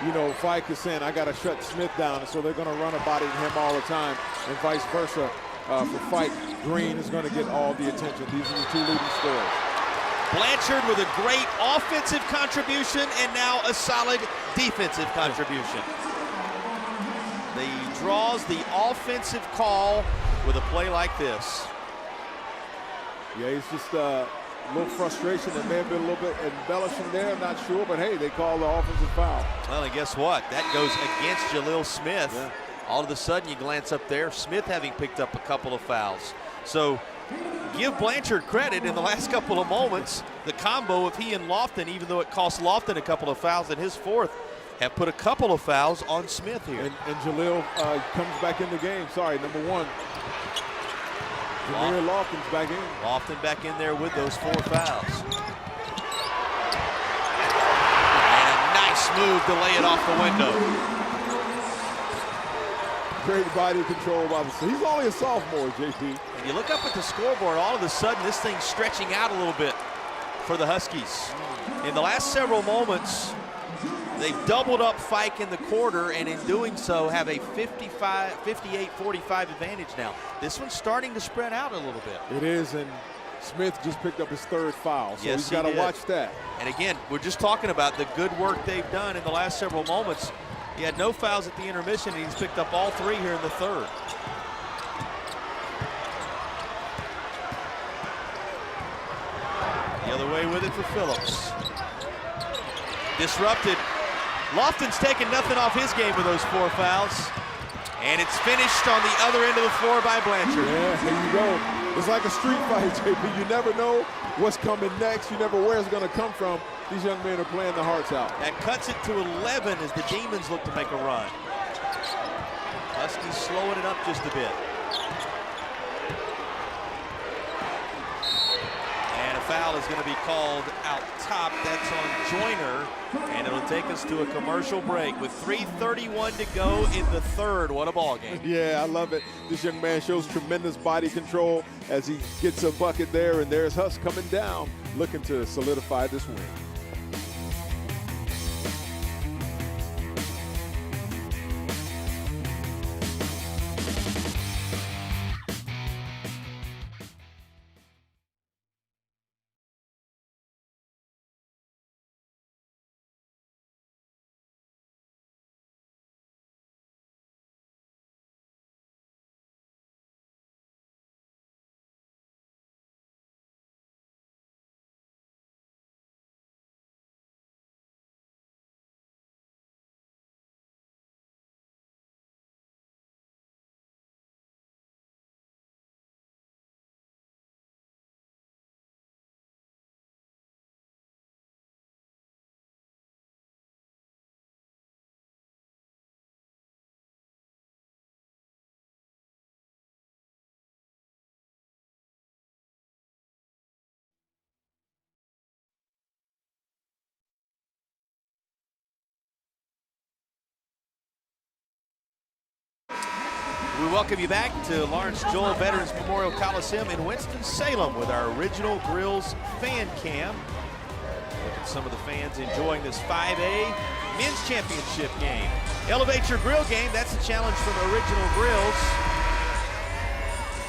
you know, Fike is saying, I got to shut Smith down, and so they're going to run a body to him all the time, and vice versa. For Fike, Green is going to get all the attention. These are the 2 leading scorers. Blanchard with a great offensive contribution and now a solid defensive contribution. He draws the offensive call with a play like this. Yeah, it's just a little frustration. There may have been a little bit embellishing there, I'm not sure, but hey, they call the offensive foul. Well, and guess what? That goes against Jalil Smith. Yeah. All of a sudden, you glance up there, Smith having picked up a couple of fouls. So give Blanchard credit in the last couple of moments. The combo of he and Lofton, even though it cost Lofton a couple of fouls in his fourth, have put a couple of fouls on Smith here. And Jalil comes back in the game. Sorry, number 1. Jameer Lofton's back in. Lofton back in there with those 4 fouls. And a nice move to lay it off the window. Great body control by the. He's only a sophomore, JP. And you look up at the scoreboard, all of a sudden this thing's stretching out a little bit for the Huskies. In the last several moments, they've doubled up Fike in the quarter, and in doing so have a 58-45 advantage now. This one's starting to spread out a little bit. It is, and Smith just picked up his 3rd foul, so yes, he's got to watch that. And again, we're just talking about the good work they've done in the last several moments. He had no fouls at the intermission, and he's picked up all 3 here in the third. The other way with it for Phillips. Disrupted. Lofton's taken nothing off his game with those 4 fouls. And it's finished on the other end of the floor by Blanchard. Yeah, there you go. It's like a street fight, JP. You never know what's coming next. You never know where it's going to come from. These young men are playing their hearts out. That cuts it to 11 as the Demons look to make a run. Huskies slowing it up just a bit. And a foul is going to be called out top. That's on Joyner. And it'll take us to a commercial break with 3:31 to go in the third. What a ball game. Yeah, I love it. This young man shows tremendous body control as he gets a bucket there, and there's Husk coming down, looking to solidify this win. We welcome you back to Lawrence Joel Veterans Memorial Coliseum in Winston-Salem with our Original Grills fan cam. Look at some of the fans enjoying this 5A men's championship game. Elevate your grill game, that's the challenge from Original Grills.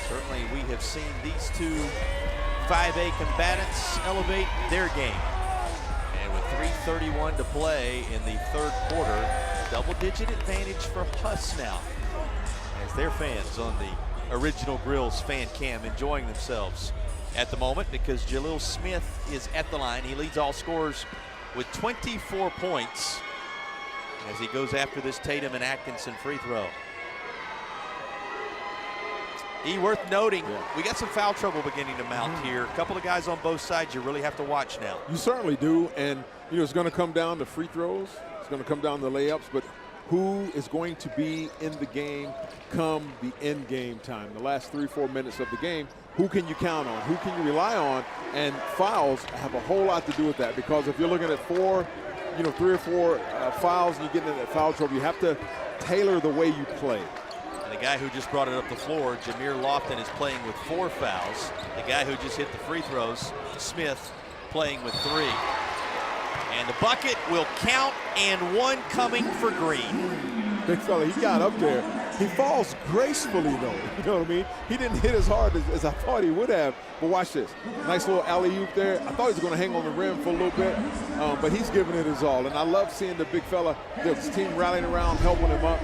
Certainly we have seen these 2 5A combatants elevate their game. And with 3:31 to play in the third quarter, double-digit advantage for Huss now, as their fans on the Original Grills fan cam enjoying themselves at the moment, because Jalil Smith is at the line. He leads all scorers with 24 points as he goes after this Tatum and Atkinson free throw. Worth noting, we got some foul trouble beginning to mount here. A couple of guys on both sides you really have to watch now. You certainly do, and you know it's going to come down to free throws. It's going to come down to layups, but who is going to be in the game come the end game time, the last 3-4 minutes of the game? Who can you count on? Who can you rely on? And fouls have a whole lot to do with that, because if you're looking at 4 3 or 4 fouls and you get into that foul trouble, you have to tailor the way you play. And the guy who just brought it up the floor, Jameer Lofton, is playing with 4 fouls. The guy who just hit the free throws, Smith, playing with 3. And the bucket will count, and 1 coming for Green. Big fella, he got up there. He falls gracefully, though. You know what I mean? He didn't hit as hard as I thought he would have. But watch this. Nice little alley-oop there. I thought he was going to hang on the rim for a little bit, but he's giving it his all. And I love seeing the big fella, his team rallying around, helping him up.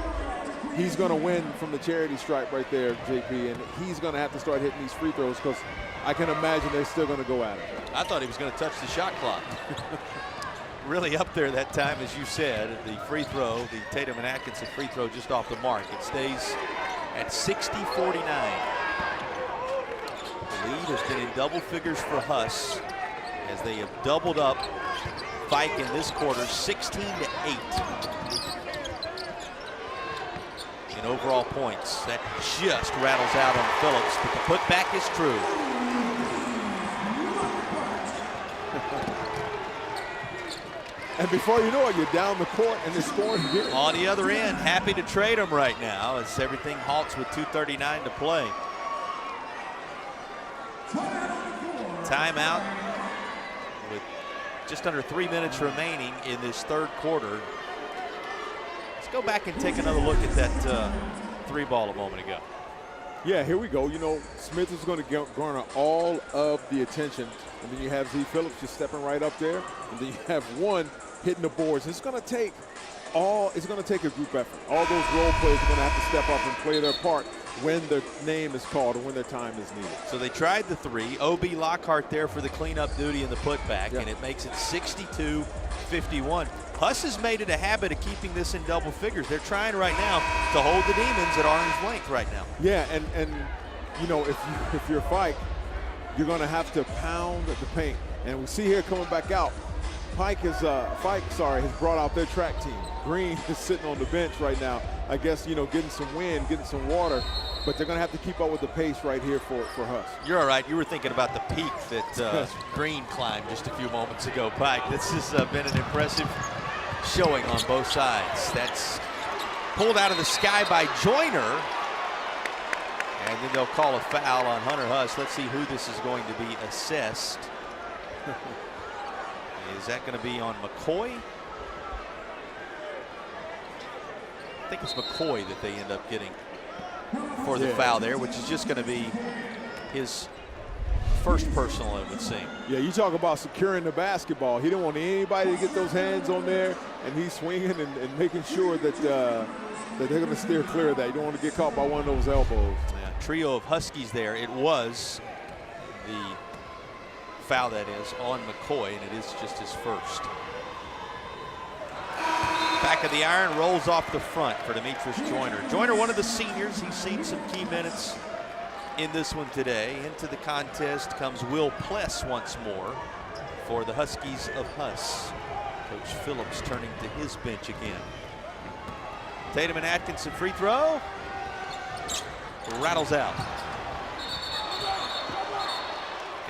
He's going to win from the charity stripe right there, JP, and he's going to have to start hitting these free throws because I can imagine they're still going to go at it. I thought he was going to touch the shot clock. Really up there that time, as you said. The free throw, the Tatum and Atkinson free throw, just off the mark. It stays at 60-49. The lead has been in double figures for Huss as they have doubled up Fike in this quarter, 16-8 in overall points. That just rattles out on Phillips, but the putback is true. And before you know it, you're down the court and they're scoring again. On the other end, happy to trade him right now as everything halts with 2:39 to play. Timeout with just under 3 minutes remaining in this third quarter. Let's go back and take another look at that 3 ball a moment ago. Yeah, here we go. You know, Smith is going to garner all of the attention. And then you have Z Phillips just stepping right up there. And then you have one hitting the boards. It's going to take a group effort. All those role players are going to have to step up and play their part when their name is called or when their time is needed. So they tried the 3. O.B. Lockhart there for the cleanup duty and the putback, and it makes it 62-51. Huss has made it a habit of keeping this in double figures. They're trying right now to hold the Demons at arm's length right now. Yeah, and you know, if you're Fike, you're going to have to pound the paint. And we see here coming back out, Fike has brought out their track team. Green is sitting on the bench right now. I guess, you know, getting some wind, getting some water, but they're going to have to keep up with the pace right here for Huss. You're all right. You were thinking about the peak that Green climbed just a few moments ago, Pike. This has been an impressive showing on both sides. That's pulled out of the sky by Joyner. And then they'll call a foul on Hunter Huss. Let's see who this is going to be assessed. Is that going to be on McCoy? I think it's McCoy that they end up getting for the foul there, which is just going to be his first personal, it would seem. Yeah, you talk about securing the basketball. He didn't want anybody to get those hands on there, and he's swinging and making sure that that they're going to steer clear of that. You don't want to get caught by one of those elbows. Yeah, trio of Huskies there. It was the foul, that is, on McCoy, and it is just his first. Back of the iron, rolls off the front for Demetrius Joyner. Joyner, one of the seniors. He's seen some key minutes in this one today. Into the contest comes Will Pless once more for the Huskies of Huss. Coach Phillips turning to his bench again. Tatum and Atkinson free throw. Rattles out.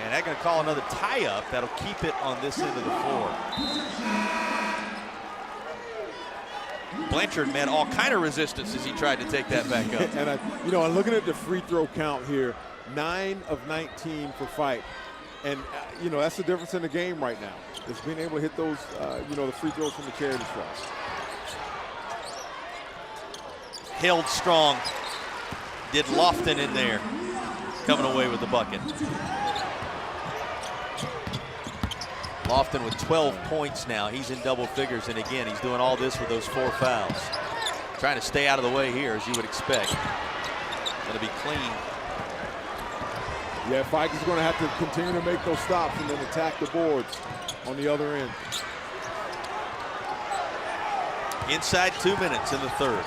And they're going to call another tie-up. That'll keep it on this end of the floor. Blanchard met all kind of resistance as he tried to take that back up. And I'm looking at the free throw count here, 9 of 19 for Fike. And that's the difference in the game right now. Is being able to hit those, the free throws from the charity stripe. Held strong. Did Lofton in there, coming away with the bucket. Lofton with 12 points now. He's in double figures, and again, he's doing all this with those 4 fouls. Trying to stay out of the way here, as you would expect. Going to be clean. Yeah, Fike is going to have to continue to make those stops and then attack the boards on the other end. Inside 2 minutes in the third.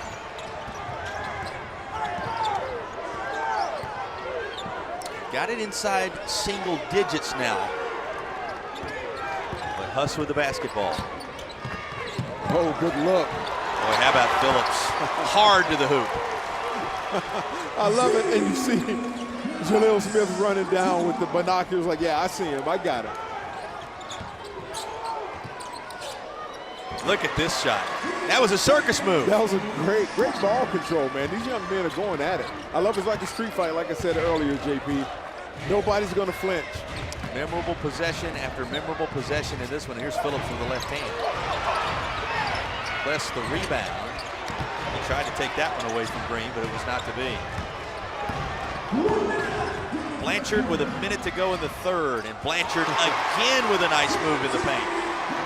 Got it inside single digits now. But Huss with the basketball. Oh, good look. Boy, how about Phillips? Hard to the hoop. I love it. And you see Jaleel Smith running down with the binoculars like, yeah, I see him. I got it. Look at this shot. That was a circus move. That was a great ball control, man. These young men are going at it. I love it's like a street fight, like I said earlier, JP. Nobody's going to flinch. Memorable possession after memorable possession in this one. Here's Phillips with the left hand. Press the rebound. He tried to take that one away from Green, but it was not to be. Blanchard with a minute to go in the third, and Blanchard again with a nice move in the paint.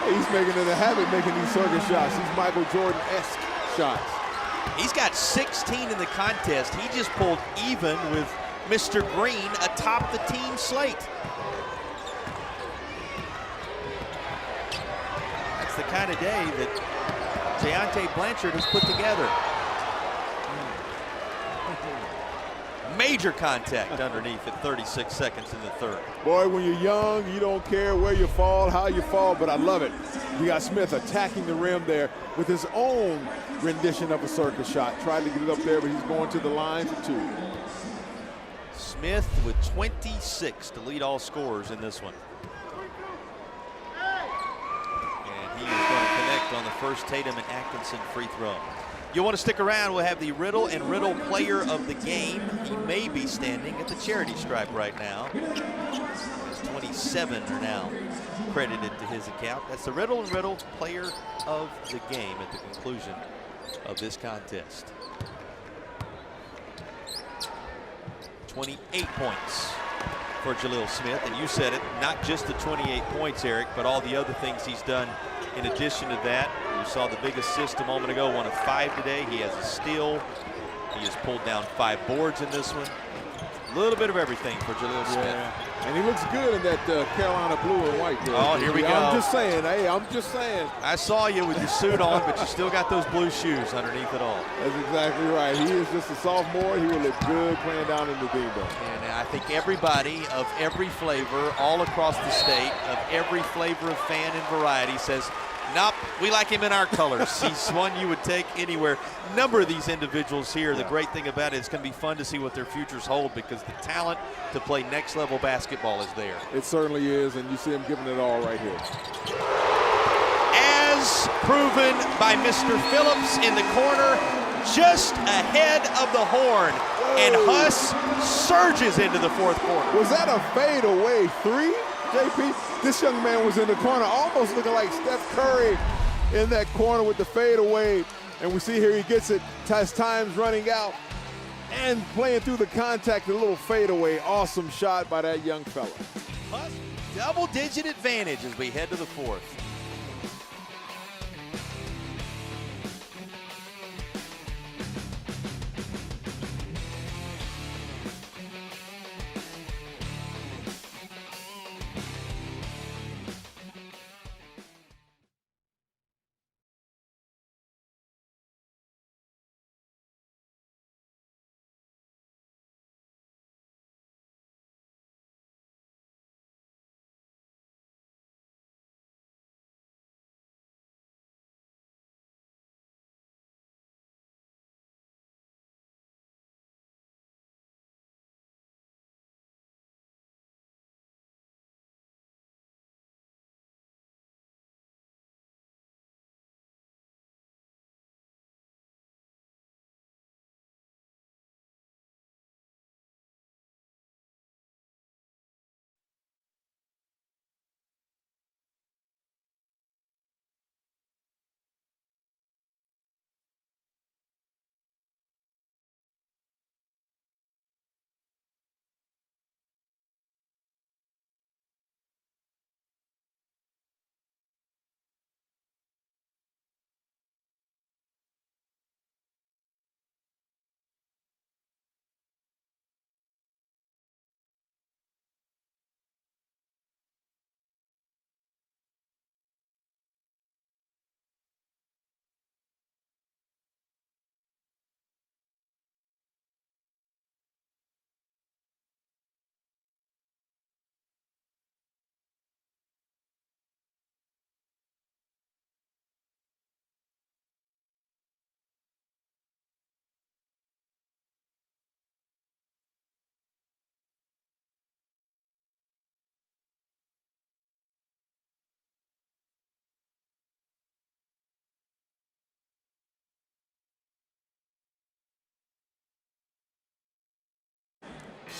He's making it a habit making these circus shots. These Michael Jordan-esque shots. He's got 16 in the contest. He just pulled even with Mr. Green atop the team slate. That's the kind of day that Deontay Blanchard has put together. Major contact underneath at 36 seconds in the third. Boy, when you're young, you don't care where you fall, how you fall, but I love it. You got Smith attacking the rim there with his own rendition of a circus shot. Tried to get it up there, but he's going to the line for two. Smith with 26 to lead all scorers in this one. And he is going to connect on the first Tatum and Atkinson free throw. You want to stick around, we'll have the Riddle and Riddle player of the game. He may be standing at the charity stripe right now. 27 are now credited to his account. That's the Riddle and Riddle player of the game at the conclusion of this contest. 28 points for Jaleel Smith, and you said it, not just the 28 points, Eric, but all the other things he's done in addition to that. You saw the big assist a moment ago, 1 of 5 today. He has a steal. He has pulled down 5 boards in this one. A little bit of everything for Jaleel Smith. Yeah. And he looks good in that Carolina blue and white there. Oh, here we go. I'm just saying, hey, I'm just saying. I saw you with your suit on, but you still got those blue shoes underneath it all. That's exactly right. He is just a sophomore. He will look good playing down in the Dean Dome. And I think everybody of every flavor, all across the state, of every flavor of fan and variety says, nope, we like him in our colors. He's one you would take anywhere. A number of these individuals here, the great thing about it, it's going to be fun to see what their futures hold because the talent to play next level basketball is there. It certainly is, and you see him giving it all right here. As proven by Mr. Phillips in the corner, just ahead of the horn. And Huss surges into the fourth quarter. Was that a fadeaway three, JP? This young man was in the corner, almost looking like Steph Curry in that corner with the fadeaway. And we see here he gets it as time's running out and playing through the contact, a little fadeaway. Awesome shot by that young fella. Huss, double-digit advantage as we head to the fourth.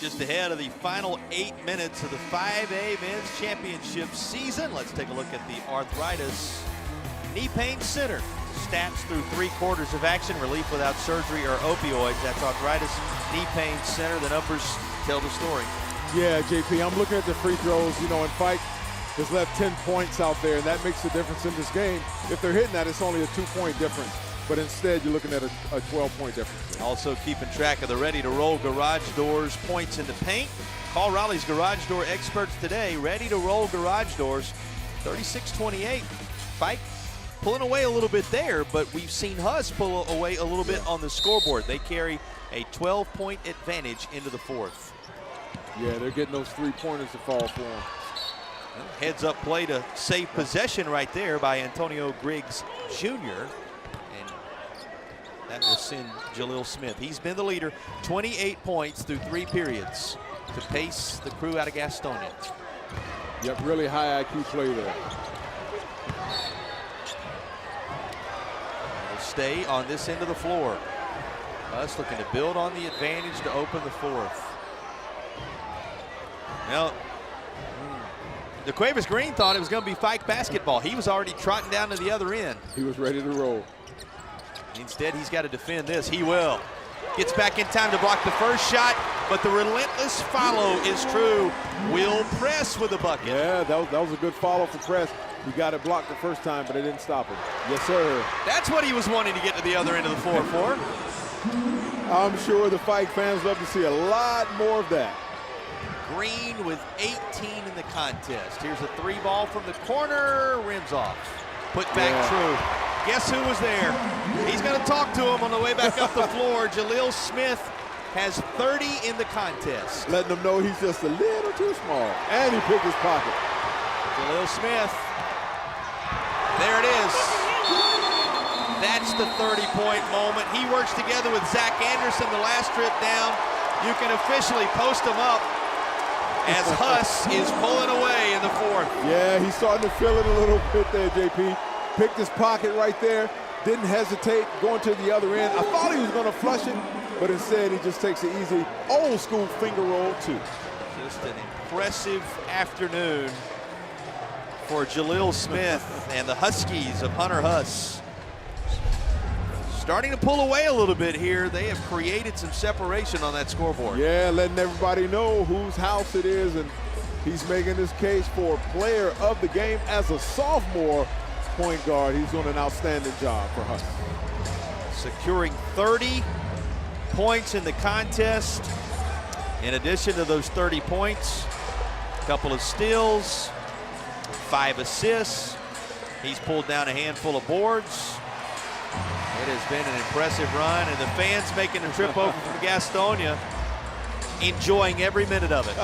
just ahead of the final 8 minutes of the 5A Men's Championship season. Let's take a look at the Arthritis Knee Pain Center. Stats through 3/4 of action, relief without surgery or opioids. That's Arthritis Knee Pain Center. The numbers tell the story. Yeah, JP, I'm looking at the free throws. You know, and Fike has left 10 points out there, and that makes a difference in this game. If they're hitting that, it's only a 2-point difference. But instead, you're looking at a 12-point difference. Also keeping track of the ready-to-roll garage doors points in the paint. Call Raleigh's garage door experts today. Ready-to-roll garage doors, 36-28. Fike pulling away a little bit there, but we've seen Huss pull away a little bit on the scoreboard. They carry a 12-point advantage into the fourth. Yeah, they're getting those 3-pointers to fall for them. Heads up play to save possession right there by Antonio Griggs Jr. And that will send Jaleel Smith. He's been the leader, 28 points through 3 periods to pace the crew out of Gastonia. Yep, really high IQ play there. Will stay on this end of the floor. Us looking to build on the advantage to open the fourth. Now, the Cuevas Green thought it was going to be Fike basketball. He was already trotting down to the other end. He was ready to roll. Instead, he's got to defend this. He will. Gets back in time to block the first shot, but the relentless follow is true. Will Press with a bucket. Yeah, that was a good follow for Press. He got it blocked the first time, but it didn't stop him. Yes, sir. That's what he was wanting to get to the other end of the floor for. I'm sure the Fike fans love to see a lot more of that. Green with 18 in the contest. Here's a 3 ball from the corner, rims off. Put back true. Guess who was there? He's going to talk to him on the way back up the floor. Jaleel Smith has 30 in the contest. Letting him know he's just a little too small. And he picked his pocket. Jaleel Smith. There it is. That's the 30-point moment. He works together with Zach Anderson the last trip down. You can officially post him up as Huss is pulling away in the fourth. Yeah, he's starting to feel it a little bit there, JP. Picked his pocket right there. Didn't hesitate going to the other end. I thought he was going to flush it, but instead he just takes an easy old school finger roll too. Just an impressive afternoon for Jaleel Smith and the Huskies of Hunter Huss. Starting to pull away a little bit here. They have created some separation on that scoreboard. Yeah, letting everybody know whose house it is, and he's making this case for player of the game as a sophomore point guard. He's doing an outstanding job for Huss. Securing 30 points in the contest. In addition to those 30 points, a couple of steals, 5 assists. He's pulled down a handful of boards. It has been an impressive run, and the fans making the trip over from Gastonia, enjoying every minute of it.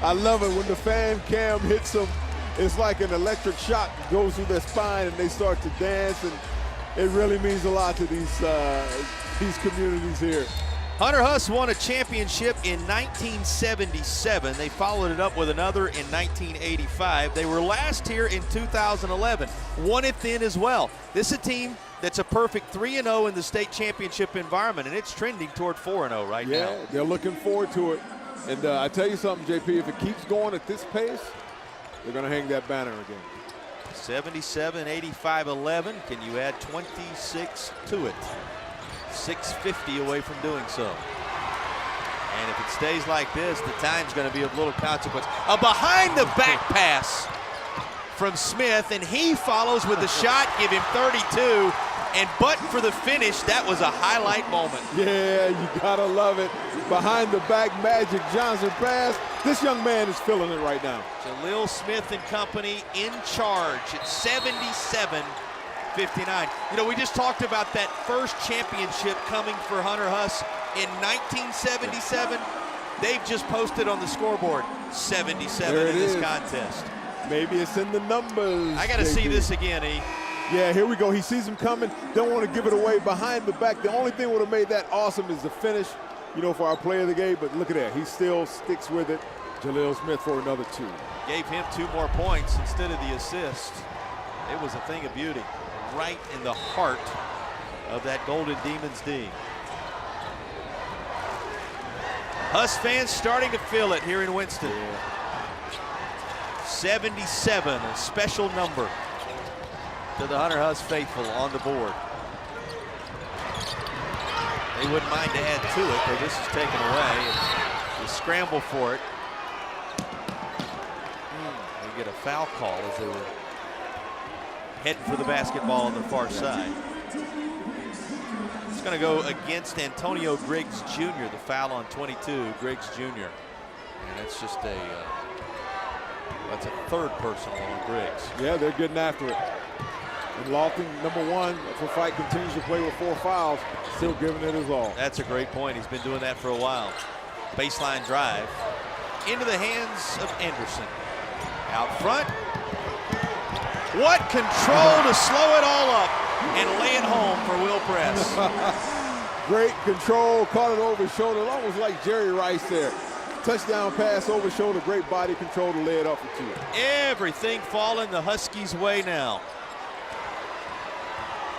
I love it when the fan cam hits them. It's like an electric shock goes through their spine, and they start to dance, and it really means a lot to these communities here. Hunter Huss won a championship in 1977. They followed it up with another in 1985. They were last here in 2011. Won it then as well. This is a team that's a perfect 3-0 in the state championship environment, and it's trending toward 4-0 right now. Yeah, they're looking forward to it. And I tell you something, JP, if it keeps going at this pace, they're going to hang that banner again. 77, 85, 11. Can you add 26 to it? 650 away from doing so. And if it stays like this, the time's going to be of little consequence. A behind-the-back pass from Smith, and he follows with the shot, give him 32. And but for the finish, that was a highlight moment. Yeah, you got to love it. Behind-the-back Magic Johnson pass. This young man is feeling it right now. Jaleel Smith and company in charge at 77-59. You know, we just talked about that first championship coming for Hunter Huss in 1977. They've just posted on the scoreboard 77 in this contest. Maybe it's in the numbers. I got to see this again, E. Yeah, here we go. He sees him coming. Don't want to give it away behind the back. The only thing would have made that awesome is the finish, you know, for our player of the game. But look at that. He still sticks with it. Jaleel Smith for another 2. Gave him 2 more points instead of the assist. It was a thing of beauty. Right in the heart of that Golden Demons D. Huss fans starting to feel it here in Winston. 77, a special number to the Hunter Huss faithful on the board. They wouldn't mind to add to it, but this is taken away. And the scramble for it. They get a foul call as they were heading for the basketball on the far side. It's going to go against Antonio Griggs Jr., the foul on 22, Griggs Jr. And that's just that's a third personal on Griggs. Yeah, they're getting after it. And Lofton, number one, for Fike continues to play with 4 fouls, still giving it his all. That's a great point. He's been doing that for a while. Baseline drive into the hands of Anderson. Out front. What control to slow it all up and lay it home for Will Press. Great control, caught it over his shoulder, almost like Jerry Rice there. Touchdown pass over shoulder, great body control to lay it up for 2. Everything falling the Huskies' way now.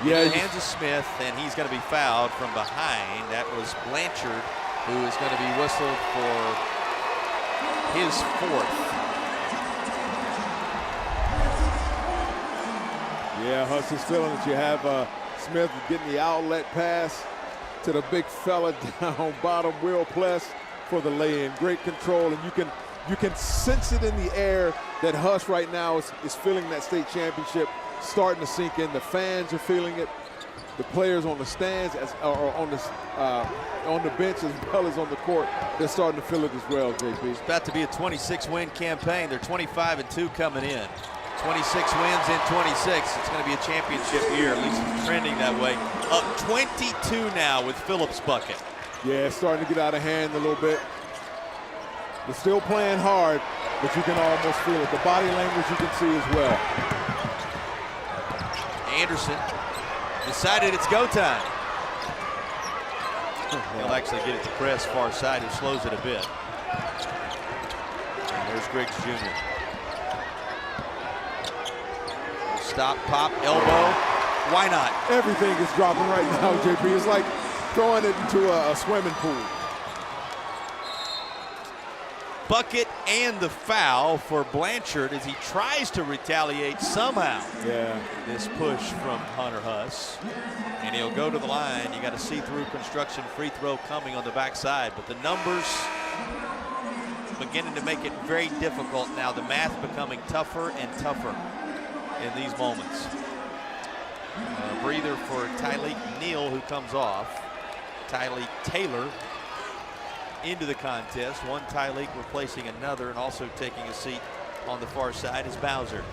Yeah, in the hands of Smith, and he's going to be fouled from behind. That was Blanchard, who is going to be whistled for his 4th. Yeah, Huss is feeling that you have Smith getting the outlet pass to the big fella down bottom, Will Pless for the lay-in. Great control, and you can sense it in the air that Huss right now is feeling that state championship starting to sink in. The fans are feeling it. The players on the stands or on the bench as well as on the court, they're starting to feel it as well, JP. It's about to be a 26-win campaign. They're 25-2 coming in. 26 wins in 26. It's going to be a championship year. At least it's trending that way. Up 22 now with Phillips' bucket. Yeah, it's starting to get out of hand a little bit. They're still playing hard, but you can almost feel it. The body language you can see as well. Anderson decided it's go time. He'll actually get it to Press far side, who slows it a bit. And there's Griggs Jr. Stop, pop, elbow. Why not? Everything is dropping right now, JP. It's like throwing it into a swimming pool. Bucket and the foul for Blanchard as he tries to retaliate somehow. Yeah. This push from Hunter Huss. And he'll go to the line. You got a see-through construction free throw coming on the backside, but the numbers beginning to make it very difficult now. The math becoming tougher and tougher in these moments. Breather for Tyleek Neal, who comes off. Tyleek Taylor into the contest. One Tyleek replacing another, and also taking a seat on the far side is Bowser.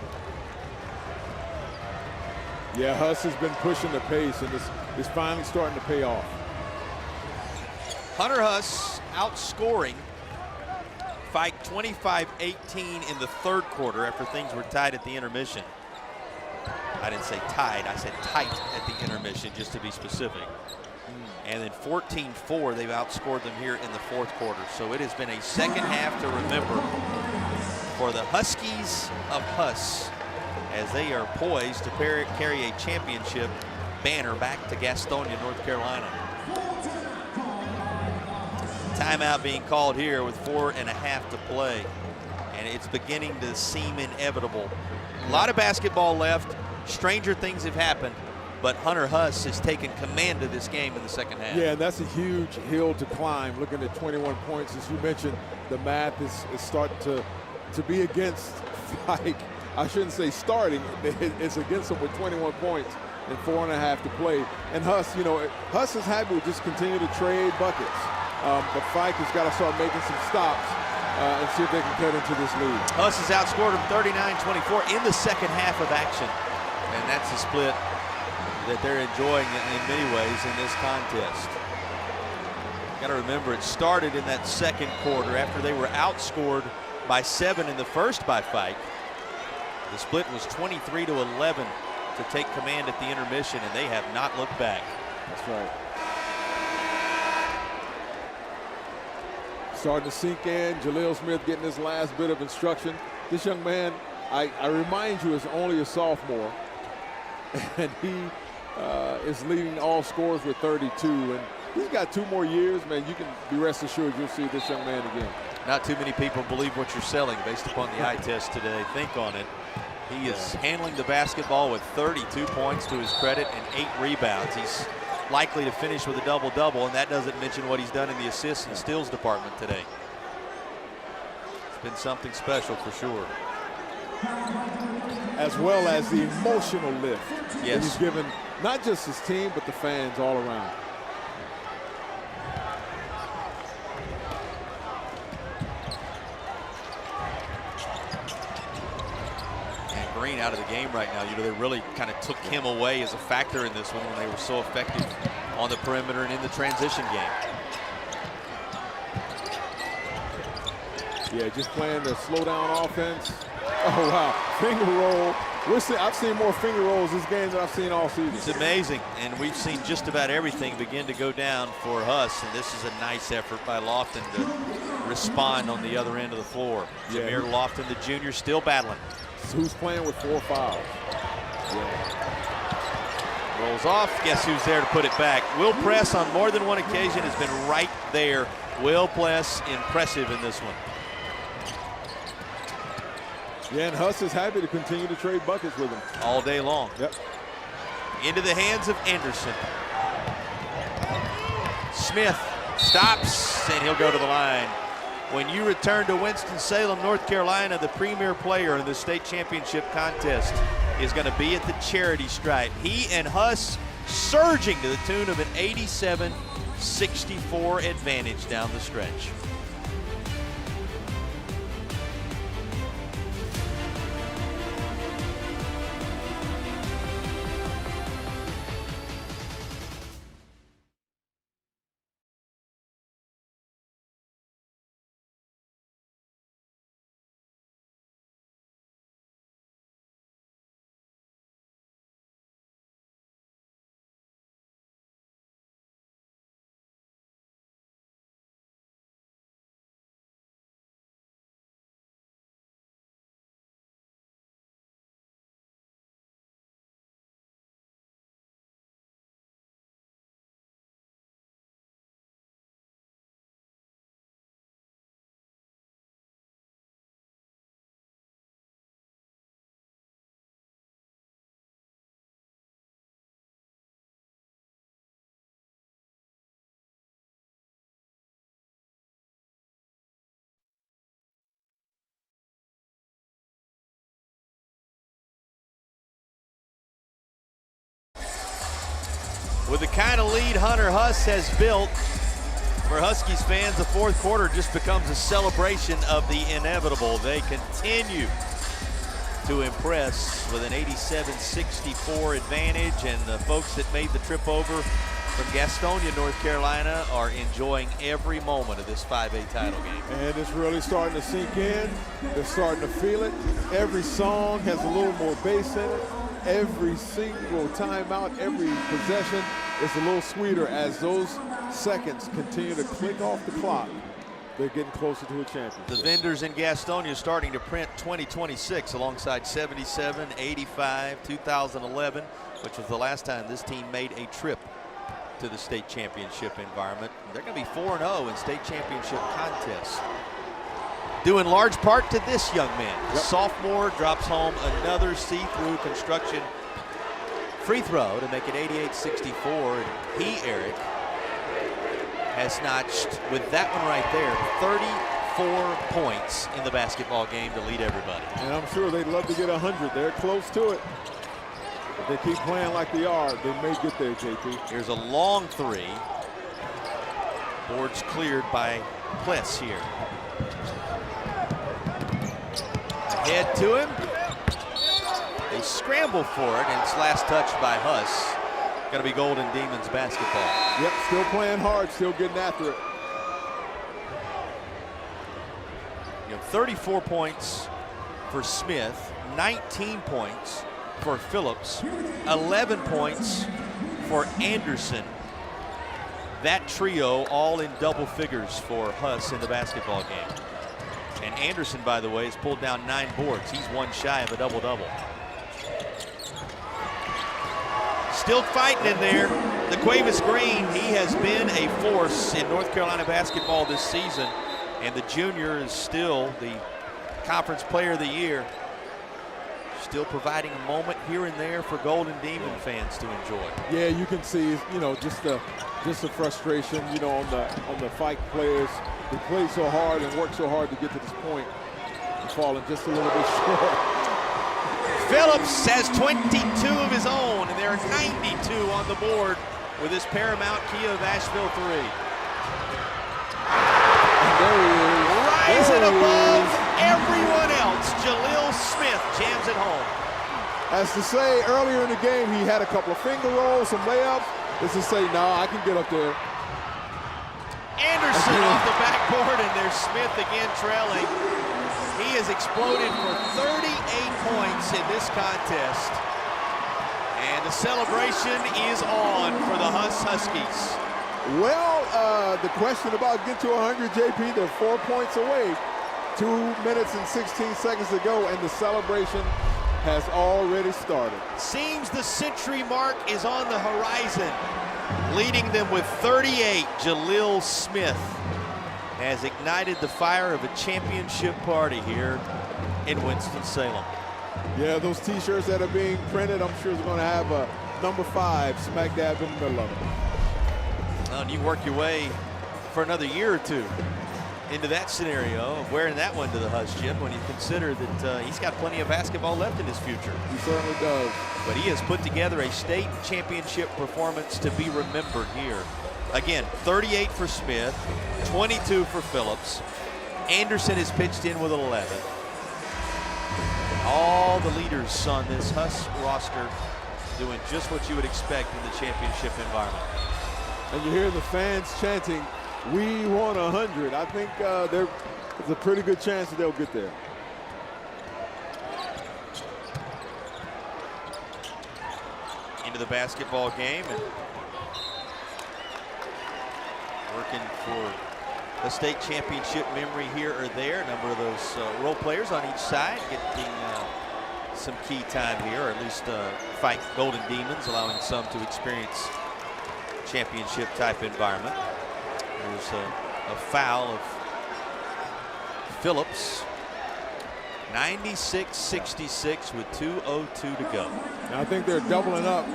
Yeah, Huss has been pushing the pace, and it's finally starting to pay off. Hunter Huss outscoring Fike 25-18 in the third quarter after things were tied at the intermission. I didn't say tied, I said tight at the intermission, just to be specific. And then 14-4, they've outscored them here in the fourth quarter. So it has been a second half to remember for the Huskies of Huss, as they are poised to carry a championship banner back to Gastonia, North Carolina. Timeout being called here with 4.5 to play, and it's beginning to seem inevitable. A lot of basketball left. Stranger things have happened, but Hunter Huss has taken command of this game in the second half. Yeah, and that's a huge hill to climb. Looking at 21 points, as you mentioned, the math is starting to be against Fike. I shouldn't say starting. It's against them with 21 points and 4.5 to play. And Huss, you know, Huss is happy to just continue to trade buckets. But Fike has got to start making some stops and see if they can cut into this lead. Huss has outscored them 39-24 in the second half of action. And that's a split that they're enjoying in many ways in this contest. Got to remember, it started in that second quarter after they were outscored by 7 in the first by Fike. The split was 23-11 to take command at the intermission, and they have not looked back. That's right. Starting to sink in. Jaleel Smith getting his last bit of instruction. This young man, I remind you, is only a sophomore, and he is leading all scorers with 32. And He's got 2 more years, man. You can be rest assured you'll see this young man again. Not too many people believe what you're selling based upon the eye test today. Think on it. He is handling the basketball with 32 points to his credit and 8 rebounds. He's likely to finish with a double-double, and that doesn't mention what he's done in the assists and steals department today. It's been something special for sure. As well as the emotional lift that Yes. he's given not just his team, but the fans all around. And Green out of the game right now. You know, they really kind of took him away as a factor in this one when they were so effective on the perimeter and in the transition game. Yeah, just playing the slow down offense. Oh, wow. Finger roll. I've seen more finger rolls this game than I've seen all season. It's amazing, and we've seen just about everything begin to go down for Huss, and this is a nice effort by Lofton to respond on the other end of the floor. Yeah. Jameer Lofton, the junior, still battling. Who's playing with 4 fouls? Yeah. Rolls off. Guess who's there to put it back? Will Press on more than one occasion has been right there. Will Press impressive in this one. Yeah, and Huss is happy to continue to trade buckets with him. All day long. Yep. Into the hands of Anderson. Smith stops, and he'll go to the line. When you return to Winston-Salem, North Carolina, the premier player in the state championship contest is going to be at the charity stripe. He and Huss surging to the tune of an 87-64 advantage down the stretch. With the kind of lead Hunter Huss has built, for Huskies fans, the fourth quarter just becomes a celebration of the inevitable. They continue to impress with an 87-64 advantage, and the folks that made the trip over from Gastonia, North Carolina, are enjoying every moment of this 5A title game. And it's really starting to sink in. They're starting to feel it. Every song has a little more bass in it. Every single timeout, every possession is a little sweeter as those seconds continue to click off the clock. They're getting closer to a championship. The vendors in Gastonia starting to print 2026 alongside 77, 85, 2011, which was the last time this team made a trip to the state championship environment. They're going to be 4-0 in state championship contests. Due in large part to this young man. Yep. Sophomore drops home another see-through construction free throw to make it 88-64. And he, Eric, has notched, with that one right there, 34 points in the basketball game to lead everybody. And I'm sure they'd love to get 100. They're close to it. If they keep playing like they are, they may get there, JP. Here's a long three. Boards cleared by Pless here. Ahead to him. They scramble for it, and it's last touched by Huss. Going to be Golden Demons basketball. Yep, still playing hard, still getting after it. You know, 34 points for Smith, 19 points for Phillips, 11 points for Anderson. That trio all in double figures for Huss in the basketball game. And Anderson, by the way, has pulled down 9 boards. He's one shy of a double-double. Still fighting in there. The Cuevas Green, he has been a force in North Carolina basketball this season, and the junior is still the Conference Player of the Year. Still providing a moment here and there for Golden Demon fans to enjoy. Yeah, you can see, just the frustration, on the Fike players. They played so hard and worked so hard to get to this point, and falling just a little bit short. Phillips has 22 of his own, and there are 92 on the board with his Paramount Kia of Asheville 3. And there he is. Rising above everyone else, Jaleel Smith jams it home. As to say, earlier in the game, he had a couple of finger rolls, some layups. As to say, no, I can get up there. Anderson off the backboard, and there's Smith again trailing. He has exploded for 38 points in this contest. And the celebration is on for the Huskies. Well, the question about get to 100, JP, they're 4 points away. 2 minutes and 16 seconds to go, and the celebration has already started. Seems the century mark is on the horizon. Leading them with 38, Jaleel Smith has ignited the fire of a championship party here in Winston-Salem. Yeah, those T-shirts that are being printed, I'm sure is going to have a number 5 smack dab in the middle of it. Well, and you work your way for another year or two into that scenario of wearing that one to the Hus, Jim, when you consider that he's got plenty of basketball left in his future. He certainly does. But he has put together a state championship performance to be remembered here. Again, 38 for Smith, 22 for Phillips. Anderson has pitched in with 11. All the leaders on this Hus roster doing just what you would expect in the championship environment. And you hear the fans chanting, "We want 100." I think there's a pretty good chance that they'll get there. Into the basketball game and working for a state championship memory here or there. A number of those role players on each side getting some key time here, or at least fight Golden Demons, allowing some to experience championship type environment. There's a foul of Phillips. 96-66 with 2:02 to go. Now I think they're doubling up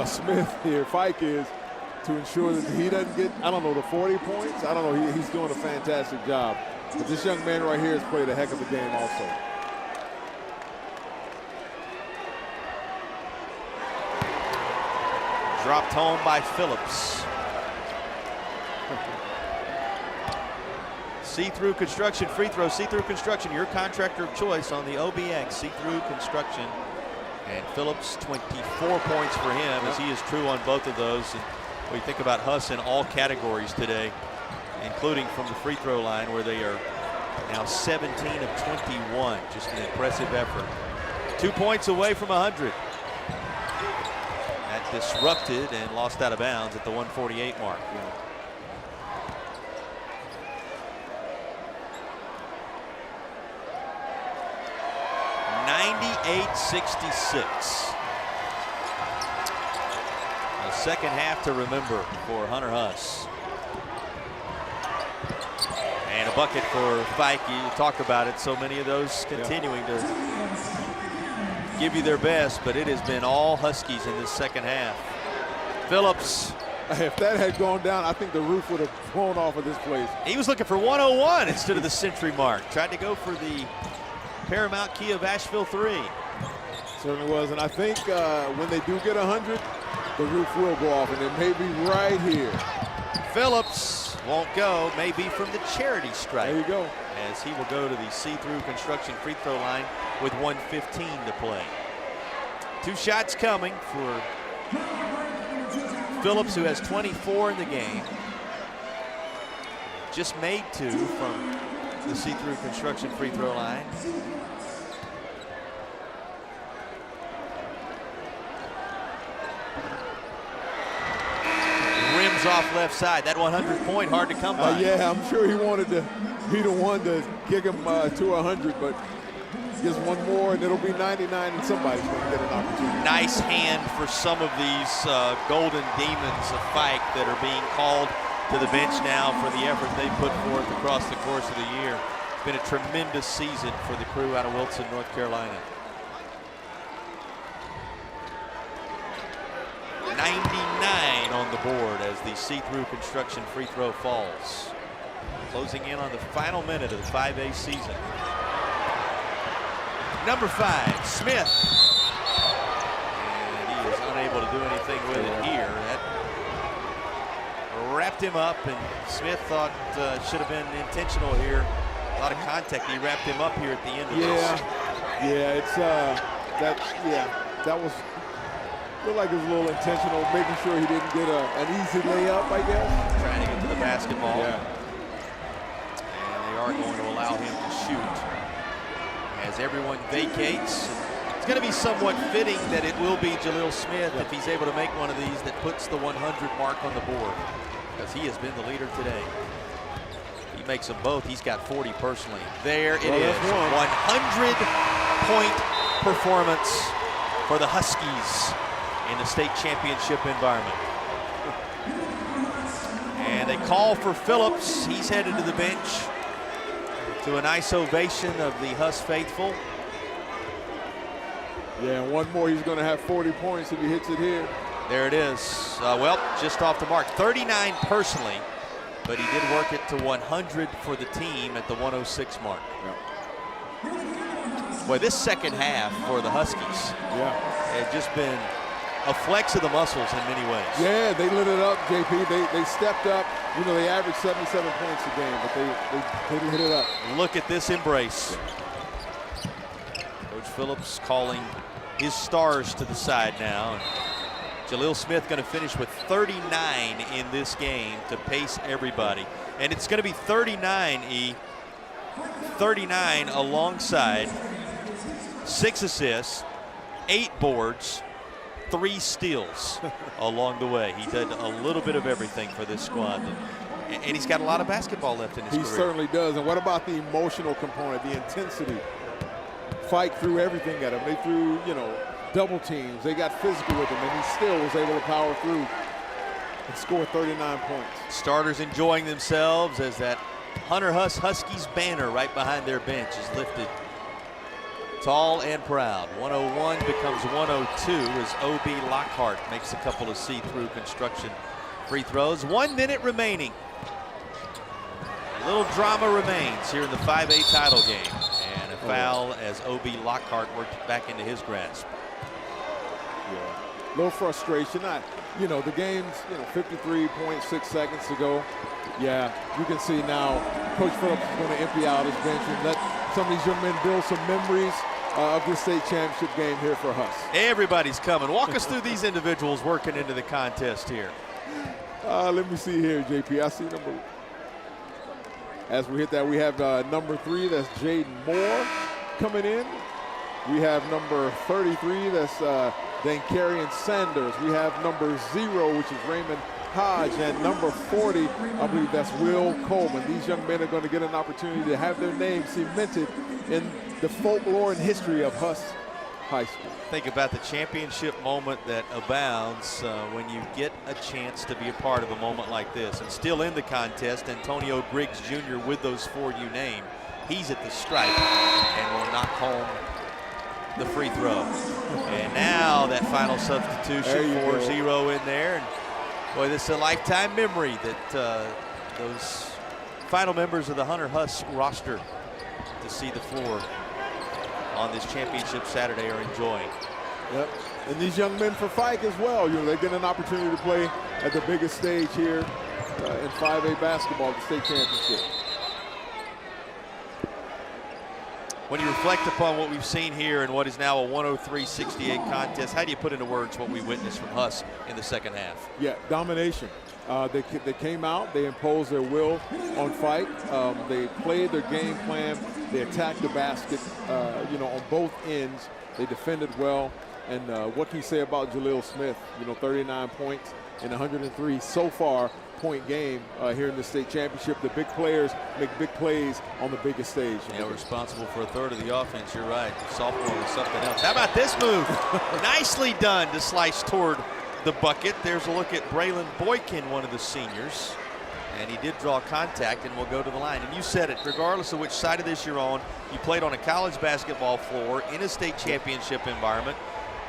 Smith here, Fike is, to ensure that he doesn't get, I don't know, the 40 points. I don't know, he's doing a fantastic job. But this young man right here has played a heck of a game also. Dropped home by Phillips. See-Through Construction free throw. See-Through Construction, your contractor of choice on the OBX. See-Through Construction. And Phillips, 24 points for him, as he is true on both of those. And we think about Huss in all categories today, including from the free throw line, where they are now 17 of 21. Just an impressive effort. 2 points away from 100. That disrupted and lost out of bounds at the 148 mark. 98-66. A second half to remember for Hunter Huss. And a bucket for Fike. You talk about it, so many of those continuing to give you their best, but it has been all Huskies in this second half. Phillips. If that had gone down, I think the roof would have flown off of this place. He was looking for 101 instead of the century mark. Tried to go for the Paramount Kia of Asheville 3. Certainly was, and I think when they do get 100, the roof will go off, and it may be right here. Phillips won't go, maybe from the charity stripe. There you go. As he will go to the See-Through Construction free throw line with 1:15 to play. 2 shots coming for Phillips, who has 24 in the game. Just made 2 from the See-Through Construction free throw line. Rims off left side. That 100 point hard to come by. Yeah, I'm sure he wanted to be the one to kick him to 100, but Just one more, and it'll be 99, and somebody's going to get an opportunity. Nice hand for some of these golden demons of Fike that are being called to the bench now for the effort they put forth across the course of the year. It's been a tremendous season for the crew out of Wilson, North Carolina. 99 on the board as the see-through construction free throw falls. Closing in on the final minute of the 5A season. Number 5, Smith. And he is unable to do anything with it here. That wrapped him up, and Smith thought should have been intentional here. A lot of contact. He wrapped him up here at the end of this. Yeah, it's that was looked like it was a little intentional, making sure he didn't get an easy layup, I guess. Trying to get to the basketball. Yeah. And they are going to allow him to shoot as everyone vacates. It's going to be somewhat fitting that it will be Jaleel Smith if he's able to make one of these that puts the 100 mark on the board, because he has been the leader today. He makes them both. He's got 40 personally. There it is. 100-point performance for the Huskies in the state championship environment. And they call for Phillips. He's headed to the bench to a nice ovation of the Huss faithful. Yeah, and one more, he's going to have 40 points if he hits it here. There it is. Well, just off the mark. 39 personally, but he did work it to 100 for the team at the 106 mark. Yep. Boy, this second half for the Huskies had just been a flex of the muscles in many ways. Yeah, they lit it up, JP. They stepped up. You know, they averaged 77 points a game, but they lit it up. Look at this embrace. Coach Phillips calling his stars to the side now. Jaleel Smith going to finish with 39 in this game to pace everybody. And it's going to be 39, 39 alongside 6 assists, 8 boards, 3 steals along the way. He did a little bit of everything for this squad. And he's got a lot of basketball left in his career. He certainly does. And what about the emotional component, the intensity? Fight through everything at him. They threw, you know, double teams. They got physical with him, and he still was able to power through and score 39 points. Starters enjoying themselves as that Hunter Huskies banner right behind their bench is lifted tall and proud. 101 becomes 102 as O.B. Lockhart makes a couple of see-through construction free throws. 1 minute remaining. A little drama remains here in the 5A title game. And a foul as O.B. Lockhart worked back into his grasp. Yeah, a little frustration. You know, the game's 53.6 seconds to go. Yeah, you can see now Coach Phillips is going to empty out his bench and let some of these young men build some memories of this state championship game here for Huss. Everybody's coming. Walk us through these individuals working into the contest here. Let me see here, JP. I see number. As we hit that, we have number 3. That's Jaden Moore coming in. We have number 33. That's Dankarian Sanders. We have number 0, which is Raymond Hodge, and number 40, I believe that's Will Coleman. These young men are going to get an opportunity to have their names cemented in the folklore and history of Huss High School. Think about the championship moment that abounds when you get a chance to be a part of a moment like this. And still in the contest, Antonio Griggs Jr. with those 4 you named. He's at the stripe and will knock home the free throw. And now that final substitution, 4-0 in there. And boy, this is a lifetime memory that those final members of the Hunter Huss roster to see the floor on this championship Saturday are enjoying. Yep, and these young men for Fike as well. You know, they get an opportunity to play at the biggest stage here in 5A basketball, the state championship. When you reflect upon what we've seen here in what is now a 103-68 contest, how do you put into words what we witnessed from Huss in the second half? Yeah, domination. They came out, they imposed their will on Fike. They played their game plan. They attacked the basket, on both ends. They defended well. And what can you say about Jaleel Smith? 39 points in 103 so far point game here in the state championship. The big players make big plays on the biggest stage. Yeah, responsible for a third of the offense. You're right. Sophomore was something else. How about this move? Nicely done to slice toward the bucket. There's a look at Braylon Boykin, one of the seniors. And he did draw contact and will go to the line. And you said it, regardless of which side of this you're on, you played on a college basketball floor in a state championship environment.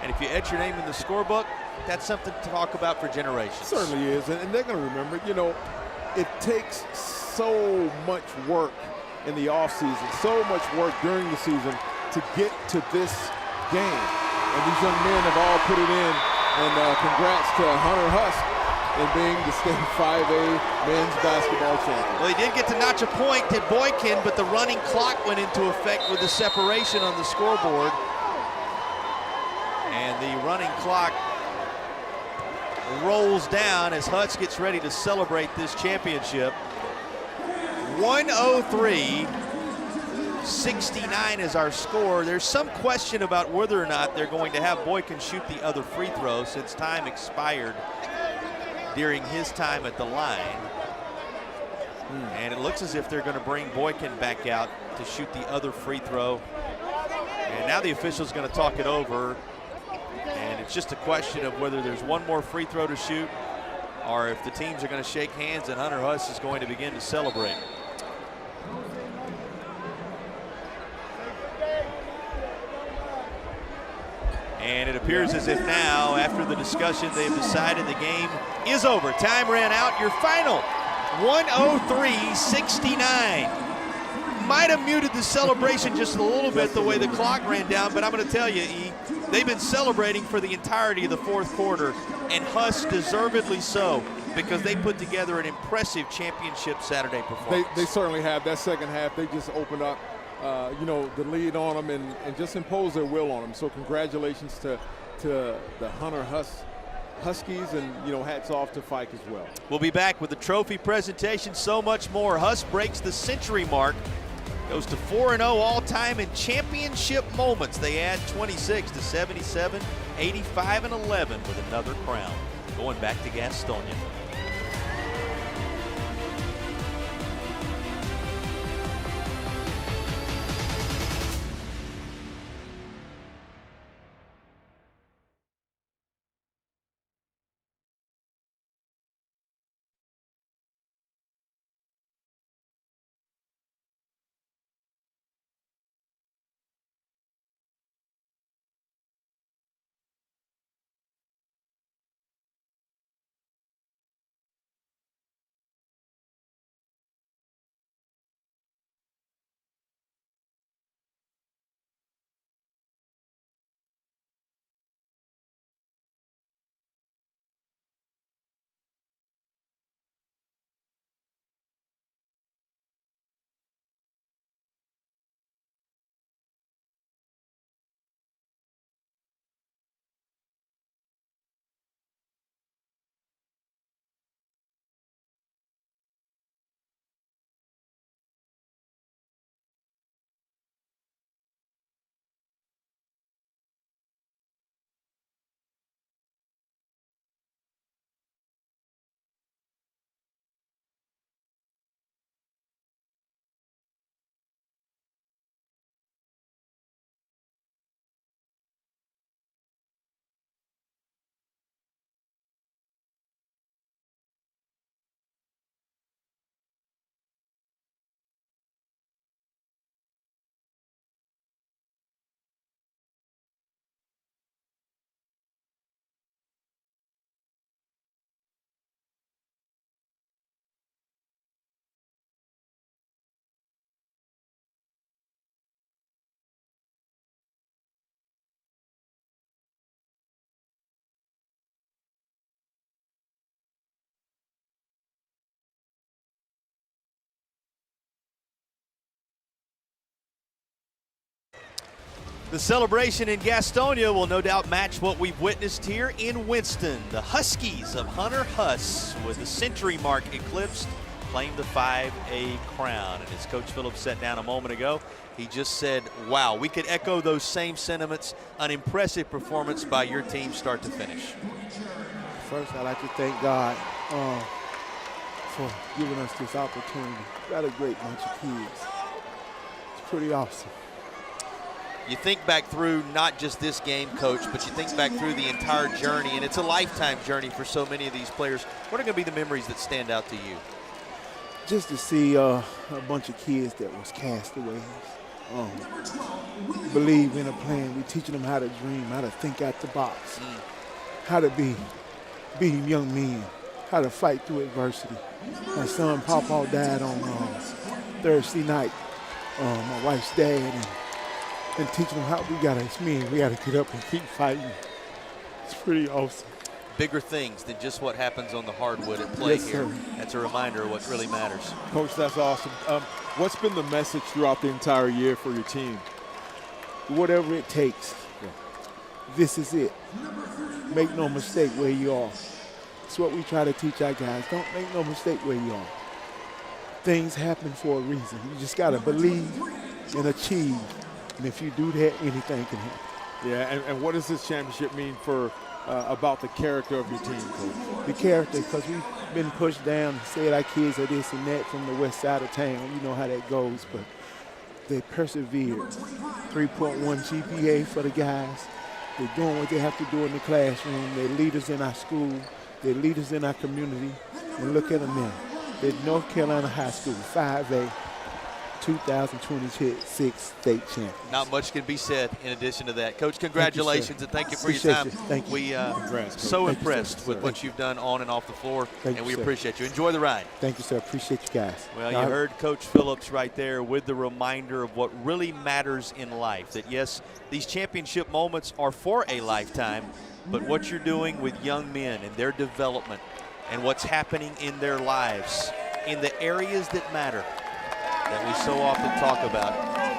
And if you etch your name in the scorebook, that's something to talk about for generations. It certainly is, and they're going to remember. It takes so much work in the offseason, so much work during the season to get to this game. And these young men have all put it in. And congrats to Hunter Husk in being the state 5A men's basketball champion. Well, he did get to notch a point, did Boykin, but the running clock went into effect with the separation on the scoreboard. And the running clock rolls down as Husk gets ready to celebrate this championship. 103-69 is our score. There's some question about whether or not they're going to have Boykin shoot the other free throw since time expired during his time at the line. And it looks as if they're going to bring Boykin back out to shoot the other free throw. And now the official's going to talk it over. And it's just a question of whether there's one more free throw to shoot or if the teams are going to shake hands and Hunter Husk is going to begin to celebrate. And it appears as if now, after the discussion, they've decided the game is over. Time ran out. Your final, 103-69. Might have muted the celebration just a little bit the way the clock ran down, but I'm going to tell you, E, they've been celebrating for the entirety of the fourth quarter, and Husk deservedly so, because they put together an impressive championship Saturday performance. They certainly have. That second half, they just opened up the lead on them and just impose their will on them. So congratulations to the Hunter Huskies, and hats off to Fike as well. We'll be back with the trophy presentation, so much more. Husk breaks the century mark, goes to 4-0 all-time in championship moments. They add 26 to 77, 85 and 11 with another crown. Going back to Gastonia. The celebration in Gastonia will no doubt match what we've witnessed here in Winston. The Huskies of Hunter Husk with the century mark eclipsed claim the 5A crown. And as Coach Phillips sat down a moment ago, he just said, wow, we could echo those same sentiments. An impressive performance by your team start to finish. First, I'd like to thank God for giving us this opportunity. We got a great bunch of kids. It's pretty awesome. You think back through not just this game, Coach, but you think back through the entire journey, and it's a lifetime journey for so many of these players. What are going to be the memories that stand out to you? Just to see a bunch of kids that was castaways. Believe in a plan. We're teaching them how to dream, how to think out the box, how to be young men, how to fight through adversity. My son Pawpaw died on Thursday night. My wife's dad, and teaching them how we gotta get up and keep fighting. It's pretty awesome. Bigger things than just what happens on the hardwood at play Yes, here. sir. That's a reminder of what really matters. Coach, that's awesome. What's been the message throughout the entire year for your team? Whatever it takes. This is it. Make no mistake where you are. It's what we try to teach our guys. Don't make no mistake where you are. Things happen for a reason. You just got to believe and achieve. And if you do that, anything can happen. Yeah, and what does this championship mean for about the character of your team, Coach? The character, because we've been pushed down and said our kids are this and that from the west side of town. You know how that goes, but they persevered. 3.1 GPA for the guys. They're doing what they have to do in the classroom. They're leaders in our school. They're leaders in our community. And look at them now. They're North Carolina High School, 5A, 2026 state champions. Not much can be said in addition to that. Coach, congratulations, and thank you for Appreciate your time. you. Thank you. We Congrats, Coach. so Thank you, impressed sir. with what you've done on and off the floor, Thank and you, we sir. appreciate you. Enjoy the ride. Thank you, sir. Appreciate you guys. Well, you heard Coach Phillips right there with the reminder of what really matters in life, that yes, these championship moments are for a lifetime, but what you're doing with young men and their development and what's happening in their lives in the areas that matter that we so often talk about.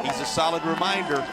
He's a solid reminder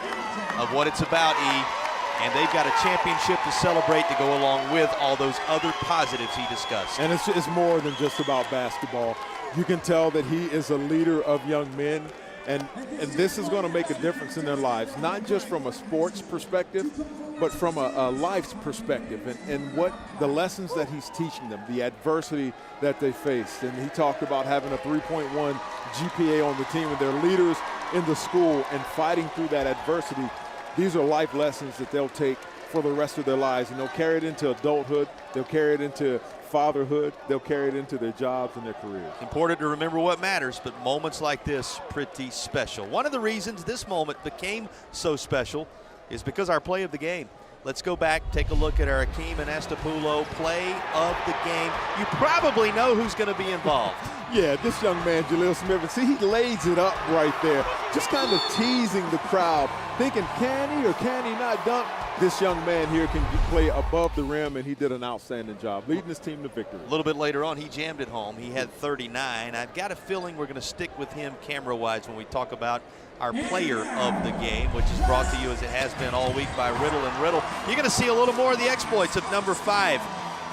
of what it's about, and they've got a championship to celebrate to go along with all those other positives he discussed. And it's more than just about basketball. You can tell that he is a leader of young men, and this is going to make a difference in their lives, not just from a sports perspective, but from a life's perspective, and what the lessons that he's teaching them, the adversity that they faced. And he talked about having a 3.1 GPA on the team, and they're leaders in the school and fighting through that adversity. These are life lessons that they'll take for the rest of their lives, and they'll carry it into adulthood, they'll carry it into fatherhood, they'll carry it into their jobs and their careers. Important to remember what matters, but moments like this, pretty special. One of the reasons this moment became so special is because our play of the game. Let's go back, take a look at our Akeem Anastapulo play of the game. You probably know who's going to be involved. Yeah, this young man, Jaleel Smith, and see, he lays it up right there, just kind of teasing the crowd, thinking, can he or can he not dunk? This young man here can play above the rim, and he did an outstanding job, leading his team to victory. A little bit later on, he jammed it home. He had 39. I've got a feeling we're going to stick with him camera-wise when we talk about our player of the game, which is brought to you as it has been all week by Riddle and Riddle. You're going to see a little more of the exploits of number 5.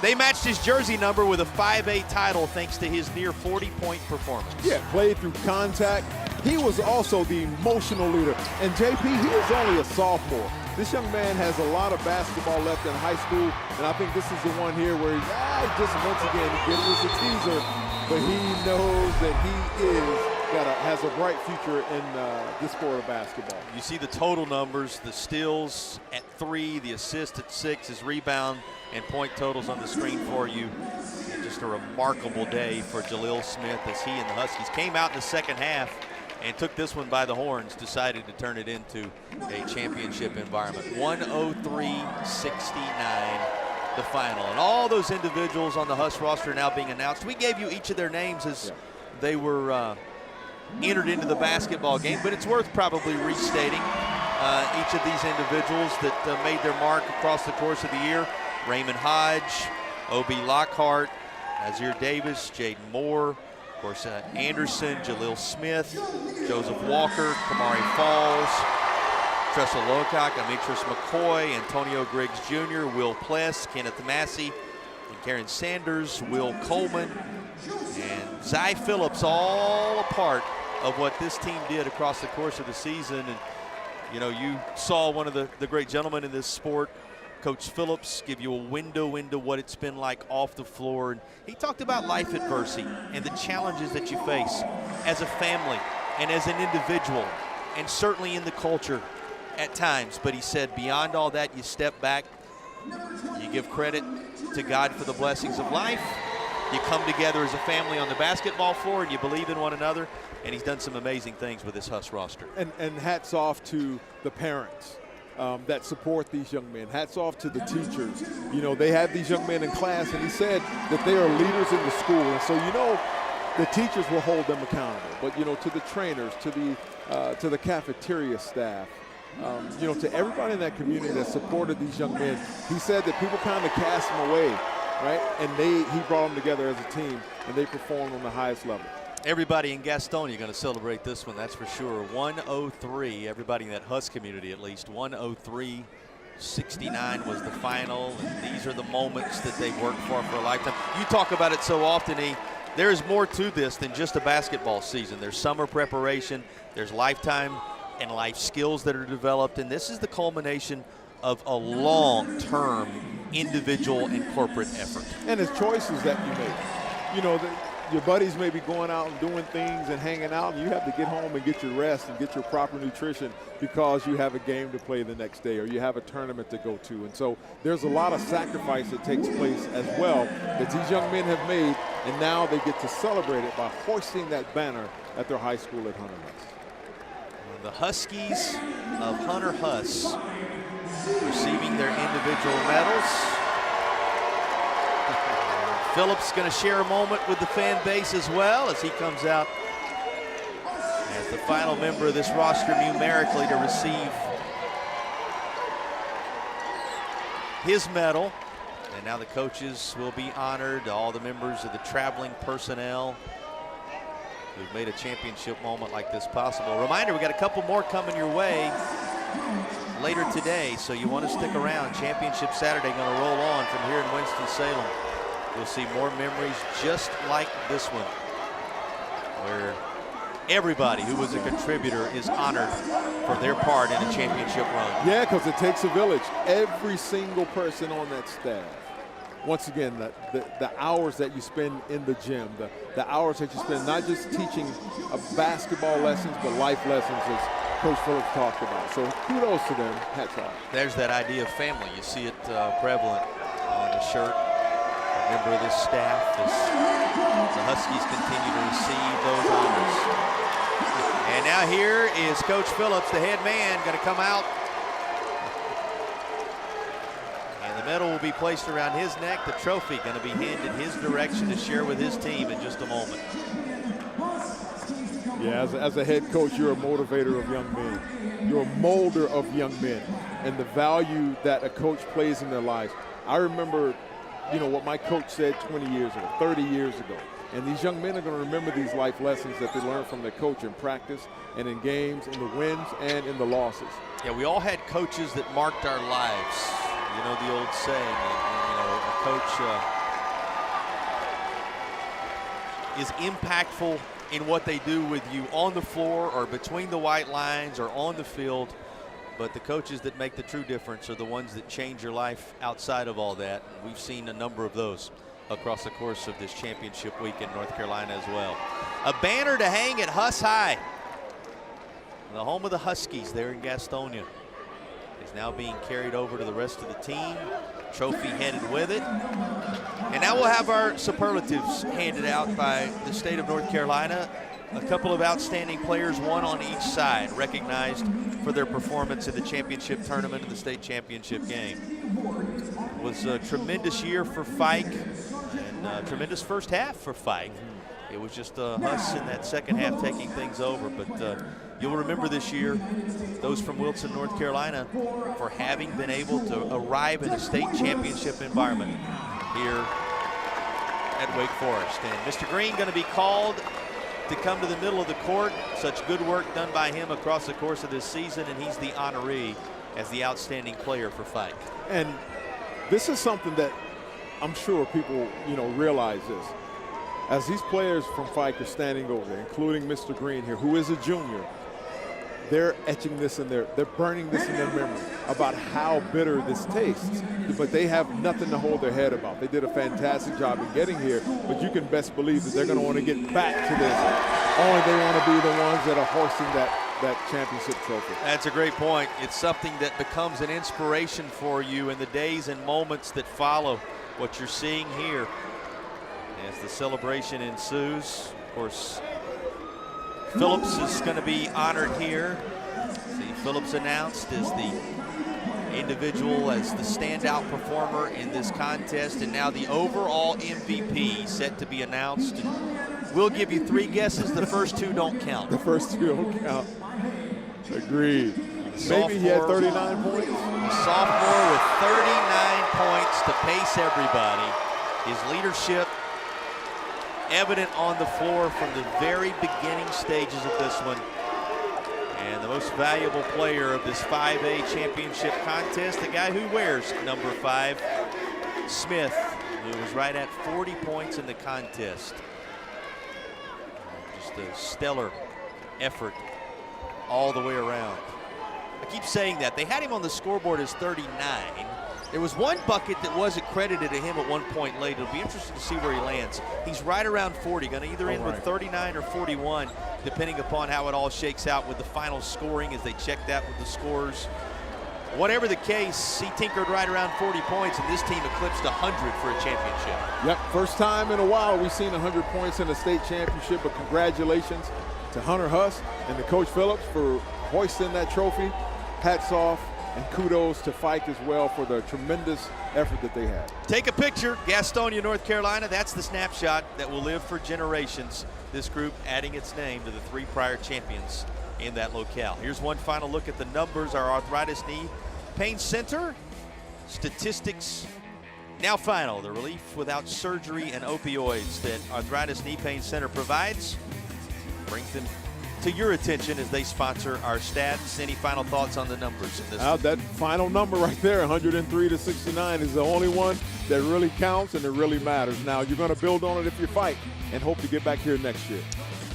They matched his jersey number with a 5A title thanks to his near 40-point performance. Yeah, played through contact. He was also the emotional leader. And JP, he is only a sophomore. This young man has a lot of basketball left in high school, and I think this is the one here where he just once again he gives us a teaser, but he knows that he has a bright future in this sport of basketball. You see the total numbers, the steals at 3, the assist at 6, his rebound and point totals on the screen for you. And just a remarkable day for Jaleel Smith as he and the Huskies came out in the second half and took this one by the horns, decided to turn it into a championship environment. 103-69 the final. And all those individuals on the Husk roster now being announced. We gave you each of their names as they were entered into the basketball game, but it's worth probably restating each of these individuals that made their mark across the course of the year. Raymond Hodge, O.B. Lockhart, Azir Davis, Jaden Moore, of course, Anderson, Jaleel Smith, Joseph Walker, Kamari Falls, Tressel Locock, Amitris McCoy, Antonio Griggs Jr., Will Pless, Kenneth Massey, and Karen Sanders, Will Coleman, And Zy Phillips, all a part of what this team did across the course of the season. And you know, you saw one of the great gentlemen in this sport, Coach Phillips, give you a window into what it's been like off the floor. And he talked about life adversity and the challenges that you face as a family and as an individual, and certainly in the culture at times. But he said beyond all that, you step back, you give credit to God for the blessings of life, you come together as a family on the basketball floor, and you believe in one another. And he's done some amazing things with this Huss roster. And hats off to the parents that support these young men. Hats off to the teachers. You know, they have these young men in class, and he said that they are leaders in the school. And so, you know, the teachers will hold them accountable. But, you know, to the trainers, to the cafeteria staff, you know, to everybody in that community that supported these young men, he said that people kind of cast them away, right? And he brought them together as a team, and they performed on the highest level. Everybody in Gastonia going to celebrate this one, that's for sure. 103, everybody in that Huss community at least. 103-69 was the final, and these are the moments that they've worked for a lifetime. You talk about it so often, E. There's more to this than just a basketball season. There's summer preparation, there's lifetime and life skills that are developed, and this is the culmination of a long-term individual and corporate effort. And it's choices that you make. You know, your buddies may be going out and doing things and hanging out, and you have to get home and get your rest and get your proper nutrition because you have a game to play the next day or you have a tournament to go to. And so there's a lot of sacrifice that takes place as well that these young men have made, and now they get to celebrate it by hoisting that banner at their high school at Hunter Huss. The Huskies of Hunter Huss receiving their individual medals. Phillips going to share a moment with the fan base as well as he comes out as the final member of this roster numerically to receive his medal. And now the coaches will be honored, all the members of the traveling personnel who've made a championship moment like this possible. Reminder, we got a couple more coming your way later today, so you want to stick around. Championship Saturday going to roll on from here in Winston-Salem. You'll see more memories just like this one, where everybody who was a contributor is honored for their part in a championship run. Yeah, because it takes a village. Every single person on that staff. Once again, the hours that you spend in the gym, the hours that you spend not just teaching basketball lessons, but life lessons, as Coach Phillips talked about. So kudos to them. Hats off. There's that idea of family. You see it prevalent on the shirt. Member of this staff as the Huskies continue to receive those honors. And now here is Coach Phillips, the head man, going to come out. And the medal will be placed around his neck. The trophy going to be handed his direction to share with his team in just a moment. Yeah, as a head coach, you're a motivator of young men. You're a molder of young men and the value that a coach plays in their lives. I remember, you know, what my coach said 20 years ago, 30 years ago. And these young men are going to remember these life lessons that they learned from their coach in practice and in games, in the wins and in the losses. Yeah, we all had coaches that marked our lives. You know the old saying, you know, a coach is impactful in what they do with you on the floor or between the white lines or on the field. But the coaches that make the true difference are the ones that change your life outside of all that. We've seen a number of those across the course of this championship week in North Carolina as well. A banner to hang at Huss High, the home of the Huskies there in Gastonia, is now being carried over to the rest of the team. Trophy headed with it. And now we'll have our superlatives handed out by the state of North Carolina. A couple of outstanding players, one on each side, recognized for their performance in the championship tournament and the state championship game. It was a tremendous year for Fike and a tremendous first half for Fike. It was just Huss in that second half taking things over. But you'll remember this year, those from Wilson, North Carolina, for having been able to arrive in a state championship environment here at Wake Forest. And Mr. Green going to be called to come to the middle of the court. Such good work done by him across the course of this season, and he's the honoree as the outstanding player for Fike. And this is something that I'm sure people, you know, realize this. As these players from Fike are standing over there, including Mr. Green here, who is a junior, they're etching this in they're burning this in their memory about how bitter this tastes. But they have nothing to hold their head about. They did a fantastic job in getting here, but you can best believe that they're going to want to get back to this. Only they want to be the ones that are hoisting that championship trophy. That's a great point. It's something that becomes an inspiration for you in the days and moments that follow what you're seeing here. As the celebration ensues, of course, Phillips is going to be honored here. See Phillips announced as the individual, as the standout performer in this contest, and now the overall MVP set to be announced. And we'll give you 3 guesses. The first 2 don't count. The first 2 don't count. Agreed. Maybe he had 39 points. A sophomore with 39 points to pace everybody. His leadership evident on the floor from the very beginning stages of this one. And the most valuable player of this 5A championship contest, the guy who wears number 5, Smith, who was right at 40 points in the contest. Just a stellar effort all the way around. I keep saying that. They had him on the scoreboard as 39. There was one bucket that wasn't credited to him at one point late. It'll be interesting to see where he lands. He's right around 40, going to either end with 39 or 41, depending upon how it all shakes out with the final scoring as they check that with the scores. Whatever the case, he tinkered right around 40 points, and this team eclipsed 100 for a championship. Yep, first time in a while we've seen 100 points in a state championship, but congratulations to Hunter Huss and to Coach Phillips for hoisting that trophy. Hats off. And kudos to Fike as well for the tremendous effort that they had. Take a picture, Gastonia, North Carolina. That's the snapshot that will live for generations. This group adding its name to the 3 prior champions in that locale. Here's one final look at the numbers. Our Arthritis Knee Pain Center statistics. Now final, the relief without surgery and opioids that Arthritis Knee Pain Center provides brings them to your attention as they sponsor our stats. Any final thoughts on the numbers in this? That final number right there, 103 to 69, is the only one that really counts and it really matters. Now, you're going to build on it if you fight and hope to get back here next year.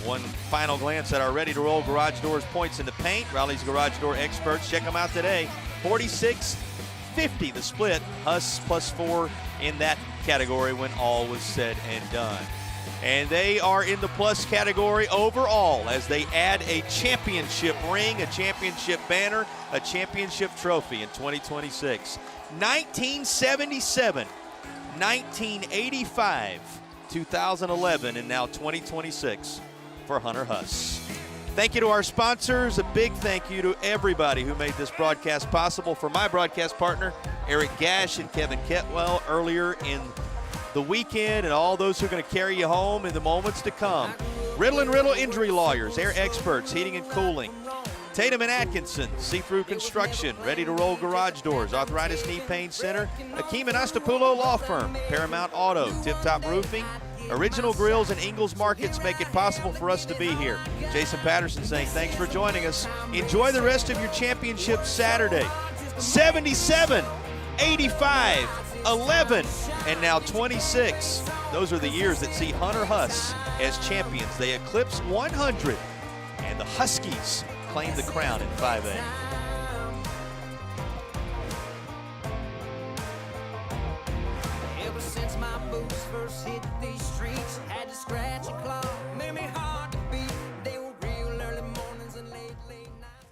One final glance at our ready-to-roll garage doors points in the paint. Raleigh's Garage Door experts. Check them out today. 46-50 the split. Huss +4 in that category when all was said and done. And they are in the plus category overall as they add a championship ring, a championship banner, a championship trophy in 2026. 1977, 1985, 2011, and now 2026 for Hunter Huss. Thank you to our sponsors. A big thank you to everybody who made this broadcast possible. For my broadcast partner, Eric Gash and Kevin Ketwell earlier in the weekend, and all those who are going to carry you home in the moments to come. Riddle and Riddle Injury Lawyers, Air Experts, Heating and Cooling. Tatum and Atkinson, See-Through Construction, Ready to Roll Garage Doors, Arthritis Knee Pain Center, Akeem and Astapulo Law Firm, Paramount Auto, Tip Top Roofing, Original Grills and Ingalls Markets make it possible for us to be here. Jason Patterson saying thanks for joining us. Enjoy the rest of your championship Saturday. 77, 85, 11, and now 26. Those are the years that see Hunter Huss as champions. They eclipse 100, and the Huskies claim the crown in 5A. Ever since my boots first hit these streets, had to scratch and claw, made me hard to beat. They were real early mornings and late nights.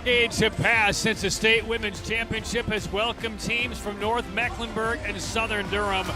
Decades have passed since the state women's championship has welcomed teams from North Mecklenburg and Southern Durham.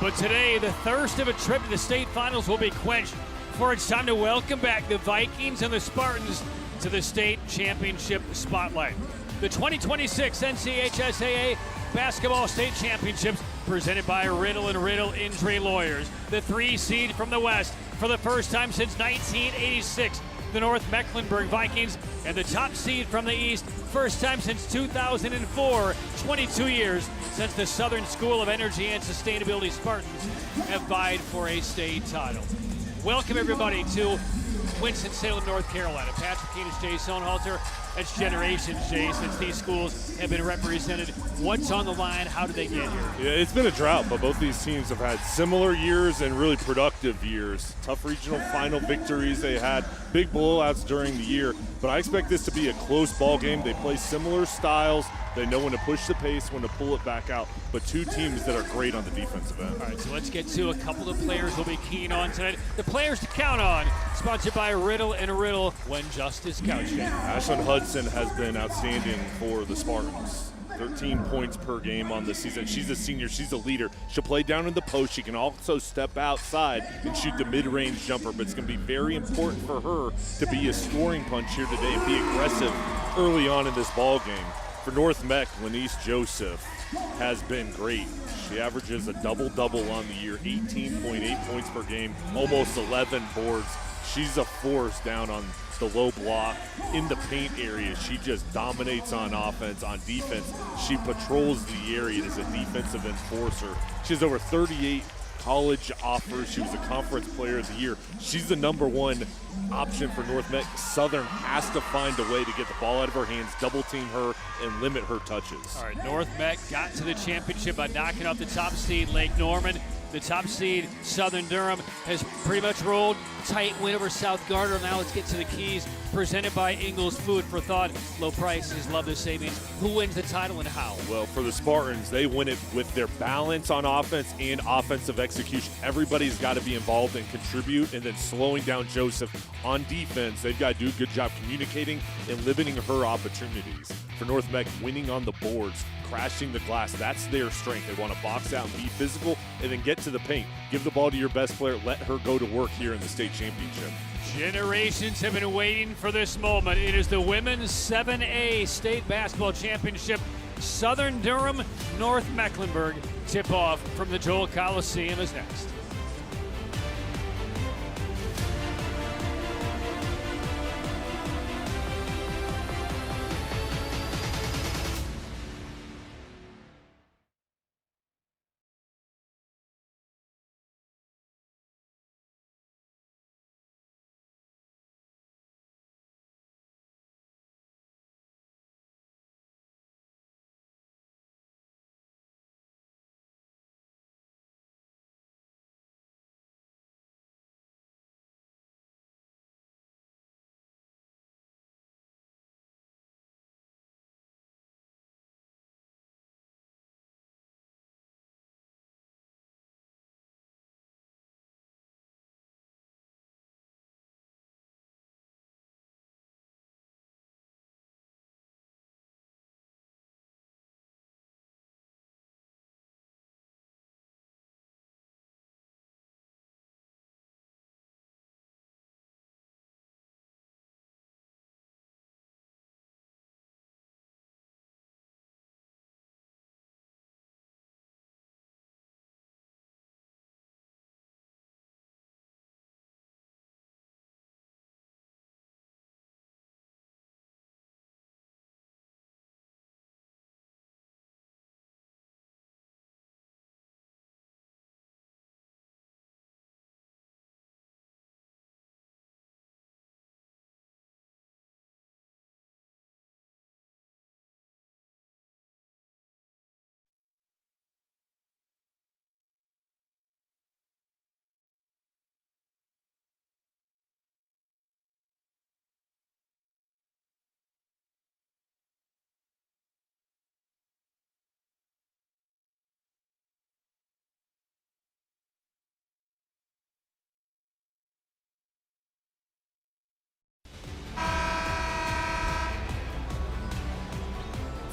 But today, the thirst of a trip to the state finals will be quenched, for it's time to welcome back the Vikings and the Spartans to the state championship spotlight. The 2026 NCHSAA Basketball State Championships presented by Riddle & Riddle Injury Lawyers. The 3 seed from the West for the first time since 1986. The North Mecklenburg Vikings, and the top seed from the East, first time since 2004, 22 years since the Southern School of Energy and Sustainability Spartans have vied for a state title. Welcome everybody to Winston-Salem, North Carolina. Patrick Keenis, Jay Sohnhalter. That's generations, Jay, since these schools have been represented. What's on the line? How did they get here? Yeah, it's been a drought, but both these teams have had similar years and really productive years. Tough regional final victories they had, big blowouts during the year, but I expect this to be a close ball game. They play similar styles. They know when to push the pace, when to pull it back out, but two teams that are great on the defensive end. All right, so let's get to a couple of players we'll be keen on tonight. The players to count on, sponsored by Riddle & Riddle, when justice couches. Ashlyn Hudson has been outstanding for the Spartans. 13 points per game on the season. She's a senior. She's a leader. She'll play down in the post. She can also step outside and shoot the mid-range jumper, but it's going to be very important for her to be a scoring punch here today and be aggressive early on in this ball game. For North Mech, Lanice Joseph has been great. She averages a double-double on the year, 18.8 points per game, almost 11 boards. She's a force down on the low block, in the paint area. She just dominates on offense. On defense, she patrols the area as a defensive enforcer. She has over 38 college offers. She was a conference player of the year. She's the #1 option for North Met. Southern has to find a way to get the ball out of her hands, double team her, and limit her touches. All right, North Met got to the championship by knocking off the top seed, Lake Norman. The top seed, Southern Durham, has pretty much rolled. Tight win over South Gardner. Now let's get to the keys. Presented by Ingles Food for Thought. Low prices, love the savings. Who wins the title and how? Well, for the Spartans, they win it with their balance on offense and offensive execution. Everybody's got to be involved and contribute, and then slowing down Joseph on defense. They've got to do a good job communicating and limiting her opportunities. For North Mech, winning on the boards, crashing the glass, that's their strength. They want to box out and be physical and then get to the paint. Give the ball to your best player. Let her go to work here in the state championship. Generations have been waiting for this moment. It is the Women's 7A State Basketball Championship. Southern Durham, North Mecklenburg. Tip-off from the Joel Coliseum is next.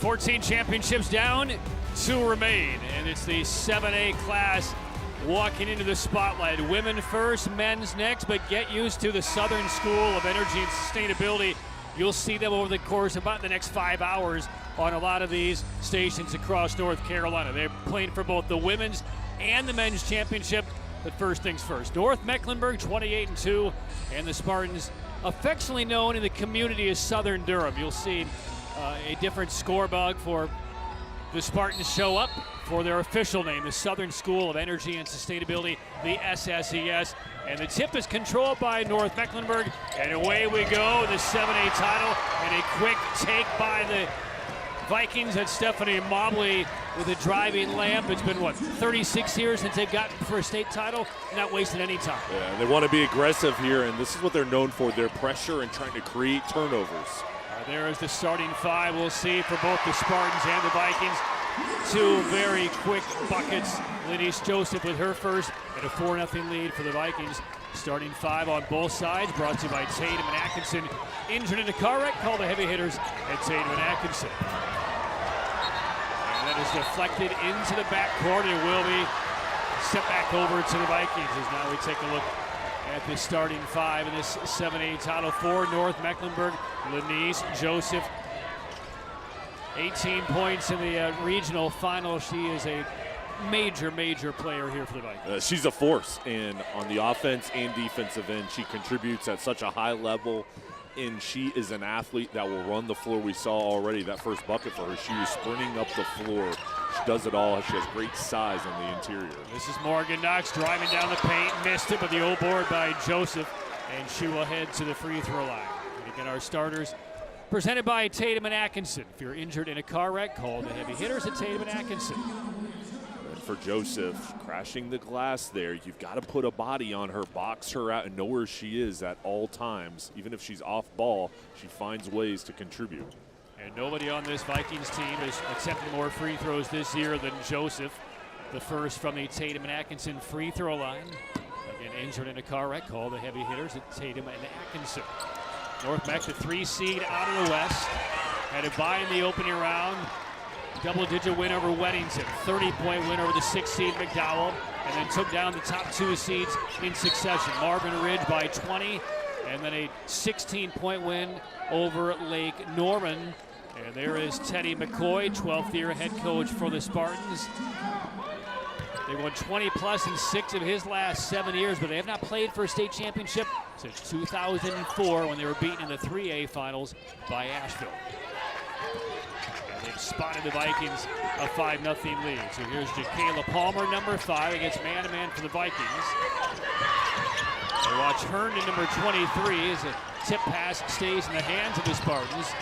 14 championships down, 2 remain, and it's the 7A class walking into the spotlight. Women first, men's next, but get used to the Southern School of Energy and Sustainability. You'll see them over the course of about the next 5 hours on a lot of these stations across North Carolina. They're playing for both the women's and the men's championship. But first things first, North Mecklenburg 28-2, and the Spartans, affectionately known in the community as Southern Durham. You'll see a different scorebug for the Spartans show up for their official name, the Southern School of Energy and Sustainability, the SSES. And the tip is controlled by North Mecklenburg, and away we go, the 7A title, and a quick take by the Vikings and Stephanie Mobley with a driving lamp. It's been, 36 years since they've gotten for a state title, not wasting any time. Yeah, they want to be aggressive here, and this is what they're known for, their pressure and trying to create turnovers. There is the starting 5 we'll see for both the Spartans and the Vikings. 2 very quick buckets. Lenise Joseph with her first, and a 4-0 lead for the Vikings. Starting 5 on both sides, brought to you by Tatum and Atkinson. Injured in a car wreck, call the heavy hitters at Tatum and Atkinson. And that is deflected into the backcourt. It will be sent back over to the Vikings as now we take a look at the starting 5 in this 7A title for North Mecklenburg. Lenise Joseph, 18 points in the regional final. She is a major player here for the Vikings. She's a force, and on the offense and defensive end, she contributes at such a high level, and she is an athlete that will run the floor. We saw already that first bucket for her. She was sprinting up the floor. She does it all. She has great size on the interior. This is Morgan Knox driving down the paint, missed it, but the old board by Joseph, and she will head to the free throw line. And again, our starters presented by Tatum and Atkinson. If you're injured in a car wreck, call the heavy hitters at Tatum and Atkinson. And for Joseph, crashing the glass there, you've got to put a body on her, box her out, and know where she is at all times. Even if she's off ball, she finds ways to contribute. And nobody on this Vikings team has attempted more free throws this year than Joseph. The first from the Tatum and Atkinson free throw line. Again, injured in a car wreck, call the heavy hitters at Tatum and Atkinson. North Meck, the 3 seed out of the West, had a bye in the opening round. Double-digit win over Weddington, 30-point win over the 6 seed McDowell, and then took down the top 2 seeds in succession. Marvin Ridge by 20, and then a 16-point win over Lake Norman. And there is Teddy McCoy, 12th year head coach for the Spartans. They won 20+ in 6 of his last 7 years, but they have not played for a state championship since 2004 when they were beaten in the 3A finals by Asheville. And they've spotted the Vikings a 5-0 lead. So here's Jacayla Palmer, number 5, against man-to-man for the Vikings. They watch Herndon, number 23, as a tip pass stays in the hands of the Spartans.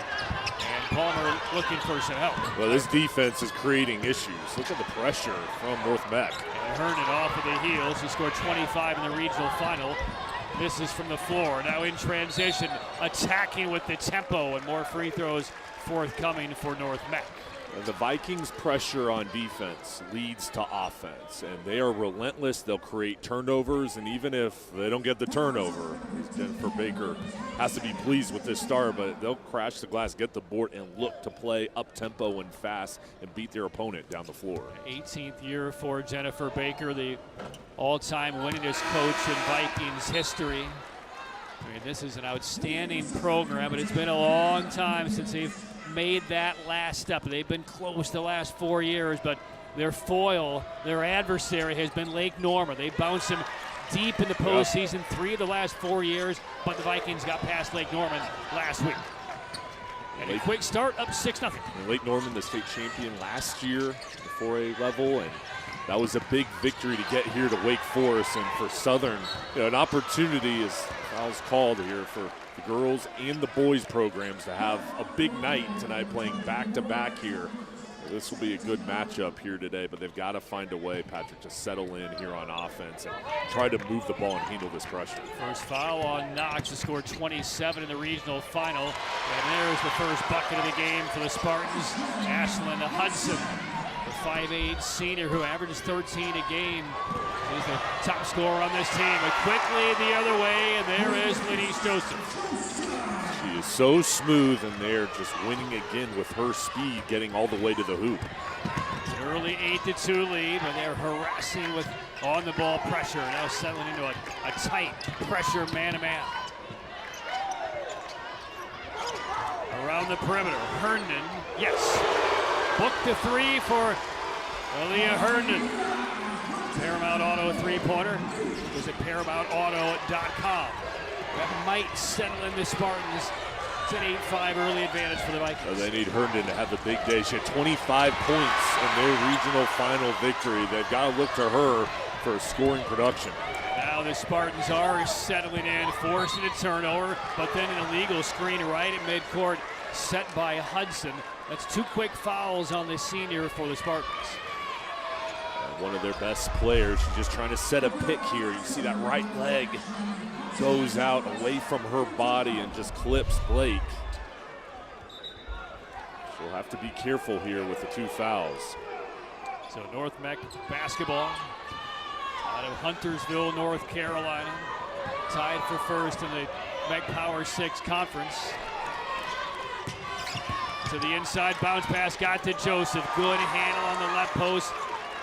And Palmer looking for some help. Well, this defense is creating issues. Look at the pressure from North Meck. And Herndon off of the heels. He scored 25 in the regional final. This is from the floor. Now in transition, attacking with the tempo, and more free throws forthcoming for North Meck. And the Vikings' pressure on defense leads to offense, and they are relentless. They'll create turnovers, and even if they don't get the turnover, Jennifer Baker has to be pleased with this start, but they'll crash the glass, get the board, and look to play up-tempo and fast and beat their opponent down the floor. 18th year for Jennifer Baker, the all-time winningest coach in Vikings history. I mean, this is an outstanding program, but it's been a long time since they've made that last step. They've been close the last 4 years, but their foil, their adversary, has been Lake Norman. They bounced them deep in the postseason 3 of the last 4 years, but the Vikings got past Lake Norman last week. And a quick start, up 6-0. Lake Norman, the state champion last year at the 4A level, and that was a big victory to get here to Wake Forest. And for Southern, an opportunity, as I was called here, for the girls and the boys programs to have a big night tonight, playing back-to-back here. This will be a good matchup here today, but they've got to find a way, Patrick, to settle in here on offense and try to move the ball and handle this pressure. First foul on Knox, who scored 27 in the regional final. And there's the first bucket of the game for the Spartans. Ashlyn Hudson, the 5'8" senior who averages 13 a game, is the top scorer on this team. But quickly the other way, and there is Lenise Joseph. She is so smooth, and they're just winning again with her speed, getting all the way to the hoop. Early 8-2 lead, but they're harassing with on-the-ball pressure. Now settling into a tight pressure man-to-man. Around the perimeter, Herndon, yes. Booked the three for Aaliyah Herndon. Paramount Auto three-pointer. Visit ParamountAuto.com. That might settle in the Spartans. It's an 8-5 early advantage for the Vikings. So they need Herndon to have the big day. She had 25 points in their regional final victory. They've got to look to her for scoring production. Now the Spartans are settling in, forcing a turnover, but then an illegal screen right at midcourt set by Hudson. That's 2 quick fouls on the senior for the Spartans. One of their best players. She's just trying to set a pick here. You see that right leg goes out away from her body and just clips Blake. She'll have to be careful here with the 2 fouls. So North Mech basketball out of Huntersville, North Carolina. Tied for first in the Mech Power 6 conference. To the inside, bounce pass got to Joseph. Good handle on the left post.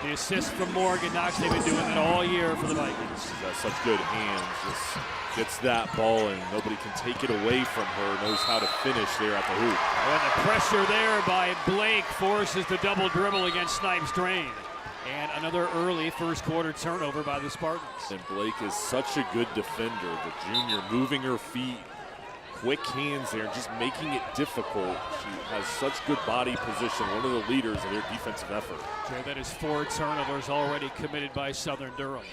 The assist from Morgan Knox. They've been doing it all year for the Vikings. She's got such good hands. Just gets that ball and nobody can take it away from her. Knows how to finish there at the hoop. And the pressure there by Blake forces the double dribble against Snipes Drain. And another early first quarter turnover by the Spartans. And Blake is such a good defender. The junior moving her feet. Quick hands there, just making it difficult. She has such good body position, one of the leaders of their defensive effort. Okay, that is 4 turnovers already committed by Southern Durham.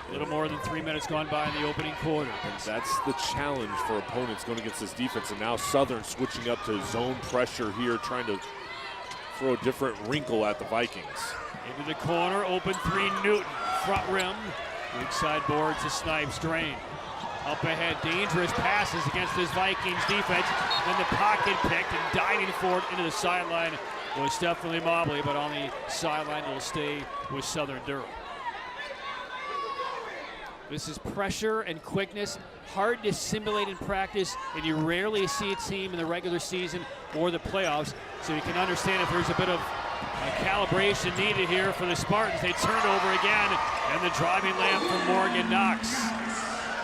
A little more than 3 minutes gone by in the opening quarter. And that's the challenge for opponents going against this defense. And now Southern switching up to zone pressure here, trying to throw a different wrinkle at the Vikings. Into the corner, open 3, Newton, front rim. Weak side board to Snipes Drain. Up ahead, dangerous passes against this Vikings defense. Then the pocket picked and diving forward into the sideline was definitely Mobley, but on the sideline it'll stay with Southern Durham. This is pressure and quickness, hard to simulate in practice, and you rarely see a team in the regular season or the playoffs, so you can understand if there's a bit of calibration needed here for the Spartans. They turned over again, and the driving layup from Morgan Knox.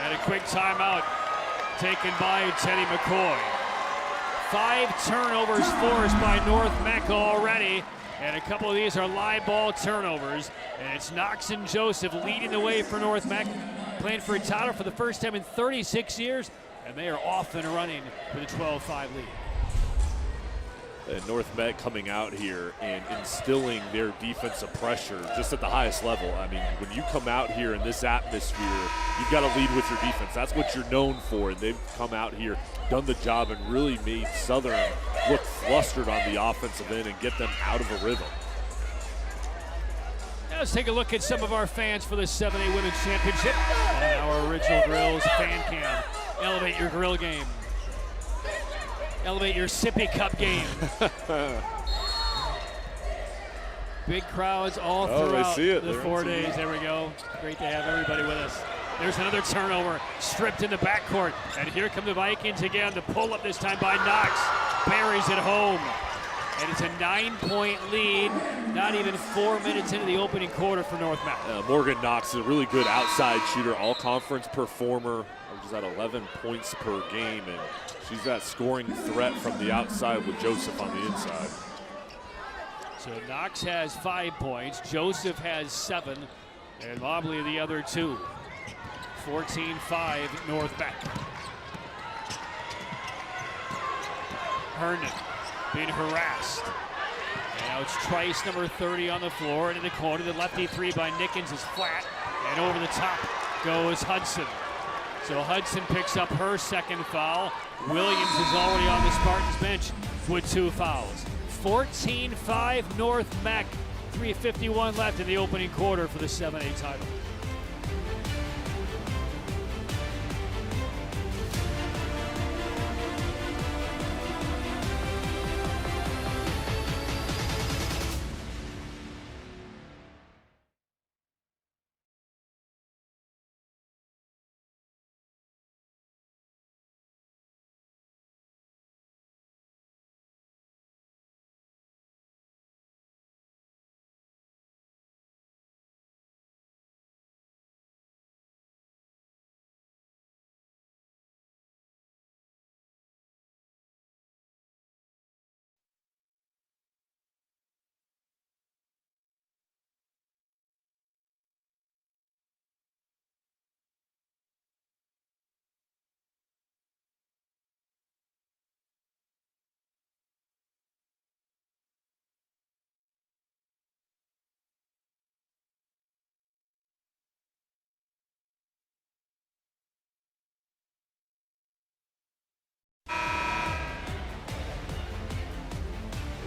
And a quick timeout taken by Teddy McCoy. 5 turnovers forced by North Mech already, and a couple of these are live ball turnovers. And it's Knox and Joseph leading the way for North Mech, playing for a title for the first time in 36 years, and they are off and running with a 12-5 lead. And North Met coming out here and instilling their defensive pressure just at the highest level. I mean, when you come out here in this atmosphere, you've got to lead with your defense. That's what you're known for. And they've come out here, done the job, and really made Southern look flustered on the offensive end and get them out of a rhythm. Now let's take a look at some of our fans for the 7A Women's Championship on our Original Grills fan cam. Elevate your grill game. Elevate your sippy cup game. Big crowds all throughout the 4 days. There we go. Great to have everybody with us. There's another turnover, stripped in the backcourt. And here come the Vikings again. The pull-up this time by Knox. Buries it home. And it's a 9-point lead, not even 4 minutes into the opening quarter for North Mech. Morgan Knox is a really good outside shooter, all-conference performer. She's at 11 points per game, and she's that scoring threat from the outside with Joseph on the inside. So Knox has 5 points, Joseph has 7, and Mobley the other 2. 14-5 North Mech. Herndon being harassed. And now it's Trice, number 30 on the floor, and in the corner, the lefty 3 by Nickens is flat, and over the top goes Hudson. So Hudson picks up her second foul. Williams is already on the Spartans bench with 2 fouls. 14-5 North Mech. 3:51 left in the opening quarter for the 7A title.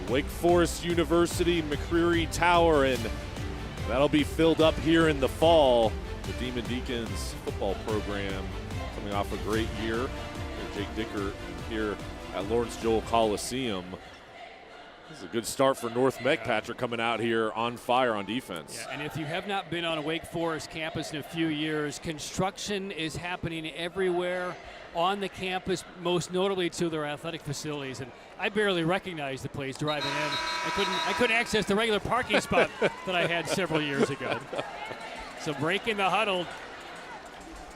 Wake Forest University McCreary Tower, and that'll be filled up here in the fall. The Demon Deacons football program coming off a great year. Jake Dicker here at Lawrence Joel Coliseum. This is a good start for North Meck, Patrick, coming out here on fire on defense. Yeah, and if you have not been on a Wake Forest campus in a few years, construction is happening everywhere on the campus, most notably to their athletic facilities. And I barely recognized the place driving in. I couldn't access the regular parking spot that I had several years ago. So breaking the huddle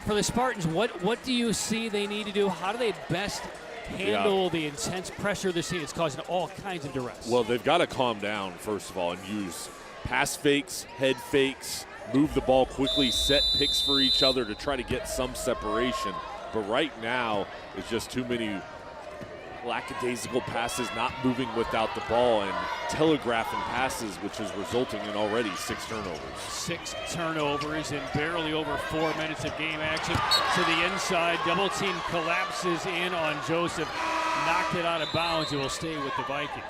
for the Spartans, what do you see they need to do? How do they best handle the intense pressure this season? It's causing all kinds of duress. Well, they've got to calm down, first of all, and use pass fakes, head fakes, move the ball quickly, set picks for each other to try to get some separation. But right now, it's just too many lackadaisical passes, not moving without the ball, and telegraphing passes, which is resulting in already 6 turnovers. 6 turnovers in barely over 4 minutes of game action. To the inside, double team collapses in on Joseph, knocked it out of bounds. It will stay with the Vikings.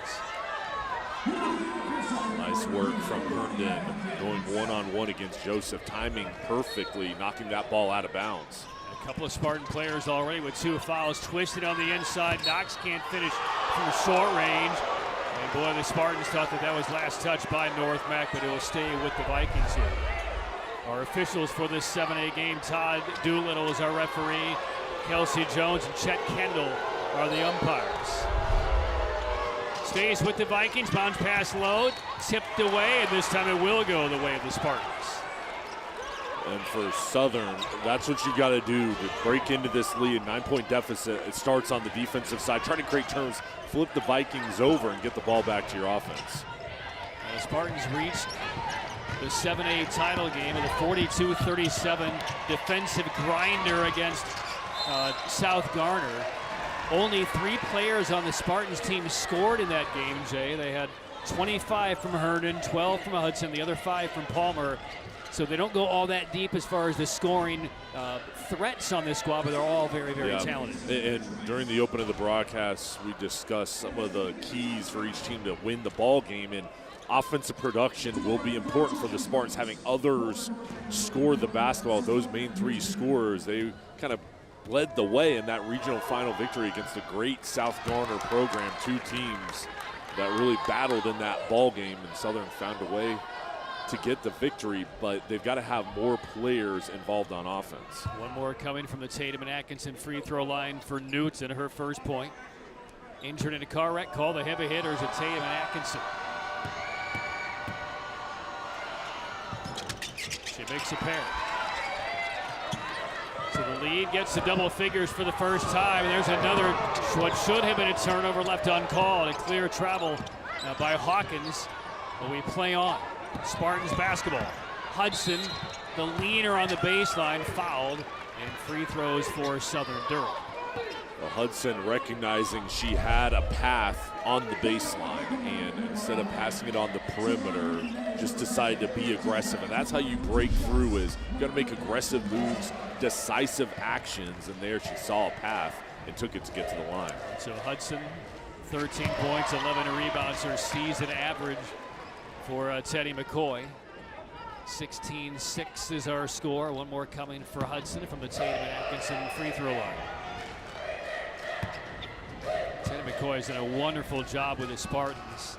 Nice work from Herndon, going one-on-one against Joseph, timing perfectly, knocking that ball out of bounds. A couple of Spartan players already with 2 fouls. Twisted on the inside. Knox can't finish from short range. And boy, the Spartans thought that was last touch by North Mac, but it will stay with the Vikings here. Our officials for this 7A game, Todd Doolittle is our referee. Kelsey Jones and Chet Kendall are the umpires. Stays with the Vikings. Bounce pass low. Tipped away, and this time it will go the way of the Spartans. And for Southern, that's what you got to do to break into this lead. 9-point deficit. It starts on the defensive side. Try to create turns, flip the Vikings over, and get the ball back to your offense. The Spartans reached the 7A title game with a 42-37 defensive grinder against South Garner. Only 3 players on the Spartans team scored in that game, Jay. They had 25 from Herndon, 12 from Hudson, the other 5 from Palmer. So they don't go all that deep as far as the scoring threats on this squad, but they're all very, very talented. And during the open of the broadcast, we discussed some of the keys for each team to win the ball game, and offensive production will be important for the Spartans. Having others score the basketball, those main 3 scorers, they kind of led the way in that regional final victory against a great South Garner program. 2 teams that really battled in that ball game, and Southern found a way to get the victory, but they've got to have more players involved on offense. One more coming from the Tatum and Atkinson free throw line for Newton, her first point. Injured in a car wreck, call the heavy hitters at Tatum and Atkinson. She makes a pair. So the lead gets to double figures for the first time. There's another, what should have been a turnover left uncalled. A clear travel by Hawkins, but we play on. Spartans basketball. Hudson, the leaner on the baseline, fouled, and free throws for Southern Durham. Well, Hudson recognizing she had a path on the baseline, and instead of passing it on the perimeter, just decided to be aggressive. And that's how you break through, is you got to make aggressive moves, decisive actions, and there she saw a path and took it to get to the line. So Hudson, 13 points, 11 rebounds, her season average for Teddy McCoy. 16-6 is our score. One more coming for Hudson from the Tatum and Atkinson free throw line. Teddy McCoy has done a wonderful job with the Spartans.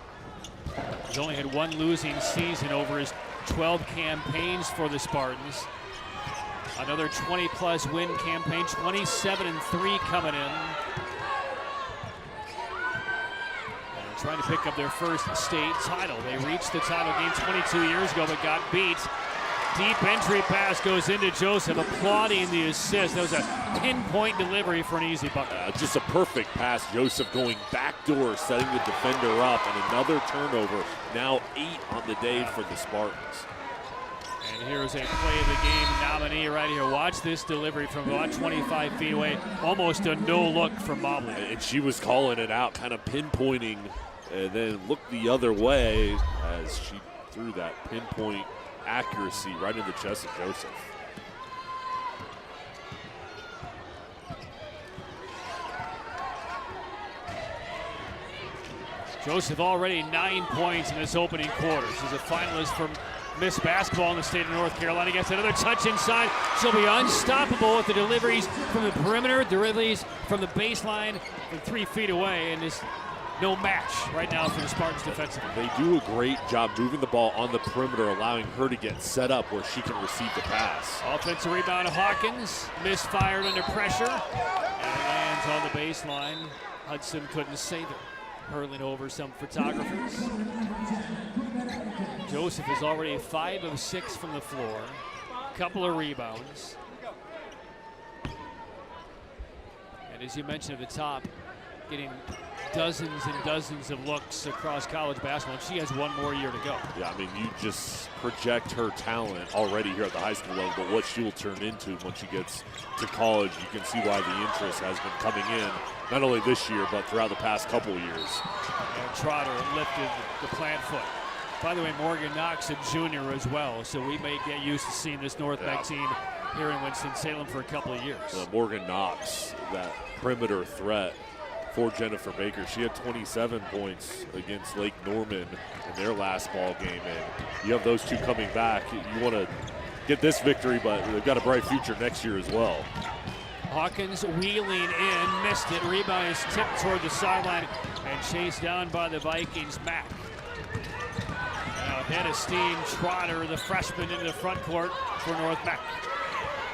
He's only had 1 losing season over his 12 campaigns for the Spartans. Another 20-plus win campaign, 27-3 coming in. Trying to pick up their first state title. They reached the title game 22 years ago, but got beat. Deep entry pass goes into Joseph, applauding the assist. That was a pinpoint delivery for an easy bucket. Just a perfect pass. Joseph going backdoor, setting the defender up, and another turnover. Now 8 on the day for the Spartans. And here's a play of the game nominee right here. Watch this delivery from about 25 feet away. Almost a no-look from Mobley. And she was calling it out, kind of pinpointing, and then looked the other way as she threw that pinpoint accuracy right in the chest of Joseph. Joseph already 9 points in this opening quarter. She's a finalist from Miss Basketball in the state of North Carolina. Gets another touch inside. She'll be unstoppable with the deliveries from the perimeter, deliveries from the baseline from 3 feet away, and is no match right now for the Spartans defensively. They do a great job moving the ball on the perimeter, allowing her to get set up where she can receive the pass. Offensive rebound of Hawkins, misfired under pressure, and lands on the baseline. Hudson couldn't save it, hurling over some photographers. Joseph is already 5 of 6 from the floor, couple of rebounds. And as you mentioned at the top, getting dozens and dozens of looks across college basketball, and she has 1 more year to go. Yeah, I mean, you just project her talent already here at the high school level, but what she will turn into when she gets to college, you can see why the interest has been coming in, not only this year, but throughout the past couple of years. And Trotter lifted the plant foot. By the way, Morgan Knox, a junior as well, so we may get used to seeing this North Meck team here in Winston-Salem for a couple of years. Morgan Knox, that perimeter threat for Jennifer Baker. She had 27 points against Lake Norman in their last ball game, and you have those two coming back. You want to get this victory, but they've got a bright future next year as well. Hawkins wheeling in, missed it. Rebound is tipped toward the sideline and chased down by the Vikings. Mack. Now head of steam, Trotter, the freshman, into the front court for North Meck.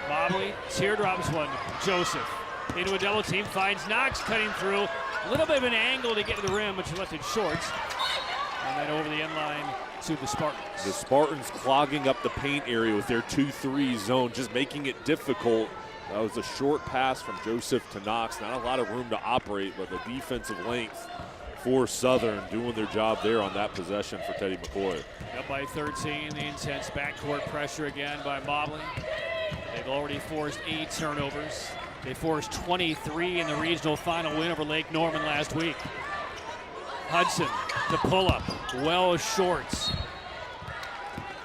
Mobley teardrops one. Joseph into a double team, finds Knox cutting through. A little bit of an angle to get to the rim, but she left it short. And then over the end line to the Spartans. The Spartans clogging up the paint area with their 2-3 zone, just making it difficult. That was a short pass from Joseph to Knox. Not a lot of room to operate, but the defensive length for Southern doing their job there on that possession for Teddy McCoy. Up by 13, the intense backcourt pressure again by Mobley. They've already forced 8 turnovers. They forced 23 in the regional final win over Lake Norman last week. Hudson, the pull-up, well shorts.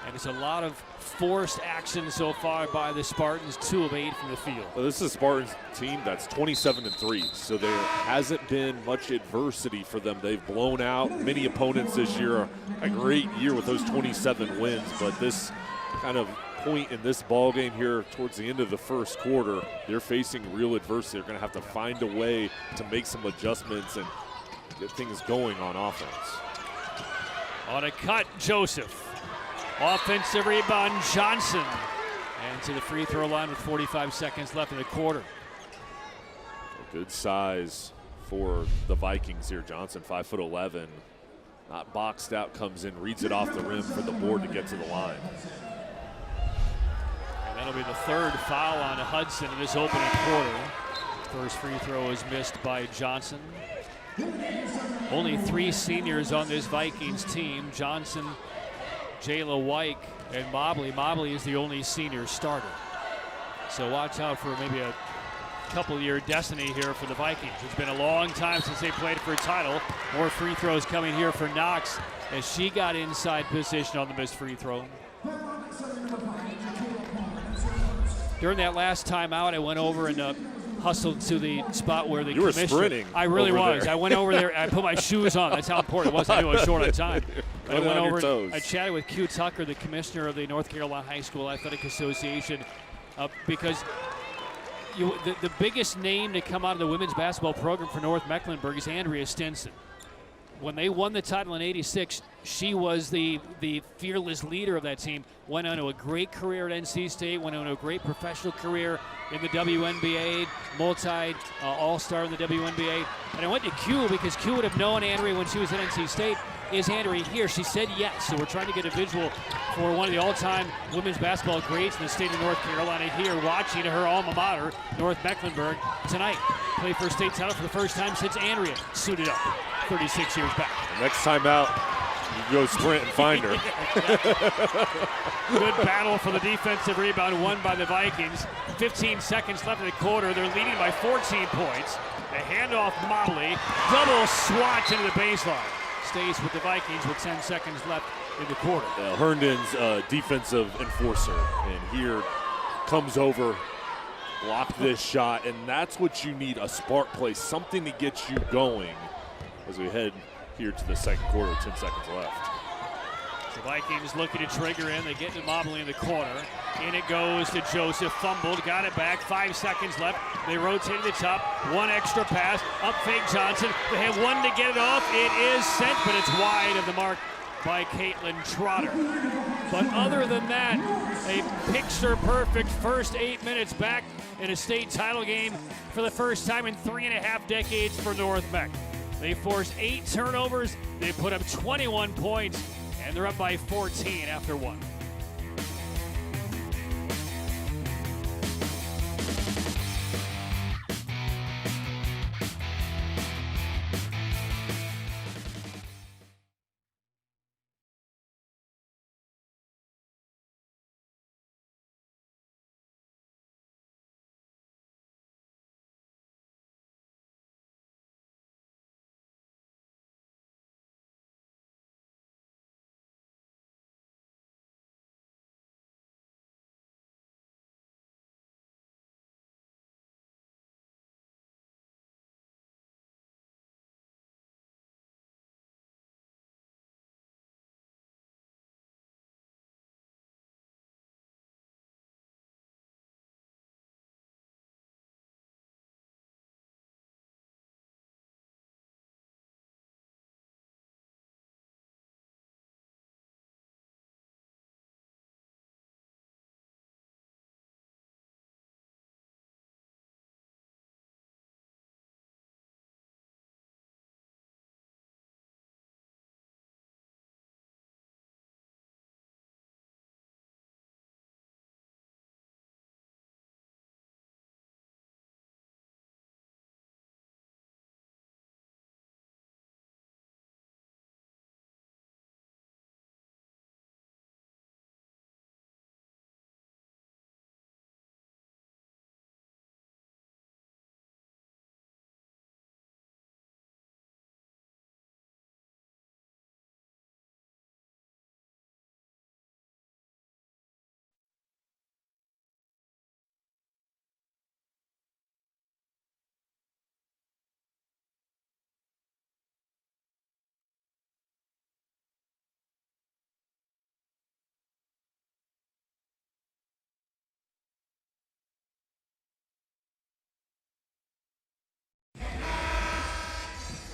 And it's a lot of forced action so far by the Spartans, 2 of 8 from the field. Well, this is a Spartans team that's 27-3, so there hasn't been much adversity for them. They've blown out many opponents this year. A great year with those 27 wins, but this kind of point in this ball game here towards the end of the first quarter, they're facing real adversity. They're going to have to find a way to make some adjustments and get things going on offense. On a cut, Joseph. Offensive rebound, Johnson. And to the free throw line with 45 seconds left in the quarter. Good size for the Vikings here. Johnson, 5'11", not boxed out, comes in, reads it off the rim for the board to get to the line. And that'll be the 3rd foul on Hudson in this opening quarter. First free throw is missed by Johnson. Only 3 seniors on this Vikings team: Johnson, Jayla White, and Mobley. Mobley is the only senior starter. So watch out for maybe a couple-year destiny here for the Vikings. It's been a long time since they played for a title. More free throws coming here for Knox as she got inside position on the missed free throw. During that last timeout, I went over and hustled to the spot where the You were commissioner. sprinting. I really was. There. I went over there. I put my shoes on. That's how important it was. I knew I was short on time. I went over and I chatted with Q Tucker, the commissioner of the North Carolina High School Athletic Association, because the biggest name to come out of the women's basketball program for North Mecklenburg is Andrea Stinson. When they won the title in '86, she was the fearless leader of that team. Went on to a great career at NC State, went on to a great professional career in the WNBA, multi all-star in the WNBA. And I went to Q because Q would have known Andrea when she was at NC State. Is Andrea here? She said yes. So we're trying to get a visual for one of the all-time women's basketball greats in the state of North Carolina here, watching her alma mater, North Mecklenburg, tonight. Play for a state title for the first time since Andrea suited up 36 years back. Next time out, you go sprint and find her. Good battle for the defensive rebound, won by the Vikings. 15 seconds left in the quarter. They're leading by 14 points. The handoff, Mobley. Double swat into the baseline. Stays with the Vikings with 10 seconds left in the quarter. Herndon's defensive enforcer, and here comes over, block this shot, and that's what you need, a spark play, something to get you going as we head here to the second quarter, 10 seconds left. The Vikings looking to trigger in. They get to Mobley in the corner. In it goes to Joseph. Fumbled. Got it back. 5 seconds left. They rotate to the top. One extra pass. Up fake Johnson. They have one to get it off. It is sent, but it's wide of the mark by Caitlin Trotter. But other than that, a picture-perfect first 8 minutes back in a state title game for the first time in 3.5 decades for North Mech. They forced 8 turnovers. They put up 21 points. And they're up by 14 after 1.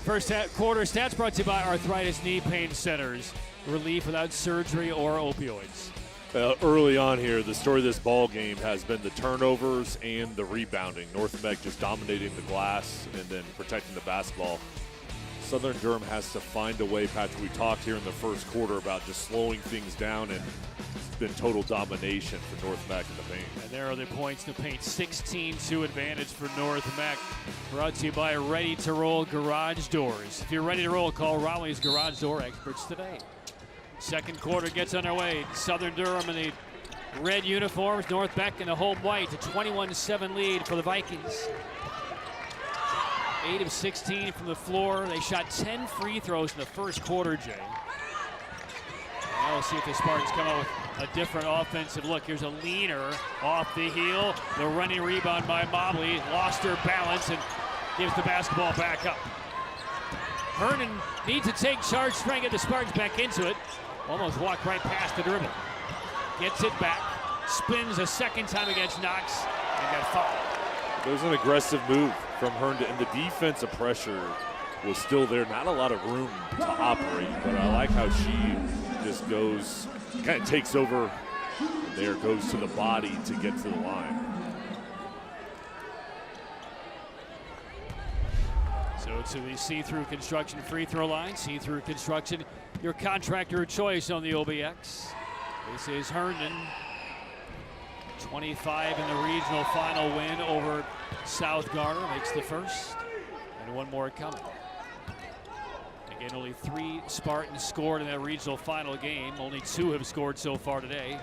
First quarter stats brought to you by Arthritis Knee Pain Centers. Relief without surgery or opioids. Early on here, the story of this ball game has been the turnovers and the rebounding. North Mech just dominating the glass and then protecting the basketball. Southern Durham has to find a way, Patrick. We talked here in the first quarter about just slowing things down, and it's been total domination for North Mech in the paint. And there are the points to paint. 16-2 advantage for North Mech. Brought to you by Ready to Roll Garage Doors. If you're ready to roll, call Raleigh's Garage Door experts today. Second quarter gets underway. Southern Durham in the red uniforms. North Mech in the home white. A 21-7 lead for the Vikings. 8 of 16 from the floor. They shot 10 free throws in the first quarter, Jay. Now we'll see if the Spartans come out with a different offensive look. Here's a leaner off the heel. The running rebound by Mobley. Lost her balance and gives the basketball back up. Hernan needs to take charge, trying to get the Spartans back into it. Almost walked right past the dribble. Gets it back. Spins a second time against Knox and got fouled. There's an aggressive move from Herndon, and the defensive pressure was still there. Not a lot of room to operate, but I like how she just goes, kind of takes over there, goes to the body to get to the line. So to the see-through construction free throw line. See-through construction, your contractor of choice on the OBX. This is Herndon. 25 in the regional final win over South Garner, makes the first, and one more coming. Again, only 3 Spartans scored in that regional final game. Only 2 have scored so far today.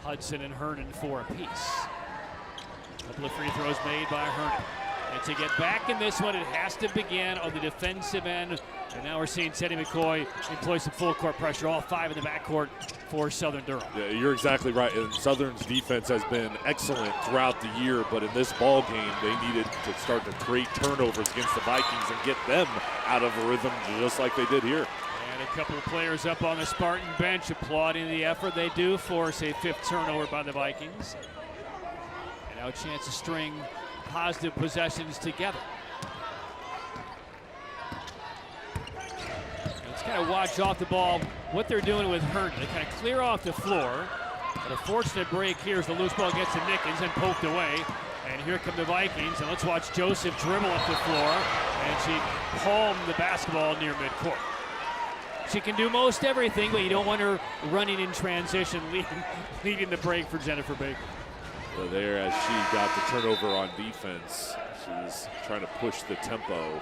Hudson and Herndon 4 apiece. A couple of free throws made by Herndon. And to get back in this one, it has to begin on the defensive end. And now we're seeing Teddy McCoy employ some full court pressure. All 5 in the backcourt for Southern Durham. Yeah, you're exactly right. And Southern's defense has been excellent throughout the year, but in this ball game, they needed to start to create turnovers against the Vikings and get them out of a rhythm just like they did here. And a couple of players up on the Spartan bench applauding the effort. They do force a 5th turnover by the Vikings. And now a chance to string positive possessions together. Let's kind of watch off the ball what they're doing with Herndon. They kind of clear off the floor. But a fortunate break here as the loose ball gets to Nickens and poked away. And here come the Vikings. And let's watch Joseph dribble up the floor. And she palmed the basketball near midcourt. She can do most everything, but you don't want her running in transition, leading the break for Jennifer Baker. So there, as she got the turnover on defense, she's trying to push the tempo.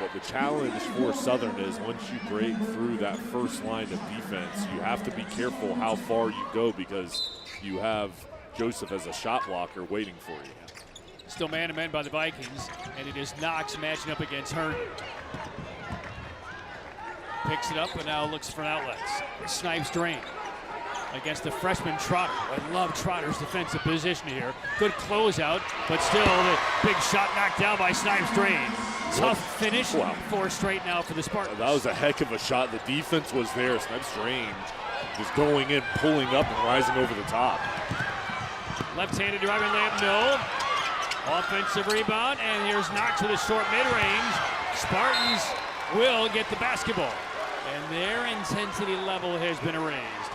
But the challenge for Southern is once you break through that first line of defense, you have to be careful how far you go because you have Joseph as a shot blocker waiting for you. Still man-to-man by the Vikings, and it is Knox matching up against Herndon. Picks it up and now looks for outlets. Snipes drain against the freshman Trotter. I love Trotter's defensive position here. Good closeout, but still the big shot knocked down by Snipes drain. Tough finish. Wow. 4 straight now for the Spartans. That was a heck of a shot. The defense was there. Snipes drain just going in, pulling up and rising over the top. Left-handed driving layup, no. Offensive rebound, and here's Knox with a short mid-range. Spartans will get the basketball. And their intensity level has been raised.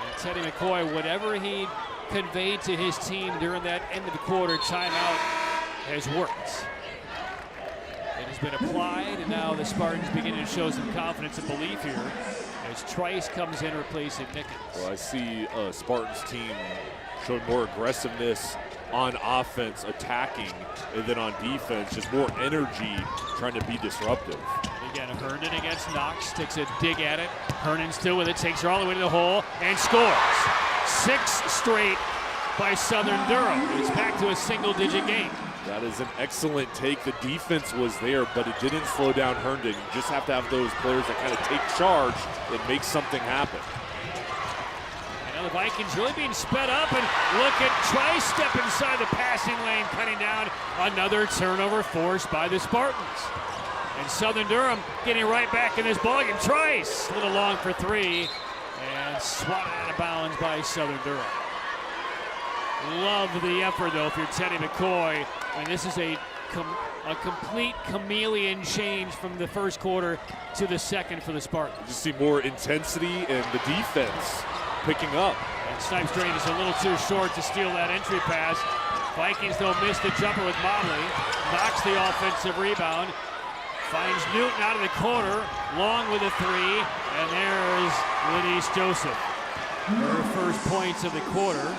And Teddy McCoy, whatever he conveyed to his team during that end of the quarter timeout has worked. It has been applied, and now the Spartans beginning to show some confidence and belief here as Trice comes in replacing Nickens. Well, I see Spartans team showing more aggressiveness on offense, attacking, and then on defense, just more energy, trying to be disruptive. And again, Herndon against Knox, takes a dig at it. Herndon still with it, takes her all the way to the hole, and scores. 6 straight by Southern Durham. It's back to a single-digit game. That is an excellent take. The defense was there, but it didn't slow down Herndon. You just have to have those players that kind of take charge and make something happen. Now the Vikings really being sped up, and look at Trice step inside the passing lane, cutting down another turnover forced by the Spartans. And Southern Durham getting right back in this ballgame. Trice, a little long for 3, and swatted out of bounds by Southern Durham. Love the effort, though, if you're Teddy McCoy. I mean, this is a complete chameleon change from the first quarter to the second for the Spartans. You just see more intensity and the defense picking up. And Snipes drain is a little too short to steal that entry pass. Vikings, though, missed the jumper with Motley. Knocks the offensive rebound. Finds Newton out of the corner. Long with a 3. And there's Lenise Joseph. Her first points of the quarter.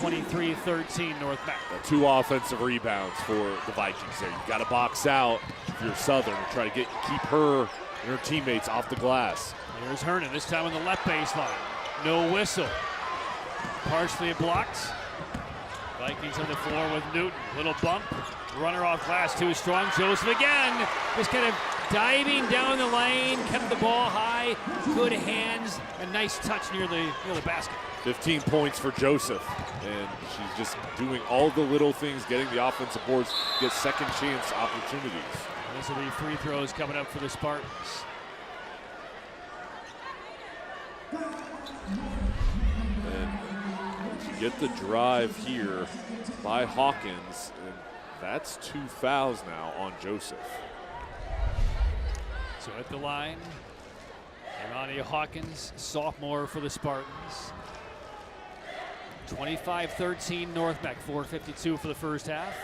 23-13 North Mac. 2 offensive rebounds for the Vikings there. You got to box out if you're Southern and try to keep her and her teammates off the glass. Here's Herndon, this time on the left baseline. No whistle. Partially blocked. Vikings on the floor with Newton. Little bump. Runner off glass, too strong. Joseph again. Just kind of diving down the lane. Kept the ball high. Good hands. A nice touch near the basket. 15 points for Joseph. And she's just doing all the little things, getting the offensive boards, get second chance opportunities. This will be free throws coming up for the Spartans. And you get the drive here by Hawkins, and that's 2 fouls now on Joseph. So at the line, Imani Hawkins, sophomore for the Spartans. 25-13 North Mac, 4:52 for the first half.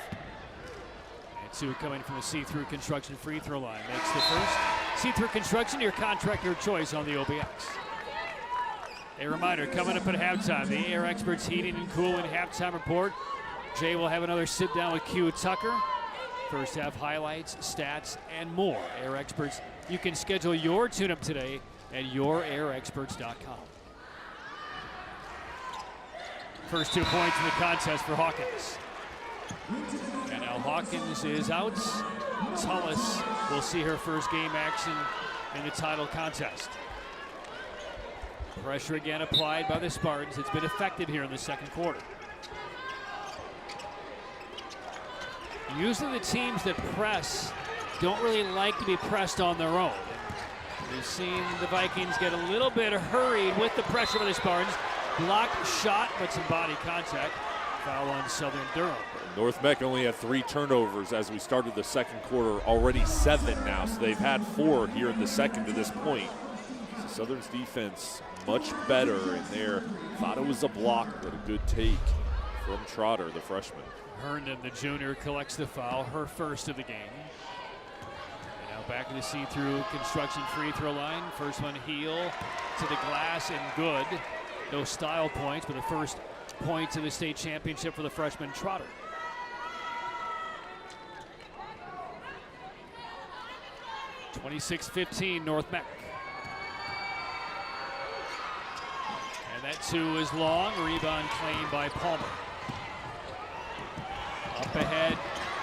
And 2 coming from the See-Through Construction free throw line. Makes the first. See-Through Construction, your contractor of choice on the OBX. A reminder, coming up at halftime, the Air Experts Heating and Cooling halftime report. Jay will have another sit down with Q Tucker. First half highlights, stats, and more. Air Experts, you can schedule your tune-up today at yourairexperts.com. First 2 points in the contest for Hawkins. And now Hawkins is out. Tullis will see her first game action in the title contest. Pressure again applied by the Spartans. It's been effective here in the second quarter. Usually the teams that press don't really like to be pressed on their own. We've seen the Vikings get a little bit hurried with the pressure by the Spartans. Blocked shot, but some body contact. Foul on Southern Durham. North Meck only had 3 turnovers as we started the second quarter, already 7 now, so they've had 4 here in the second to this point. So Southern's defense much better in there. Thought it was a block, but a good take from Trotter, the freshman. Herndon, the junior, collects the foul, her first of the game. And now back to the see-through construction free throw line. First one heel to the glass and good. No style points, but the first points of the state championship for the freshman Trotter. (26-15) North Meck. And that 2 is long. Rebound claimed by Palmer. Up ahead,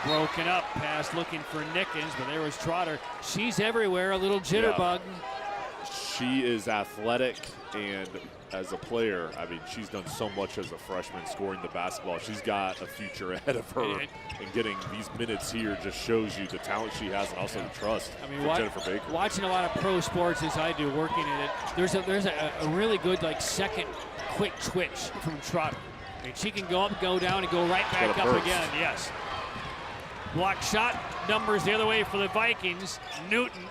broken up. Pass looking for Nickens, but there was Trotter. She's everywhere, a little jitterbug. Yeah. She is athletic, and as a player, I mean, she's done so much as a freshman scoring the basketball. She's got a future ahead of her, and getting these minutes here just shows you the talent she has and also the trust. I mean, Jennifer Baker. Watching a lot of pro sports as I do, working in it, there's a really good second quick twitch from Trotter. I mean, she can go up, go down, and go right back up again. Yes. Block shot, numbers the other way for the Vikings. Newton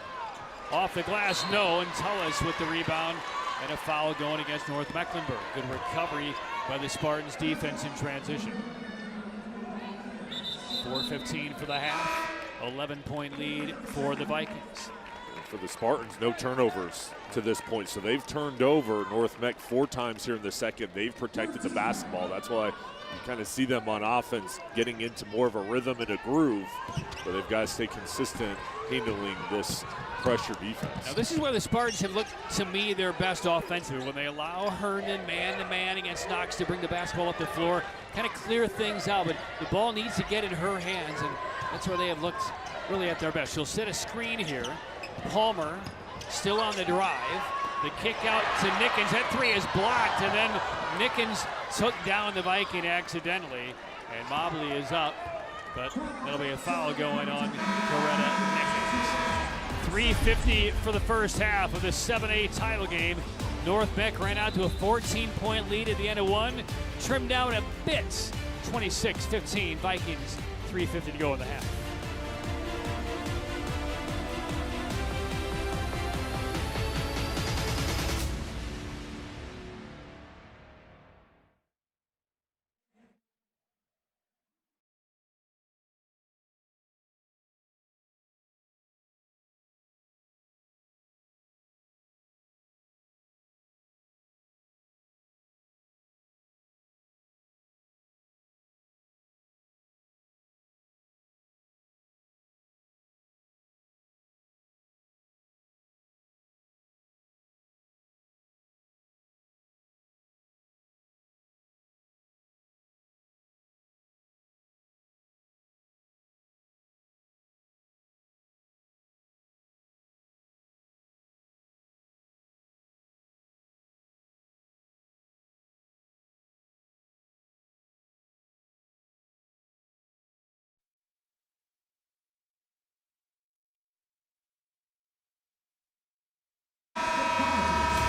off the glass, no, and Tullis with the rebound. And a foul going against North Mecklenburg. Good recovery by the Spartans defense in transition. 4:15 for the half. 11-point lead for the Vikings. For the Spartans, no turnovers to this point. So they've turned over North Meck 4 times here in the second. They've protected the basketball. That's why you kind of see them on offense getting into more of a rhythm and a groove. But they've got to stay consistent handling this pressure defense. Now this is where the Spartans have looked, to me, their best offensively. When they allow Herndon man-to-man against Knox to bring the basketball up the floor, kind of clear things out. But the ball needs to get in her hands, and that's where they have looked really at their best. She'll set a screen here. Palmer still on the drive. The kick out to Nickens. That 3 is blocked, and then Nickens took down the Viking accidentally, and Mobley is up, but there'll be a foul going on Coretta Nickens. 3:50 for the first half of the 7A title game. North Meck ran out to a 14-point lead at the end of 1, trimmed down a bit. 26-15 Vikings, 3:50 to go in the half.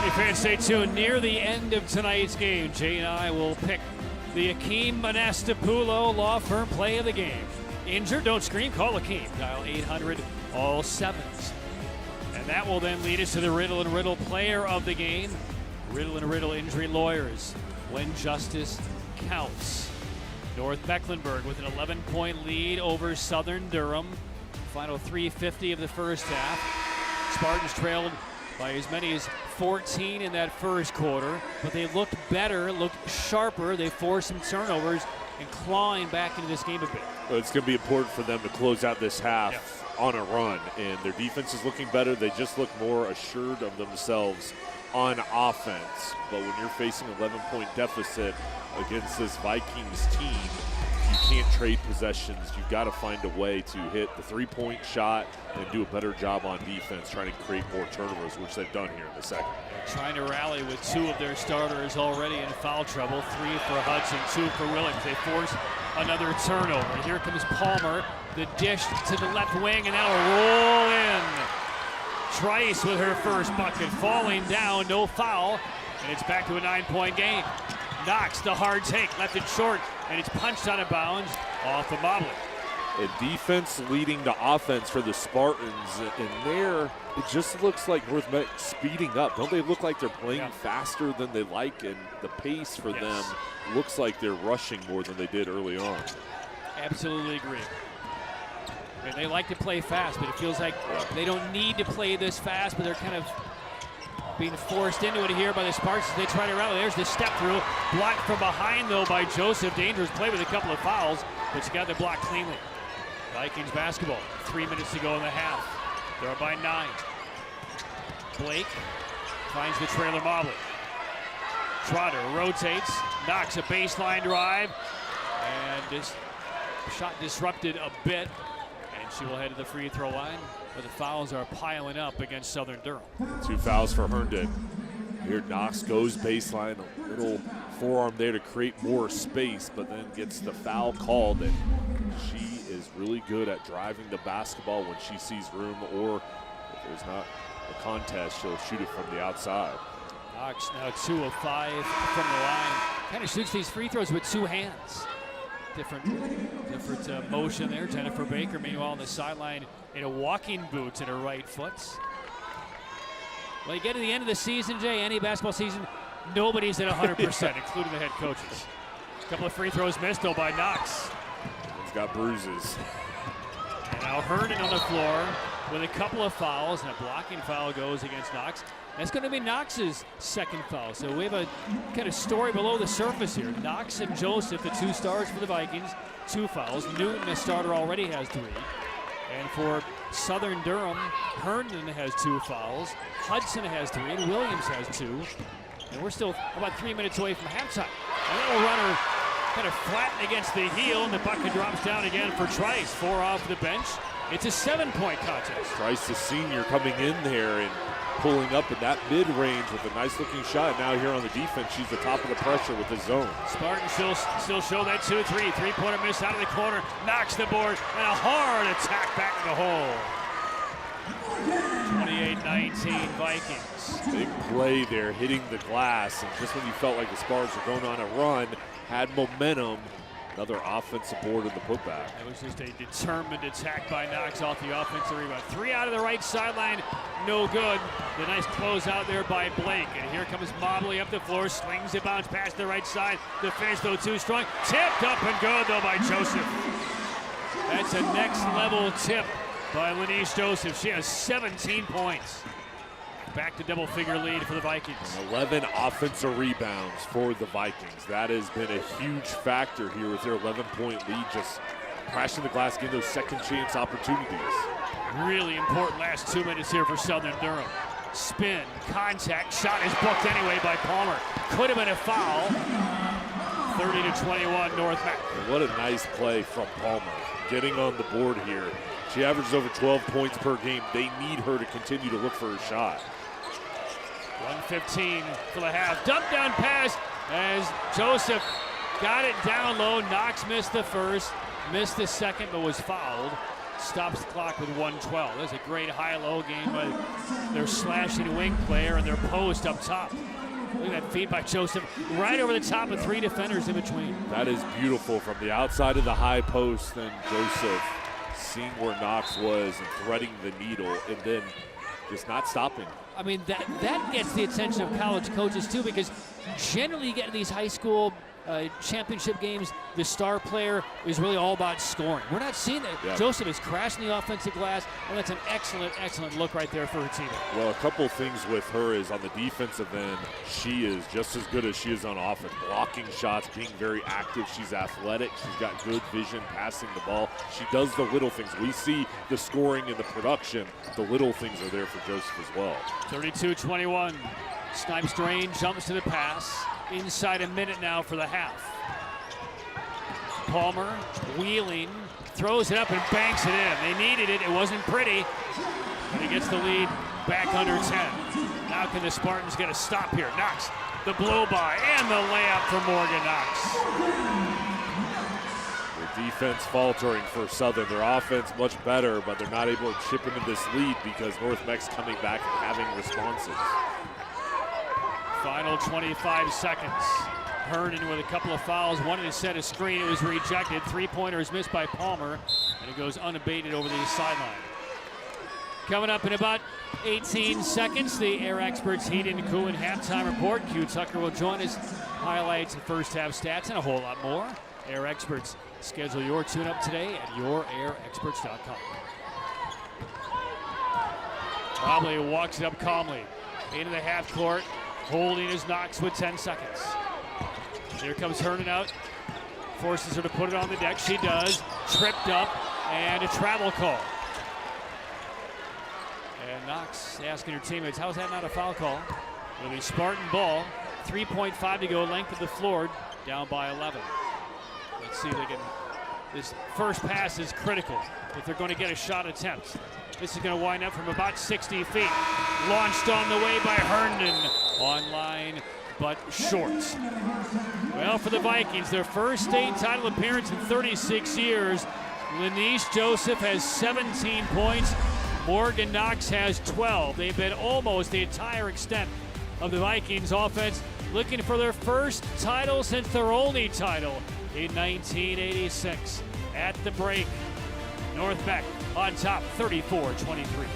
Hey fans, stay tuned. Near the end of tonight's game, Jay and I will pick the Akeem Monastipulo Law Firm play of the game. Injured? Don't scream. Call Akeem. Dial 800 all 7s. And that will then lead us to the Riddle and Riddle player of the game. Riddle and Riddle injury lawyers. When justice counts. North Mecklenburg with an 11-point lead over Southern Durham. Final 3:50 of the first half. Spartans trailed by as many as 14 in that first quarter, but they looked better, looked sharper. They forced some turnovers and clawing back into this game a bit. Well, it's going to be important for them to close out this half on a run, and their defense is looking better. They just look more assured of themselves on offense. But when you're facing an 11-point deficit against this Vikings team, you can't trade possessions. You've got to find a way to hit the three-point shot and do a better job on defense, trying to create more turnovers, which they've done here in the second. They're trying to rally with 2 of their starters already in foul trouble. 3 for Hudson, 2 for Williams. They force another turnover. Here comes Palmer, the dish to the left wing, and now a roll in. Trice with her first bucket, falling down, no foul, and it's back to a 9-point game. Knox, the hard take, left it short, and it's punched out of bounds off of Mobley. And defense leading to offense for the Spartans, and there it just looks like North Meck speeding up. Don't they look like they're playing faster than they like, and the pace for them looks like they're rushing more than they did early on. Absolutely agree. And they like to play fast, but it feels like they don't need to play this fast, but they're kind of being forced into it here by the Spartans. They try to rally. There's the step through. Blocked from behind, though, by Joseph. Dangerous play with a couple of fouls, but you got the block cleanly. Vikings basketball. 3 minutes to go in the half. They're up by 9. Blake finds the trailer Mobley. Trotter rotates, knocks a baseline drive, and this shot disrupted a bit. And she will head to the free throw line, but the fouls are piling up against Southern Durham. 2 fouls for Herndon. Here Knox goes baseline, a little forearm there to create more space, but then gets the foul called, and she is really good at driving the basketball when she sees room, or if there's not a contest, she'll shoot it from the outside. Knox now 2 of 5 from the line. Kind of shoots these free throws with 2 hands. Different motion there. Jennifer Baker, meanwhile, on the sideline in a walking boot in her right foot. Well, you get to the end of the season, Jay, any basketball season, nobody's at 100%, including the head coaches. A couple of free throws missed, though, by Knox. He's got bruises. And now Herndon on the floor with a couple of fouls, and a blocking foul goes against Knox. That's going to be Knox's second foul. So we have a kind of story below the surface here. Knox and Joseph, the 2 stars for the Vikings, 2 fouls. Newton, the starter, already has 3. And for Southern Durham, Herndon has 2 fouls. Hudson has 3, and Williams has 2. And we're still about 3 minutes away from halftime. And then we'll run her kind of flattened against the heel, and the bucket drops down again for Trice. 4 off the bench. It's a 7-point contest. Trice, the senior, coming in there and pulling up in that mid-range with a nice-looking shot. Now here on the defense, she's the top of the pressure with the zone. Spartans still show that 2-3. Three-pointer miss out of the corner. Knocks the board, and a hard attack back in the hole. 28-19 Vikings. Big play there, hitting the glass, and just when you felt like the Spartans were going on a run, had momentum. Another offensive board in the putback. It was just a determined attack by Knox off the offensive rebound. 3 out of the right sideline, no good. The nice close out there by Blake. And here comes Mobley up the floor, slings it, bounce past the right side. The finish, though, too strong. Tipped up and good, though, by Joseph. That's a next level tip by Lanice Joseph. She has 17 points. Back to double-figure lead for the Vikings. And 11 offensive rebounds for the Vikings. That has been a huge factor here with their 11-point lead, just crashing the glass, getting those second-chance opportunities. Really important last 2 minutes here for Southern Durham. Spin, contact, shot is booked anyway by Palmer. Could have been a foul. 30-21 North Mac. And what a nice play from Palmer, getting on the board here. She averages over 12 points per game. They need her to continue to look for her shot. 1:15 for the half. Dump down pass as Joseph got it down low. Knox missed the first, missed the second, but was fouled. Stops the clock with 1:12. That's a great high-low game by their slashing wing player and their post up top. Look at that feed by Joseph, right over the top of 3 defenders in between. That is beautiful from the outside of the high post, and Joseph seeing where Knox was and threading the needle, and then just not stopping. I mean, that gets the attention of college coaches too, because generally you get in these high school championship games, the star player is really all about scoring. We're not seeing that. Yeah. Joseph is crashing the offensive glass, and that's an excellent look right there for her team. Well, a couple things with her is on the defensive end, she is just as good as she is on offense. Blocking shots, being very active. She's athletic. She's got good vision, passing the ball. She does the little things. We see the scoring and the production. The little things are there for Joseph as well. 32-21. Snipes Drain jumps to the pass. Inside a minute now for the half. Palmer wheeling, throws it up and banks it in. They needed it. It wasn't pretty, but he gets the lead back under 10. Now can the Spartans get a stop here? Knox, the blow by, and the layup for Morgan Knox. The defense faltering for Southern. Their offense much better, but they're not able to chip into this lead because North Mex coming back and having responses. Final 25 seconds. Herndon with a couple of fouls, wanted to set a screen, it was rejected. Three-pointer is missed by Palmer, and it goes unabated over the sideline. Coming up in about 18 seconds, the Air Experts Heat and Cooling halftime report. Q Tucker will join us, highlights and first half stats, and a whole lot more. Air Experts, schedule your tune-up today at yourairexperts.com. Probably walks it up calmly into the half court, holding his Knox with 10 seconds. Here comes Herndon out, forces her to put it on the deck. She does, tripped up, and a travel call. And Knox asking her teammates, how is that not a foul call? It'll be Spartan ball, 3.5 to go, length of the floor, down by 11. Let's see if they can, this first pass is critical if they're going to get a shot attempt. This is going to wind up from about 60 feet. Launched on the way by Herndon, online but short. Well, for the Vikings, their first state title appearance in 36 years. Lanice Joseph has 17 points. Morgan Knox has 12. They've been almost the entire extent of the Vikings offense, looking for their first title since their only title in 1986. At the break, North Beck on top, 34-23.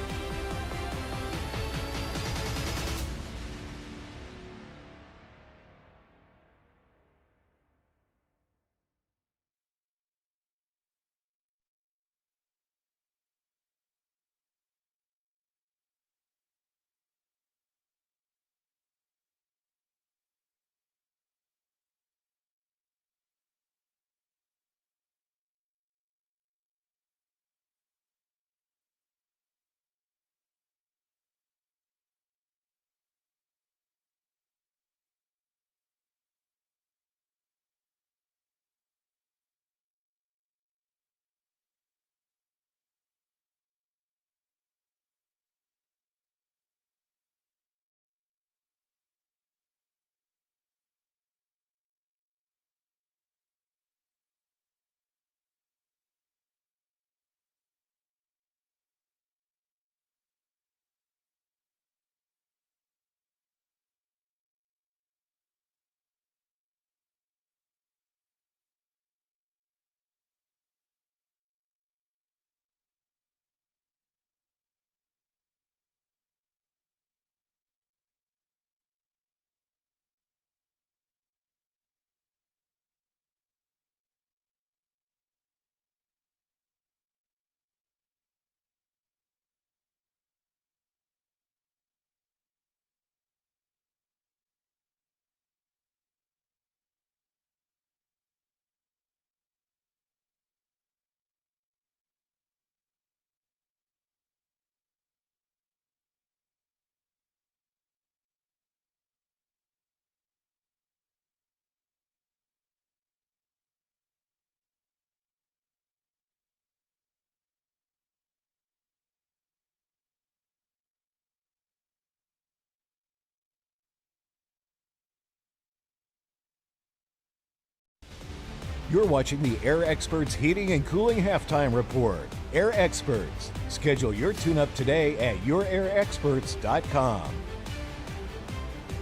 You're watching the Air Experts Heating and Cooling Halftime Report. Air Experts. Schedule your tune-up today at yourairexperts.com.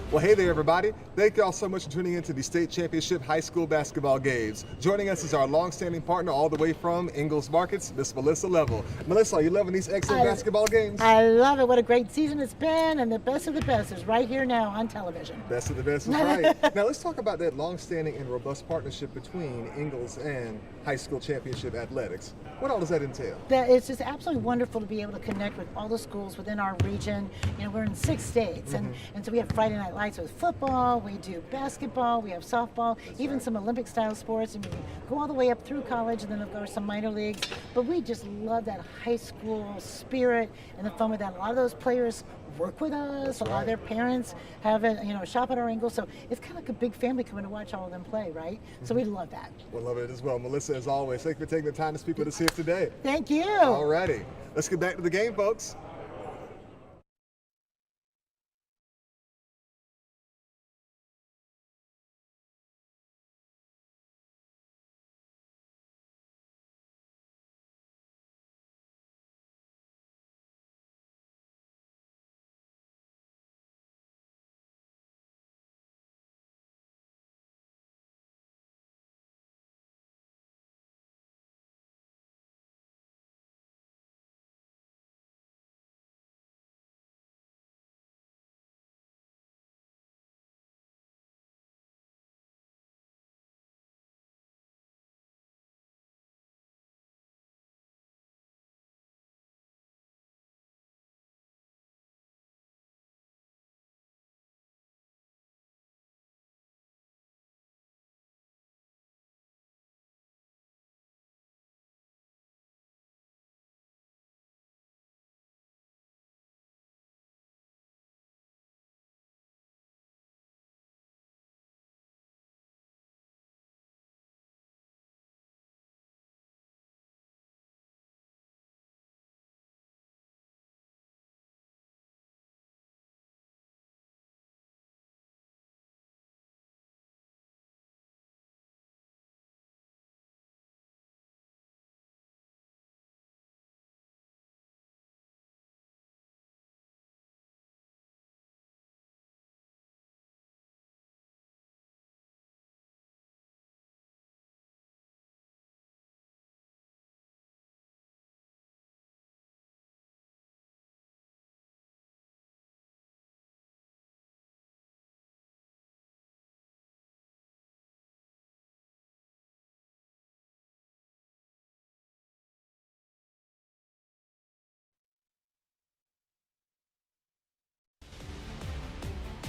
Well, hey there, everybody. Thank you all so much for tuning in to the state championship high school basketball games. Joining us is our longstanding partner all the way from Ingalls Markets, Miss Melissa Level. Melissa, are you loving these excellent basketball games? I love it. What a great season it's been, and the best of the best is right here now on television. Best of the best is right. Now let's talk about that longstanding and robust partnership between Ingalls and high school championship athletics. What all does that entail? It's just absolutely wonderful to be able to connect with all the schools within our region. You know, we're in 6 states, and so we have Friday night lights with football. we do basketball, we have softball, even some Olympic style sports, and we go all the way up through college, and then of course some minor leagues. But we just love that high school spirit and the fun with that. A lot of those players work with us. A lot of their parents have a shop at our angle, so it's kind of like a big family coming to watch all of them play, right? So we love that. We'll love it as well. Melissa, as always, thank you for taking the time to speak with us here today. Thank you. All righty. Let's get back to the game, folks.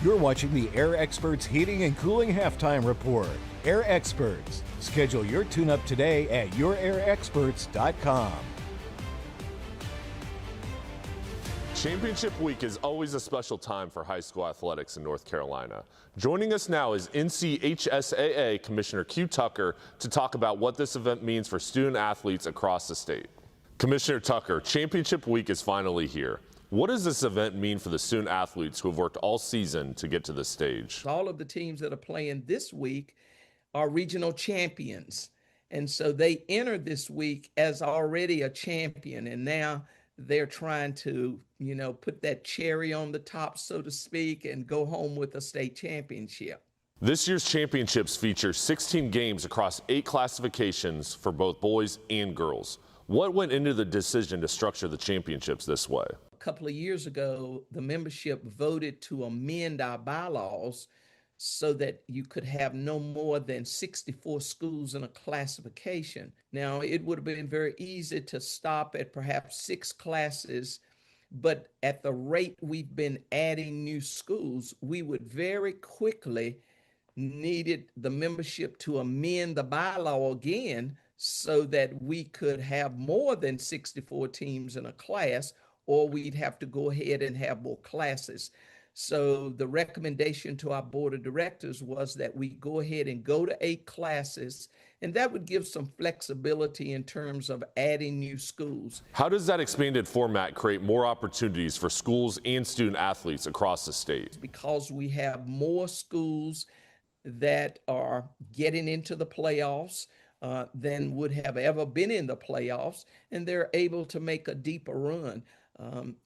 You're watching the Air Experts Heating and Cooling Halftime Report. Air Experts. Schedule your tune-up today at yourairexperts.com. Championship week is always a special time for high school athletics in North Carolina. Joining us now is NCHSAA Commissioner Q Tucker to talk about what this event means for student athletes across the state. Commissioner Tucker, Championship week is finally here. What does this event mean for the student athletes who have worked all season to get to this stage? All of the teams that are playing this week are regional champions. And so they entered this week as already a champion. And now they're trying to, put that cherry on the top, so to speak, and go home with a state championship. This year's championships feature 16 games across 8 classifications for both boys and girls. What went into the decision to structure the championships this way? A couple of years ago, the membership voted to amend our bylaws so that you could have no more than 64 schools in a classification. Now, it would have been very easy to stop at perhaps 6 classes, but at the rate we've been adding new schools, we would very quickly needed the membership to amend the bylaw again so that we could have more than 64 teams in a class, or we'd have to go ahead and have more classes. So the recommendation to our board of directors was that we go ahead and go to 8 classes, and that would give some flexibility in terms of adding new schools. How does that expanded format create more opportunities for schools and student athletes across the state? Because we have more schools that are getting into the playoffs than would have ever been in the playoffs, and they're able to make a deeper run.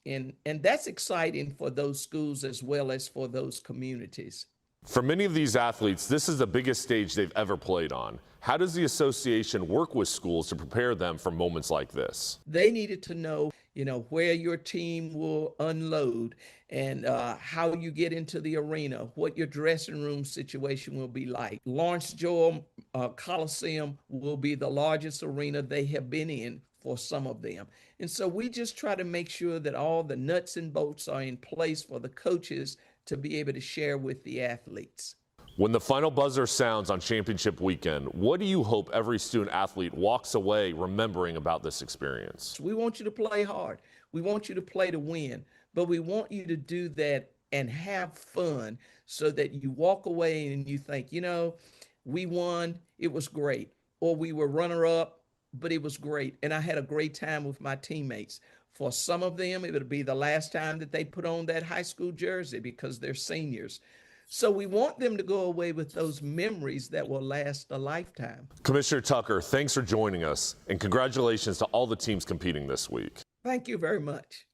And that's exciting for those schools as well as for those communities. For many of these athletes, this is the biggest stage they've ever played on. How does the association work with schools to prepare them for moments like this? They needed to know, where your team will unload and how you get into the arena, what your dressing room situation will be like. Lawrence Joel Coliseum will be the largest arena they have been in for some of them. And so we just try to make sure that all the nuts and bolts are in place for the coaches to be able to share with the athletes. When the final buzzer sounds on championship weekend, what do you hope every student athlete walks away remembering about this experience? We want you to play hard. We want you to play to win, but we want you to do that and have fun so that you walk away and you think, you know, we won, it was great. Or we were runner-up, but it was great. And I had a great time with my teammates. For some of them, it would be the last time that they put on that high school jersey because they're seniors. So we want them to go away with those memories that will last a lifetime. Commissioner Tucker, thanks for joining us, and congratulations to all the teams competing this week. Thank you very much.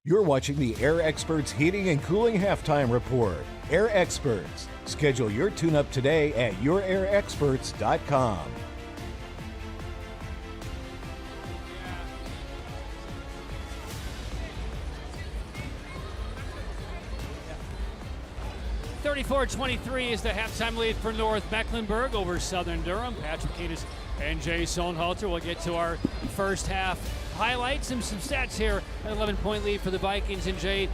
You're watching the Air Experts Heating and Cooling Halftime Report. Air Experts. Schedule your tune-up today at yourairexperts.com. (34-23) is the halftime lead for North Mecklenburg over Southern Durham. Patrick Kiedis and Jay Sohnhalter will get to our first half highlights and some stats here. An 11-point lead for the Vikings, and Jay,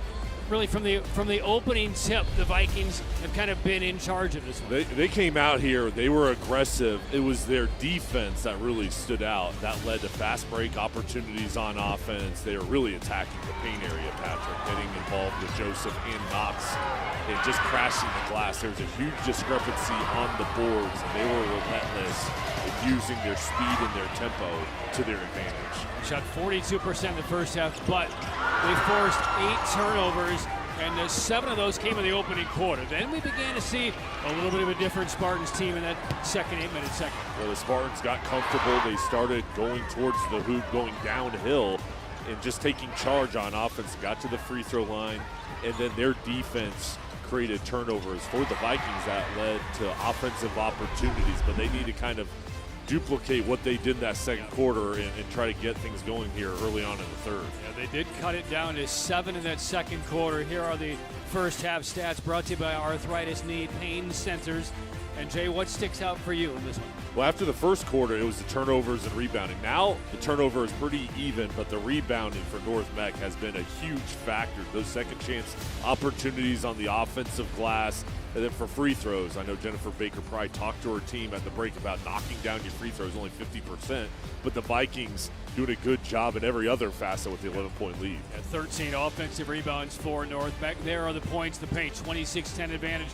really from the opening tip, the Vikings have kind of been in charge of this one. They came out here, they were aggressive. It was their defense that really stood out. That led to fast break opportunities on offense. They were really attacking the paint area, Patrick, getting involved with Joseph and Knox and just crashing the glass. There was a huge discrepancy on the boards, and they were relentless in using their speed and their tempo to their advantage. Shot 42% in the first half, but they forced 8 turnovers, and 7 of those came in the opening quarter. Then we began to see a little bit of a different Spartans team in that second 8-minute second. Well, the Spartans got comfortable. They started going towards the hoop, going downhill, and just taking charge on offense. Got to the free throw line, and then their defense created turnovers for the Vikings that led to offensive opportunities, but they need to kind of duplicate what they did in that second quarter and try to get things going here early on in the third. Yeah, they did cut it down to 7 in that second quarter. Here are the first half stats brought to you by Arthritis Knee Pain Centers. And Jay, what sticks out for you in this one? Well, after the first quarter, it was the turnovers and rebounding. Now the turnover is pretty even, but the rebounding for North Mech has been a huge factor. Those second chance opportunities on the offensive glass. And then for free throws, I know Jennifer Baker Pride talked to her team at the break about knocking down your free throws, only 50%. But the Vikings doing a good job in every other facet with the 11-point lead. And 13 offensive rebounds for North Mech. There are the points, the paint, 26-10 advantage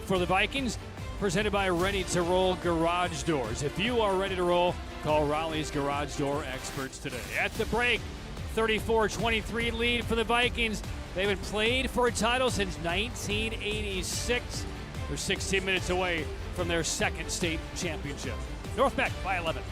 for the Vikings. Presented by Ready to Roll Garage Doors. If you are ready to roll, call Raleigh's Garage Door Experts today. At the break, 34-23 lead for the Vikings. They've been played for a title since 1986. They're 16 minutes away from their second state championship. North Meck by 11.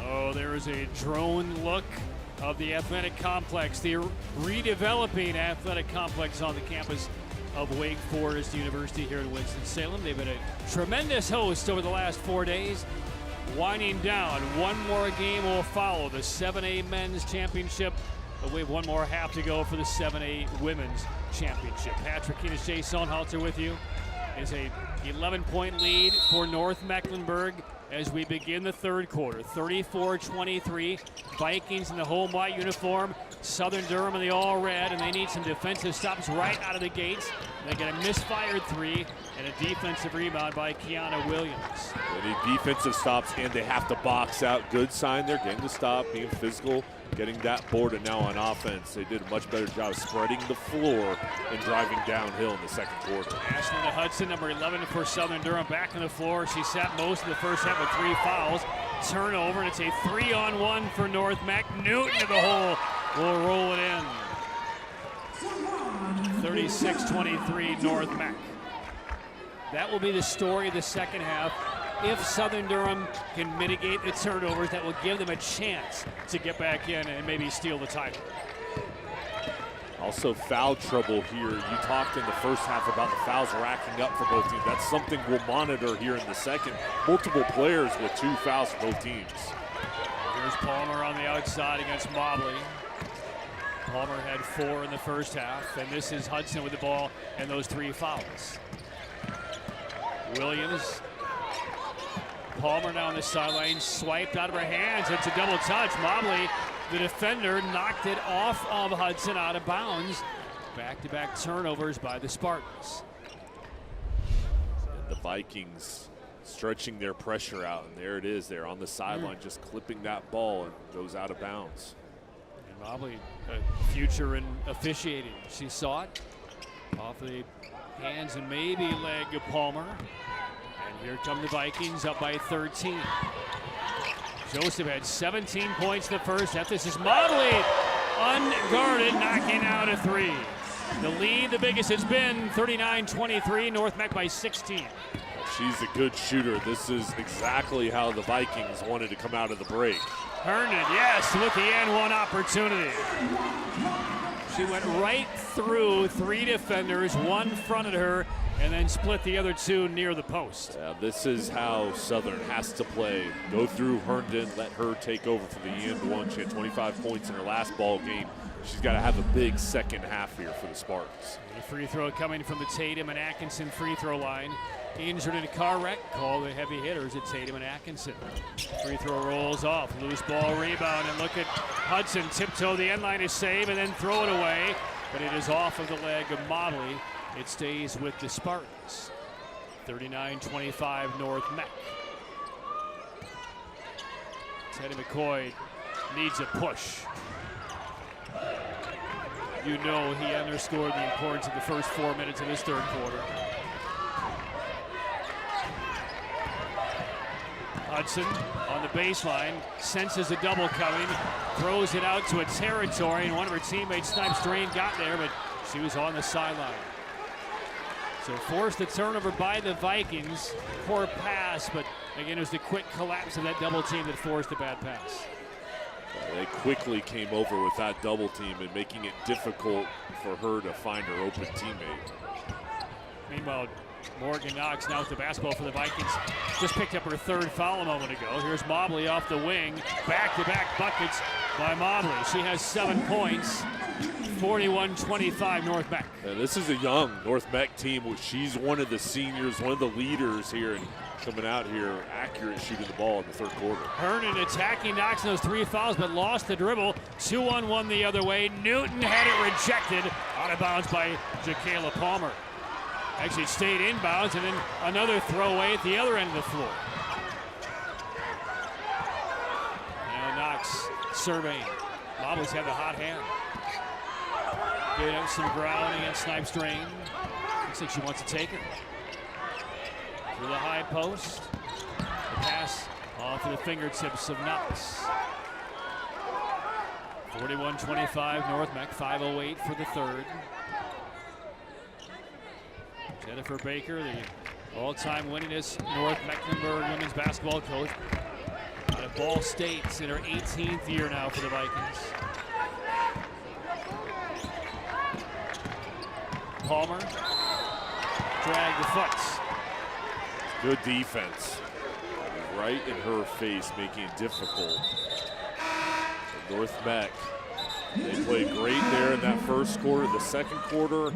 Oh, there is a drone look of the athletic complex, the redeveloping athletic complex on the campus of Wake Forest University here in Winston-Salem. They've been a tremendous host over the last 4 days. Winding down, one more game will follow the 7A Men's Championship, but we have one more half to go for the 7A Women's Championship. Patrick Keenis, Jay Sohnhalter with you. Is a 11-point lead for North Mecklenburg as we begin the third quarter. 34-23, Vikings in the home white uniform, Southern Durham in the all red, and they need some defensive stops right out of the gates. They get a misfired three and a defensive rebound by Kiana Williams. They need defensive stops and they have to box out. Good sign they're getting the stop, being physical, getting that board, and now on offense, they did a much better job spreading the floor and driving downhill in the second quarter. Ashlyn Hudson, number 11 for Southern Durham, back on the floor. She sat most of the first half with 3 fouls. Turnover, and it's a 3-on-1 for North Meck. Newton to the hole will roll it in. 36-23 North Meck. That will be the story of the second half. If Southern Durham can mitigate the turnovers, that will give them a chance to get back in and maybe steal the title. Also foul trouble here. You talked in the first half about the fouls racking up for both teams. That's something we'll monitor here in the second. Multiple players with 2 fouls for both teams. Here's Palmer on the outside against Mobley. Palmer had 4 in the first half, and this is Hudson with the ball and those 3 fouls. Williams. Palmer down the sideline, swiped out of her hands. It's a double touch. Mobley, the defender, knocked it off of Hudson out of bounds. Back-to-back turnovers by the Spartans. And the Vikings stretching their pressure out, and there it is. They're on the sideline just clipping that ball and goes out of bounds. And Mobley, a future in officiating. She saw it off the hands and maybe leg of Palmer. And here come the Vikings up by 13. Joseph had 17 points in the first half. This is Mobley, unguarded, knocking out a 3. The lead, the biggest it's been, 39-23, North Meck by 16. She's a good shooter. This is exactly how the Vikings wanted to come out of the break. Herndon, yes, with the N1 opportunity. She went right through 3 defenders, one fronted her, and then split the other two near the post. Yeah, this is how Southern has to play. Go through Herndon, let her take over for the end one. She had 25 points in her last ball game. She's got to have a big second half here for the Spartans. The free throw coming from the Tatum and Atkinson free throw line. Injured in a car wreck. Call the heavy hitters at Tatum and Atkinson. Free throw rolls off. Loose ball rebound. And look at Hudson tiptoe the end line is save and then throw it away. But it is off of the leg of Motley. It stays with the Spartans. 39-25 North Mac. Teddy McCoy needs a push. You know he underscored the importance of the first 4 minutes of this third quarter. Hudson on the baseline, senses a double coming, throws it out to a territory, and one of her teammates, Snipes Drain, got there, but she was on the sideline. So forced the turnover by the Vikings. Poor pass, but again, it was the quick collapse of that double team that forced the bad pass. They quickly came over with that double team and making it difficult for her to find her open teammate. Meanwhile, Morgan Knox now with the basketball for the Vikings. Just picked up her third foul a moment ago. Here's Mobley off the wing. Back-to-back buckets by Mobley. She has 7 points. 41-25 North Mac. This is a young North Mac team. She's one of the seniors, one of the leaders here, and coming out here accurate shooting the ball in the third quarter. Herndon attacking Knox in those 3 fouls, but lost the dribble. 2-on-1 the other way. Newton had it rejected. Out of bounds by Jakayla Palmer. Actually stayed inbounds, and then another throwaway at the other end of the floor. Now Knox surveying. Mobley's had the hot hand. Getting up some ground against Snipes Drain. Looks like she wants to take it. Through the high post. The pass off of the fingertips of Knox. 41-25 North Mac, 5:08 for the third. Jennifer Baker, the all-time winningest North Mecklenburg women's basketball coach. Out of Ball State's in her 18th year now for the Vikings. Palmer, drag the foot. Good defense. Right in her face, making it difficult. North Mac, they played great there in that first quarter. The second quarter,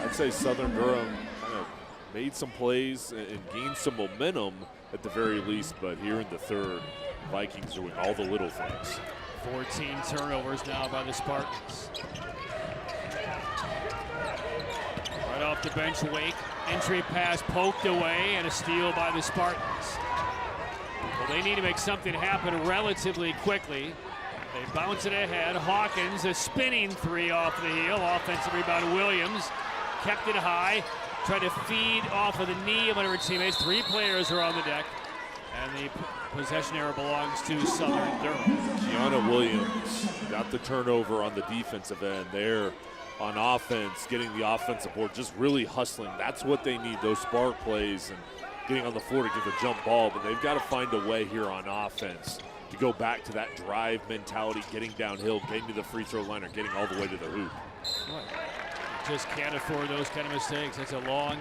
I'd say Southern Durham kind of made some plays and gained some momentum at the very least, but here in the third, Vikings doing all the little things. 14 turnovers now by the Spartans. Right off the bench, Wake. Entry pass poked away, and a steal by the Spartans. Well, they need to make something happen relatively quickly. They bounce it ahead. Hawkins, a spinning three off the heel. Offensive rebound, Williams. Kept it high. Tried to feed off of the knee of one of her teammates. 3 players are on the deck. And the possession error belongs to Southern Durham. Gianna Williams got the turnover on the defensive end there. On offense, getting the offensive board, just really hustling. That's what they need, those spark plays and getting on the floor to get the jump ball. But they've got to find a way here on offense to go back to that drive mentality, getting downhill, getting to the free throw line, or getting all the way to the hoop. Just can't afford those kind of mistakes. It's a long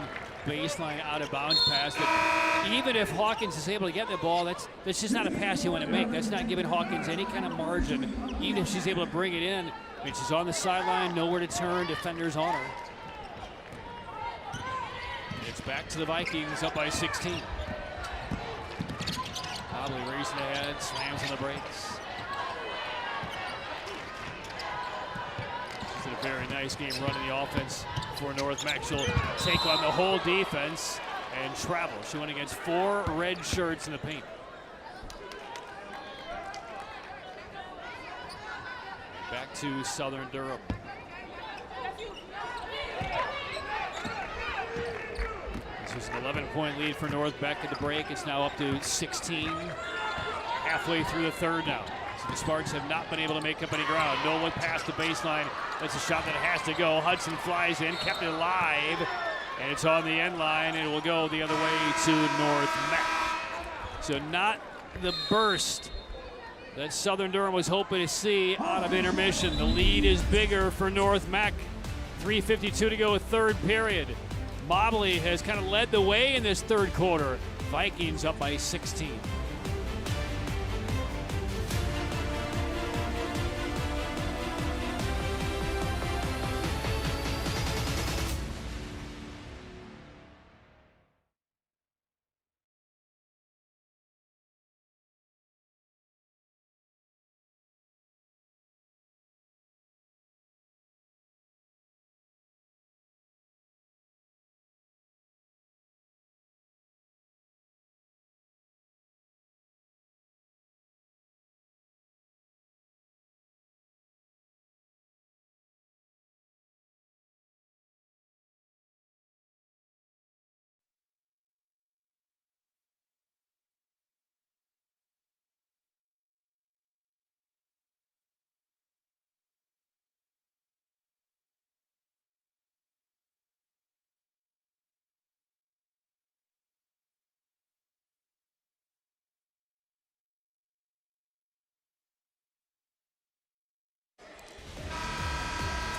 baseline out of bounds pass that even if Hawkins is able to get the ball, that's just not a pass you want to make. That's not giving Hawkins any kind of margin, even if she's able to bring it in. I mean, she's on the sideline, nowhere to turn, defenders on her. It's back to the Vikings, up by 16. Mobley racing ahead, slams on the brakes. She's did a very nice game running the offense for North Mac. She'll take on the whole defense and travel. She went against 4 red shirts in the paint. Back to Southern Durham. This was an 11-point lead for North Mac at the break. It's now up to 16. Halfway through the third now. So the Spartans have not been able to make up any ground. No one past the baseline. That's a shot that has to go. Hudson flies in, kept it alive, and it's on the end line. It will go the other way to North Mac. So not the burst that Southern Durham was hoping to see out of intermission. The lead is bigger for North Mac. 3:52 to go, third period. Mobley has kind of led the way in this third quarter. Vikings up by 16.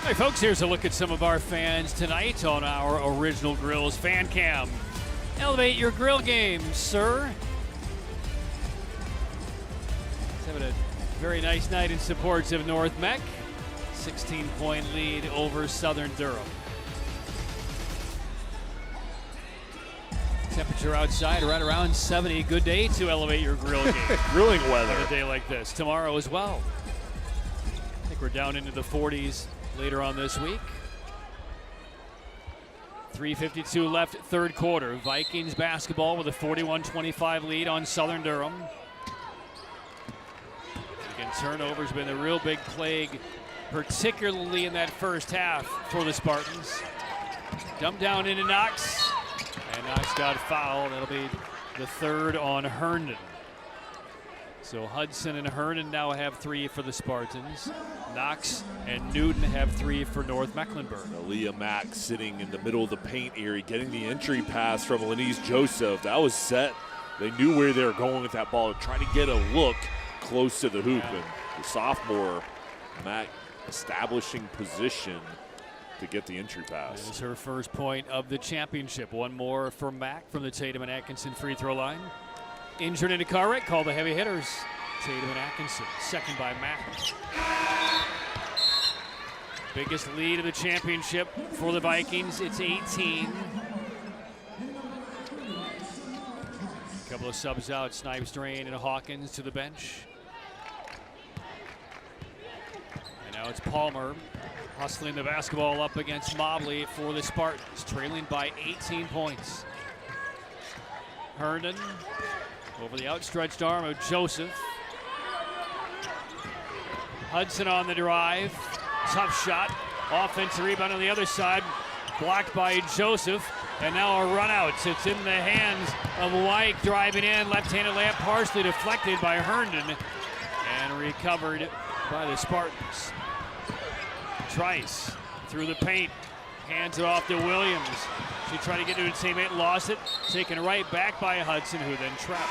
Hey folks, here's a look at some of our fans tonight on our Original Grills Fan Cam. Elevate your grill game, sir. He's having a very nice night in support of North Mech. 16-point lead over Southern Durham. Temperature outside right around 70. Good day to elevate your grill game. Grilling weather. On a day like this. Tomorrow as well. I think we're down into the 40s later on this week. 3:52 left, third quarter. Vikings basketball with a 41-25 lead on Southern Durham. Again, turnovers been a real big plague, particularly in that first half for the Spartans. Dumped down into Knox, and Knox got fouled. That'll be the third on Herndon. So Hudson and Herndon now have 3 for the Spartans. Knox and Newton have 3 for North Mecklenburg. Aaliyah Mack sitting in the middle of the paint area, getting the entry pass from Lenise Joseph. That was set. They knew where they were going with that ball, trying to get a look close to the hoop. And the sophomore, Mack, establishing position to get the entry pass. This is her first point of the championship. One more for Mack from the Tatum and Atkinson free throw line. Injured in a car wreck, call the heavy hitters. Tatum and Atkinson, second by Mack. Biggest lead of the championship for the Vikings, it's 18. A couple of subs out, Snipes, Drain, and Hawkins to the bench. And now it's Palmer hustling the basketball up against Mobley for the Spartans, trailing by 18 points. Herndon over the outstretched arm of Joseph. Hudson on the drive. Tough shot. Offensive rebound on the other side. Blocked by Joseph. And now a run out. It's in the hands of White driving in. Left-handed layup partially deflected by Herndon. And recovered by the Spartans. Trice through the paint. Hands it off to Williams. She tried to get to her teammate, lost it. Taken right back by Hudson, who then trapped.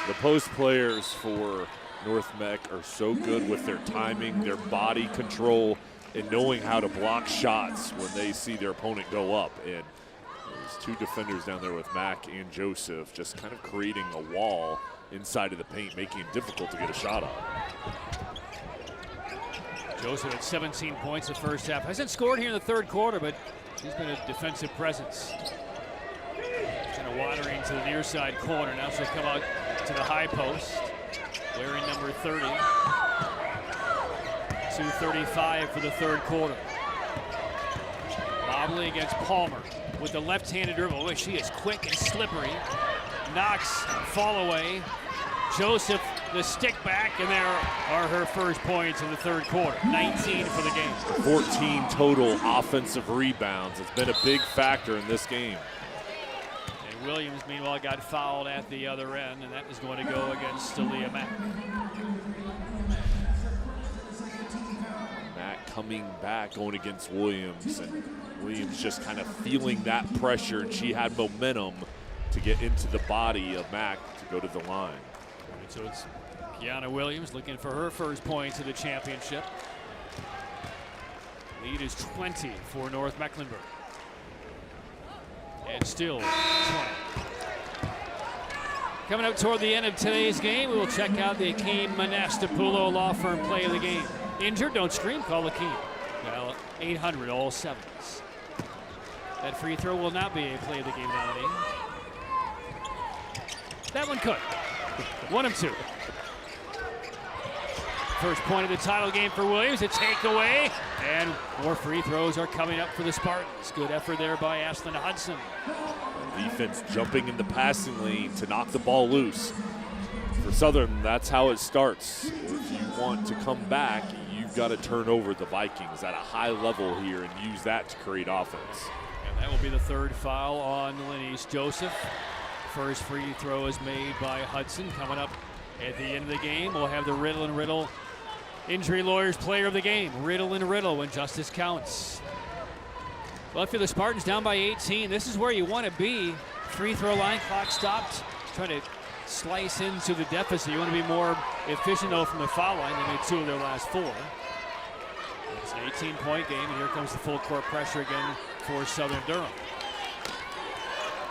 The post players for North Mech are so good with their timing, their body control, and knowing how to block shots when they see their opponent go up. And there's 2 defenders down there with Mack and Joseph just kind of creating a wall inside of the paint, making it difficult to get a shot on. Joseph had 17 points the first half. Hasn't scored here in the third quarter, but she's been a defensive presence. Kind of wandering to the near side corner. Now she'll come out to the high post. Wearing number 30. 2:35 for the third quarter. Mobley against Palmer with the left-handed dribble. Oh, she is quick and slippery. Knox fall away. Joseph the stick back, and there are her first points in the third quarter. 19 for the game. 14 total offensive rebounds. It's been a big factor in this game. And Williams, meanwhile, got fouled at the other end, and that is going to go against Aaliyah Mack. Mack coming back, going against Williams, and Williams just kind of feeling that pressure, and she had momentum to get into the body of Mack to go to the line. So it's Kiana Williams looking for her first points of the championship. Lead is 20 for North Mecklenburg. And still 20. Coming up toward the end of today's game, we will check out the Akeem Manastapulo Law Firm play of the game. Injured, don't scream, call Akeem. Dial 800 all sevens. That free throw will not be a play of the game nominee. That one could. 1 of 2. First point of the title game for Williams, a takeaway, and more free throws are coming up for the Spartans. Good effort there by Ashlyn Hudson. Defense jumping in the passing lane to knock the ball loose. For Southern, that's how it starts. If you want to come back, you've got to turn over the Vikings at a high level here and use that to create offense. And that will be the 3rd foul on Lenise Joseph. First free throw is made by Hudson. Coming up at the end of the game, we'll have the Riddle and Riddle Injury Lawyers player of the game. Riddle and Riddle when justice counts. Well, if you're the Spartans down by 18, this is where you want to be. Free throw line, clock stopped. Trying to slice into the deficit. You want to be more efficient, though, from the foul line. They made 2 of their last 4. It's an 18-point game, and here comes the full court pressure again for Southern Durham.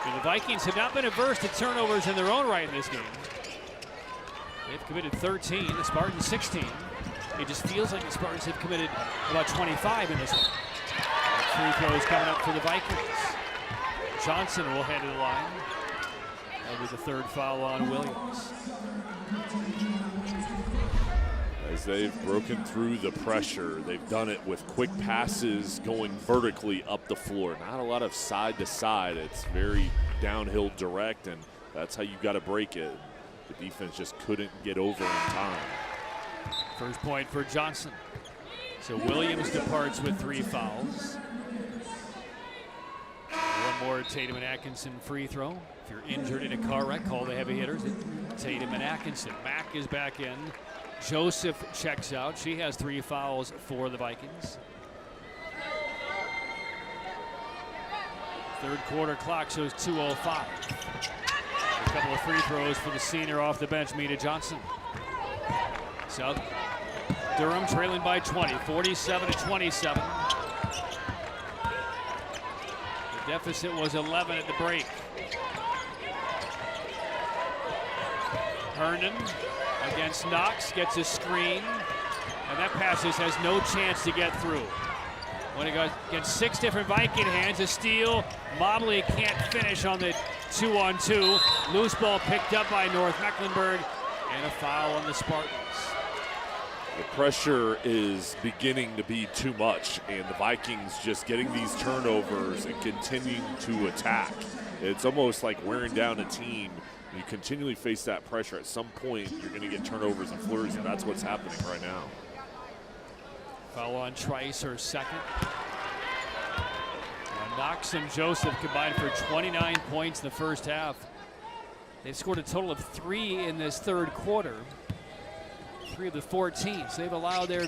And the Vikings have not been averse to turnovers in their own right in this game. They've committed 13, the Spartans 16. It just feels like the Spartans have committed about 25 in this one. Free throws coming up for the Vikings. Johnson will head to the line. That'll be the 3rd foul on Williams. As they've broken through the pressure, they've done it with quick passes going vertically up the floor. Not a lot of side to side. It's very downhill direct, and that's how you got to break it. The defense just couldn't get over in time. First point for Johnson. So Williams departs with 3 fouls. One more Tatum and Atkinson free throw. If you're injured in a car wreck, call the heavy hitters. Tatum and Atkinson. Mack is back in. Joseph checks out. She has 3 fouls for the Vikings. 3rd quarter clock shows 2:05. A couple of free throws for the senior off the bench, Mina Johnson. South Durham trailing by 20, 47-27. The deficit was 11 at the break. Herndon against Knox, gets a screen, and that pass just has no chance to get through. When it goes against 6 different Viking hands, a steal. Mobley can't finish on the 2-on-2. Loose ball picked up by North Mecklenburg, and a foul on the Spartans. The pressure is beginning to be too much, and the Vikings just getting these turnovers and continuing to attack. It's almost like wearing down a team. You continually face that pressure. At some point, you're going to get turnovers and flurries, and that's what's happening right now. Foul on Trice, her 2nd. Knox and Joseph combined for 29 points in the first half. They've scored a total of 3 in this 3rd quarter. 3 of the 14. So they've allowed their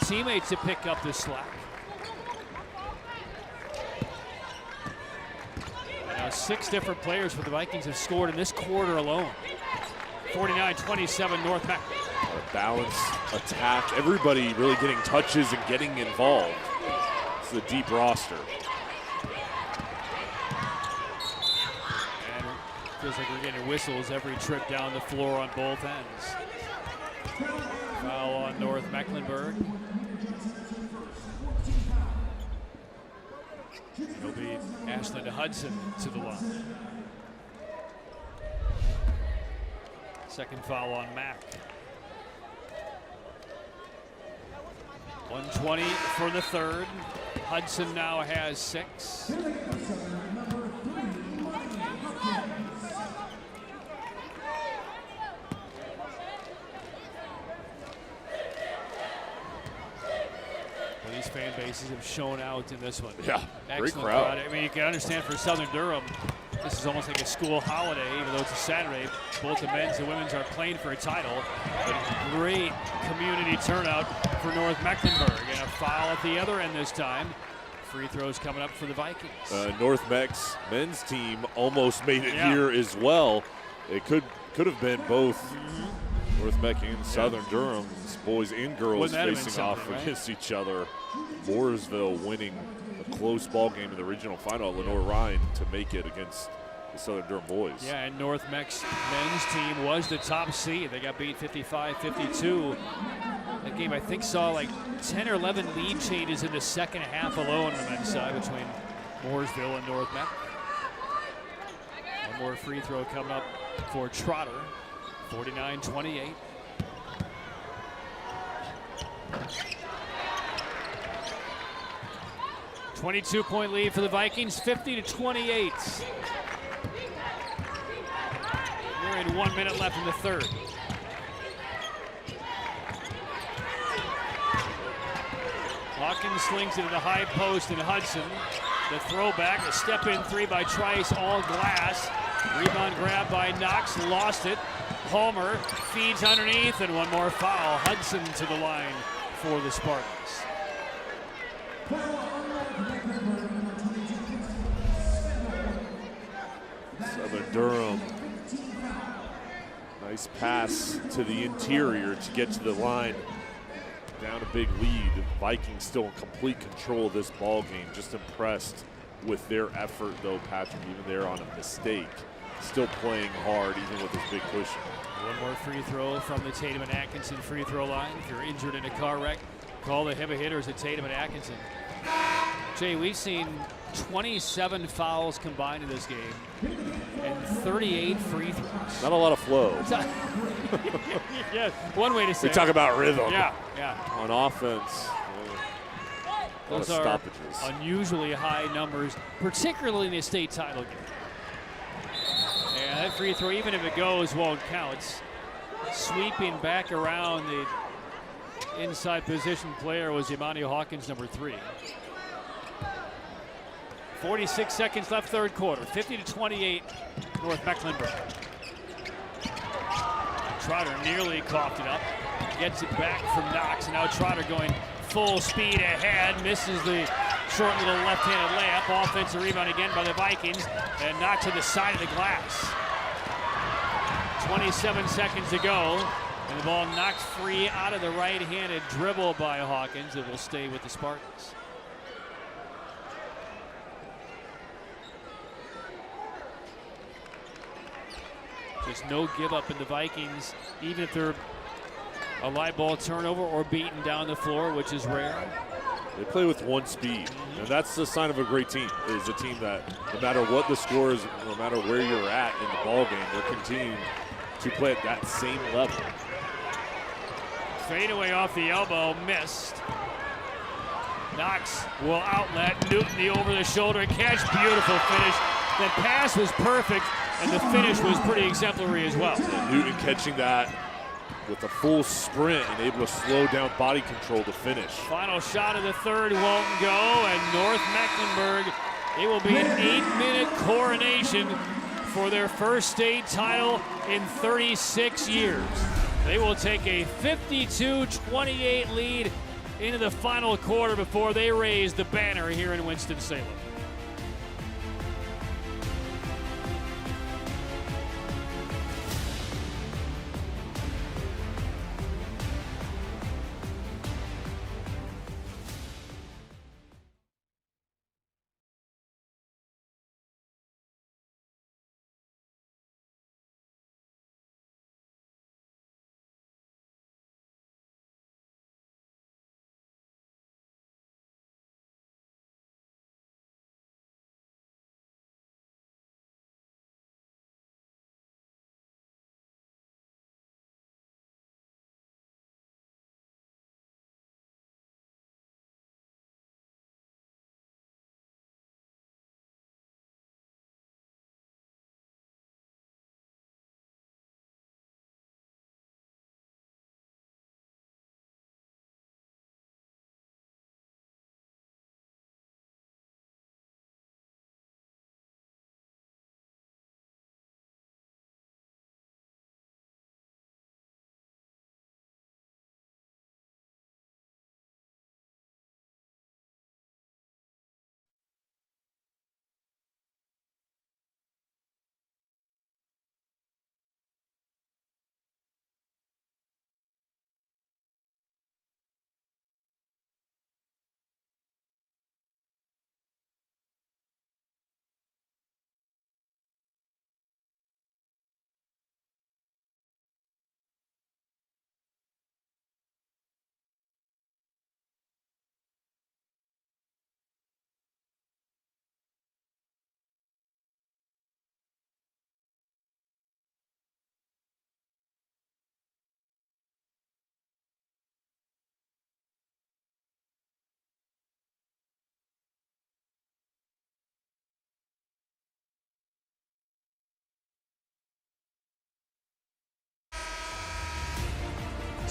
teammates to pick up the slack. Now 6 different players for the Vikings have scored in this quarter alone. 49-27 North Mac. A balanced attack. Everybody really getting touches and getting involved. It's a deep roster. And it feels like we're getting whistles every trip down the floor on both ends. Foul on North Mecklenburg. It'll be Ashlyn Hudson to the line. 2nd foul on Mack. 120 for the 3rd. Hudson now has 6. These fan bases have shown out in this one. Yeah, excellent great crowd. I mean, you can understand for Southern Durham, this is almost like a school holiday, even though it's a Saturday. Both the men's and women's are playing for a title. But great community turnout for North Mecklenburg. And a foul at the other end this time. Free throws coming up for the Vikings. North Mech's men's team almost made it here as well. It could have been both North Mech and Southern Durham's boys and girls facing off against each other. Mooresville winning a close ball game in the regional final at Lenore-Rhine to make it against the Southern Durham boys. Yeah, and North Mech's men's team was the top seed. They got beat 55-52. That game, I think, saw like 10 or 11 lead changes in the second half alone on the men's side between Mooresville and North Mech. One more free throw coming up for Trotter, 49-28. .22 lead for the Vikings, 50-28. We're in 1 minute left in the third. Hawkins slings it to the high post, and Hudson, the throwback, a step-in three by Trice, all glass. Rebound grab by Knox, lost it. Palmer feeds underneath, and one more foul. Hudson to the line for the Spartans. Southern Durham, nice pass to the interior to get to the line. Down a big lead. Vikings still in complete control of this ball game. Just impressed with their effort, though, Patrick, even there on a mistake. Still playing hard, even with this big cushion. One more free throw from the Tatum and Atkinson free throw line. If you're injured in a car wreck, call the heavy hitters at Tatum and Atkinson. Jay, we've seen 27 fouls combined in this game and 38 free throws. Not a lot of flow. Yeah, one way to say We talk about rhythm. Yeah, yeah. On offense, a lot of Those are stoppages. unusually high numbers, particularly in the state title game. And that free throw, even if it goes, won't count. It's sweeping back around the inside position player was Emmanuel Hawkins, number 3. 46 seconds left, third quarter. 50-28, North Mecklenburg. Trotter nearly coughed it up. Gets it back from Knox, and now Trotter going full speed ahead. Misses the short little left-handed layup. Offensive rebound again by the Vikings, and Knox to the side of the glass. 27 seconds to go, and the ball knocked free out of the right-handed dribble by Hawkins. It will stay with the Spartans. Just no give up in the Vikings, even if they're a live ball turnover or beaten down the floor, which is rare. They play with one speed, and that's the sign of a great team. It is a team that no matter what the score is, no matter where you're at in the ball game, they're continuing to play at that same level. Fade away off the elbow, missed. Knox will outlet. Newton the over the shoulder catch, beautiful finish. That pass was perfect, and the finish was pretty exemplary as well. And Newton catching that with a full sprint and able to slow down body control to finish. Final shot of the third won't go, and North Mecklenburg, it will be an 8-minute coronation for their first state title in 36 years. They will take a 52-28 lead into the final quarter before they raise the banner here in Winston-Salem.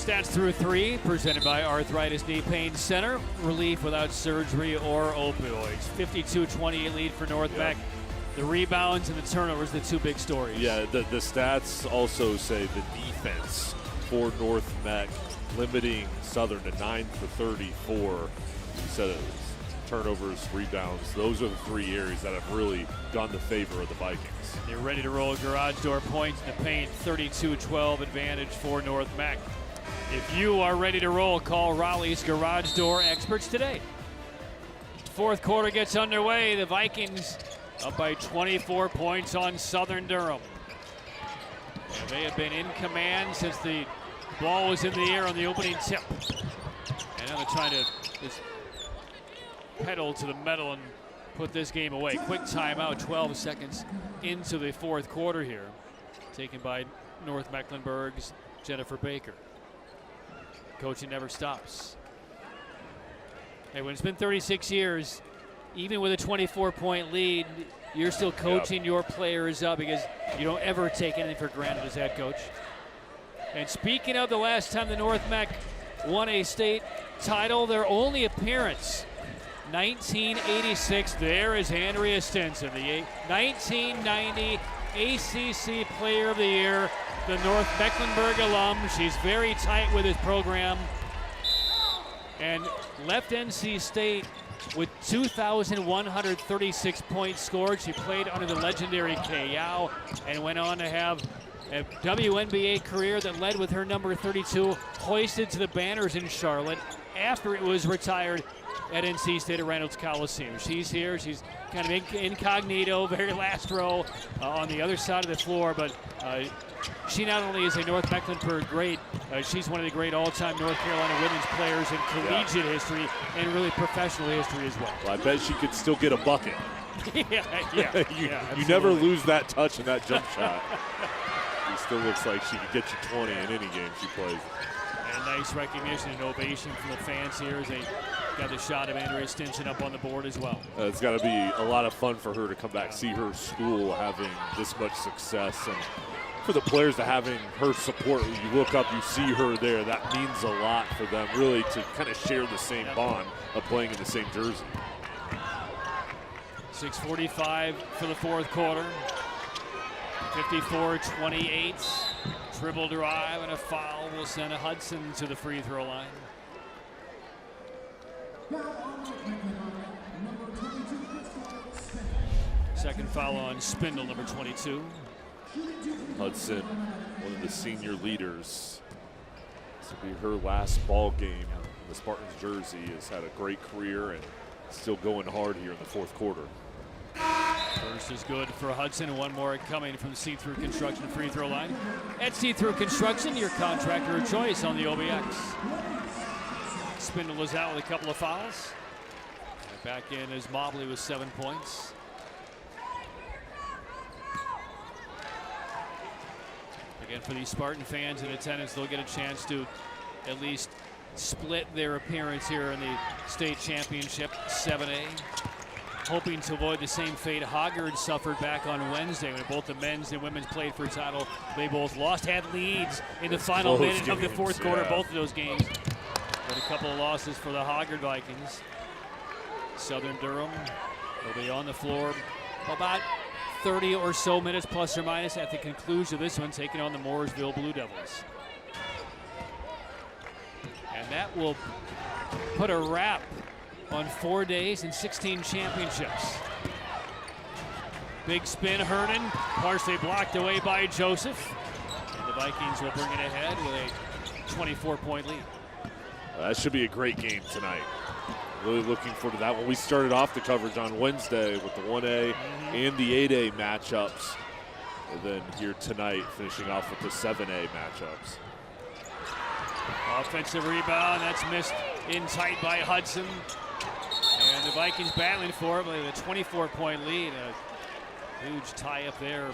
Stats through 3, presented by Arthritis Knee Pain Center. Relief without surgery or opioids. 52-28 lead for North Mac. The rebounds and the turnovers, the two big stories. Yeah, the stats also say the defense for North Mac limiting Southern to 9 for 34. You said it was turnovers, rebounds. Those are the 3 areas that have really gone in favor of the Vikings. They're ready to roll. Garage door points in the paint. 32-12 advantage for North Mac. If you are ready to roll, call Raleigh's Garage Door experts today. Fourth quarter gets underway. The Vikings up by 24 points on Southern Durham. And they have been in command since the ball was in the air on the opening tip. And now they're trying to just pedal to the metal and put this game away. Quick timeout, 12 seconds into the fourth quarter here. Taken by North Mecklenburg's Jennifer Baker. Coaching never stops. Hey, when it's been 36 years, even with a 24-point lead, you're still coaching your players up because you don't ever take anything for granted as head coach. And speaking of the last time the North Mac won a state title, their only appearance, 1986. There is Andrea Stinson, the 1990 ACC Player of the Year, the North Mecklenburg alum. She's very tight with his program and left NC State with 2,136 points scored. She played under the legendary Kay Yao and went on to have a WNBA career that led with her number 32 hoisted to the banners in Charlotte after it was retired at NC State at Reynolds Coliseum. She's here. She's kind of incognito, very last row on the other side of the floor, but she not only is a North Mecklenburg great, she's one of the great all-time North Carolina women's players in collegiate history and really professional history as well. I bet she could still get a bucket. You never lose that touch and that jump shot. She still looks like she could get you 20 in any game she plays. And nice recognition and ovation from the fans here as they got the shot of Andrea Stinson up on the board as well. It's got to be a lot of fun for her to come back, see her school having this much success, and for the players to having her support. You look up, you see her there. That means a lot for them, really, to kind of share the same bond of playing in the same jersey. 6:45 for the fourth quarter. 54-28. Dribble drive and a foul will send Hudson to the free throw line. Second foul on Spindle, number 22. Hudson, one of the senior leaders. This will be her last ball game in the Spartans jersey. Has had a great career and still going hard here in the fourth quarter. First is good for Hudson. One more coming from the See-Through Construction free throw line. At See-Through Construction, your contractor of choice on the OBX. Spindle is out with a couple of fouls. And back in is Mobley with 7 points. Again, for these Spartan fans in attendance, they'll get a chance to at least split their appearance here in the state championship 7A. Hoping to avoid the same fate Hoggard suffered back on Wednesday when both the men's and women's played for a title. They both lost, had leads in the final minute of the fourth quarter, both of those games. But a couple of losses for the Hoggard Vikings. Southern Durham will be on the floor about 30 or so minutes plus or minus at the conclusion of this one, taking on the Mooresville Blue Devils. And that will put a wrap on 4 days and 16 championships. Big spin, Hernan, partially blocked away by Joseph. And the Vikings will bring it ahead with a 24-point lead. That should be a great game tonight. Really looking forward to that one. We started off the coverage on Wednesday with the 1A and the 8A matchups. And then here tonight, finishing off with the 7A matchups. Offensive rebound, that's missed in tight by Hudson. And the Vikings battling for it with a 24-point lead. A huge tie up there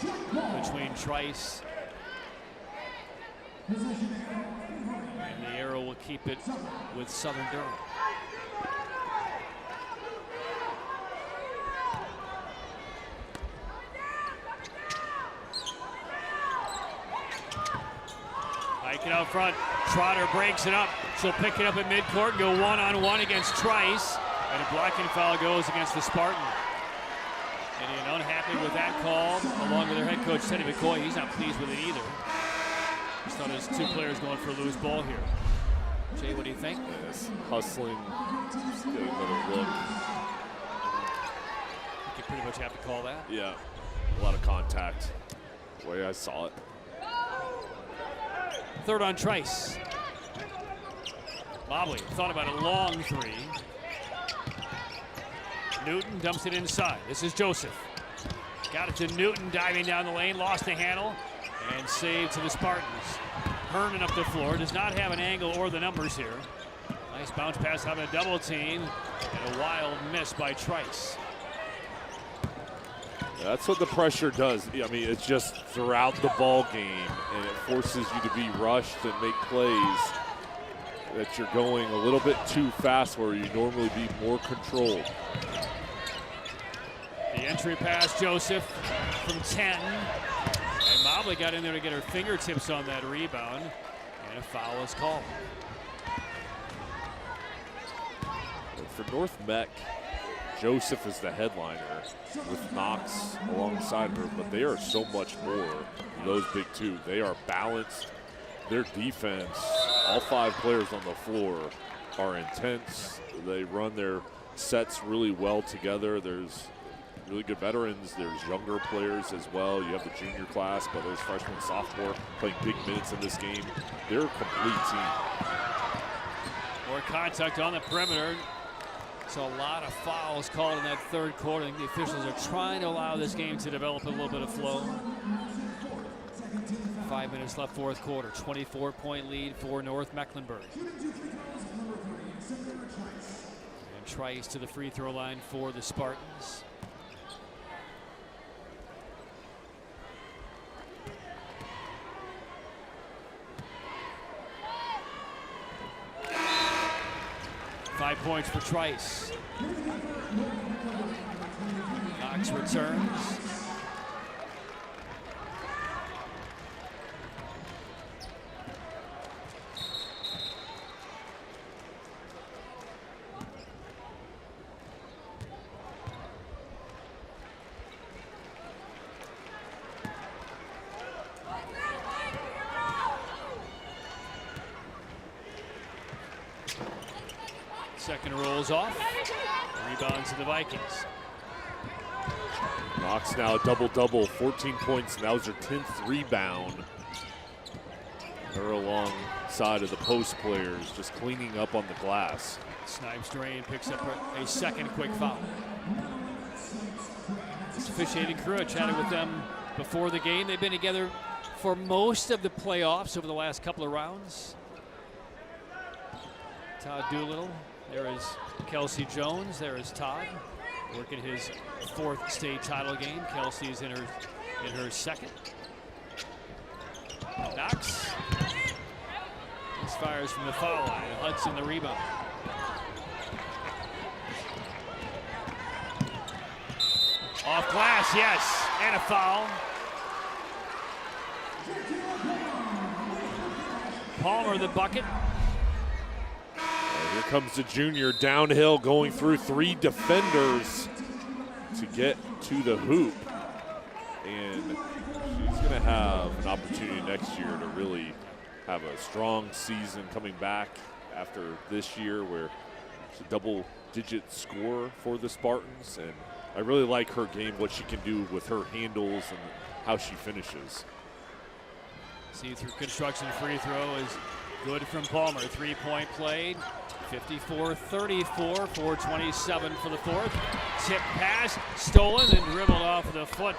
between Trice. And the arrow will keep it with Southern Durham. Hiking out front. Trotter breaks it up. She'll pick it up at midcourt and go one-on-one against Trice. And a blocking foul goes against the Spartan. And unhappy with that call, along with their head coach, Teddy McCoy. He's not pleased with it either. Just thought there's two players going for a loose ball here. Jay, what do you think? Yes, hustling, just getting another look. You pretty much have to call that. Yeah, a lot of contact, the way I saw it. Third on Trice. Mobley thought about a long three. Newton dumps it inside. This is Joseph. Got it to Newton, diving down the lane, lost the handle, and saved to the Spartans. Herman up the floor, does not have an angle or the numbers here. Nice bounce pass out of a double team, and a wild miss by Trice. That's what the pressure does. I mean, it's just throughout the ball game, and it forces you to be rushed and make plays that you're going a little bit too fast where you normally be more controlled. The entry pass, Joseph, from 10. And Mobley got in there to get her fingertips on that rebound, and a foul is called. For North Mech, Joseph is the headliner with Knox alongside her, but they are so much more than those big two. They are balanced. Their defense, all 5 players on the floor are intense. They run their sets really well together. There's really good veterans. There's younger players as well. You have the junior class, but there's freshman, sophomore playing big minutes in this game. They're a complete team. More contact on the perimeter. So a lot of fouls called in that third quarter. I think the officials are trying to allow this game to develop a little bit of flow. 5 minutes left, fourth quarter. 24-point lead for North Mecklenburg. And Trice to the free throw line for the Spartans. Five points for Trice. Knox returns. Second rolls off. Rebounds to the Vikings. Knox now a double-double, 14 points. That was her 10th rebound. Her alongside of the post players, just cleaning up on the glass. Snipes Drain picks up a second quick foul. This officiating crew, I chatted with them before the game. They've been together for most of the playoffs over the last couple of rounds. Todd Doolittle. There is Kelsey Jones. There is Todd, working his 4th state title game. Kelsey's in her second. Knox. This fires from the foul line. Hudson the rebound. Off glass, yes, and a foul. Palmer the bucket. Here comes the junior downhill, going through 3 defenders to get to the hoop. And she's going to have an opportunity next year to really have a strong season coming back after this year, where she's a double-digit scorer for the Spartans. And I really like her game, what she can do with her handles and how she finishes. See through construction free throw is good from Palmer. 3-point play. 54-34, 4:27 for the fourth. Tip pass, stolen and dribbled off the foot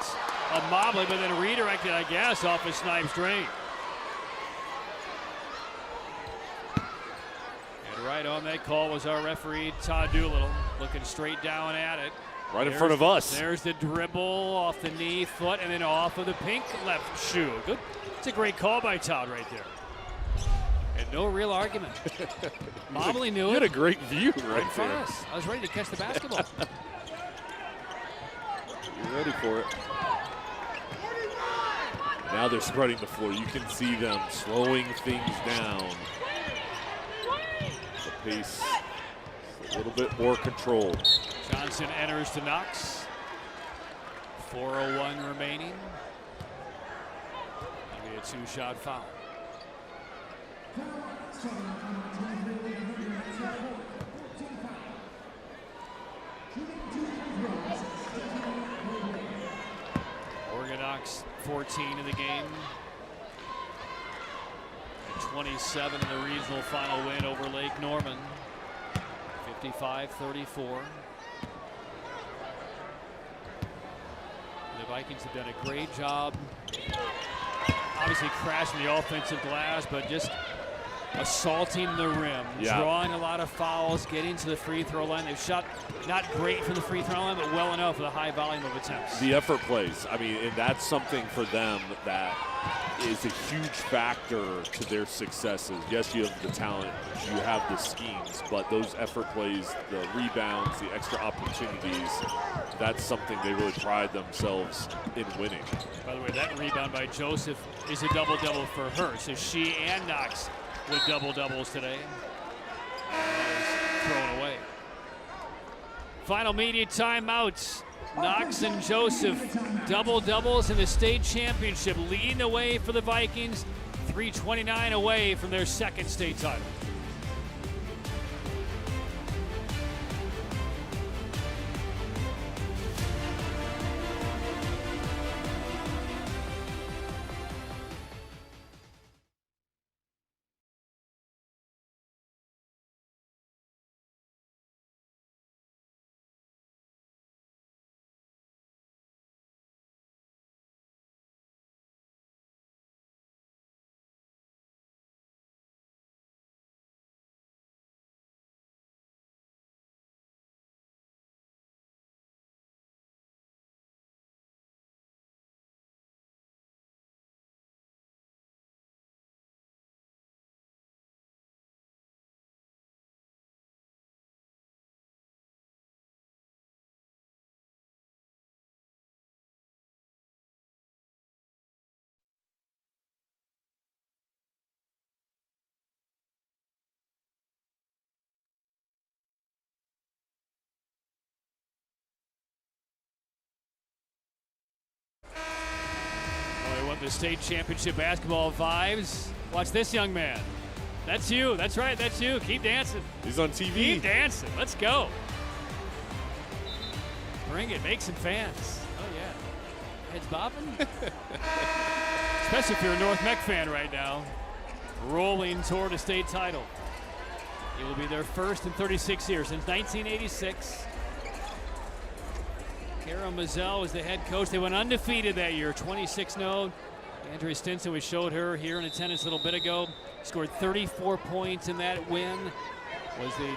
of Mobley, but then redirected, I guess, off of Snipes Drain. And right on that call was our referee, Todd Doolittle, looking straight down at it. Right in front of us. There's the dribble off the knee, foot, and then off of the pink left shoe. Good. It's a great call by Todd right there. And no real argument. Mobley knew it. You had a great view right in front there. of us. I was ready to catch the basketball. You're ready for it. Now they're spreading the floor. You can see them slowing things down. The pace is a little bit more controlled. Johnson enters to Knox. 4:01 remaining. Maybe a 2-shot foul. Oregon Knox 14 in the game. And 27 in the regional final win over Lake Norman. 55-34. The Vikings have done a great job, obviously crashing the offensive glass, but just assaulting the rim, drawing a lot of fouls, getting to the free throw line. They've shot not great from the free throw line, but well enough with a high volume of attempts. The effort plays, I mean, and that's something for them that is a huge factor to their successes. Yes, you have the talent, you have the schemes, but those effort plays, the rebounds, the extra opportunities, that's something they really pride themselves in winning. By the way, that rebound by Joseph is a double-double for her. So she and Knox with double-doubles today. Thrown away. Final media timeouts. Knox and Joseph double-doubles in the state championship, leading the way for the Vikings, 3:29 away from their second state title. The state championship basketball vibes. Watch this young man. That's you. That's right. That's you. Keep dancing. He's on TV. Keep dancing. Let's go. Bring it. Make some fans. Oh, yeah. Heads bobbing. Especially if you're a North Mech fan right now. Rolling toward a state title. It will be their first in 36 years since 1986. Kara Mazel was the head coach. They went undefeated that year, 26-0. Andrea Stinson, we showed her here in attendance a little bit ago, scored 34 points in that win, was the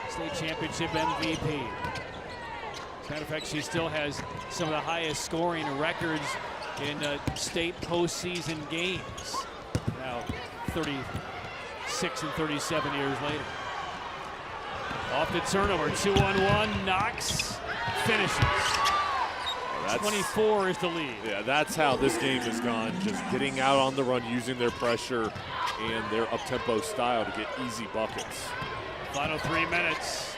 state championship MVP. As a matter of fact, she still has some of the highest scoring records in state postseason games. Now 36 and 37 years later. Off the turnover, 2-on-1, Knox finishes. 24 is the lead. Yeah, that's how this game has gone. Just getting out on the run, using their pressure and their up-tempo style to get easy buckets. Final 3 minutes.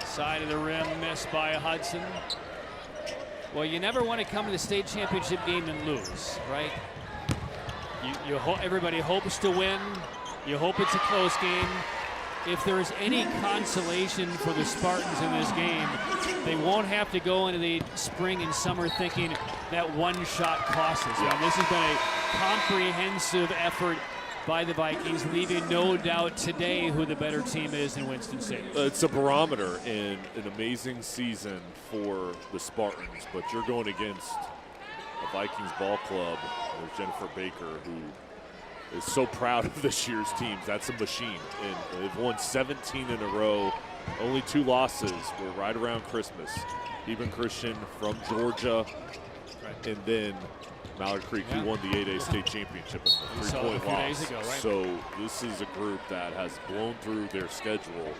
Side of the rim, missed by Hudson. Well, you never want to come to the state championship game and lose, right? Everybody hopes to win. You hope it's a close game. If there is any consolation for the Spartans in this game, they won't have to go into the spring and summer thinking that one shot costs us. Yeah. This has been a comprehensive effort by the Vikings, leaving no doubt today who the better team is in Winston-Salem. It's a barometer in an amazing season for the Spartans, but you're going against a Vikings ball club. There's Jennifer Baker, who is so proud of this year's teams. That's a machine, and they've won 17 in a row. Only 2 losses were right around Christmas. Eben Christian from Georgia, and then Mallard Creek, who won the 8A state championship in the 3-point loss. Ago, right? So this is a group that has blown through their schedule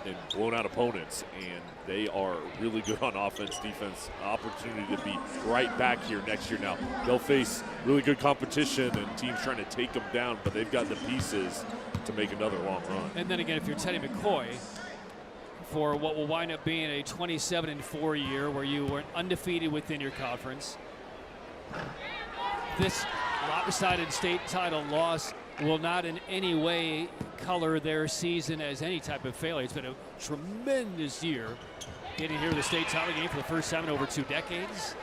and blown out opponents, and they are really good on offense, defense. Opportunity to be right back here next year. Now they'll face really good competition and teams trying to take them down, but they've got the pieces to make another long run. And then again, if you're Teddy McCoy, for what will wind up being a 27-4 year where you were undefeated within your conference, this lopsided state title loss will not in any way color their season as any type of failure. It's been a tremendous year getting here to the state title game for the first time in over 2 decades.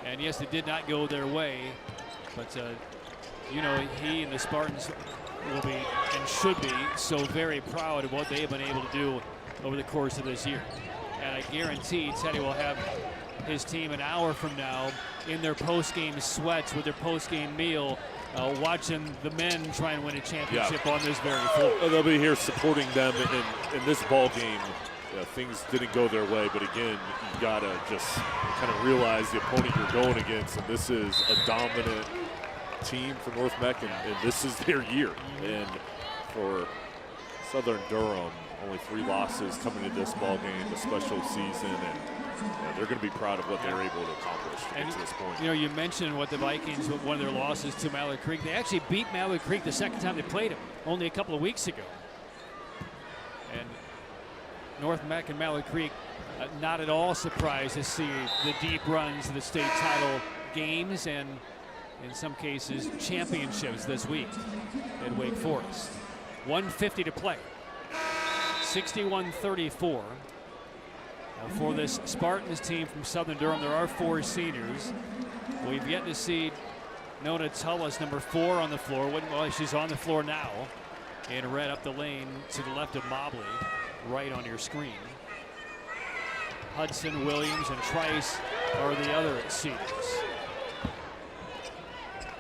And yes, it did not go their way, but you know, he and the Spartans will be and should be so very proud of what they have been able to do over the course of this year. And I guarantee Teddy will have his team an hour from now in their post-game sweats with their post-game meal, watching the men try and win a championship on this very floor. They'll be here supporting them in this ball game. Things didn't go their way, but again, you gotta just kind of realize the opponent you're going against, and this is a dominant team for North Mech, and this is their year. And for Southern Durham, only 3 losses coming into this ball game, a special season, and they're going to be proud of what they're able to accomplish to get to this point. You know, you mentioned what the Vikings, one of their losses to Mallard Creek. They actually beat Mallard Creek the second time they played them, only a couple of weeks ago. And North Mech and Mallard Creek, not at all surprised to see the deep runs of the state title games and, in some cases, championships this week at Wake Forest. 1:50 to play. 61-34. For this Spartans team from Southern Durham, there are 4 seniors. We've yet to see Nona Tullis, number 4, on the floor. Well, she's on the floor now. And red up the lane to the left of Mobley, right on your screen. Hudson, Williams, and Trice are the other seniors.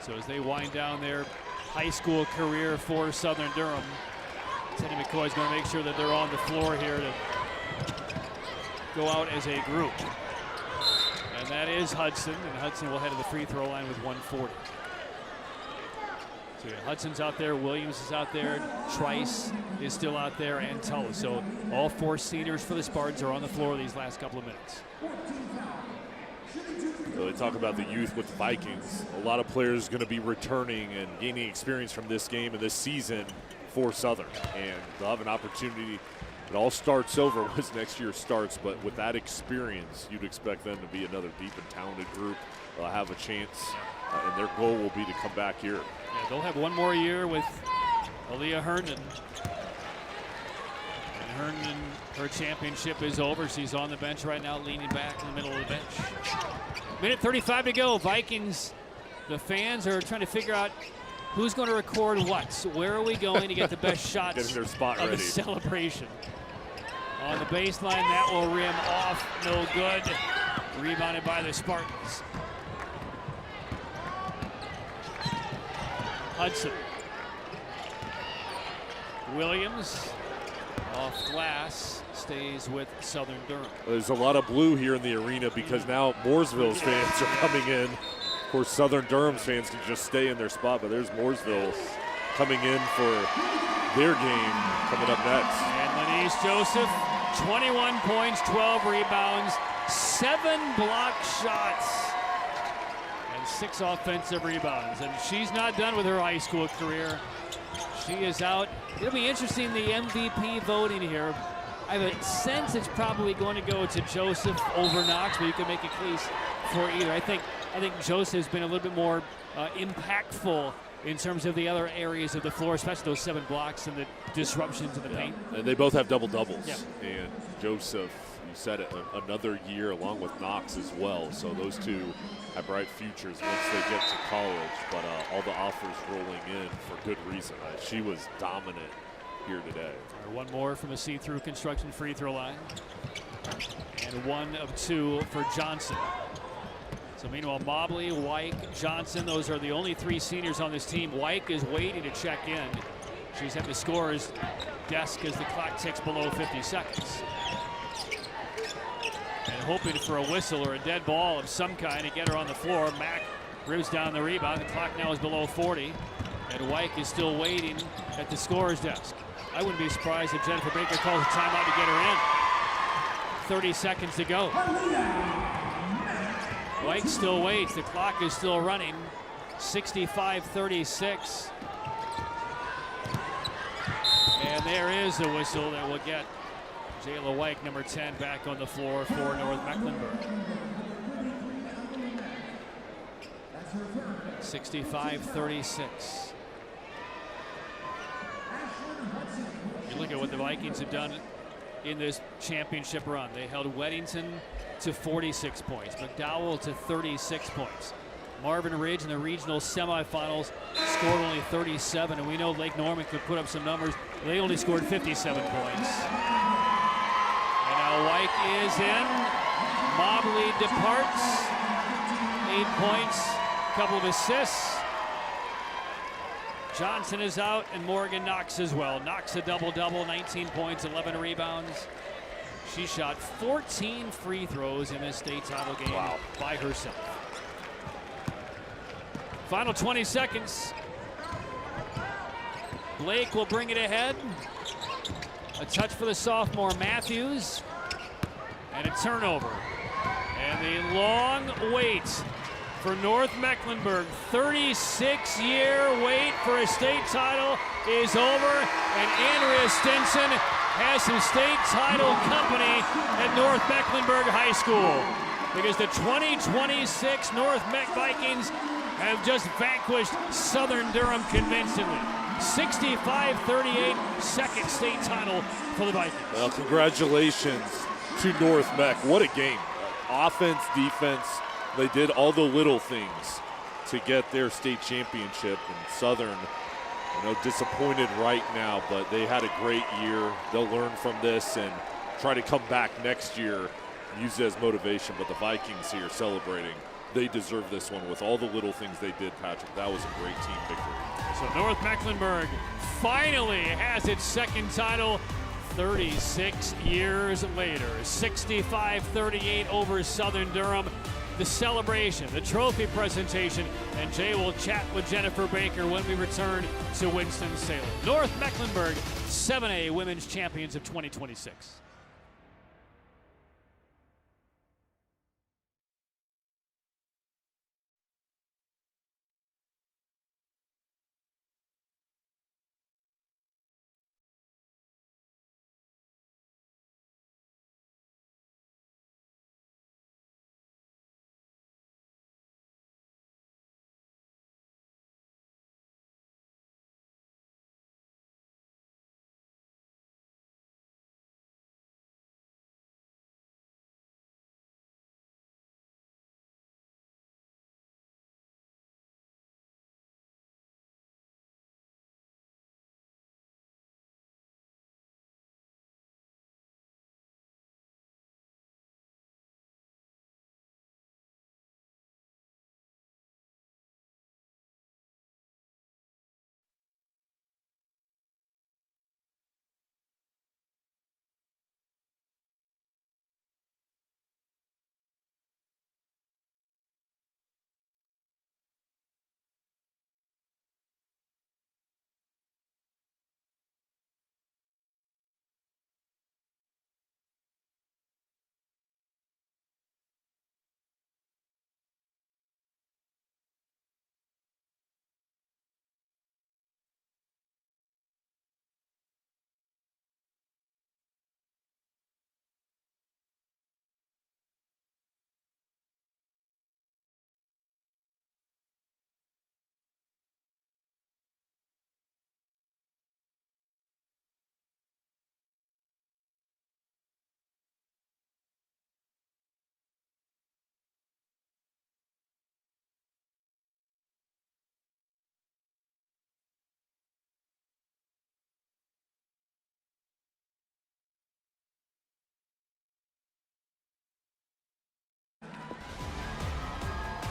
So as they wind down their high school career for Southern Durham, Teddy McCoy is going to make sure that they're on the floor here to go out as a group. And that is Hudson, and Hudson will head to the free throw line with 140. So yeah, Hudson's out there, Williams is out there, Trice is still out there, and Tullis. So all 4 seniors for the Spartans are on the floor these last couple of minutes. So they talk about the youth with the Vikings. A lot of players going to be returning and gaining experience from this game and this season for Southern, and they'll have an opportunity. It all starts over once next year starts, but with that experience, you'd expect them to be another deep and talented group. They'll have a chance, and their goal will be to come back here. Yeah, they'll have one more year with Aaliyah Herndon. And Herndon, her championship is over. She's on the bench right now, leaning back in the middle of the bench. Minute 35 to go. Vikings, the fans are trying to figure out who's going to record what. So where are we going to get the best shots Getting their spot of ready. the celebration? On the baseline, that will rim off. No good. Rebounded by the Spartans. Hudson. Williams off glass, stays with Southern Durham. There's a lot of blue here in the arena because now Mooresville's fans are coming in. Of course, Southern Durham's fans can just stay in their spot, but there's Mooresville coming in for their game coming up next. And Lenise Joseph, 21 points, 12 rebounds, 7 block shots, and 6 offensive rebounds. And she's not done with her high school career. She is out. It'll be interesting, the MVP voting here. I have a sense it's probably going to go to Joseph over Knox, but you can make a case for either. I think Joseph's been a little bit more impactful in terms of the other areas of the floor, especially those 7 blocks and the disruptions in the paint. And they both have double doubles. Yeah. And Joseph, you said it, another year along with Knox as well. So those two have bright futures once they get to college. But all the offers rolling in for good reason. She was dominant here today. One more from a see-through construction free throw line. And 1 of 2 for Johnson. So meanwhile, Mobley, Wyke, Johnson, those are the only 3 seniors on this team. Wyke is waiting to check in. She's at the scorer's desk as the clock ticks below 50 seconds. And hoping for a whistle or a dead ball of some kind to get her on the floor. Mack ribs down the rebound. The clock now is below 40. And Wyke is still waiting at the scorer's desk. I wouldn't be surprised if Jennifer Baker calls a timeout to get her in. 30 seconds to go. White still waits. The clock is still running. 65-36. And there is a whistle that will get Jayla White, number 10, back on the floor for North Mecklenburg. 65-36. You look at what the Vikings have done in this championship run. They held Weddington to 46 points, McDowell to 36 points. Marvin Ridge in the regional semifinals scored only 37, and we know Lake Norman could put up some numbers. They only scored 57 points. And now White is in. Mobley departs. 8 points, a couple of assists. Johnson is out, and Morgan Knox as well. Knox a double-double, 19 points, 11 rebounds. She shot 14 free throws in this state title game by herself. Final 20 seconds. Blake will bring it ahead. A touch for the sophomore Matthews. And a turnover. And the long wait for North Mecklenburg. 36-year wait for a state title is over. And Andrea Stinson has some state title company at North Mecklenburg High School. Because the 2026 North Meck Vikings have just vanquished Southern Durham convincingly. 65-38, second state title for the Vikings. Well, congratulations to North Meck. What a game. Offense, defense, they did all the little things to get their state championship. And Southern, disappointed right now, but they had a great year. They'll learn from this and try to come back next year, use it as motivation. But the Vikings here celebrating. They deserve this one with all the little things they did, Patrick. That was a great team victory. So North Mecklenburg finally has its second title 36 years later. 65-38 over Southern Durham. The celebration, the trophy presentation, and Jay will chat with Jennifer Baker when we return to Winston-Salem. North Mecklenburg, 7A Women's Champions of 2026.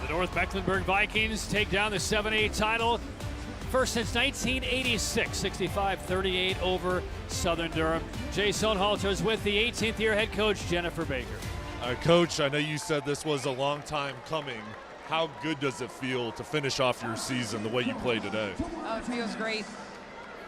The North Mecklenburg Vikings take down the 7A title. First since 1986, 65-38 over Southern Durham. Jay Sonhalter is with the 18th year head coach, Jennifer Baker. Coach, I know you said this was a long time coming. How good does it feel to finish off your season the way you played today? Oh, it feels great.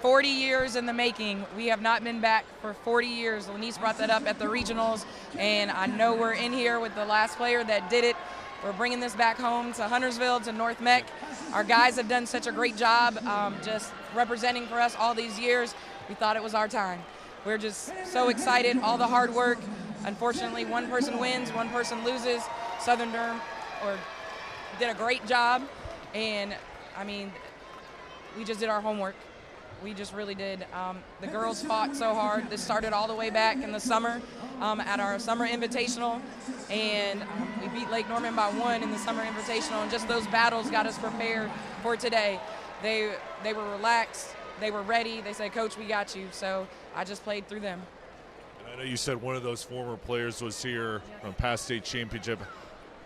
40 years in the making. We have not been back for 40 years. Lanice brought that up at the regionals, and I know we're in here with the last player that did it. We're bringing this back home to Huntersville, to North Mech. Our guys have done such a great job just representing for us all these years. We thought it was our time. We're just so excited, all the hard work. Unfortunately, one person wins, one person loses. Southern Durham did a great job, and I mean, we just did our homework. We just really did. The girls fought so hard. This started all the way back in the summer at our summer invitational, and we beat Lake Norman by 1 in the summer invitational, and just those battles got us prepared for today. They were relaxed. They were ready. They said, "Coach, we got you." So I just played through them. And I know you said one of those former players was here from past state championship.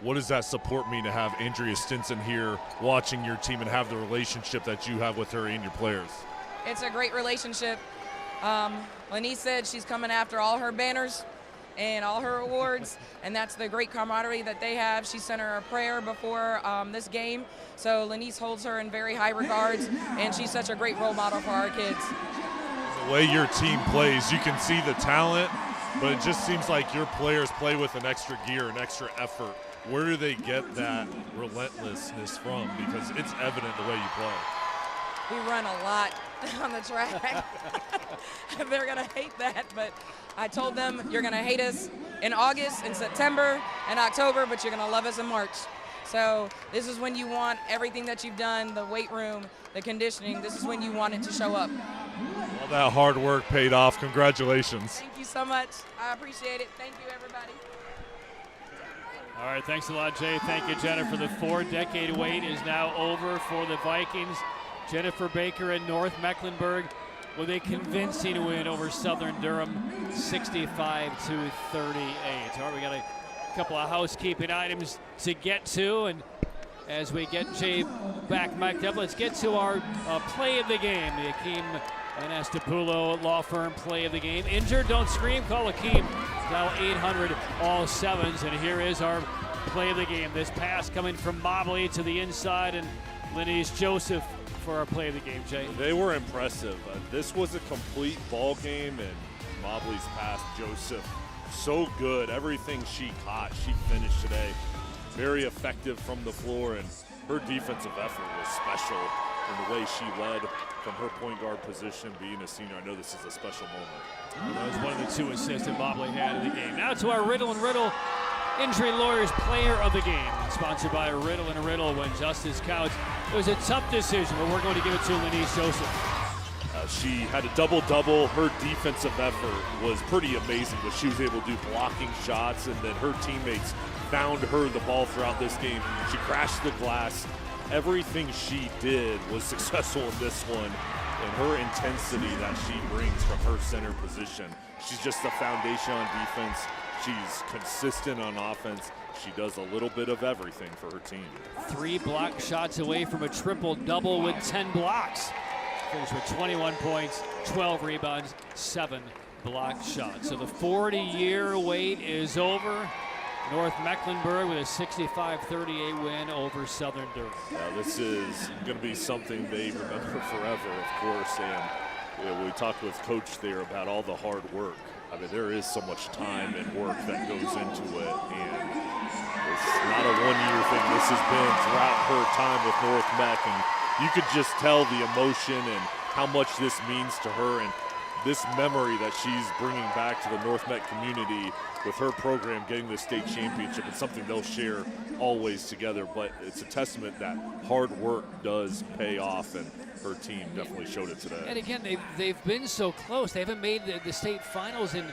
What does that support mean to have Andrea Stinson here watching your team and have the relationship that you have with her and your players? It's a great relationship. Lanice said she's coming after all her banners and all her awards, and that's the great camaraderie that they have. She sent her a prayer before this game, so Lanice holds her in very high regards, and she's such a great role model for our kids. The way your team plays, you can see the talent, but it just seems like your players play with an extra gear, an extra effort. Where do they get that relentlessness from? Because it's evident the way you play. We run a lot on the track. They're going to hate that, but I told them, you're going to hate us in August, in September, and October, but you're going to love us in March. So this is when you want everything that you've done, the weight room, the conditioning, this is when you want it to show up. All that hard work paid off. Congratulations. Thank you so much. I appreciate it. Thank you, everybody. All right, thanks a lot, Jay. Thank you, Jennifer. The 4-decade wait is now over for the Vikings. Jennifer Baker in North Mecklenburg with a convincing win over Southern Durham, 65-38. All right, we got a couple of housekeeping items to get to, and as we get Jay back mic'd up, let's get to our play of the game. The Akeem and Estepulo Law Firm play of the game. Injured, don't scream, call Akeem. Dial 800 all sevens, and here is our play of the game. This pass coming from Mobley to the inside, and Lenise Joseph for our play of the game, Jay. They were impressive. This was a complete ball game, and Mobley's pass, Joseph, so good. Everything she caught, she finished today. Very effective from the floor, and her defensive effort was special in the way she led from her point guard position. Being a senior, I know this is a special moment. That was one of the 2 assists that Mobley had in the game. Now to our Riddle and Riddle Injury Lawyers Player of the Game, sponsored by Riddle and Riddle when Justice counts. It was a tough decision, but we're going to give it to Lenise Joseph. She had a double-double. Her defensive effort was pretty amazing, but she was able to do blocking shots, and then her teammates found her the ball throughout this game. She crashed the glass. Everything she did was successful in this one, and her intensity that she brings from her center position. She's just the foundation on defense. She's consistent on offense. She does a little bit of everything for her team. 3 block shots away from a triple-double with 10 blocks. Finished with 21 points, 12 rebounds, 7 block shots. So the 40-year wait is over. North Mecklenburg with a 65-38 win over Southern Durham. This is going to be something they remember forever, of course. And we talked with Coach there about all the hard work. I mean, there is so much time and work that goes into it, and it's not a one-year thing. This has been throughout her time with North Mech, and you could just tell the emotion and how much this means to her, and this memory that she's bringing back to the North Mech community with her program getting the state championship. It's something they'll share always together, but it's a testament that hard work does pay off, and her team definitely showed it today. And again, they've been so close. They haven't made the state finals in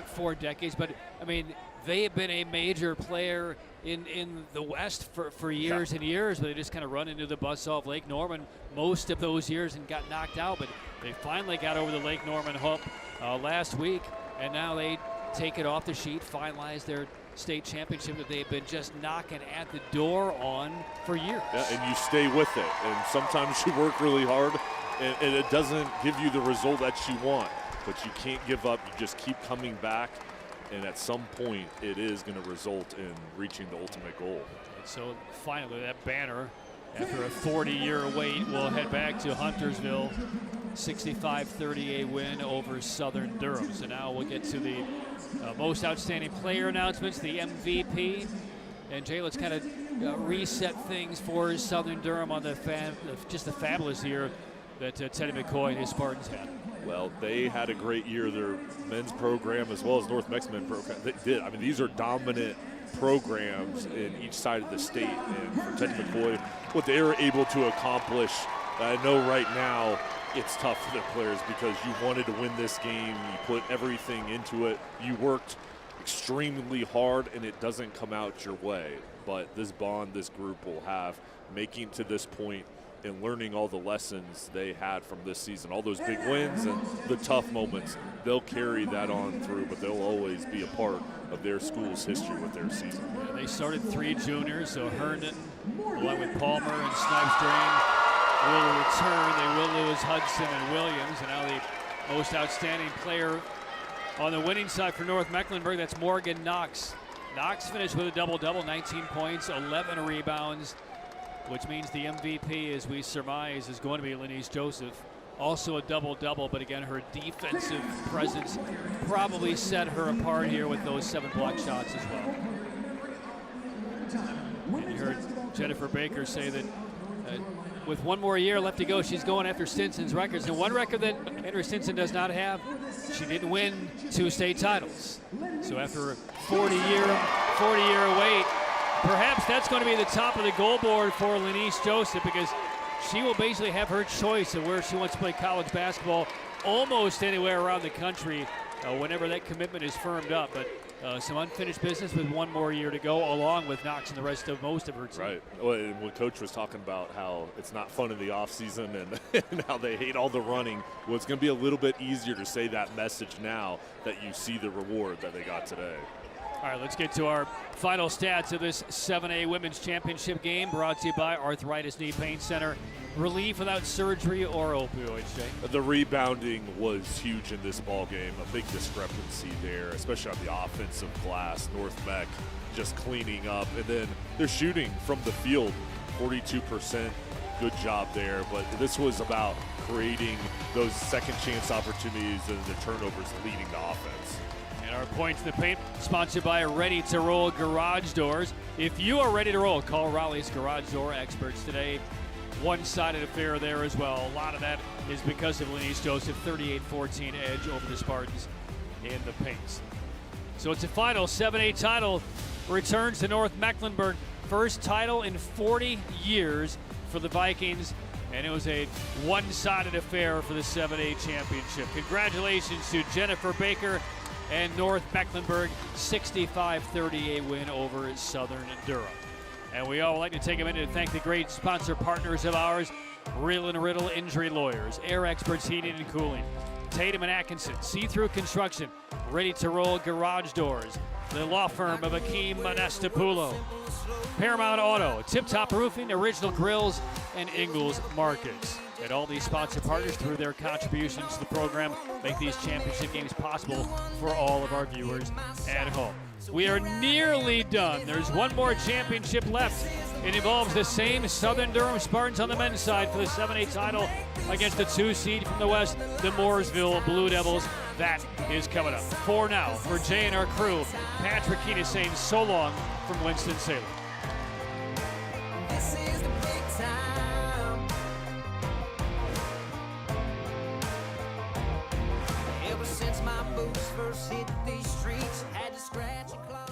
4 decades, but I mean, they have been a major player in the West for years and years, but they just kind of run into the buzzsaw of Lake Norman most of those years and got knocked out, but they finally got over the Lake Norman hump last week, and now they take it off the sheet, finalize their state championship that they've been just knocking at the door on for years. Yeah, and you stay with it, and sometimes you work really hard, and it doesn't give you the result that you want, but you can't give up. You just keep coming back, and at some point it is going to result in reaching the ultimate goal. And so finally that banner, after a 40-year wait, will head back to Huntersville 65-38 win over Southern Durham. So now we'll get to the most outstanding player announcements, the MVP. And Jay, let's kind of reset things for Southern Durham on the just the fabulous year that Teddy McCoy and his Spartans had. Well, they had a great year. Their men's program as well as North Mex men's program. They did. I mean, these are dominant programs in each side of the state. And for Teddy McCoy, what they were able to accomplish, I know right now it's tough for their players because you wanted to win this game. You put everything into it. You worked extremely hard, and it doesn't come out your way. But this bond this group will have making to this point and learning all the lessons they had from this season, all those big wins and the tough moments, they'll carry that on through, but they'll always be a part of their school's history with their season. Yeah, they started 3 juniors, so Herndon, along with Palmer and Snipes Drain, will return. They will lose Hudson and Williams, and now the most outstanding player on the winning side for North Mecklenburg, that's Morgan Knox. Knox finished with a double-double, 19 points, 11 rebounds, which means the MVP, as we surmise, is going to be Lenise Joseph. Also a double-double, but again, her defensive presence probably set her apart here with those 7 block shots as well. And you heard Jennifer Baker say that with 1 more year left to go, she's going after Stinson's records. And one record that Henry Stinson does not have, she didn't win 2 state titles. So after a 40-year wait, perhaps that's going to be the top of the goal board for Lenise Joseph, because she will basically have her choice of where she wants to play college basketball almost anywhere around the country whenever that commitment is firmed up. But some unfinished business with 1 more year to go, along with Knox and the rest of most of her team. Right. Well, and when Coach was talking about how it's not fun in the offseason and how they hate all the running, well, it's going to be a little bit easier to say that message now that you see the reward that they got today. All right, let's get to our final stats of this 7A Women's Championship game, brought to you by Arthritis Knee Pain Center. Relief without surgery or opioids, Jay. The rebounding was huge in this ball game. A big discrepancy there, especially on the offensive glass. North Mech just cleaning up, and then they're shooting from the field, 42%. Good job there, but this was about creating those second chance opportunities and the turnovers leading the offense. And our points in the paint, sponsored by Ready to Roll Garage Doors. If you are ready to roll, call Raleigh's Garage Door experts today. One-sided affair there as well. A lot of that is because of Lenise Joseph, 38-14 edge over the Spartans in the paints. So it's a final 7A title returns to North Mecklenburg. First title in 40 years for the Vikings, and it was a one-sided affair for the 7A championship. Congratulations to Jennifer Baker and North Mecklenburg, 65-38 win over Southern Durham. And we all would like to take a minute to thank the great sponsor partners of ours, Riddle & Riddle Injury Lawyers, Air Experts Heating and Cooling, Tatum & Atkinson, See-Through Construction, Ready to Roll Garage Doors, the law firm of Akeem Monastipulo, Paramount Auto, Tip Top Roofing, Original Grills, and Ingalls Markets. And all these sponsor partners, through their contributions to the program, make these championship games possible for all of our viewers at home. We are nearly done. There's 1 more championship left. It involves the same Southern Durham Spartans on the men's side for the 7A title against the 2 seed from the West, the Mooresville Blue Devils. That is coming up. For now, for Jay and our crew, Patrick Keenan saying so long from Winston-Salem. This is the big time. Ever since my boots first hit these streets, had to scratch and claw.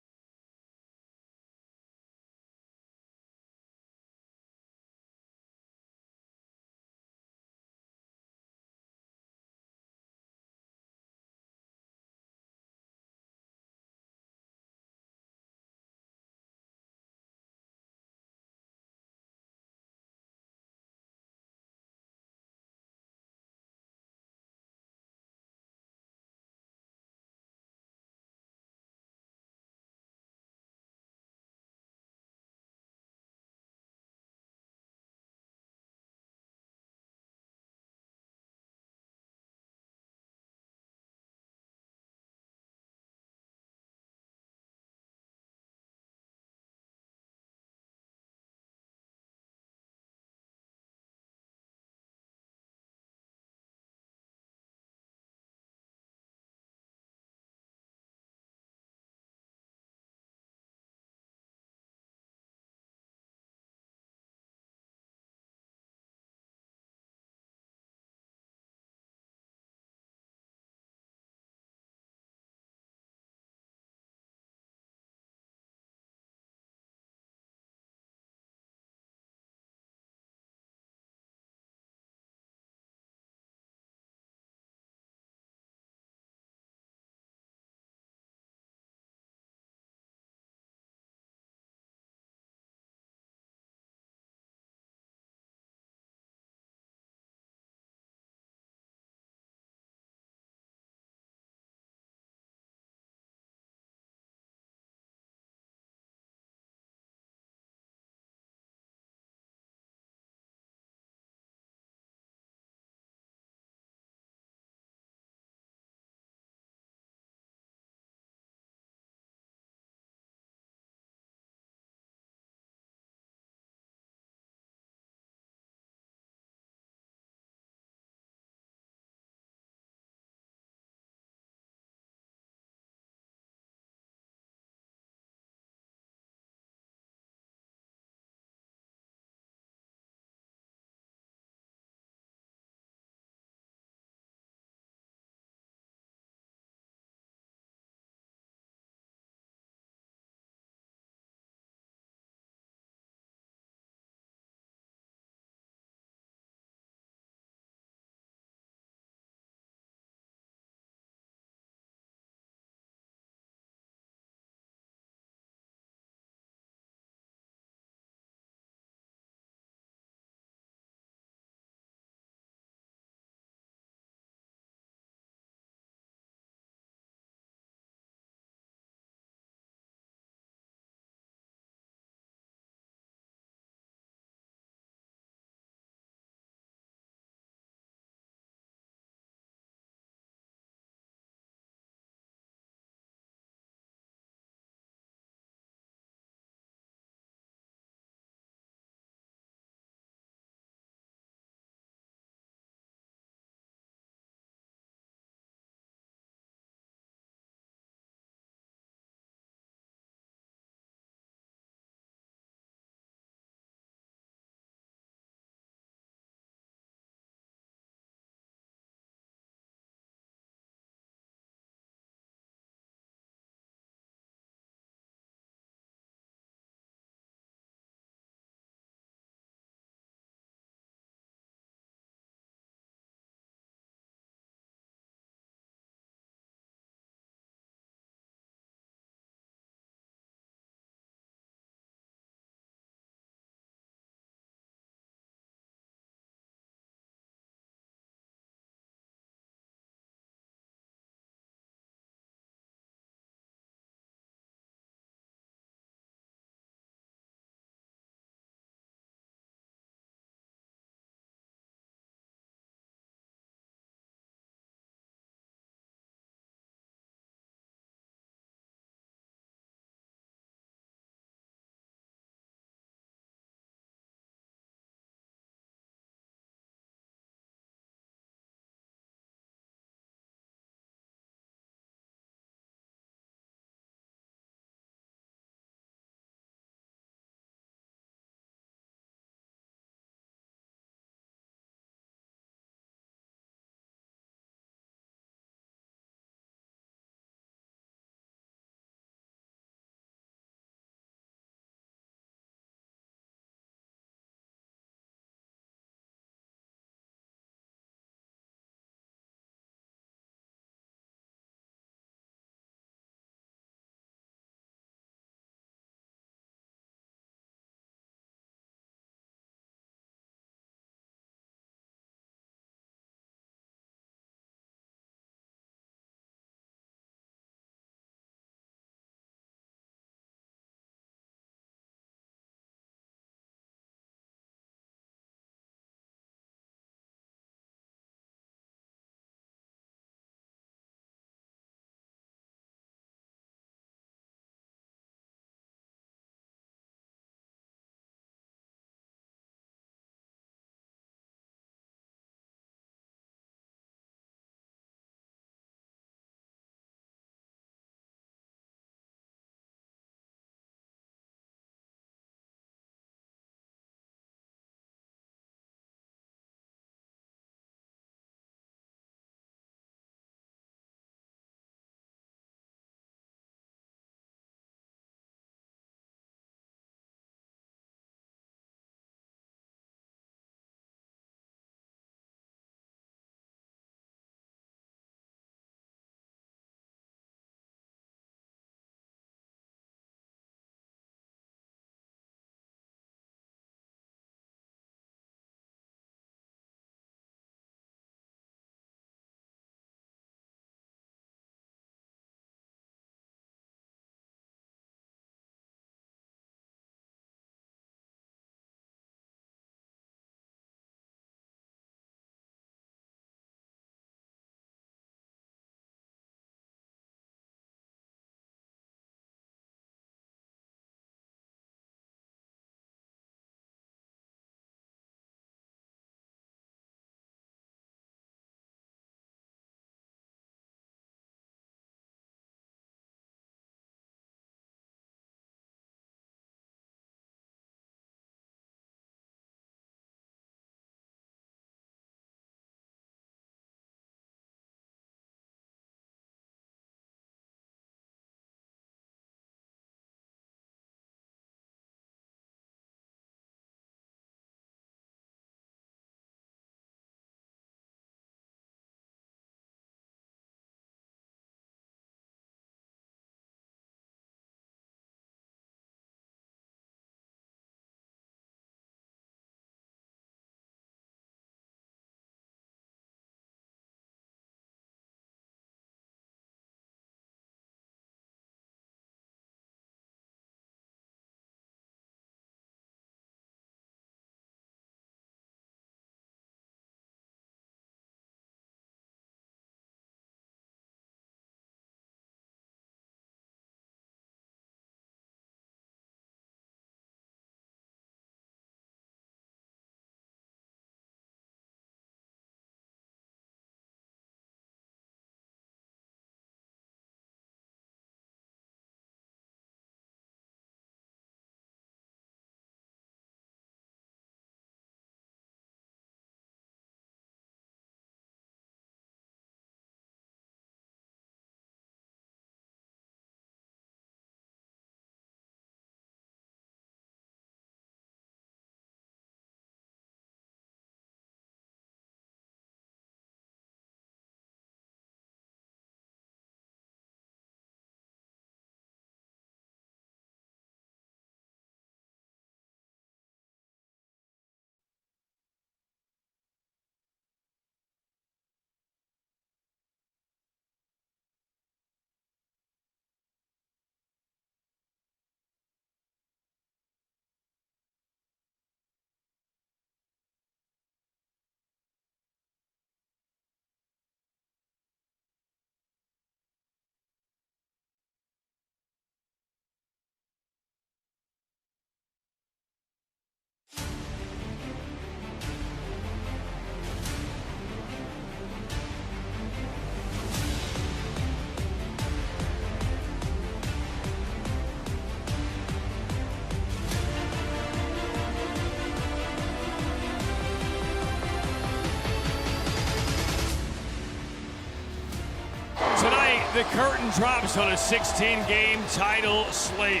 The curtain drops on a 16-game title slate.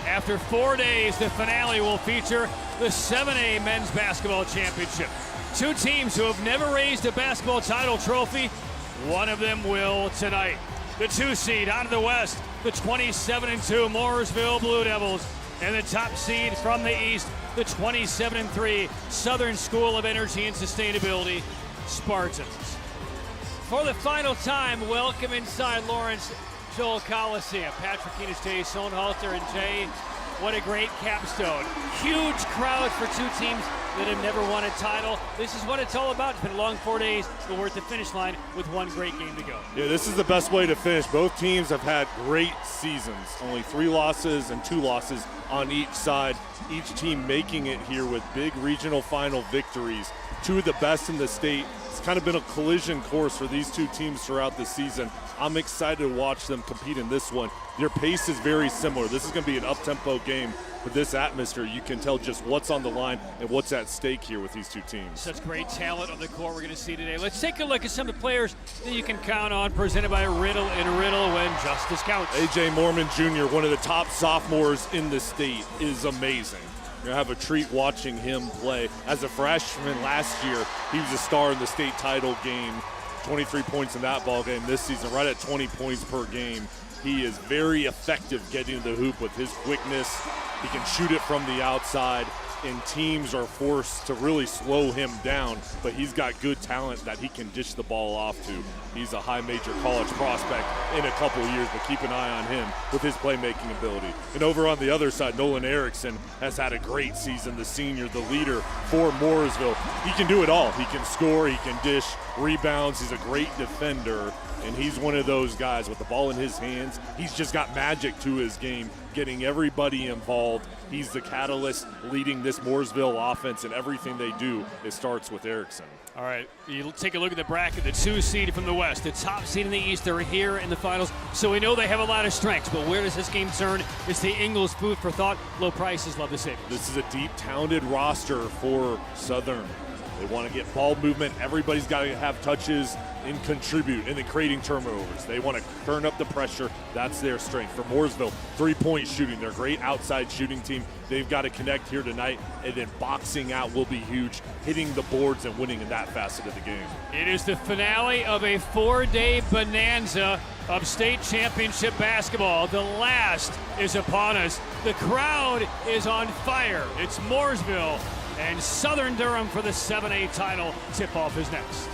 After 4 days, the finale will feature the 7A Men's Basketball Championship. Two teams who have never raised a basketball title trophy. One of them will tonight. The 2 seed out of the West, the 27-2 Mooresville Blue Devils, and the top seed from the East, the 27-3 Southern School of Energy and Sustainability Spartans. For the final time, welcome inside Lawrence Joel Coliseum. Patrick Enos, Jay Sohnhalter, and Jay, what a great capstone. Huge crowd for two teams that have never won a title. This is what it's all about. It's been a long 4 days, but we're at the finish line with one great game to go. Yeah, this is the best way to finish. Both teams have had great seasons. Only 3 losses and 2 losses on each side. Each team making it here with big regional final victories. 2 of the best in the state. It's kind of been a collision course for these two teams throughout the season. I'm excited to watch them compete in this one. Their pace is very similar. This is going to be an up-tempo game. With this atmosphere, you can tell just what's on the line and what's at stake here with these two teams. Such great talent on the court we're going to see today. Let's take a look at some of the players that you can count on, presented by Riddle and Riddle when justice counts. A.J. Mormon Jr., one of the top sophomores in the state, is amazing. You're going to have a treat watching him play. As a freshman last year, he was a star in the state title game. 23 points in that ball game this season, right at 20 points per game. He is very effective getting to the hoop with his quickness. He can shoot it from the outside, and teams are forced to really slow him down, but he's got good talent that he can dish the ball off to. He's a high major college prospect in a couple of years, but keep an eye on him with his playmaking ability. And over on the other side, Nolan Erickson has had a great season, the senior, the leader for Mooresville. He can do it all. He can score, he can dish, rebounds, he's a great defender. And he's one of those guys with the ball in his hands. He's just got magic to his game, getting everybody involved. He's the catalyst leading this Mooresville offense, and everything they do, it starts with Erickson. All right, you take a look at the bracket, the 2 seed from the West, the top seed in the East, they're here in the finals, so we know they have a lot of strengths, but where does this game turn? It's the Ingles food for thought. Low prices, love the savings. This is a deep, talented roster for Southern. They want to get ball movement. Everybody's got to have touches and contribute, and then creating turnovers. They want to turn up the pressure. That's their strength. For Mooresville, 3-point shooting. They're a great outside shooting team. They've got to connect here tonight, and then boxing out will be huge, hitting the boards and winning in that facet of the game. It is the finale of a 4-day bonanza of state championship basketball. The last is upon us. The crowd is on fire. It's Mooresville and Southern Durham for the 7A title. Tip-off is next.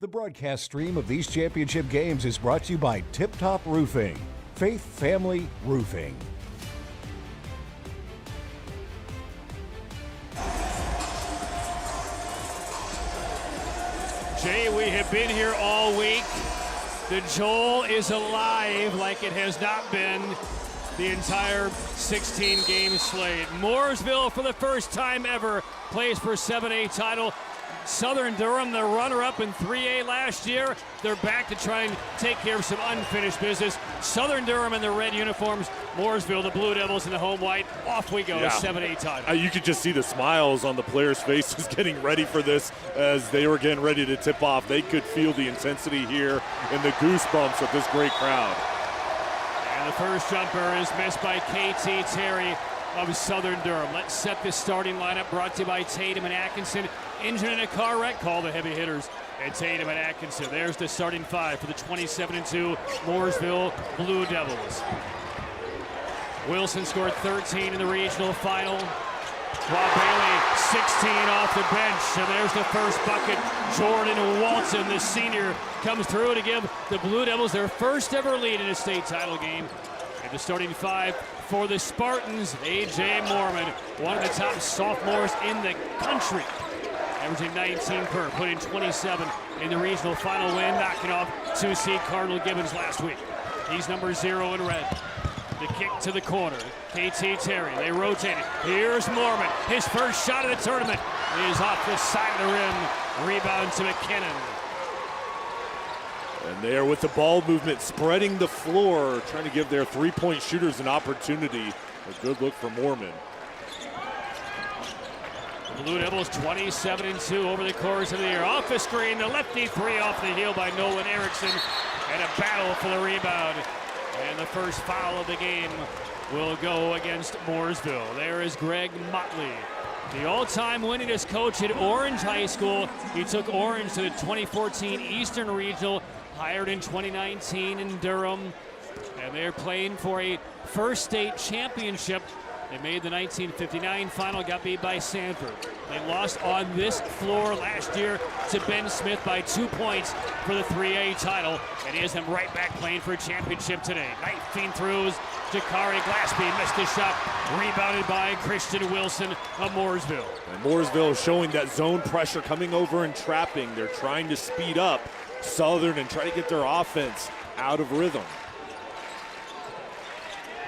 The broadcast stream of these championship games is brought to you by Tip Top Roofing, Faith Family Roofing. Jay, we have been here all week. The Joel is alive like it has not been the entire 16-game slate. Mooresville, for the first time ever, plays for 7A title. Southern Durham, the runner-up in 3A last year, they're back to try and take care of some unfinished business. Southern Durham in the red uniforms, Mooresville, the Blue Devils in the home white. Off we go, 7A title. You could just see the smiles on the players' faces getting ready for this as they were getting ready to tip off. They could feel the intensity here and the goosebumps of this great crowd. And the first jumper is missed by KT Terry of Southern Durham. Let's set the starting lineup, brought to you by Tatum and Atkinson. Injured in a car wreck, call the heavy hitters at Tatum and Atkinson. There's the starting five for the 27-2 Mooresville Blue Devils. Wilson scored 13 in the regional final, while Bailey 16 off the bench. And there's the first bucket. Jordan Walton, the senior, comes through to give the Blue Devils their first ever lead in a state title game. And the starting five for the Spartans, A.J. Mormon, one of the top sophomores in the country. Averaging 19 per, put in 27 in the regional final win, knocking off 2-seed Cardinal Gibbons last week. He's number 0 in red. The kick to the corner. KT Terry, they rotate it. Here's Mormon. His first shot of the tournament is off the side of the rim. Rebound to McKinnon. And there with the ball movement, spreading the floor, trying to give their three-point shooters an opportunity. A good look for Mormon. Blue Devils 27-2 over the course of the year. Off the screen, the lefty three off the heel by Nolan Erickson. And a battle for the rebound. And the first foul of the game will go against Mooresville. There is Greg Motley, the all-time winningest coach at Orange High School. He took Orange to the 2014 Eastern Regional, hired in 2019 in Durham. And they're playing for a first state championship. They made the 1959 final, got beat by Sanford. They lost on this floor last year to Ben Smith by 2 points for the 3A title. And he has them right back playing for a championship today. Knifing throughs, Jakari Glaspie missed the shot, rebounded by Christian Wilson of Mooresville. And Mooresville showing that zone pressure coming over and trapping. They're trying to speed up Southern and try to get their offense out of rhythm.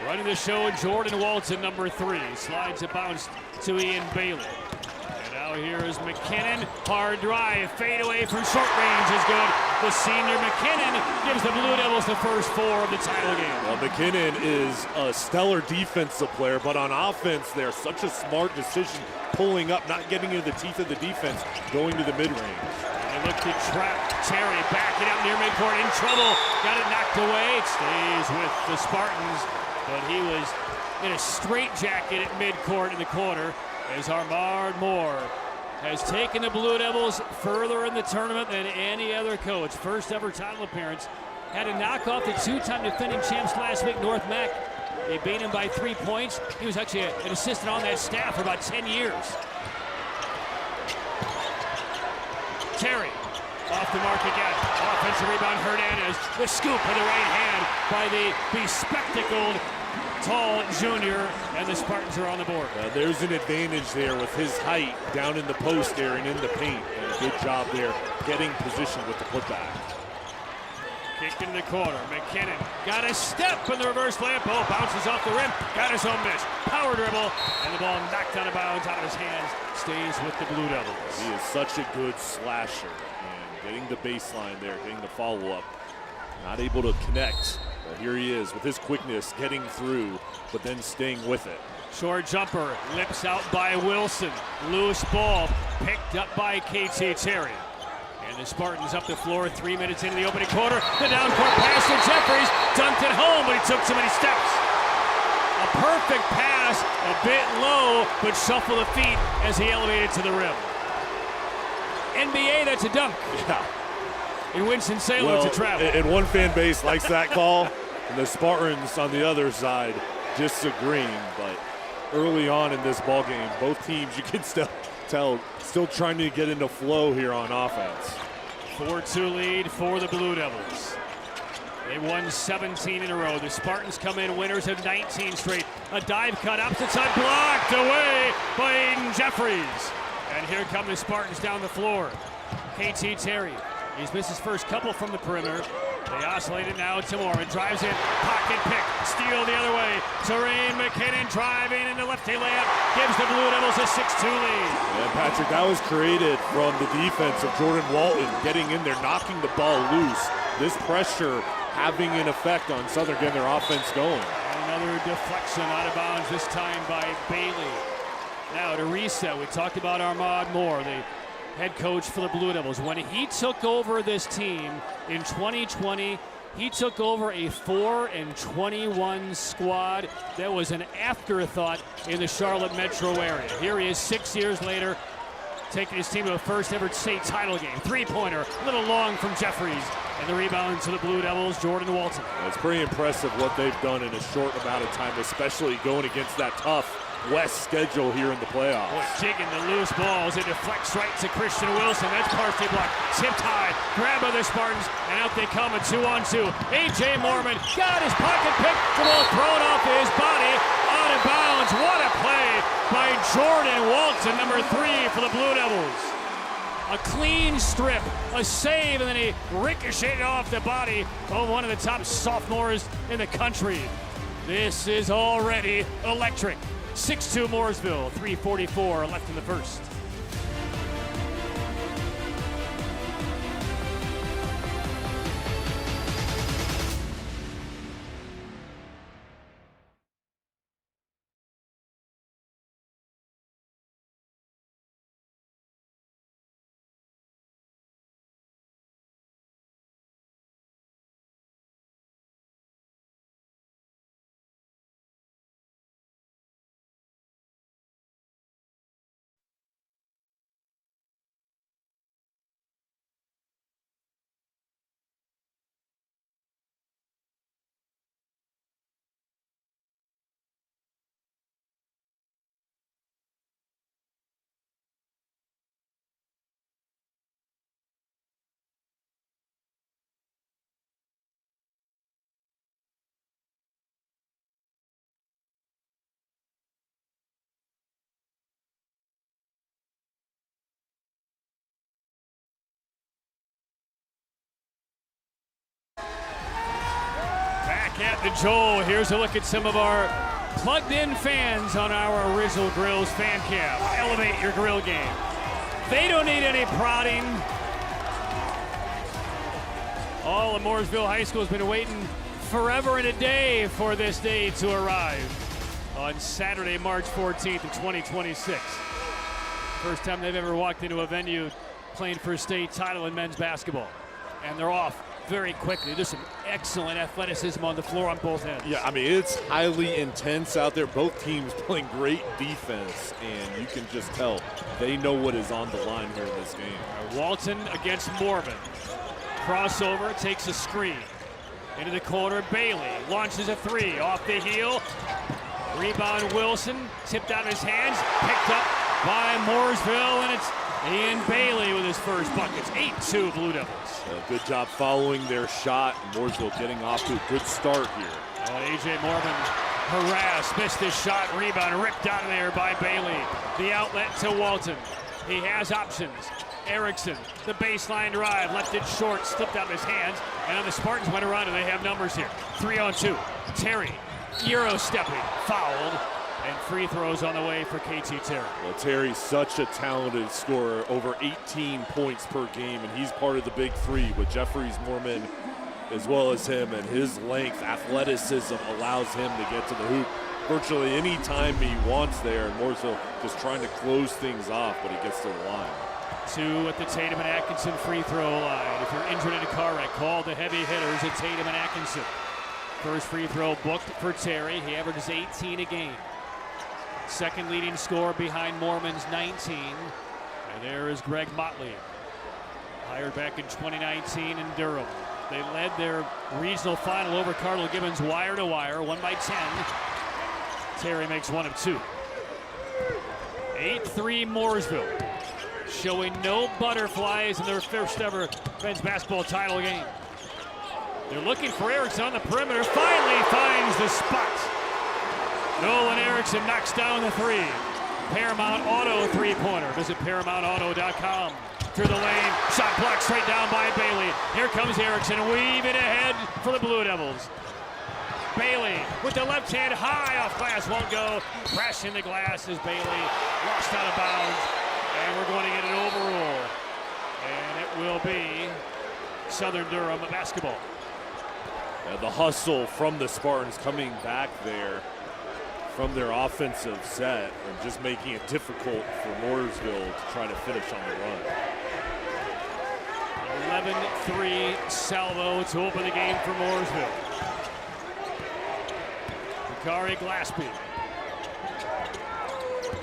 Running the show, Jordan Walton, number 3. Slides it bounce to Ian Bailey. And now here is McKinnon. Hard drive, fade away from short range is good. The senior McKinnon gives the Blue Devils the first 4 of the title game. Well, McKinnon is a stellar defensive player, but on offense, they're such a smart decision, pulling up, not getting into the teeth of the defense, going to the mid-range. And they look to trap Terry, backing up near midcourt, in trouble. Got it knocked away. It stays with the Spartans. But he was in a straitjacket at midcourt in the corner as Armand Moore has taken the Blue Devils further in the tournament than any other coach. First ever title appearance. Had to knock off the 2-time defending champs last week, North Mac. They beat him by 3 points. He was actually an assistant on that staff for about 10 years. Terry off the mark again. Offensive rebound, Hernandez. The scoop with the right hand by the bespectacled tall junior, and the Spartans are on the board. There's an advantage there with his height down in the post area and in the paint. And a good job there getting position with the putback. Kicked in the corner. McKinnon got a step in the reverse layup. Oh, bounces off the rim. Got his own miss. Power dribble, and the ball knocked out of bounds out of his hands. Stays with the Blue Devils. He is such a good slasher. And getting the baseline there, getting the follow-up. Not able to connect. But here he is with his quickness, getting through, but then staying with it. Short jumper, lips out by Wilson. Loose ball, picked up by KT Terry. And the Spartans up the floor 3 minutes into the opening quarter. The down court pass to Jeffries, dunked it home, but he took too many steps. A perfect pass, a bit low, but shuffled the feet as he elevated to the rim. NBA, that's a dunk. Yeah. In Winston-Salem to travel. And one fan base likes that call, and the Spartans on the other side disagreeing. But early on in this ball game, both teams, you can still tell, still trying to get into flow here on offense. 4-2 lead for the Blue Devils. They won 17 in a row. The Spartans come in winners of 19 straight. A dive cut opposite side, blocked away by Aiden Jeffries. And here come the Spartans down the floor. KT Terry, he's missed his first couple from the perimeter. They oscillate it now to Mormon, drives in, pocket pick, steal the other way. Terrain McKinnon driving into lefty layup, gives the Blue Devils a 6-2 lead. And Patrick, that was created from the defense of Jordan Walton getting in there, knocking the ball loose. This pressure having an effect on Southern, getting their offense going. And another deflection out of bounds, this time by Bailey. Now to reset, we talked about Armand Moore, the head coach for the Blue Devils. When he took over this team in 2020, he took over a 4-21 squad that was an afterthought in the Charlotte metro area. Here he is 6 years later, taking his team to a first ever state title game. Three-pointer, a little long from Jeffries. And the rebound to the Blue Devils, Jordan Walton. It's pretty impressive what they've done in a short amount of time, especially going against that tough West schedule here in the playoffs. Boy, digging the loose balls. It deflects right to Christian Wilson. That's partially blocked. Tipped high. Grab by the Spartans. And out they come, a 2-on-2. A.J. Mormon got his pocket pick. The ball thrown off his body. Out of bounds. What a play by Jordan Walton, number 3 for the Blue Devils. A clean strip, a save, and then he ricocheted off the body of one of the top sophomores in the country. This is already electric. 6-2 Mooresville, 3:44 left in the first. At the Joel, here's a look at some of our plugged-in fans on our Original Grills fan cam. Elevate your grill game. They don't need any prodding. All of Mooresville High School has been waiting forever and a day for this day to arrive on Saturday, March 14th of 2026. First time they've ever walked into a venue playing for a state title in men's basketball. And they're off very quickly. There's some excellent athleticism on the floor on both ends. Yeah, I mean, it's highly intense out there. Both teams playing great defense, and you can just tell they know what is on the line here in this game. Walton against Mormon. Crossover, takes a screen. Into the corner, Bailey launches a 3 off the heel. Rebound Wilson, tipped out of his hands, picked up by Mooresville, and it's Ian Bailey with his first buckets. 8-2 Blue Devils. Good job following their shot. Mooresville getting off to a good start here. A.J. Mormon harassed, missed his shot, rebound ripped out of there by Bailey. The outlet to Walton. He has options. Erickson, the baseline drive, left it short, slipped out of his hands, and now the Spartans went around and they have numbers here. 3-on-2. Terry, Euro stepping, fouled. And free throws on the way for KT Terry. Well, Terry's such a talented scorer, over 18 points per game, and he's part of the big three with Jeffries, Mormon, as well as him, and his length, athleticism allows him to get to the hoop virtually any time he wants there, and Mooresville just trying to close things off, but he gets to the line. 2 at the Tatum and Atkinson free throw line. If you're injured in a car wreck, call the heavy hitters at Tatum and Atkinson. First free throw booked for Terry. He averages 18 a game. Second leading scorer behind Mormon's 19. And there is Greg Motley, hired back in 2019 in Durham. They led their regional final over Cardinal Gibbons wire to wire, 1 by 10. Terry makes 1 of 2. 8-3 Mooresville. showing no butterflies in their first ever men's basketball title game. They're looking for Erickson on the perimeter. Finally finds the spot. Nolan Erickson knocks down the three. Paramount Auto three-pointer. Visit ParamountAuto.com. Through the lane, shot blocked straight down by Bailey. Here comes Erickson, weaving ahead for the Blue Devils. Bailey with the left hand high off glass, won't go. Crashing the glass as Bailey lost out of bounds. And we're going to get an overrule. And it will be Southern Durham basketball. The hustle from the Spartans coming back there from their offensive set and just making it difficult for Mooresville to try to finish on the run. 11-3 salvo to open the game for Mooresville. Bakari Glaspie.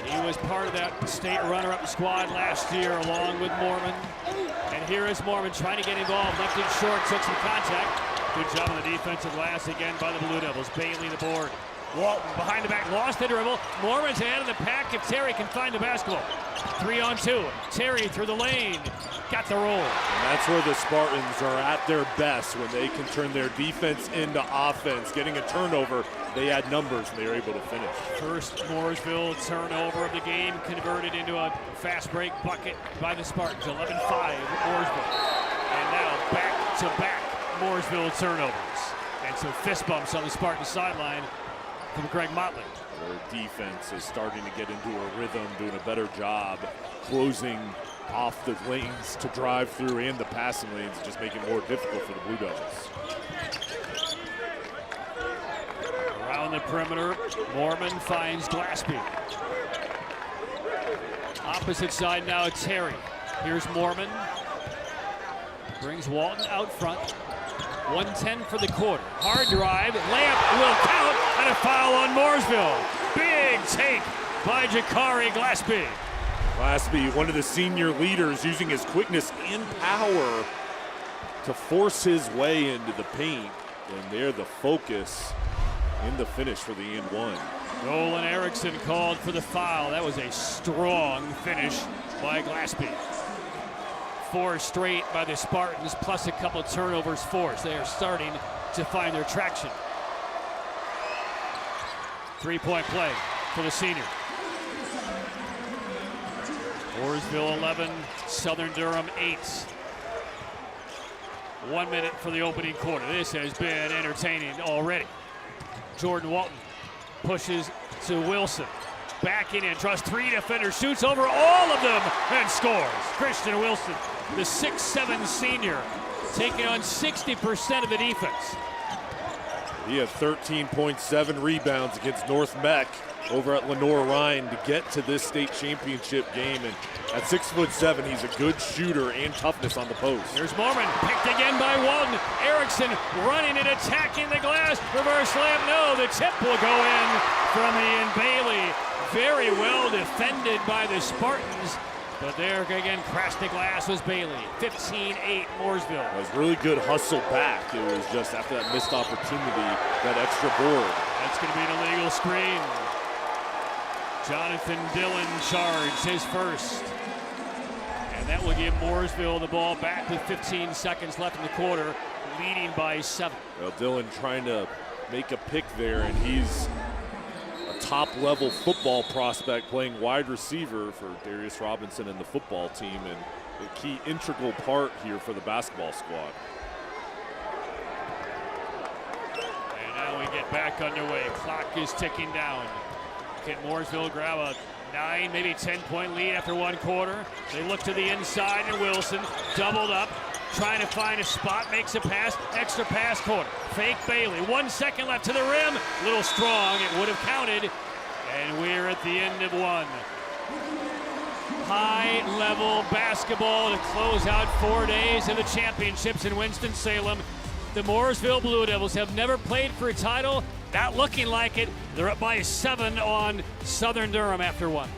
He was part of that state runner-up squad last year along with Mormon. And here is Mormon trying to get involved. Left it short, took some contact. Good job on the defensive glass again by the Blue Devils. Bailey the board. Walton behind the back, lost the dribble. Mormon's ahead of the pack if Terry can find the basketball. 3-on-2. Terry through the lane. Got the roll. And that's where the Spartans are at their best, when they can turn their defense into offense. Getting a turnover, they had numbers and they were able to finish. First Mooresville turnover of the game converted into a fast break bucket by the Spartans. 11-5 Mooresville. And now back-to-back Mooresville turnovers. And some fist bumps on the Spartan sideline from Greg Motley. Their defense is starting to get into a rhythm, doing a better job closing off the lanes to drive through and the passing lanes, just making it more difficult for the Blue Devils. Around the perimeter, Mormon finds Glaspie. Opposite side now, Terry. Here's Mormon. Brings Walton out front. 1:10 for the quarter. Hard drive. Layup will count, and a foul on Mooresville. Big take by Jakari Glaspie. Glaspie, one of the senior leaders, using his quickness and power to force his way into the paint. And they're the focus in the finish for the and one. Nolan Erickson called for the foul. That was a strong finish by Glaspie. 4 straight by the Spartans, plus a couple turnovers forced. They are starting to find their traction. 3-point play for the senior. Mooresville 11, Southern Durham 8. 1 minute for the opening quarter. This has been entertaining already. Jordan Walton pushes to Wilson. Backing in, draws 3 defenders, shoots over all of them, and scores. Christian Wilson, the 6'7" senior, taking on 60% of the defense. He had 13.7 rebounds against North Mech over at Lenore-Ryan to get to this state championship game. And at 6'7", he's a good shooter and toughness on the post. Here's Mormon, picked again by Walton. Erickson running and attacking the glass. Reverse layup, no, the tip will go in from Ian Bailey. Very well defended by the Spartans. But there again, crashed the glass was Bailey. 15-8 Mooresville. It was really good hustle back. It was just after that missed opportunity, that extra board. That's going to be an illegal screen. Jonathan Dillon charged his first. And that will give Mooresville the ball back with 15 seconds left in the quarter, leading by 7. Well, Dillon trying to make a pick there, and he's a top-level football prospect playing wide receiver for Darius Robinson and the football team, and a key integral part here for the basketball squad. And now we get back underway. Clock is ticking down. Can Mooresville grab a 9, maybe 10-point lead after 1 quarter? They look to the inside, and Wilson doubled up, trying to find a spot, makes a pass, extra pass corner. Fake Bailey, 1 second left to the rim. A little strong, it would have counted. And we're at the end of 1. High-level basketball to close out 4 days of the championships in Winston-Salem. The Mooresville Blue Devils have never played for a title. Not looking like it. They're up by 7 on Southern Durham after 1.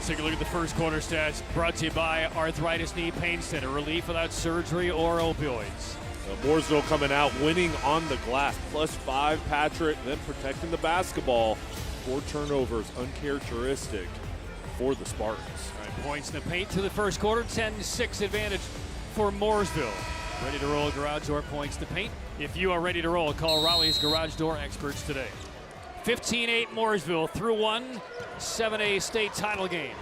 Let's take a look at the first quarter stats, brought to you by Arthritis Knee Pain Center. Relief without surgery or opioids. Mooresville coming out, winning on the glass. +5, Patrick, then protecting the basketball. 4 turnovers, uncharacteristic for the Spartans. All right, points in the paint to the first quarter, 10-6 advantage for Mooresville. Ready to roll garage door points to paint. If you are ready to roll, call Raleigh's Garage Door experts today. 15-8 Mooresville through 1 7A state title game.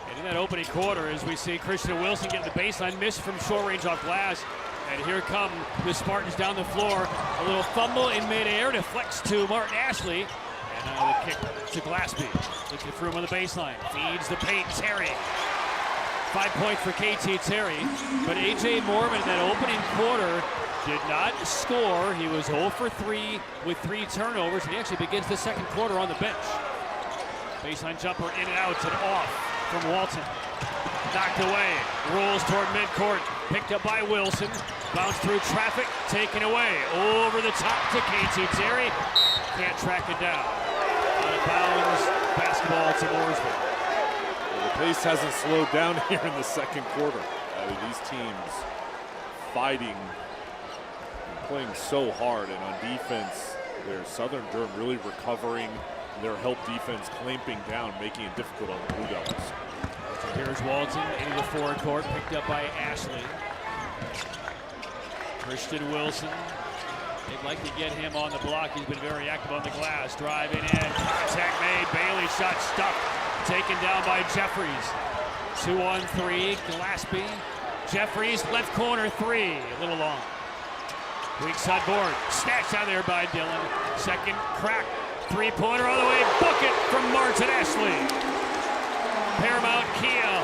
And in that opening quarter, as we see Christian Wilson getting the baseline, miss from short range off glass. And here come the Spartans down the floor. A little fumble in midair, deflects to Martin Ashley. And the kick to Glassby. Looking through him on the baseline. Feeds the paint, Terry. 5 points for KT Terry. But A.J. Mormon in that opening quarter did not score. He was 0 for 3 with 3 turnovers. And he actually begins the second quarter on the bench. Baseline jumper in and out and off from Walton. Knocked away. Rolls toward midcourt. Picked up by Wilson. Bounced through traffic. Taken away. Over the top to KT Terry. Can't track it down. Out of bounds. Basketball to Mooresville. Well, the pace hasn't slowed down here in the second quarter. These teams fighting and playing so hard. And on defense, there's Southern Durham really recovering their help defense, clamping down, making it difficult on the Blue Devils. So here's Walton into the forward court, picked up by Ashley. Christian Wilson. They'd like to get him on the block. He's been very active on the glass. Driving in, contact made. Bailey shot stuck. Taken down by Jeffries. 2-on-3, Glassby. Jeffries, left corner 3. A little long. Weak side board. Snatched out there by Dillon. Second crack. 3-pointer all the way. Bucket from Martin Ashley. Paramount Kia.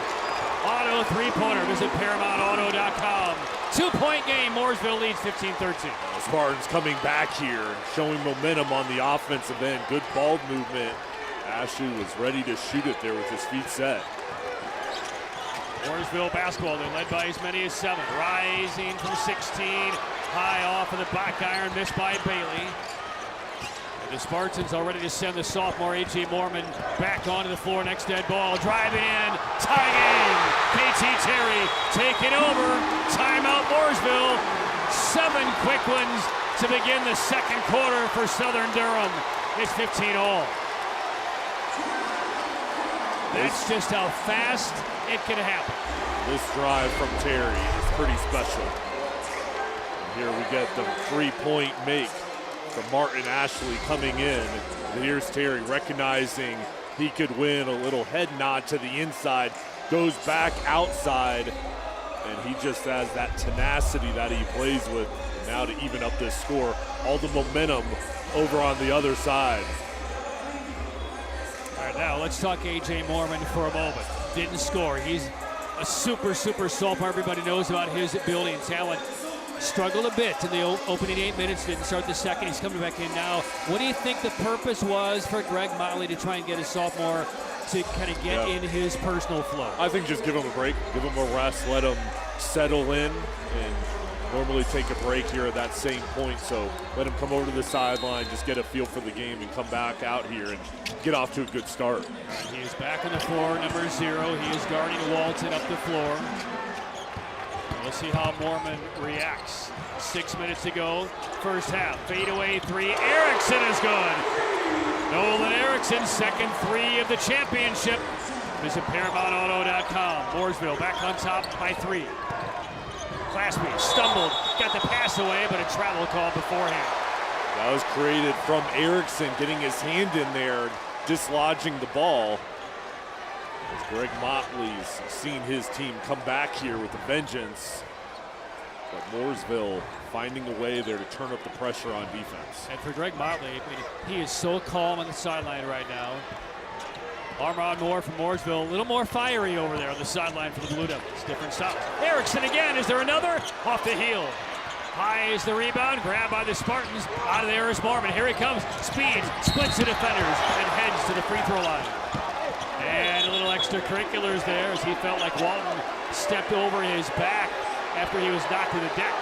Auto 3-pointer. Visit ParamountAuto.com. 2-point game. Mooresville leads 15-13. Spartans coming back here, showing momentum on the offensive end. Good ball movement. Ashley was ready to shoot it there with his feet set. Mooresville basketball, they're led by as many as 7. Rising from 16. High off of the back iron, missed by Bailey. And the Spartans are ready to send the sophomore A.J. Mormon back onto the floor. Next dead ball, driving in, tie game. KT Terry taking over. Timeout Mooresville. 7 quick ones to begin the second quarter for Southern Durham. It's 15-all. That's just how fast it can happen. This drive from Terry is pretty special. Here we get the 3-point make from Martin Ashley coming in. And here's Terry recognizing he could win, a little head nod to the inside, goes back outside, and he just has that tenacity that he plays with. And now to even up this score, all the momentum over on the other side. All right, now let's talk A.J. Mormon for a moment. Didn't score. He's a super sophomore. Everybody knows about his ability and talent. Struggled a bit in the opening 8 minutes. Didn't start the second. He's coming back in now. What do you think the purpose was for Greg Motley to try and get his sophomore to kind of get in his personal flow? I think just give him a break, give him a rest, let him settle in, and normally take a break here at that same point. So let him come over to the sideline, just get a feel for the game, and come back out here and get off to a good start. He is back on the floor, number 0. He is guarding Walton up the floor. We'll see how Mormon reacts. 6 minutes to go, first half. Fadeaway 3, Erickson is good. Nolan Erickson, second 3 of the championship. Visit ParamountAuto.com. Mooresville back on top by 3. Glassby stumbled, got the pass away, but a travel call beforehand. That was created from Erickson getting his hand in there, dislodging the ball. As Greg Motley's seen his team come back here with a vengeance. But Mooresville finding a way there to turn up the pressure on defense. And for Greg Motley, I mean, he is so calm on the sideline right now. Armand Moore from Mooresville, a little more fiery over there on the sideline for the Blue Devils. Different stop. Erickson again, is there another? Off the heel. High is the rebound, grabbed by the Spartans. Out of there is Mormon, here he comes. Speeds, splits the defenders, and heads to the free throw line. And a little extracurriculars there as he felt like Walton stepped over his back after he was knocked to the deck.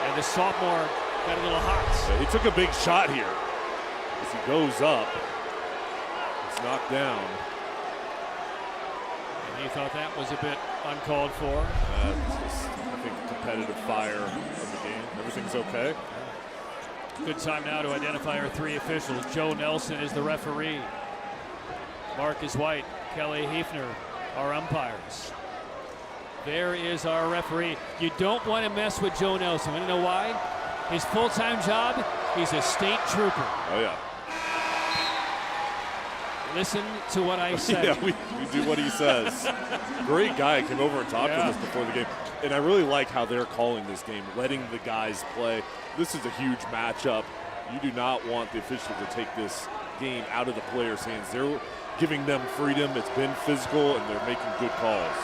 And the sophomore got a little hot. Yeah, he took a big shot here as he goes up. knocked down. And he thought that was a bit uncalled for. Just, I think, competitive fire of the game. Everything's okay. Good time now to identify our three officials. Joe Nelson is the referee. Marcus White, Kelly Hefner, our umpires. There is our referee. You don't want to mess with Joe Nelson. Want to know why? His full-time job, he's a state trooper. Oh, yeah. Listen to what I say. Yeah, we do what he says. Great guy. Came over and talked to us before the game. And I really like how they're calling this game, letting the guys play. This is a huge matchup. You do not want the officials to take this game out of the players' hands. They're giving them freedom. It's been physical, and they're making good calls.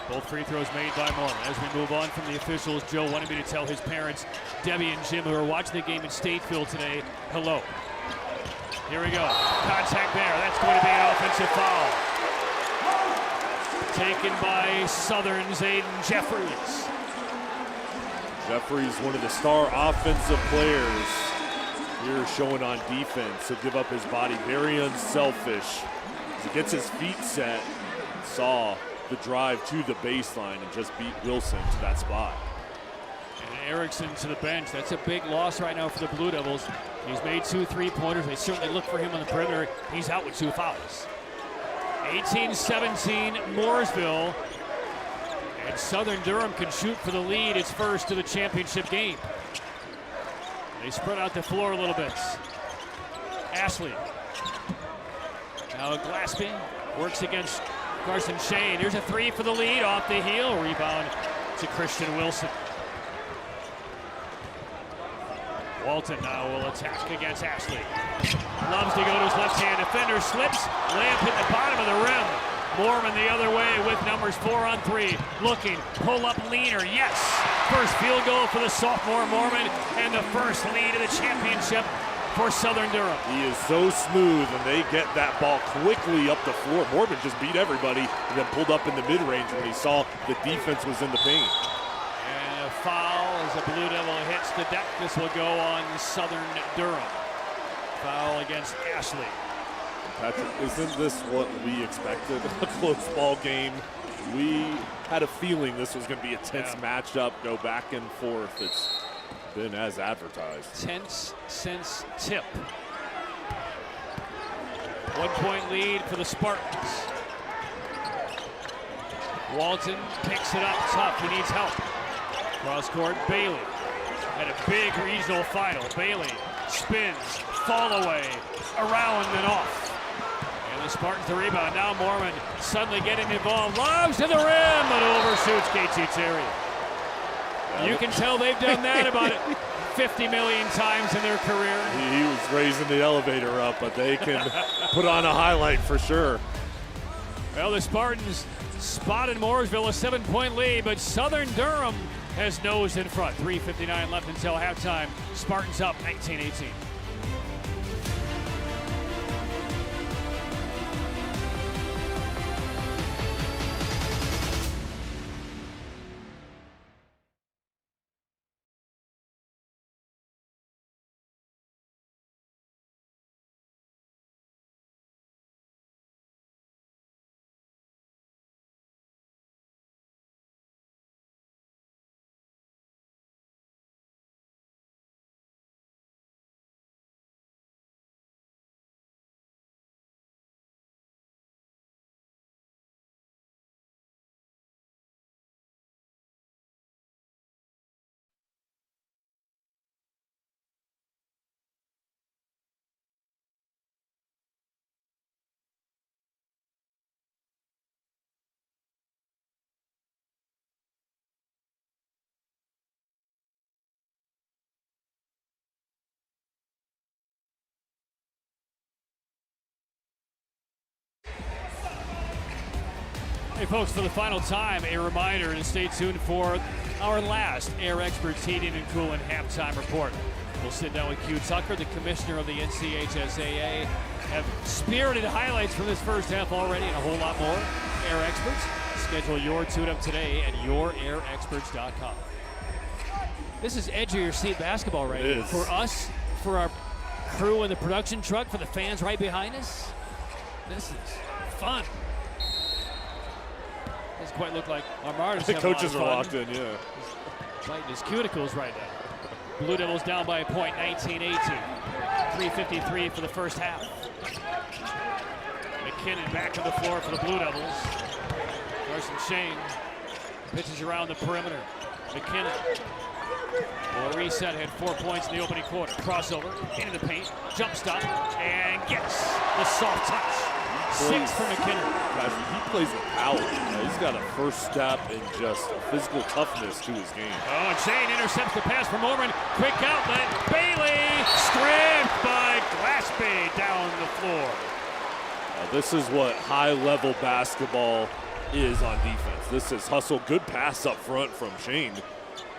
Both free throws made by Mormon. As we move on from the officials, Joe wanted me to tell his parents, Debbie and Jim, who are watching the game in Stateville today, hello. Here we go. Contact there. That's going to be an offensive foul. Taken by Southern's Aiden Jeffries. Jeffries, one of the star offensive players here showing on defense. He'll give up his body, very unselfish. As he gets his feet set, saw the drive to the baseline and just beat Wilson to that spot. And Erickson to the bench. That's a big loss right now for the Blue Devils. He's made 2 3-pointers. They certainly look for him on the perimeter. He's out with 2 fouls. 18-17 Mooresville. And Southern Durham can shoot for the lead. It's first to the championship game. They spread out the floor a little bit. Ashley. Now Glaspie works against Carson Shane. Here's a 3 for the lead off the heel. Rebound to Christian Wilson. Walton now will attack against Ashley. Loves to go to his left-hand defender, slips, layup hit the bottom of the rim. Mormon the other way with numbers 4 on 3. Looking, pull up leaner, yes! First field goal for the sophomore Mormon and the first lead of the championship for Southern Durham. He is so smooth, and they get that ball quickly up the floor. Mormon just beat everybody and then pulled up in the mid-range when he saw the defense was in the paint. And a foul as a Blue Devil hits the deck. This will go on Southern Durham. Foul against Ashley. Patrick, isn't this what we expected? A close ball game. We had a feeling this was going to be a tense matchup, go back and forth. It's been as advertised. Tense since tip. 1-point lead for the Spartans. Walton picks it up tough. He needs help. Cross court, Bailey. At a big regional final. Bailey spins, fall away, around and off. And the Spartans the rebound. Now Mormon suddenly getting involved. Lobs to the rim, but overshoots KT Terry. You can tell they've done that about 50 million times in their career. He was raising the elevator up, but they can put on a highlight for sure. Well, the Spartans spotted Mooresville a 7-point lead, but Southern Durham has nosed in front. 3:59 left until halftime. Spartans up 19-18. Hey folks, for the final time, a reminder and stay tuned for our last Air Experts Heating and Cooling halftime report. We'll sit down with Q Tucker, the commissioner of the NCHSAA. Have spirited highlights from this first half already and a whole lot more. Air Experts. Schedule your tune-up today at yourairexperts.com. This is edge of your seat basketball right now. For us, for our crew in the production truck, for the fans right behind us. This is fun. Doesn't quite look like Armada's The having a lot coaches of are fun. locked in, yeah. He's biting his cuticles right now. Blue Devils down by a point, 19-18. 3:53 for the first half. McKinnon back on the floor for the Blue Devils. Carson Shane pitches around the perimeter. McKinnon. Well, reset, had 4 points in the opening quarter. Crossover into the paint, jump stop, and gets the soft touch. 6 for McKinnon. Guys, he plays with power. He's got a first step and just a physical toughness to his game. Oh, and Shane intercepts the pass from Mormon. Quick outlet. Bailey stripped by Glassby down the floor. This is what high-level basketball is on defense. This is hustle, good pass up front from Shane,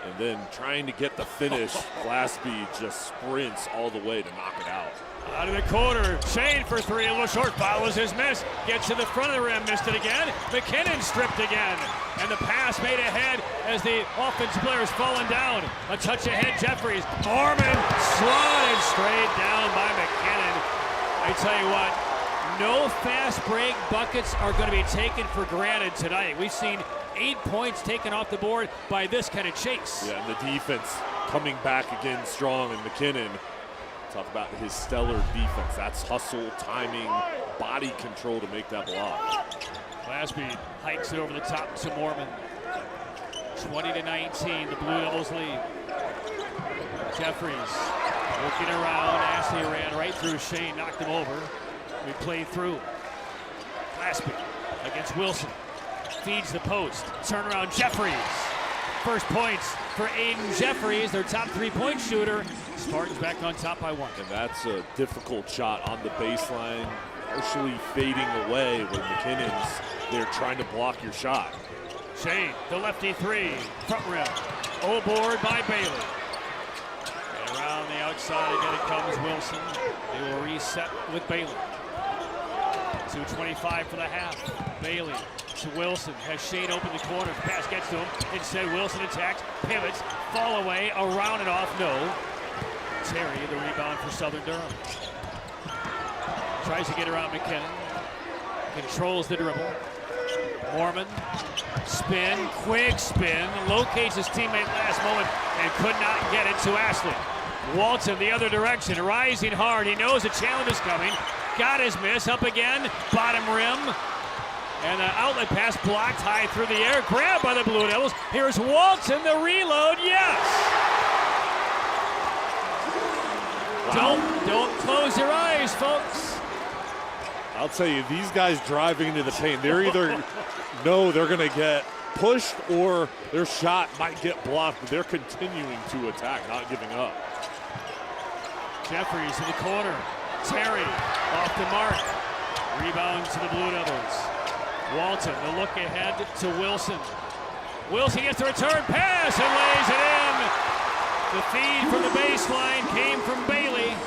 and then trying to get the finish. Glassby just sprints all the way to knock it out. Out of the corner, Shane for 3, a little short, follows his miss, gets to the front of the rim, missed it again. McKinnon stripped again, and the pass made ahead as the offensive player is falling down. A touch ahead, Jeffries. Mormon swatted straight down by McKinnon. I tell you what, no fast break buckets are going to be taken for granted tonight. We've seen 8 points taken off the board by this kind of chase. Yeah, and the defense coming back again strong, and McKinnon, talk about his stellar defense. That's hustle, timing, body control to make that block. Glassby hikes it over the top to Mormon. 20-19, the Blue Devils lead. Jeffries looking around. Ashley ran right through Shane, knocked him over. We played through. Glassby against Wilson. Feeds the post. Turnaround Jeffries. First points for Aiden Jeffries, their top 3-point shooter. Spartans back on top by 1. And that's a difficult shot on the baseline, partially fading away when McKinnon's there trying to block your shot. Shane, the lefty 3, front rim. O board by Bailey. And around the outside again it comes Wilson. They will reset with Bailey. 2:25 for the half. Bailey to Wilson, has Shane open the corner. Pass gets to him. Instead, Wilson attacks, pivots, fall away, around and off. No. Terry, the rebound for Southern Durham. Tries to get around McKinnon. Controls the dribble. Mormon, spin, quick spin, locates his teammate last moment and could not get it to Ashley. Walton the other direction, rising hard. He knows a challenge is coming. Got his miss, up again, bottom rim. And the outlet pass blocked high through the air, grabbed by the Blue Devils. Here's Walton, the reload, yes! Wow. Don't close your eyes, folks. I'll tell you, these guys driving into the paint, they're either know they're going to get pushed or their shot might get blocked, but they're continuing to attack, not giving up. Jeffries in the corner. Terry off the mark. Rebound to the Blue Devils. Walton, the look ahead to Wilson. Wilson gets the return pass and lays it in. The feed from the baseline came from Bailey.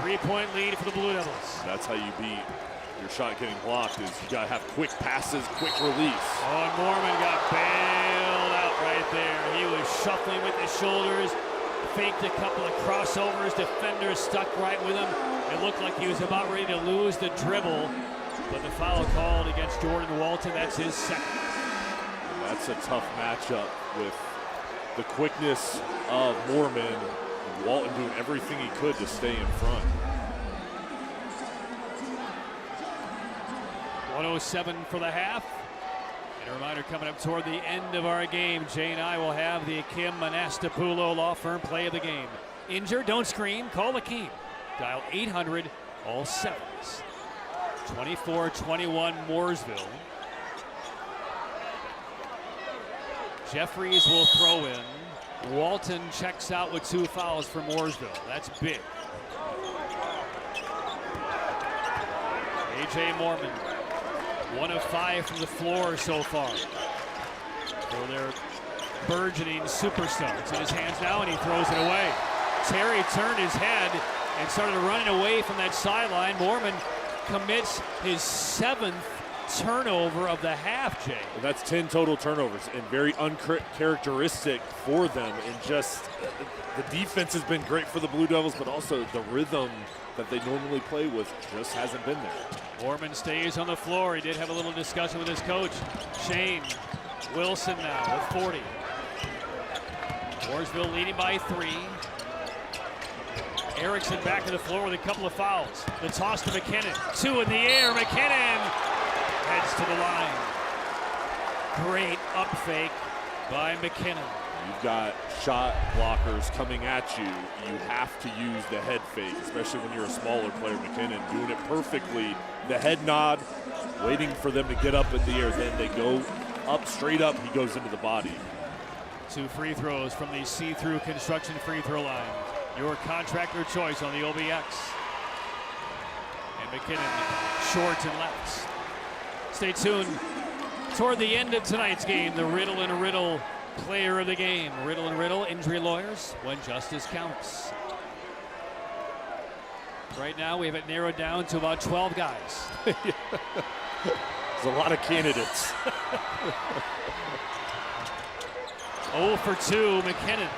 3-point lead for the Blue Devils. That's how you beat your shot getting blocked, is you got to have quick passes, quick release. Oh, and Mormon got bailed out right there. He was shuffling with his shoulders, faked a couple of crossovers. Defenders stuck right with him. It looked like he was about ready to lose the dribble, but the foul called against Jordan Walton. That's his second. And that's a tough matchup with the quickness of Mormon and Walton doing everything he could to stay in front. 107 for the half. And a reminder, coming up toward the end of our game, Jay and I will have the Akim Monastapulo Law Firm play of the game. Injured, don't scream, call Akim. Dial 800, all sevens. 24-21 Mooresville. Jeffries will throw in. Walton checks out with 2 fouls for Mooresville. That's big. A.J. Mormon, 1 of 5 from the floor so far for their burgeoning superstar. It's in his hands now, and he throws it away. Terry turned his head and started running away from that sideline. Mormon commits his 7th turnover of the half, Jay. And that's 10 total turnovers, and very uncharacteristic for them. And just the defense has been great for the Blue Devils, but also the rhythm that they normally play with just hasn't been there. Orman stays on the floor. He did have a little discussion with his coach. Shane Wilson now with 40. Mooresville leading by 3. Erickson back to the floor with a couple of fouls. The toss to McKinnon. 2 in the air. McKinnon heads to the line. Great up fake by McKinnon. You've got shot blockers coming at you. You have to use the head fake, especially when you're a smaller player. McKinnon doing it perfectly. The head nod, waiting for them to get up in the air. Then they go up, straight up. He goes into the body. 2 free throws from the see-through construction free throw line. Your contractor choice on the OBX. And McKinnon short and left. Stay tuned. Toward the end of tonight's game, the Riddle and Riddle player of the game. Riddle and Riddle, injury lawyers, when justice counts. Right now, we have it narrowed down to about 12 guys. There's a lot of candidates. 0 for 2, McKinnon.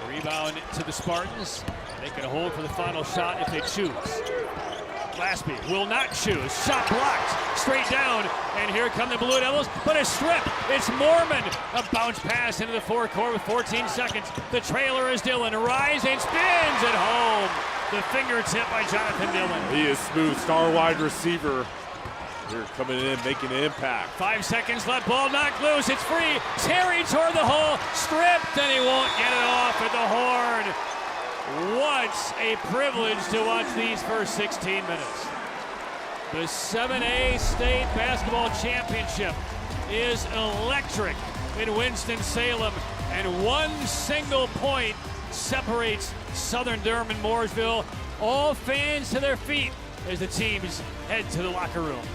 Rebound to the Spartans. They can hold for the final shot if they choose. Glaspie will not choose. Shot blocked. Straight down. And here come the Blue Devils. But a strip. It's Mormon. A bounce pass into the forecourt with 14 seconds. The trailer is Dillon. Rise and spins at home. The fingertip by Jonathan Dillon. He is smooth. Star wide receiver. Here coming in, making an impact. 5 seconds left. Ball knocked loose. It's free. Terry toward the hole. Stripped, and he won't get it off at the horn. What a privilege to watch these first 16 minutes. The 7A State Basketball Championship is electric in Winston-Salem, and one single point separates Southern Durham and Mooresville. All fans to their feet as the teams head to the locker room.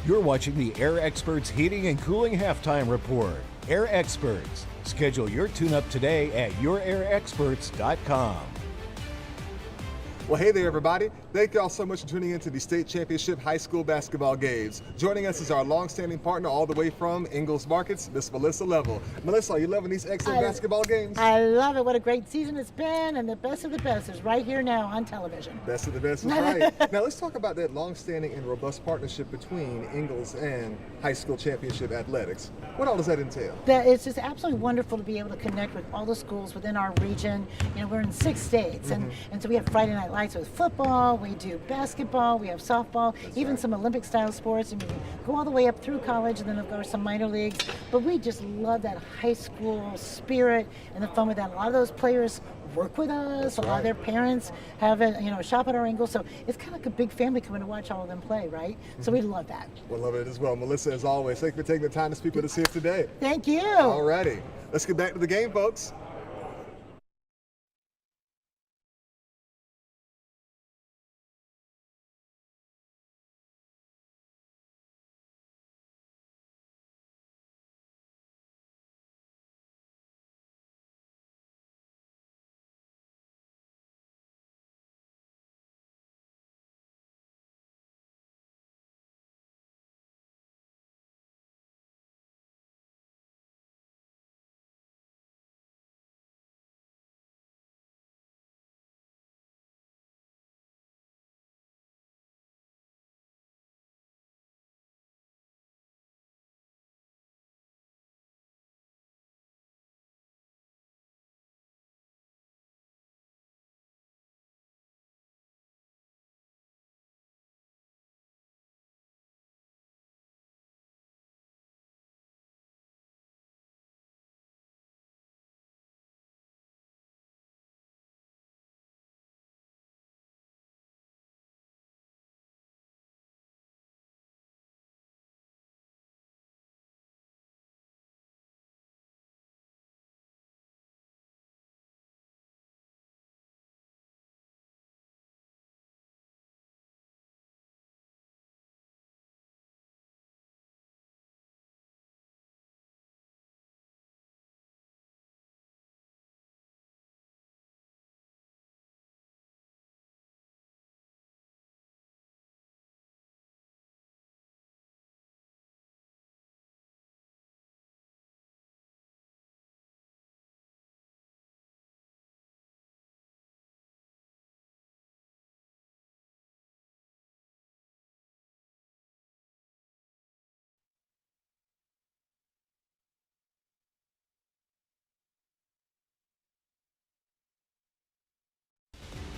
You're watching the Air Experts Heating and Cooling Halftime Report. Air Experts. Schedule your tune-up today at yourairexperts.com. Well, hey there, everybody. Thank y'all so much for tuning into the state championship high school basketball games. Joining us is our longstanding partner all the way from Ingalls Markets, Miss Melissa Level. Melissa, are you loving these excellent basketball games? I love it. What a great season it's been, and the best of the best is right here now on television. Best of the best is right. Now let's talk about that longstanding and robust partnership between Ingalls and high school championship athletics. What all does that entail? It's just absolutely wonderful to be able to connect with all the schools within our region. You know, we're in 6 states, and so we have Friday night lights with football, we do basketball, we have softball, even some Olympic style sports, and we go all the way up through college, and then of course some minor leagues. But we just love that high school spirit and the fun with that. A lot of those players work with us. A lot of their parents have a shop at our Ingalls, so it's kind of like a big family coming to watch all of them play, right? So we love that. We love it as well. Melissa, as always, thank you for taking the time to speak with us here today. Thank you. All righty, let's get back to the game, folks.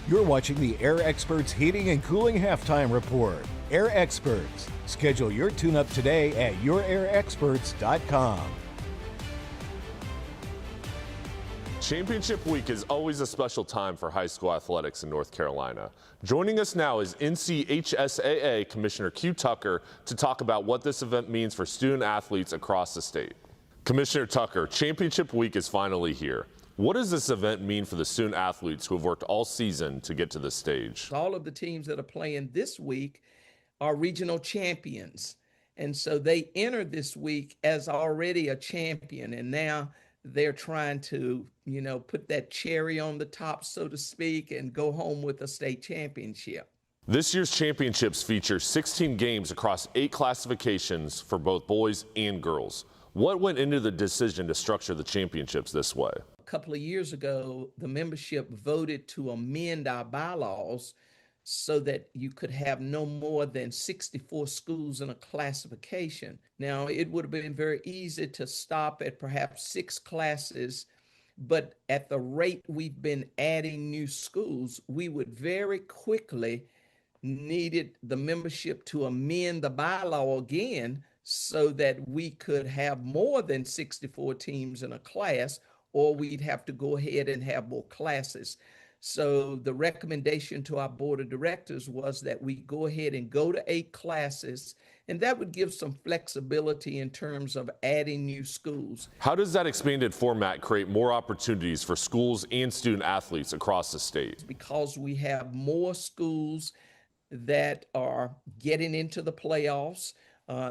You're watching the Air Experts Heating and Cooling Halftime Report. Air Experts. Schedule your tune-up today at yourairexperts.com. Championship week is always a special time for high school athletics in North Carolina. Joining us now is NCHSAA Commissioner Q Tucker to talk about what this event means for student athletes across the state. Commissioner Tucker, championship week is finally here. What does this event mean for the student athletes who have worked all season to get to this stage? All of the teams that are playing this week are regional champions. And so they enter this week as already a champion. And now they're trying to, put that cherry on the top, so to speak, and go home with a state championship. This year's championships feature 16 games across 8 classifications for both boys and girls. What went into the decision to structure the championships this way? A couple of years ago, the membership voted to amend our bylaws so that you could have no more than 64 schools in a classification. Now, it would have been very easy to stop at perhaps 6 classes, but at the rate we've been adding new schools, we would very quickly needed the membership to amend the bylaw again so that we could have more than 64 teams in a class, or we'd have to go ahead and have more classes. So the recommendation to our board of directors was that we go ahead and go to 8 classes, and that would give some flexibility in terms of adding new schools. How does that expanded format create more opportunities for schools and student athletes across the state? Because we have more schools that are getting into the playoffs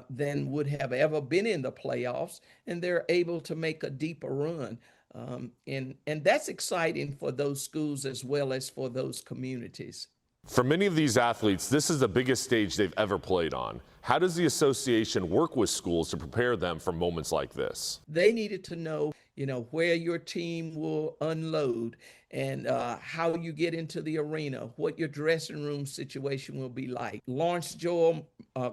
than would have ever been in the playoffs, and they're able to make a deeper run. And that's exciting for those schools as well as for those communities. For many of these athletes, this is the biggest stage they've ever played on. How does the association work with schools to prepare them for moments like this? They needed to know, where your team will unload and how you get into the arena, what your dressing room situation will be like. Lawrence Joel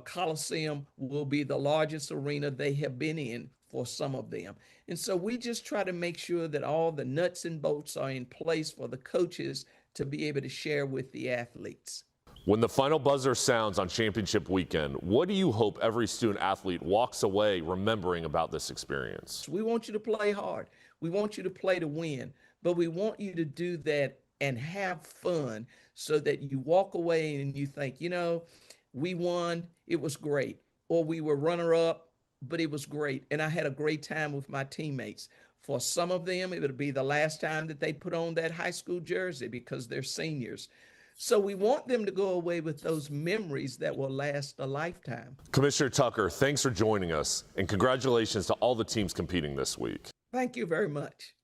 Coliseum will be the largest arena they have been in for some of them. And so we just try to make sure that all the nuts and bolts are in place for the coaches to be able to share with the athletes. When the final buzzer sounds on championship weekend, what do you hope every student athlete walks away remembering about this experience? We want you to play hard. We want you to play to win, but we want you to do that and have fun so that you walk away and you think, we won, it was great, or we were runner-up, but it was great, and I had a great time with my teammates. For some of them, it would be the last time that they put on that high school jersey because they're seniors. So we want them to go away with those memories that will last a lifetime. Commissioner Tucker, thanks for joining us, and congratulations to all the teams competing this week. Thank you very much.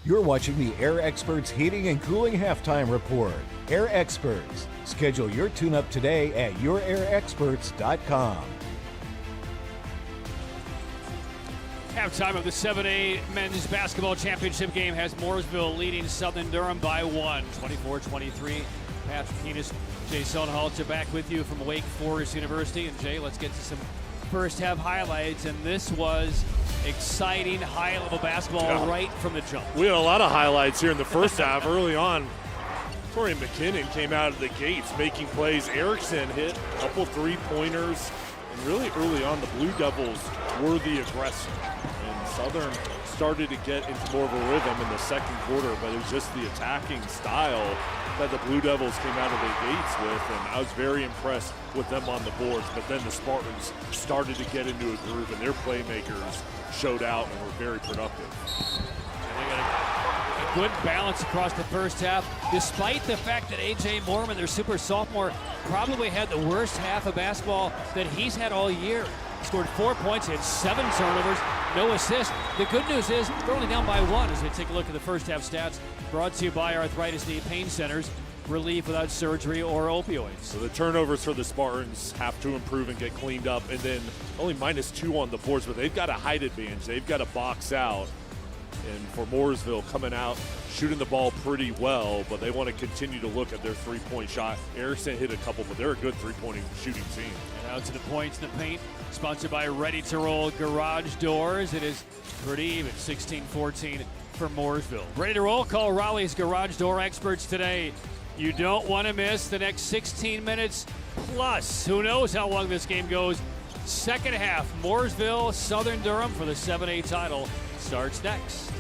You're watching the Air Experts Heating and Cooling Halftime Report. Air Experts. Schedule your tune-up today at yourairexperts.com. Halftime of the 7A Men's Basketball Championship game has Mooresville leading Southern Durham by 1, 24-23. Patrick Keenest, Jay Sodenholzer back with you from Wake Forest University. And Jay, let's get to some first half highlights. And this was exciting high-level basketball right from the jump. We had a lot of highlights here in the first half. Early on, Tori McKinnon came out of the gates making plays. Erickson hit a couple three-pointers. And really early on, the Blue Devils were the aggressor. And Southern started to get into more of a rhythm in the second quarter, but it was just the attacking style that the Blue Devils came out of the gates with, and I was very impressed with them on the boards. But then the Spartans started to get into a groove, and their playmakers showed out and were very productive. And they got a good balance across the first half, despite the fact that A.J. Mormon, their super sophomore, probably had the worst half of basketball that he's had all year. He scored 4 points, he had 7 turnovers, no assists. The good news is they're only down by 1 as they take a look at the first half stats. Brought to you by Arthritis Knee Pain Centers. Relief without surgery or opioids. So the turnovers for the Spartans have to improve and get cleaned up, and then only -2 on the boards, but they've got a height advantage. They've got to box out And for Mooresville, coming out, shooting the ball pretty well, but they want to continue to look at their three-point shot. Erickson hit a couple, but they're a good three-point shooting team. And out to the points in the paint, sponsored by Ready to Roll Garage Doors. It is pretty even, 16-14 for Mooresville. Ready to Roll, call Raleigh's Garage Door experts today. You don't want to miss the next 16 minutes plus. Who knows how long this game goes. Second half, Mooresville, Southern Durham for the 7A title starts next.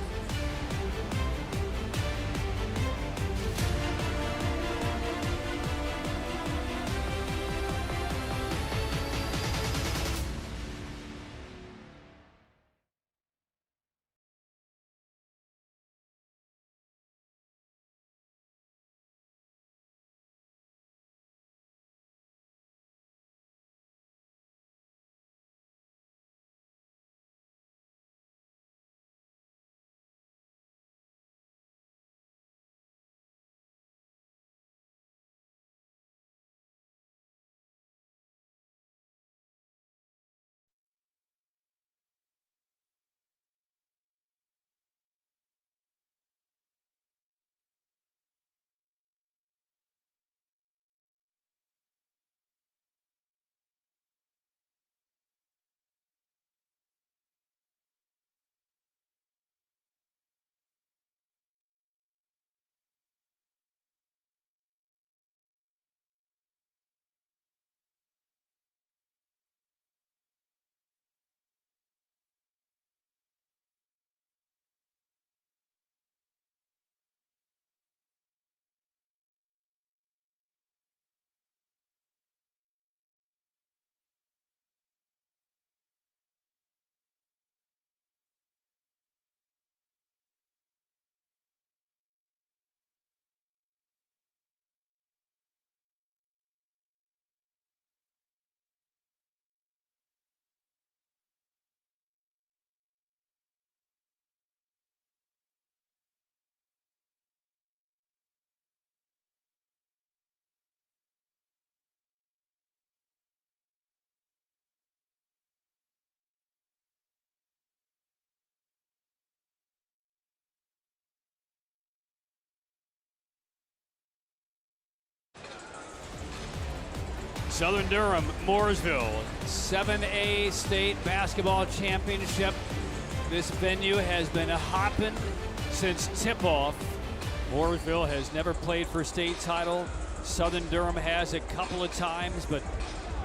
Southern Durham, Mooresville, 7A state basketball championship. This venue has been hopping since tip-off. Mooresville has never played for state title. Southern Durham has a couple of times, but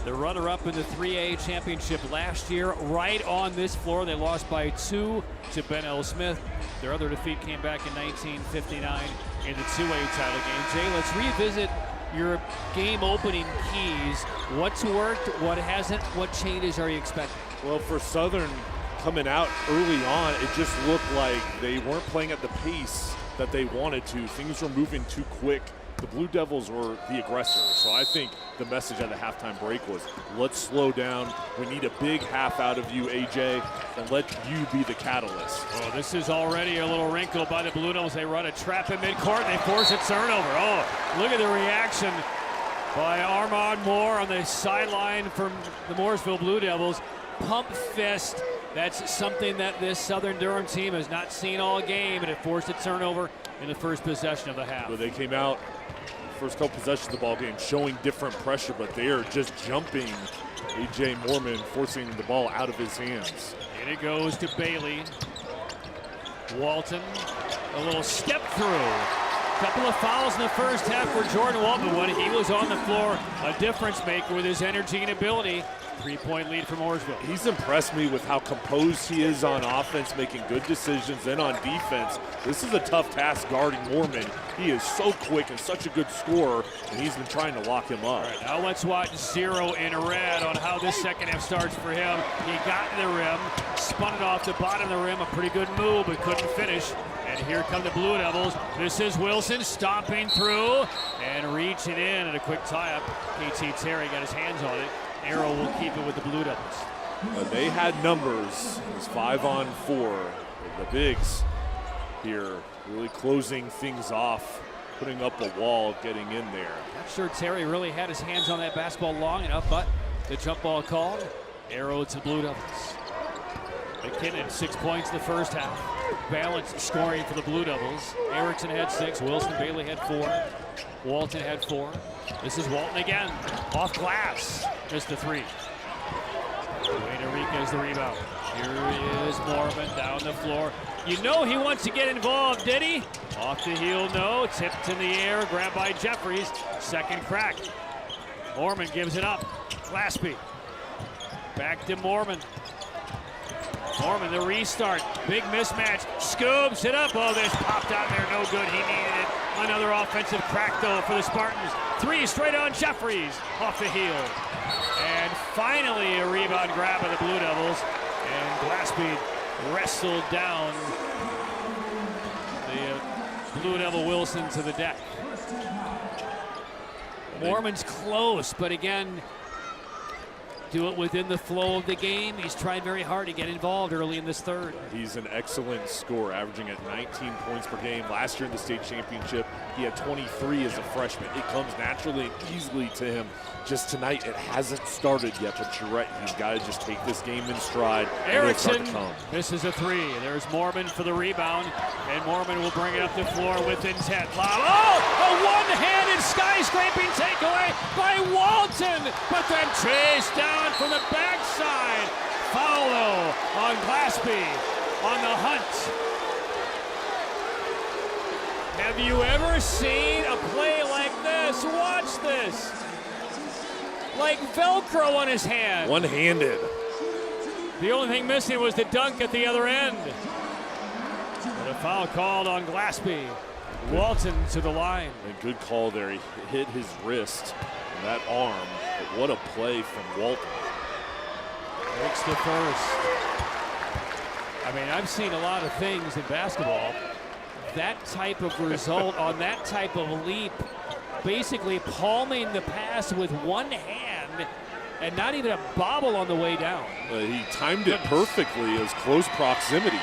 the runner-up in the 3A championship last year, right on this floor. They lost by 2 to Ben L. Smith. Their other defeat came back in 1959 in the 2A title game. Jay, let's revisit your game opening keys. What's worked, what hasn't, what changes are you expecting? Well, for Southern coming out early on, it just looked like they weren't playing at the pace that they wanted to. Things were moving too quick. The Blue Devils were the aggressor. So I think the message at the halftime break was, let's slow down. We need a big half out of you, AJ, and let you be the catalyst. Oh, this is already a little wrinkle by the Blue Devils. They run a trap in midcourt. They force a turnover. Oh, look at the reaction by Armand Moore on the sideline from the Mooresville Blue Devils. Pump fist. That's something that this Southern Durham team has not seen all game, and it forced a turnover in the first possession of the half. But they came out first couple possessions of the ball game showing different pressure, but they are just jumping A.J. Mormon, forcing the ball out of his hands. And it goes to Bailey. Walton, a little step through. Couple of fouls in the first half for Jordan Walton. When he was on the floor, a difference maker with his energy and ability. 3-point lead for Mooresville. He's impressed me with how composed he is on offense, making good decisions, and on defense. This is a tough task guarding Mormon. He is so quick and such a good scorer, and he's been trying to lock him up. All right, now let's watch 0 in red on how this second half starts for him. He got to the rim, spun it off the bottom of the rim, a pretty good move, but couldn't finish. And here come the Blue Devils. This is Wilson stomping through and reaching in, and a quick tie-up. KT Terry got his hands on it. Arrow will keep it with the Blue Devils. They had numbers. It was 5-on-4. The bigs here really closing things off, putting up a wall, getting in there. Not sure Terry really had his hands on that basketball long enough, but the jump ball called. Arrow to Blue Devils. McKinnon, 6 points in the first half. Balanced scoring for the Blue Devils. Erickson had 6. Wilson Bailey had 4. Walton had 4. This is Walton again. Off glass. Missed the 3. Wayne Enriquez the rebound. Here is Mormon down the floor. You know he wants to get involved, did he? Off the heel, no. Tipped in the air, grabbed by Jeffries. Second crack. Mormon gives it up. Glaspie. Back to Mormon. Mormon, the restart. Big mismatch. Scoops it up. Oh, this popped out there. No good. He needed it. Another offensive crack, though, for the Spartans. 3 straight on Jeffries. Off the heel. And finally, a rebound grab by the Blue Devils. And Glaspie wrestled down the Blue Devil Wilson to the deck. Mormon's close, but again, do it within the flow of the game. He's tried very hard to get involved early in this third. He's an excellent scorer, averaging at 19 points per game. Last year in the state championship, he had 23 as a freshman. It comes naturally and easily to him. Just tonight, it hasn't started yet, but you're right. He's got to just take this game in stride. Erickson misses a 3. There's Mormon for the rebound, and Mormon will bring it up the floor with intent. Oh, a one-handed skyscraping takeaway by Walton, but then chased down from the backside. Foul, though, on Glaspie on the hunt. Have you ever seen a play like this? Watch this. Like Velcro on his hand. One-handed. The only thing missing was the dunk at the other end. But a foul called on Glaspie. Walton to the line. And good call there. He hit his wrist and that arm. But what a play from Walton. Makes the first. I mean, I've seen a lot of things in basketball. That type of result on that type of leap, basically palming the pass with one hand and not even a bobble on the way down. He timed it perfectly. It was close proximity.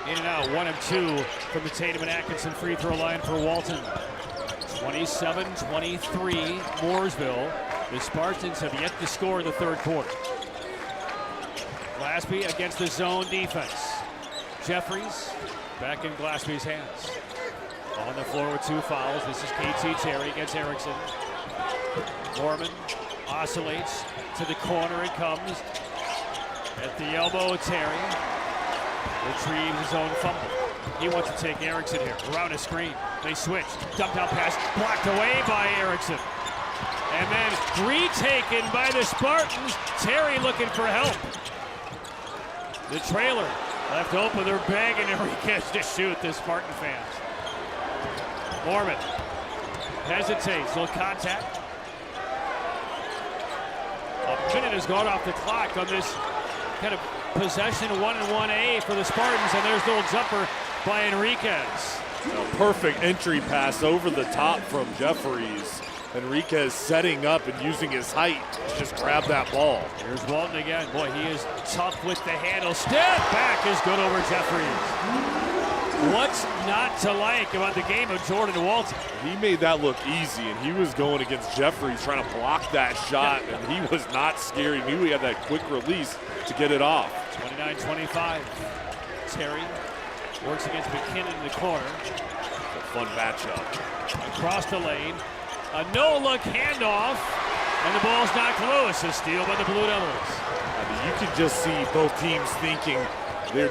In and out, 1 of 2 from the Tatum and Atkinson free throw line for Walton. 27-23, Mooresville. The Spartans have yet to score in the third quarter. Glaspie against the zone defense. Jeffries back in Glaspie's hands. On the floor with 2 fouls. This is KT Terry against Erickson. Mormon oscillates to the corner. It comes at the elbow. Terry retrieves his own fumble. He wants to take Erickson here. Around a screen. They switch. Dumped out pass. Blocked away by Erickson. And then retaken by the Spartans. Terry looking for help. The trailer left open. They're begging Enriquez to shoot, the Spartan fans. Mormon hesitates. Little contact. A minute has gone off the clock on this kind of possession 1-1A for the Spartans. And there's the little jumper by Enriquez. A perfect entry pass over the top from Jeffries. Enriquez setting up and using his height to just grab that ball. Here's Walton again. Boy, he is tough with the handle. Step back is good over Jeffries. What's not to like about the game of Jordan Walton? He made that look easy, and he was going against Jeffries trying to block that shot, and he was not scared. He knew he had that quick release to get it off. 29-25. Terry works against McKinnon in the corner. A fun matchup. Across the lane. A no-look handoff, and the ball's knocked loose. A steal by the Blue Devils. I mean, you can just see both teams thinking,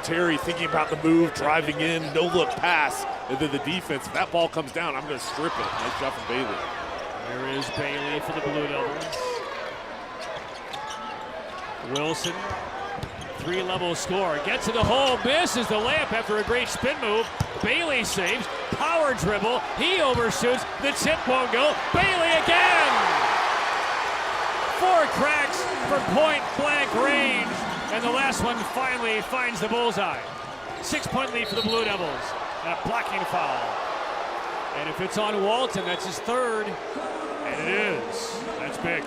Terry thinking about the move, driving in, no-look pass, and then the defense. If that ball comes down, I'm going to strip it. Nice job from Bailey. There is Bailey for the Blue Devils. Wilson, 3-level score. Gets to the hole, misses the layup after a great spin move. Bailey saves, power dribble, he overshoots, the tip won't go, Bailey again! 4 cracks from point-blank range, and the last one finally finds the bullseye. 6-point lead for the Blue Devils, and a blocking foul. And if it's on Walton, that's his third, and it is. That's big.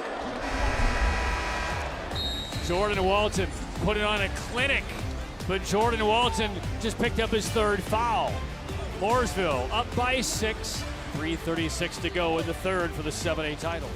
Jordan Walton put it on a clinic, but Jordan Walton just picked up his third foul. Mooresville up by 6, 3:36 to go in the third for the 7A title.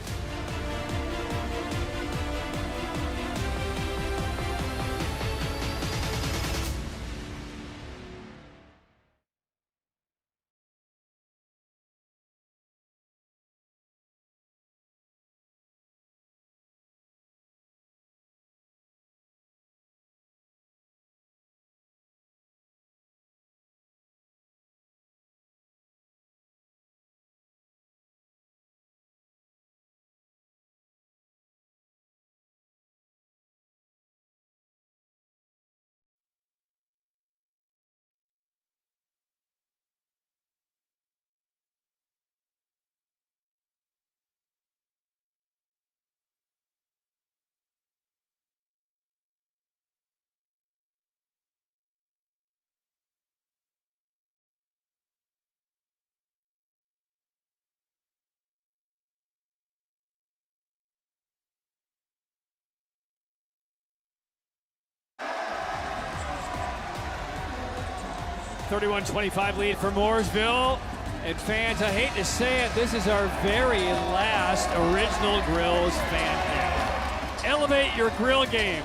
31-25 lead for Mooresville. And fans, I hate to say it, this is our very last Original Grills fan cam. Elevate your grill game.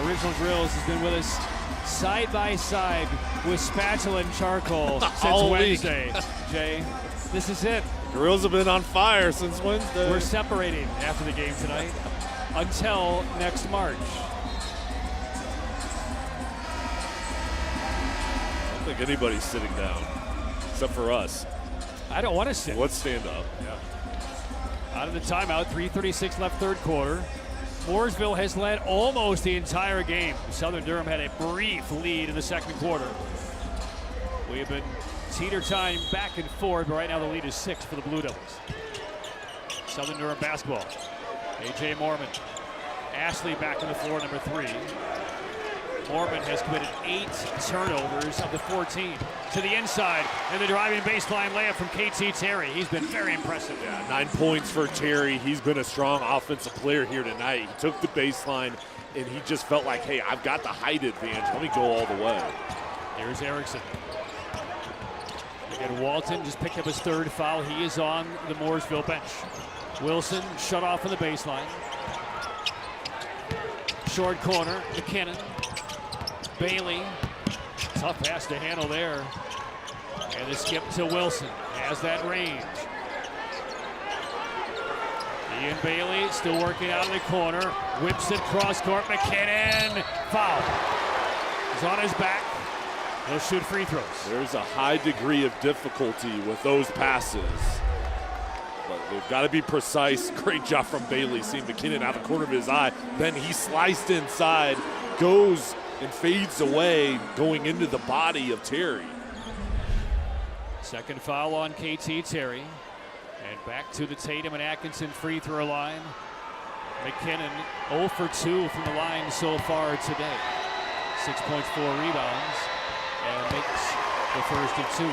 Original Grills has been with us side by side with spatula and charcoal since All week. Wednesday. Jay, this is it. Grills have been on fire since Wednesday. We're separating after the game tonight until next March. I don't think anybody's sitting down except for us. I don't want to sit. Let's stand up. Yeah. Out of the timeout, 3:36 left third quarter. Mooresville has led almost the entire game. Southern Durham had a brief lead in the second quarter. We have been teeter-tottering back and forth, but right now the lead is 6 for the Blue Devils. Southern Durham basketball. A.J. Mormon. Ashley back on the floor, number 3. Mormon has committed 8 turnovers of the 14. To the inside, and the driving baseline layup from KT Terry. He's been very impressive. Yeah, 9 points for Terry. He's been a strong offensive player here tonight. He took the baseline, and he just felt like, hey, I've got the height advantage. Let me go all the way. Here's Erickson. Again, Walton just picked up his 3rd foul. He is on the Mooresville bench. Wilson shut off on the baseline. Short corner, McKinnon. Bailey, tough pass to handle there. And the skip to Wilson, has that range. Ian Bailey still working out of the corner, whips it cross court, McKinnon, foul. He's on his back, he'll shoot free throws. There's a high degree of difficulty with those passes. But they've got to be precise. Great job from Bailey, seeing McKinnon out of the corner of his eye. Then he sliced inside, goes and fades away, going into the body of Terry. Second foul on KT Terry. And back to the Tatum and Atkinson free throw line. McKinnon 0 for 2 from the line so far today. 6 points, 4 rebounds, and makes the first of 2.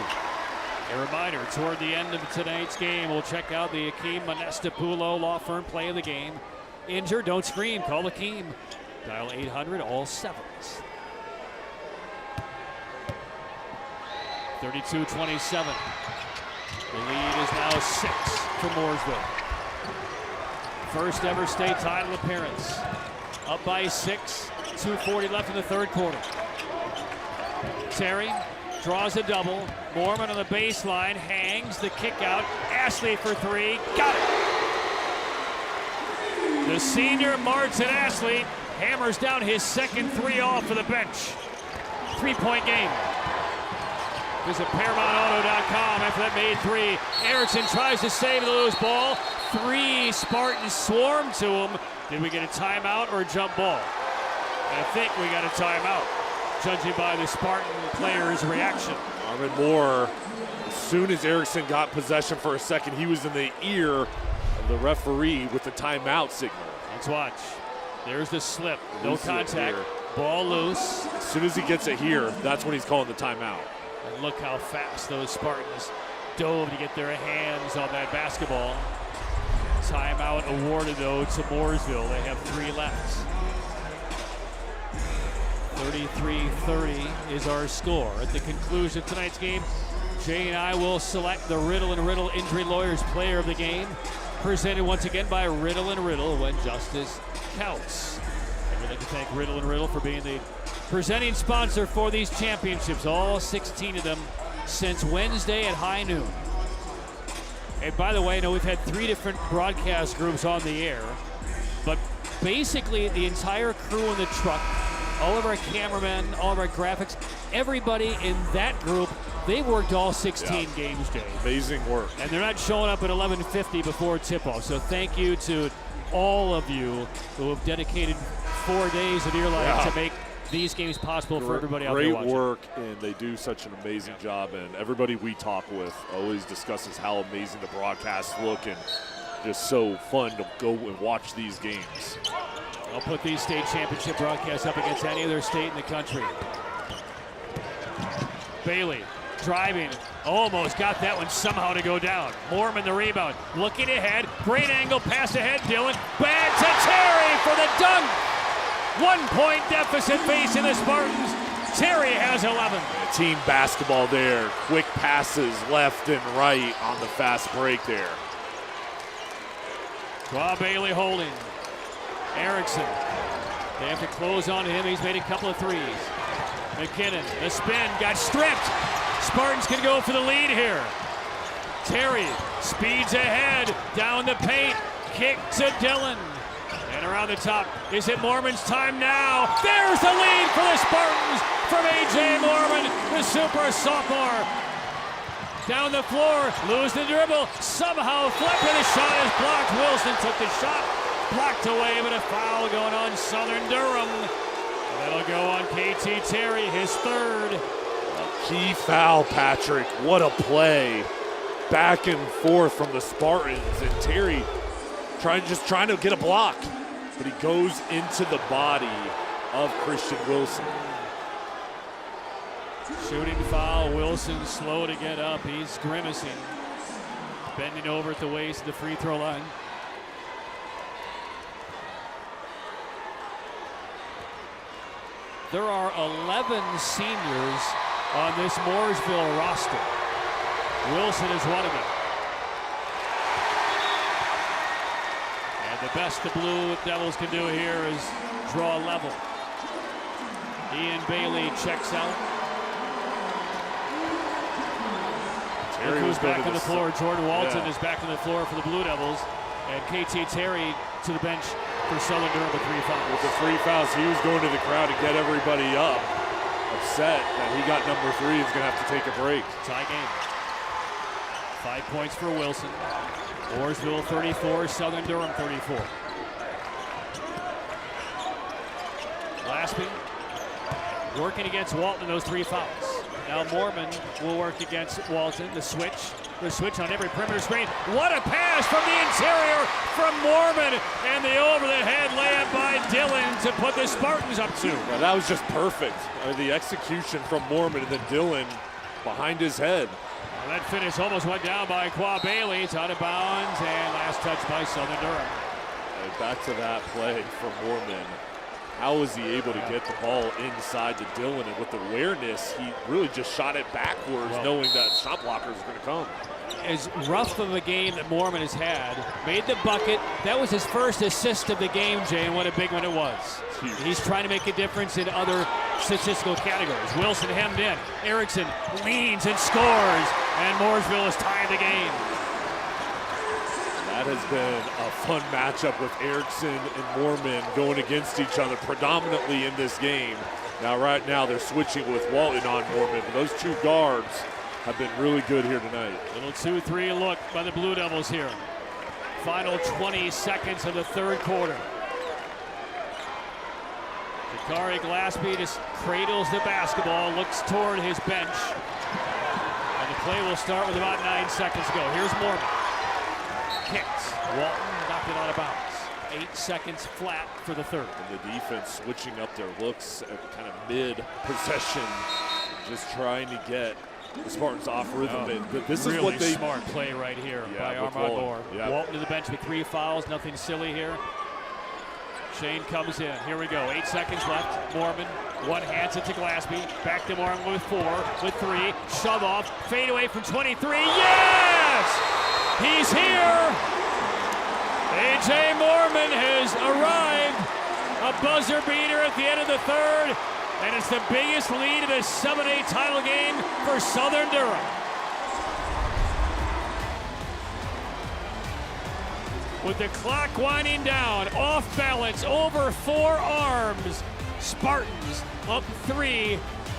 A reminder, toward the end of tonight's game, we'll check out the Akeem Monestapulo Law Firm play of the game. Injured, don't scream, call Akeem. Dial 800, all 7s. 32-27. The lead is now 6 for Mooresville. First ever state title appearance. Up by 6, 2:40 left in the third quarter. Terry draws a double. Mormon on the baseline, hangs the kick out. Ashley for 3, got it. The senior Martin Ashley hammers down his second 3 off of the bench. 3-point game. Visit ParamountAuto.com after that made 3. Erickson tries to save the loose ball. 3 Spartans swarm to him. Did we get a timeout or a jump ball? I think we got a timeout, judging by the Spartan players' reaction. Marvin Moore, as soon as Erickson got possession for a second, he was in the ear of the referee with the timeout signal. Let's watch. There's the slip. No contact. Ball loose. As soon as he gets it here, that's when he's calling the timeout. And look how fast those Spartans dove to get their hands on that basketball. Timeout awarded, though, to Mooresville. They have 3 left. 33-30 is our score. At the conclusion of tonight's game, Jay and I will select the Riddle & Riddle Injury Lawyers Player of the Game, presented once again by Riddle & Riddle, when justice counts. And we'd like to thank Riddle & Riddle for being the presenting sponsor for these championships, all 16 of them since Wednesday at high noon. And by the way, I know we've had 3 different broadcast groups on the air, but basically the entire crew in the truck, all of our cameramen, all of our graphics, everybody in that group, they worked all 16 games, Jay. Amazing work. And they're not showing up at 11:50 before tip-off. So thank you to all of you who have dedicated 4 days of your life to make these games possible for everybody out there watching. Great work, and they do such an amazing job. And everybody we talk with always discusses how amazing the broadcasts look, and just so fun to go and watch these games. I'll put these state championship broadcasts up against any other state in the country. Bailey driving, almost got that one somehow to go down. Mormon the rebound, looking ahead, great angle, pass ahead, Dylan, back to Terry for the dunk. 1-point deficit facing the Spartans. Terry has 11. Team basketball there. Quick passes left and right on the fast break there. Qua Bailey holding. Erickson. They have to close on him. He's made a couple of threes. McKinnon, the spin, got stripped. Spartans can go for the lead here. Terry speeds ahead, down the paint, kick to Dillon. And around the top, is it Mormon's time now? There's the lead for the Spartans from A.J. Mormon, the super sophomore. Down the floor, lose the dribble, somehow Fletcher, the shot is blocked. Wilson took the shot, blocked away, but a foul going on Southern Durham. That'll go on KT Terry, his third. A key foul, Patrick. What a play. Back and forth from the Spartans, and Terry trying to get a block, but he goes into the body of Christian Wilson. Shooting foul, Wilson slow to get up. He's grimacing, bending over at the waist of the free throw line. There are 11 seniors on this Mooresville roster. Wilson is one of them. And the best the Blue Devils can do here is draw level. Ian Bailey checks out. Look who's back on the floor. Jordan Walton is back on the floor for the Blue Devils. And KT Terry to the bench for Southern Durham with 3 fouls. With the 3 fouls, he was going to the crowd to get everybody up. Upset that he got number 3. He's going to have to take a break. Tie game. 5 points for Wilson. Mooresville 34, Southern Durham 34. Glaspie working against Walton in those 3 fouls. Now Mormon will work against Walton. The switch on every perimeter screen. What a pass from the interior from Mormon, and the over-the-head layup by Dillon to put the Spartans up 2. Yeah, that was just perfect. The execution from Mormon, and then Dillon behind his head. Well, that finish almost went down by Qua Bailey. It's out of bounds, and last touch by Southern Durham. Back to that play from Mormon. How was he able to get the ball inside to Dillon? And with awareness, he really just shot it backwards, knowing that shot blockers are going to come. As rough of a game that Mormon has had, made the bucket. That was his first assist of the game, Jay, and what a big one it was. He's trying to make a difference in other statistical categories. Wilson hemmed in. Erickson leans and scores, and Mooresville has tied the game. That has been a fun matchup with Erickson and Mormon going against each other predominantly in this game. Right now they're switching with Walton on Mormon, but those 2 guards have been really good here tonight. Little 2-3 look by the Blue Devils here. Final 20 seconds of the third quarter. Jakari Glaspie just cradles the basketball, looks toward his bench. And the play will start with about 9 seconds to go. Here's Mormon. Kicks. Walton knocked it out of bounds. 8 seconds flat for the third. And the defense switching up their looks at kind of mid-possession, just trying to get the Spartans off rhythm. This really is what they smart play right here by Armand Moore. Walton to the bench with 3 fouls. Nothing silly here. Shane comes in. Here we go. 8 seconds left. Mormon hands it to Glaspie. Back to Mormon with 4, with 3. Shove off. Fade away from 23. Yes! He's here. A.J. Mormon has arrived. A buzzer beater at the end of the third. And it's the biggest lead of the 7A title game for Southern Durham. With the clock winding down, off balance, over 4 arms, Spartans up 3,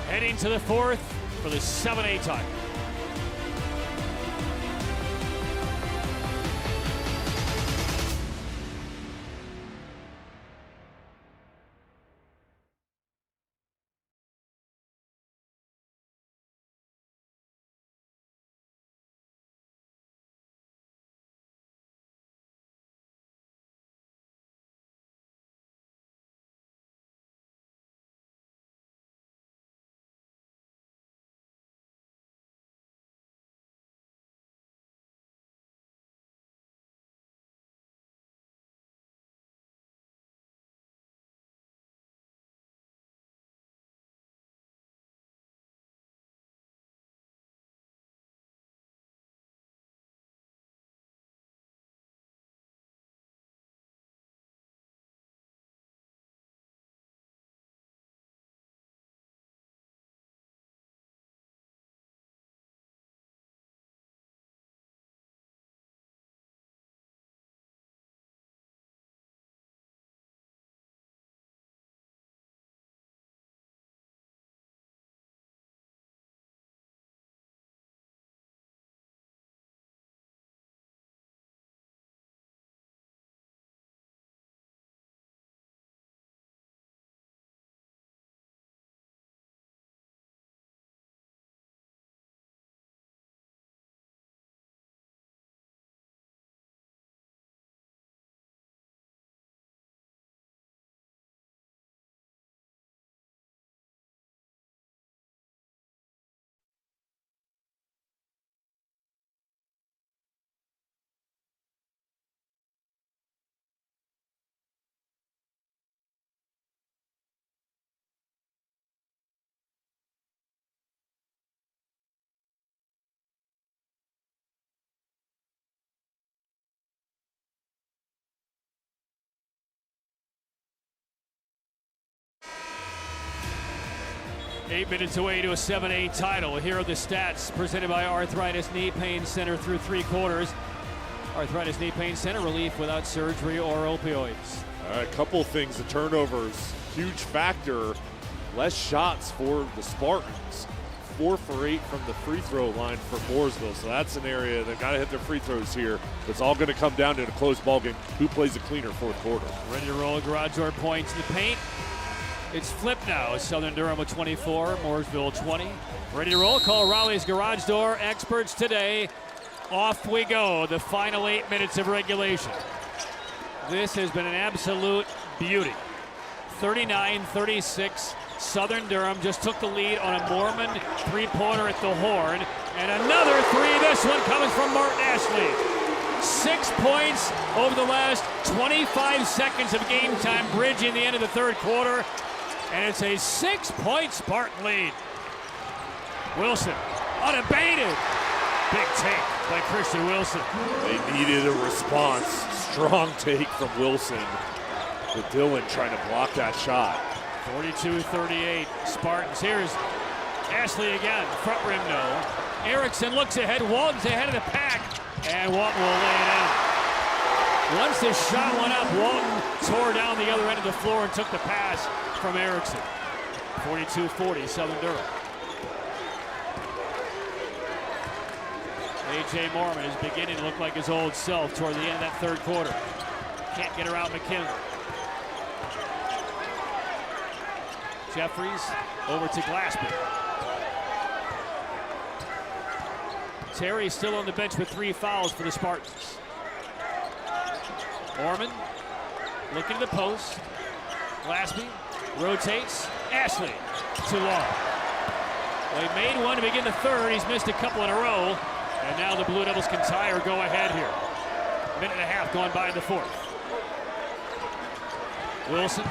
heading to the 4th for the 7A title. 8 minutes away to a 7A title. Here are the stats presented by Arthritis Knee Pain Center through 3 quarters. Arthritis Knee Pain Center, relief without surgery or opioids. All right, a couple things. The turnovers, huge factor. Less shots for the Spartans. 4 for 8 from the free throw line for Mooresville. So that's an area they've got to hit their free throws here. It's all going to come down to a close ball game. Who plays the cleaner fourth quarter? Ready to roll. Garage door points in the paint. It's flipped now. Southern Durham with 24, Mooresville 20. Ready to roll. Call Raleigh's Garage Door experts today. Off we go. The final 8 minutes of regulation. This has been an absolute beauty. 39-36. Southern Durham just took the lead on a Mormon three-pointer at the horn. And another three. This one coming from Martin Ashley. 6 points over the last 25 seconds of game time, bridging the end of the third quarter. And it's a 6-point Spartan lead. Wilson unabated. Big take by Christian Wilson. They needed a response. Strong take from Wilson. But Dillon trying to block that shot. 42-38 Spartans. Here's Ashley again. Front rim no. Erickson looks ahead. Walton's ahead of the pack. And Walton will lay it in. Once the shot went up, Walton tore down the other end of the floor and took the pass from Erickson. 42-40 Southern Durham. A.J. Mormon is beginning to look like his old self toward the end of that third quarter. Can't get her out McKinley. Jeffries over to Glassman. Terry still on the bench with 3 fouls for the Spartans. Mormon looking to the post. Glassby rotates. Ashley too long. Well, he made one to begin the third. He's missed a couple in a row. And now the Blue Devils can tie or go ahead here. Minute and a half gone by in the fourth. Wilson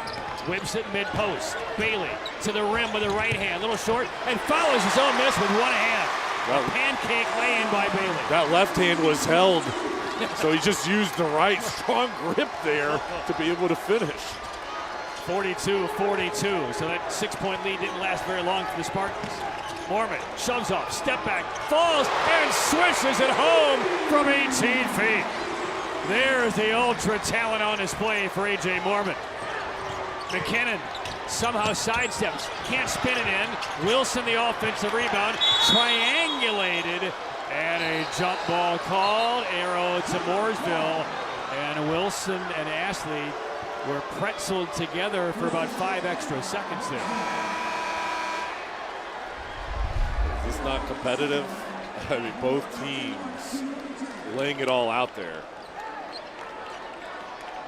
whips it mid-post. Bailey to the rim with the right hand. Little short and follows his own miss with one hand. Pancake lay-in by Bailey. That left hand was held, so he just used the right strong grip there to be able to finish. 42-42, so that 6-point lead didn't last very long for the Spartans. Mormon shoves off, step back, falls, and swishes it home from 18 feet. There's the ultra talent on display for A.J. Mormon. McKinnon somehow sidesteps, can't spin it in. Wilson the offensive rebound, triangulated, and a jump ball called. Arrow to Mooresville, and Wilson and Ashley were pretzeled together for about 5 extra seconds there. Is this not competitive? I mean, both teams laying it all out there.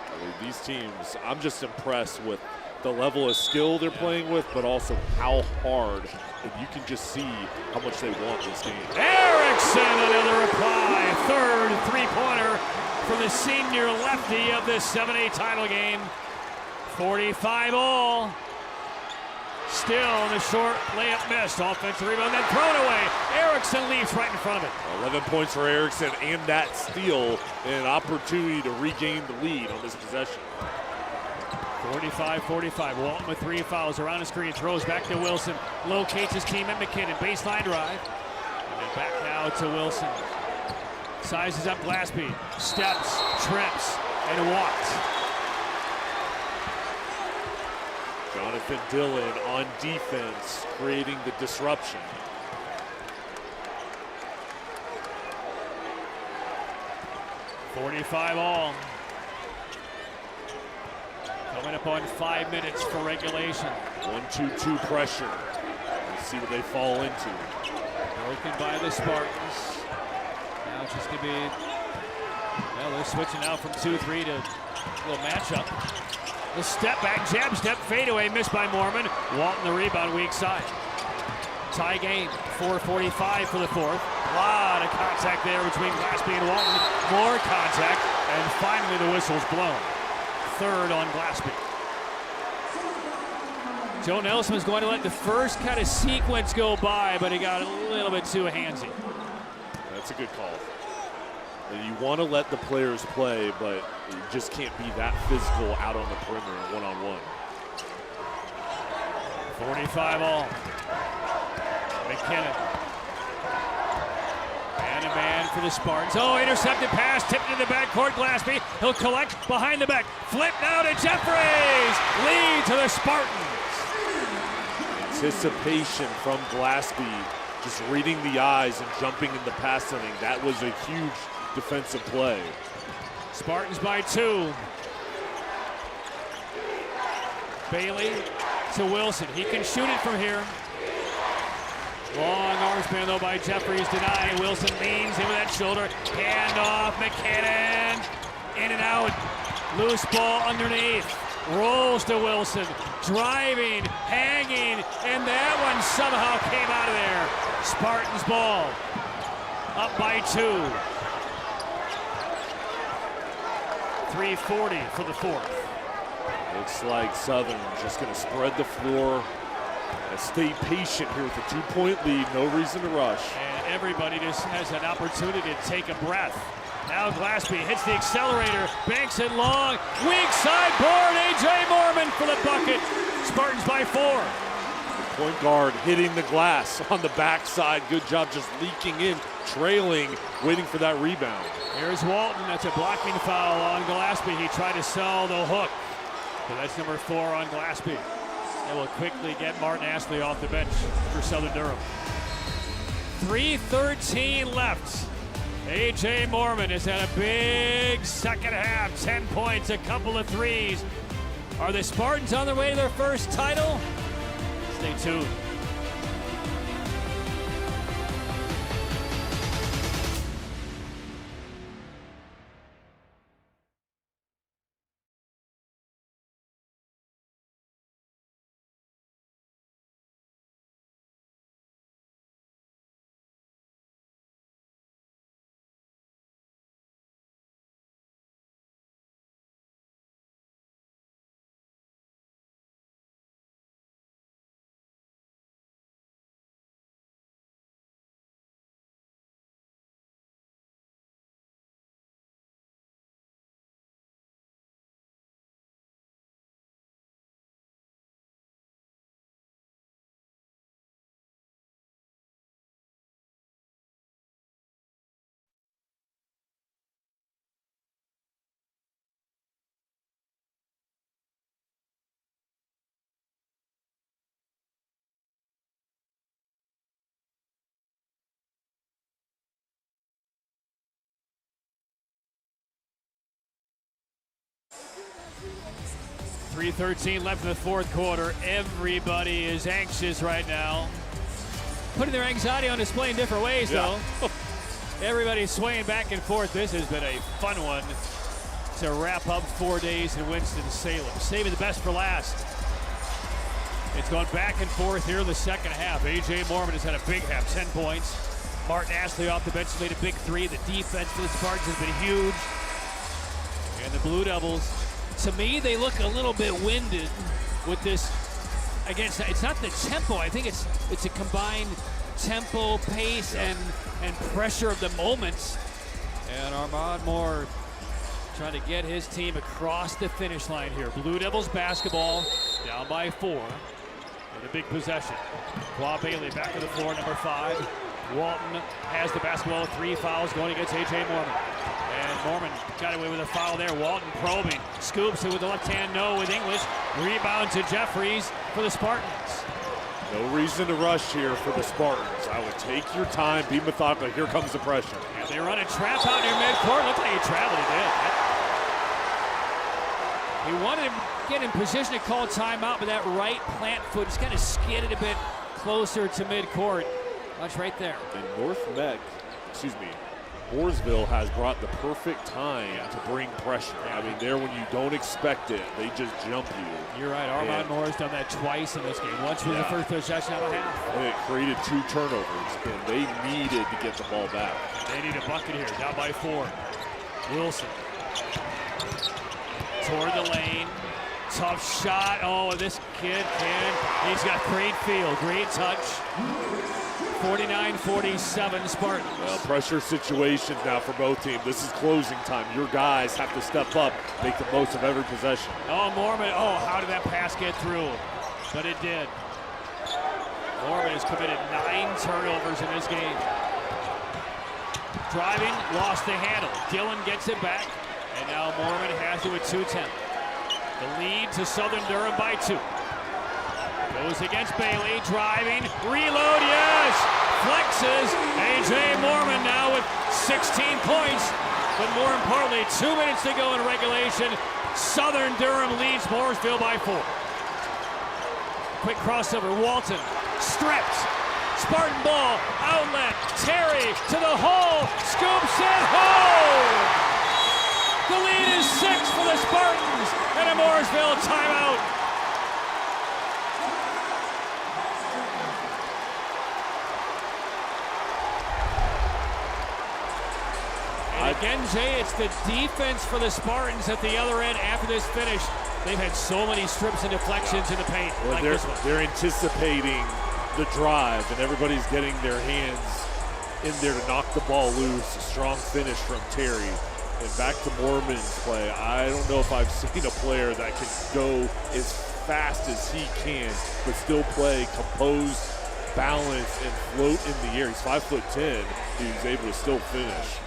I mean, these teams, I'm just impressed with the level of skill they're playing with, but also how hard, and you can just see how much they want this game. Erickson, another reply. Third three-pointer for the senior lefty of this 7A title game. 45 all. Still in the short layup missed. Offensive rebound, then thrown away. Erickson leaves right in front of it. 11 points for Erickson and that steal, and an opportunity to regain the lead on this possession. 45-45. Walton with 3 fouls around the screen. Throws back to Wilson. Locates his team at McKinnon. Baseline drive. And back now to Wilson. Sizes up Glassby. Steps, trips, and walks. Jonathan Dillon on defense, creating the disruption. .45 all. Coming up on 5 minutes for regulation. 1-2-2 pressure. Let's see what they fall into. Broken by the Spartans. Now it's just going to be, well, they're switching now from 2-3 to a little matchup. The step back, jab step, fadeaway, missed by Mormon. Walton the rebound, weak side. Tie game, 4:45 for the fourth. A lot of contact there between Glassby and Walton. More contact, and finally the whistle's blown. Third on Glassby. Joe Nelson was going to let the first kind of sequence go by, but he got a little bit too handsy. That's a good call. You want to let the players play, but you just can't be that physical out on the perimeter one-on-one. 45 all. McKinnon. Man for the Spartans. Oh, intercepted pass, tipped into the backcourt. Glassby, he'll collect behind the back. Flip now to Jeffries. Lead to the Spartans. Anticipation from Glassby, just reading the eyes and jumping in the pass lane. That was a huge defensive play. Spartans by 2. Bailey to Wilson. He can shoot it from here. Long arm span though by Jeffries, denied. Wilson leans in with that shoulder. Hand off, McKinnon. In and out. Loose ball underneath. Rolls to Wilson. Driving, hanging, and that one somehow came out of there. Spartans ball. Up by 2. 3:40 for the 4th. Looks like Southern just going to spread the floor. Stay patient here with a 2-point lead. No reason to rush. And everybody just has an opportunity to take a breath. Now Glassby hits the accelerator, banks it long. Weak side board, A.J. Mormon for the bucket. Spartans by 4. The point guard hitting the glass on the backside. Good job just leaking in, trailing, waiting for that rebound. Here's Walton. That's a blocking foul on Glassby. He tried to sell the hook. So that's number 4 on Glassby. It will quickly get Martin Astley off the bench for Southern Durham. 3:13 left. A.J. Mormon has had a big second half. 10 points, a couple of threes. Are the Spartans on their way to their first title? Stay tuned. .313 left in the 4th quarter. Everybody is anxious right now. Putting their anxiety on display in different ways, though. Everybody's swaying back and forth. This has been a fun one to wrap up 4 days in Winston-Salem. Saving the best for last. It's gone back and forth here in the second half. A.J. Mormon has had a big half, 10 points. Martin Astley off the bench made a big 3. The defense for the Spartans has been huge. And the Blue Devils, to me, they look a little bit winded with this. Again, it's not the tempo. I think it's a combined tempo, pace, and pressure of the moments. And Armand Moore trying to get his team across the finish line here. Blue Devils basketball down by 4. And a big possession. Qua Bailey back to the floor, number 5. Walton has the basketball, 3 fouls going against A.J. Mormon. And Mormon got away with a foul there. Walton probing, scoops it with the left hand, no with English. Rebound to Jeffries for the Spartans. No reason to rush here for the Spartans. I would take your time, be methodical. Here comes the pressure. And they run a trap out near midcourt. Looked like he traveled, he did. He wanted to get in position to call timeout, but that right plant foot just kind of skidded a bit closer to midcourt. Watch right there. And Mooresville has brought the perfect time to bring pressure. I mean, there when you don't expect it, they just jump you. You're right. Armand Moore has done that twice in this game. Once was the first possession out of half. And it created 2 turnovers, and they needed to get the ball back. They need a bucket here, down by 4. Wilson. Toward the lane. Tough shot. Oh, this kid he's got great feel, great touch. 49-47 Spartans. Well, pressure situations now for both teams. This is closing time. Your guys have to step up, make the most of every possession. Oh, Mormon. Oh, how did that pass get through? But it did. Mormon has committed 9 turnovers in this game. Driving, lost the handle. Dillon gets it back, and now Mormon has it with 2:10. The lead to Southern Durham by 2. Goes against Bailey, driving, reload, yes! Flexes, A.J. Mormon now with 16 points. But more importantly, 2 minutes to go in regulation. Southern Durham leads Mooresville by 4. Quick crossover, Walton, stripped. Spartan ball, outlet, Terry to the hole, scoops it home! The lead is 6 for the Spartans, and a Mooresville timeout. And again, Jay, it's the defense for the Spartans at the other end after this finish. They've had so many strips and deflections in the paint. Well, like this one. They're anticipating the drive, and everybody's getting their hands in there to knock the ball loose. A strong finish from Terry. And back to Mormon's play. I don't know if I've seen a player that can go as fast as he can, but still play composed, balanced, and float in the air. He's 5'10". He's able to still finish.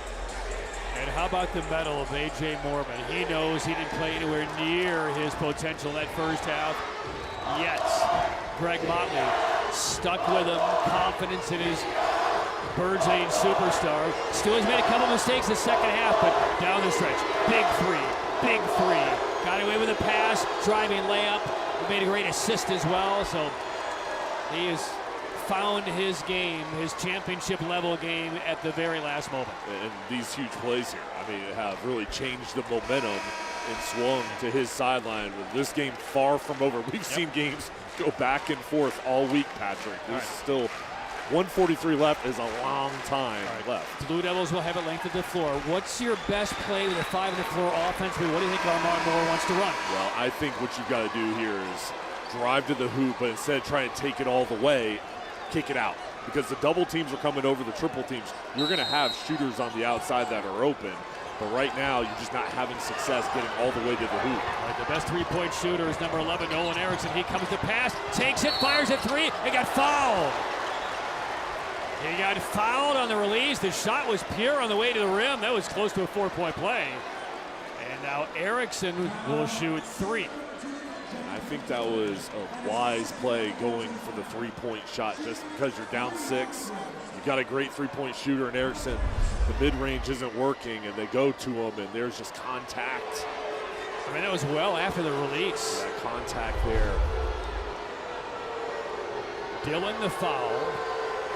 And how about the medal of A.J. Mormon? He knows he didn't play anywhere near his potential that first half. Yet, Greg Motley stuck with him, confidence in his burgeoning superstar. Still has made a couple mistakes the second half, but down the stretch, big three. Got away with a pass, driving layup. He made a great assist as well, so he has found his game, his championship level game at the very last moment. And these huge plays here, I mean, have really changed the momentum and swung to his sideline. With this game far from over. We've seen games go back and forth all week, Patrick. There's still 1:43 left, is a long time left. Blue Devils will have it length of the floor. What's your best play with a 5 on the floor offensively? What do you think Armand Moore wants to run? Well, I think what you've got to do here is drive to the hoop, but instead of trying to take it all the way, kick it out. Because the double teams are coming over the triple teams. You're going to have shooters on the outside that are open. But right now, you're just not having success getting all the way to the hoop. All right, the best three-point shooter is number 11, Nolan Erickson. He comes to pass, takes it, fires at 3, and got fouled. He got fouled on the release. The shot was pure on the way to the rim. That was close to a 4-point play. And now Erickson will shoot 3. I think that was a wise play going for the three-point shot just because you're down 6. You've got a great three-point shooter in Erickson. The mid-range isn't working, and they go to him, and there's just contact. I mean, that was well after the release. That contact there. Dillon the foul.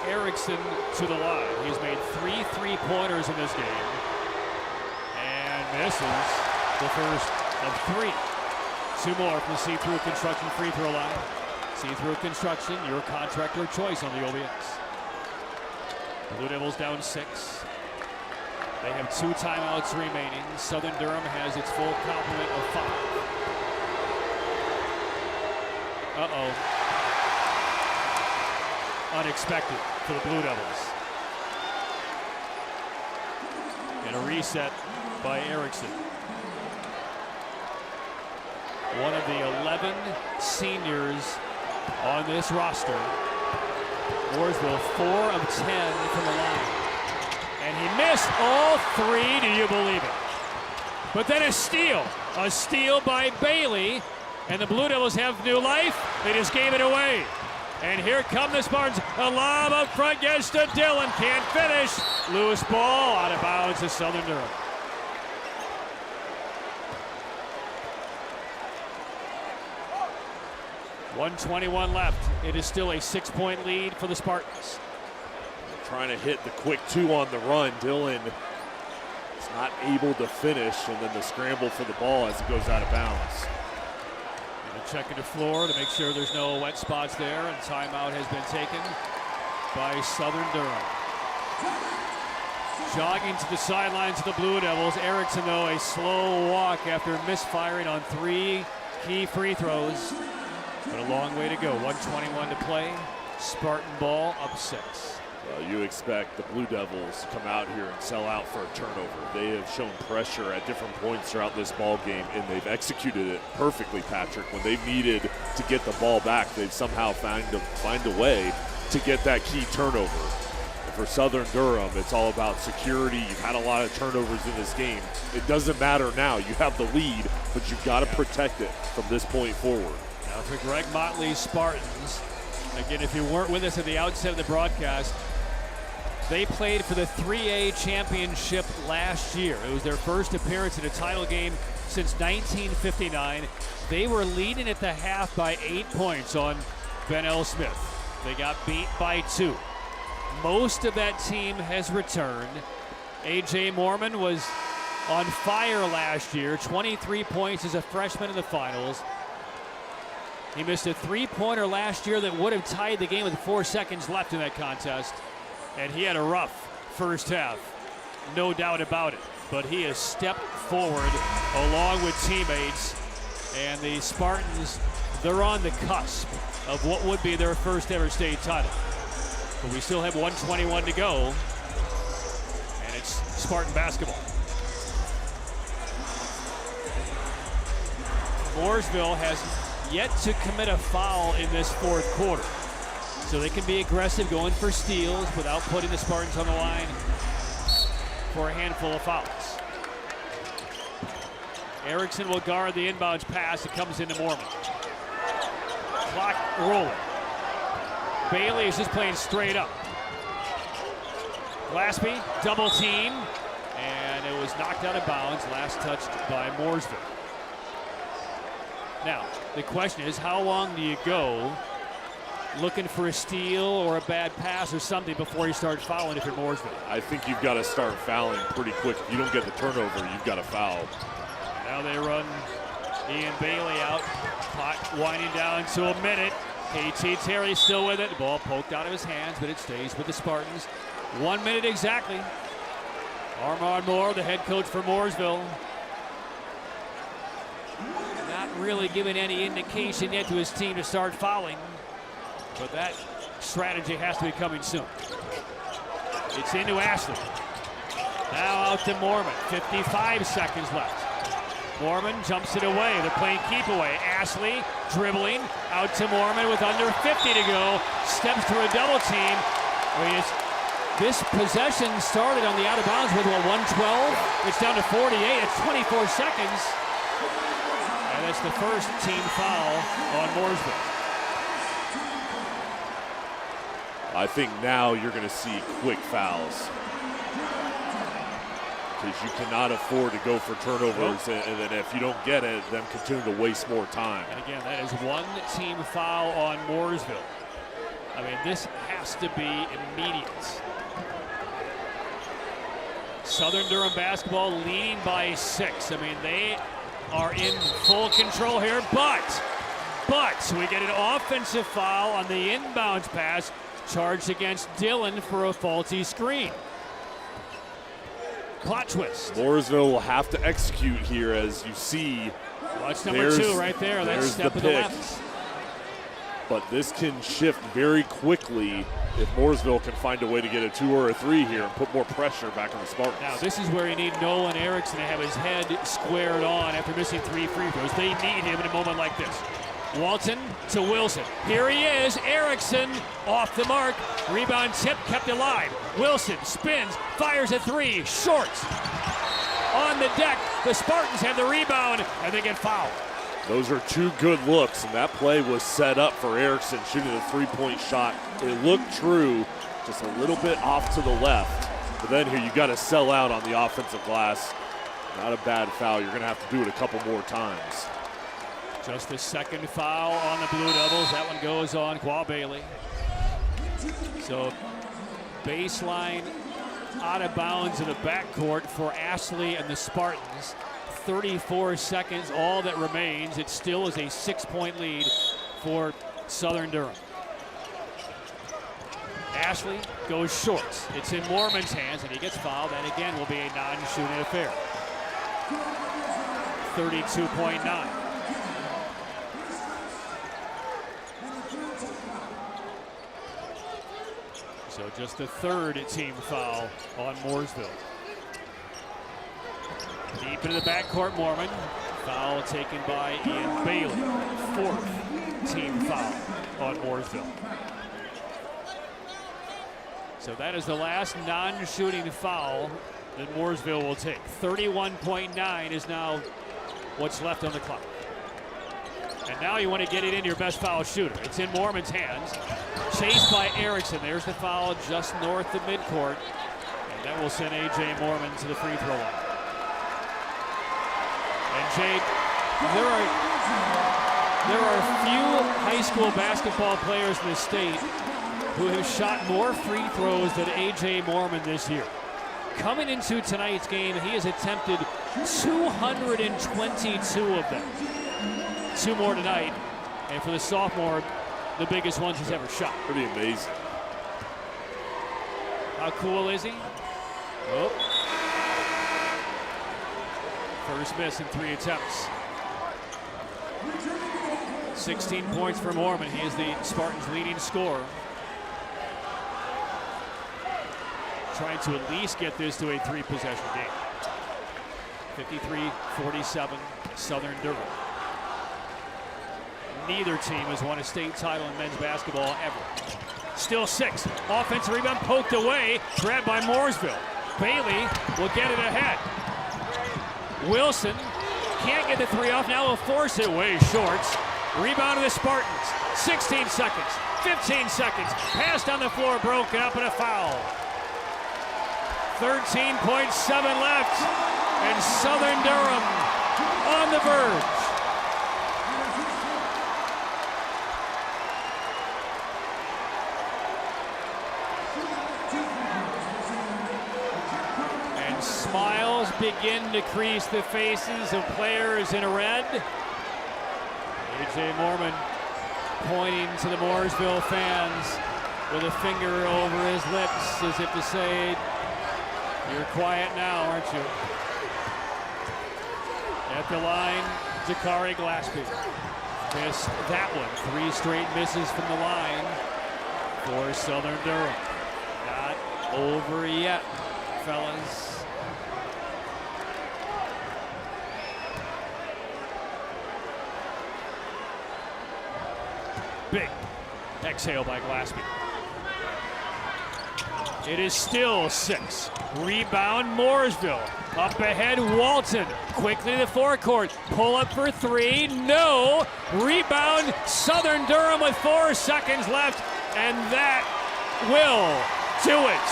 Erickson to the line. He's made 3 3-pointers in this game. And misses the first of 3. 2 more from the See-Through Construction free throw line. See-Through Construction, your contractor of choice on the OBS. Blue Devils down 6. They have 2 timeouts remaining. Southern Durham has its full complement of 5. Uh-oh. Unexpected for the Blue Devils. And a reset by Erickson. One of the 11 seniors on this roster. Mooresville 4 of 10 from the line. And he missed all 3, do you believe it? But then a steal by Bailey, and the Blue Devils have new life. They just gave it away. And here come the Spartans. A lob up front gets to Dillon, can't finish. Loose ball out of bounds to Southern Durham. .121 left. It is still a 6-point lead for the Spartans. Trying to hit the quick 2 on the run. Dillon is not able to finish, and then the scramble for the ball as it goes out of bounds. And checking the floor to make sure there's no wet spots there, and timeout has been taken by Southern Durham. Jogging to the sidelines of the Blue Devils. Erickson, though, a slow walk after misfiring on 3 key free throws. But a long way to go. 1:21 to play. Spartan ball up 6. Well, you expect the Blue Devils to come out here and sell out for a turnover. They have shown pressure at different points throughout this ball game, and they've executed it perfectly, Patrick. When they've needed to get the ball back. They've somehow find a way to get that key turnover. And for Southern Durham, it's all about security. You've had a lot of turnovers in this game. It doesn't matter now. You have the lead, but you've got to protect it from this point forward. Now for Greg Motley's Spartans, again, if you weren't with us at the outset of the broadcast, they played for the 3A championship last year. It was their first appearance in a title game since 1959. They were leading at the half by 8 points on Ben L. Smith. They got beat by 2. Most of that team has returned. A.J. Mormon was on fire last year, 23 points as a freshman in the finals. He missed a 3-pointer last year that would have tied the game with 4 seconds left in that contest. And he had a rough first half, no doubt about it. But he has stepped forward along with teammates. And the Spartans, they're on the cusp of what would be their first ever state title. But we still have 1:21 to go. And it's Spartan basketball. Mooresville has yet to commit a foul in this fourth quarter. So they can be aggressive going for steals without putting the Spartans on the line for a handful of fouls. Erickson will guard the inbounds pass. It comes into Mormon. Clock rolling. Bailey is just playing straight up. Glaspie, double team, and it was knocked out of bounds. Last touched by Mooresville. Now, the question is, how long do you go looking for a steal or a bad pass or something before you start fouling if you're Mooresville? I think you've got to start fouling pretty quick. If you don't get the turnover, you've got to foul. Now they run Ian Bailey out. Clock winding down to a minute. KT Terry still with it. The ball poked out of his hands, but it stays with the Spartans. 1 minute exactly. Armand Moore, the head coach for Mooresville, not really giving any indication yet to his team to start fouling, but that strategy has to be coming soon. It's into Ashley. Now out to Mormon. 55 seconds left. Mormon jumps it away. They're playing keep away. Ashley dribbling out to Mormon with under 50 to go. Steps through a double team. This possession started on the out of bounds with 112. It's down to 48. It's 24 seconds. And that's the first team foul on Mooresville. I think now you're going to see quick fouls, because you cannot afford to go for turnovers, and then if you don't get it, then continue to waste more time. And again, that is one team foul on Mooresville. I mean, this has to be immediate. Southern Durham basketball leading by 6. I mean, they are in full control here, but we get an offensive foul on the inbounds pass charged against Dillon for a faulty screen. Plot twist. Mooresville will have to execute here, as you see. Watch number 2 right there. That step to the left. But this can shift very quickly if Mooresville can find a way to get a 2 or a 3 here and put more pressure back on the Spartans. Now, this is where you need Nolan Erickson to have his head squared on after missing 3 free throws. They need him in a moment like this. Walton to Wilson. Here he is. Erickson off the mark. Rebound tip kept alive. Wilson spins, fires a 3, short. On the deck, the Spartans have the rebound, and they get fouled. Those are 2 good looks, and that play was set up for Erickson shooting a 3-point shot. It looked true, just a little bit off to the left. But then here you got to sell out on the offensive glass. Not a bad foul. You're going to have to do it a couple more times. Just the second foul on the Blue Devils. That one goes on Qua Bailey. So baseline out of bounds in the backcourt for Ashley and the Spartans. 34 seconds, all that remains. It still is a 6-point lead for Southern Durham. Ashley goes short. It's in Mormon's hands, and he gets fouled. That again will be a non-shooting affair. 32.9. So just the third team foul on Mooresville. Deep into the backcourt, Mormon. Foul taken by Ian Bailey. 4th team foul on Mooresville. So that is the last non-shooting foul that Mooresville will take. 31.9 is now what's left on the clock. And now you want to get it into your best foul shooter. It's in Mormon's hands. Chased by Erickson. There's the foul just north of midcourt. And that will send A.J. Mormon to the free throw line. And Jade, there are few high school basketball players in the state who have shot more free throws than A.J. Mormon this year. Coming into tonight's game, he has attempted 222 of them. 2 more tonight, and for the sophomore, the biggest ones he's ever shot. Pretty amazing. How cool is he? Oh. First miss in 3 attempts. 16 points for Mormon. He is the Spartans' leading scorer. Trying to at least get this to a 3-possession game. 53-47, Southern Durham. Neither team has won a state title in men's basketball ever. Still 6. Offensive rebound poked away. Grabbed by Mooresville. Bailey will get it ahead. Wilson can't get the 3 off. Now will force it way short. Rebound to the Spartans. 16 seconds. 15 seconds. Pass down the floor. Broken up and a foul. 13.7 left. And Southern Durham on the verge. Smiles begin to crease the faces of players in red. A.J. Mormon pointing to the Mooresville fans with a finger over his lips as if to say, you're quiet now, aren't you? At the line, Zachary Glaspie. Missed that one. 3 straight misses from the line for Southern Durham. Not over yet, fellas. Big exhale by Glaspie. It is still 6. Rebound Mooresville. Up ahead Walton. Quickly to the forecourt. Pull up for 3. No. Rebound Southern Durham with 4 seconds left. And that will do it.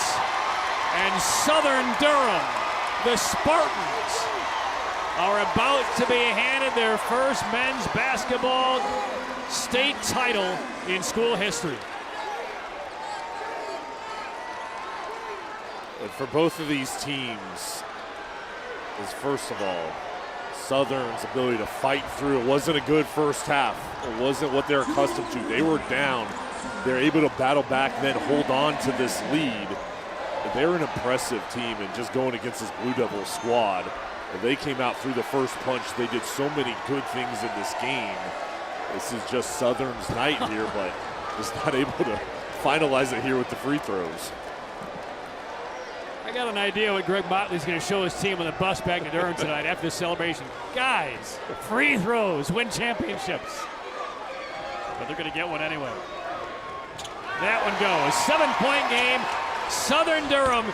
And Southern Durham, the Spartans, are about to be handed their first men's basketball state title in school history. And for both of these teams is, first of all, Southern's ability to fight through. It wasn't a good first half. It wasn't what they're accustomed to. They were down. They're able to battle back and then hold on to this lead. But they're an impressive team, and just going against this Blue Devil squad. And they came out through the first punch. They did so many good things in this game. This is just Southern's night here, but just not able to finalize it here with the free throws. I got an idea what Greg Motley's going to show his team on the bus back to Durham tonight after the celebration. Guys, free throws win championships. But they're going to get one anyway. That one goes. 7-point game. Southern Durham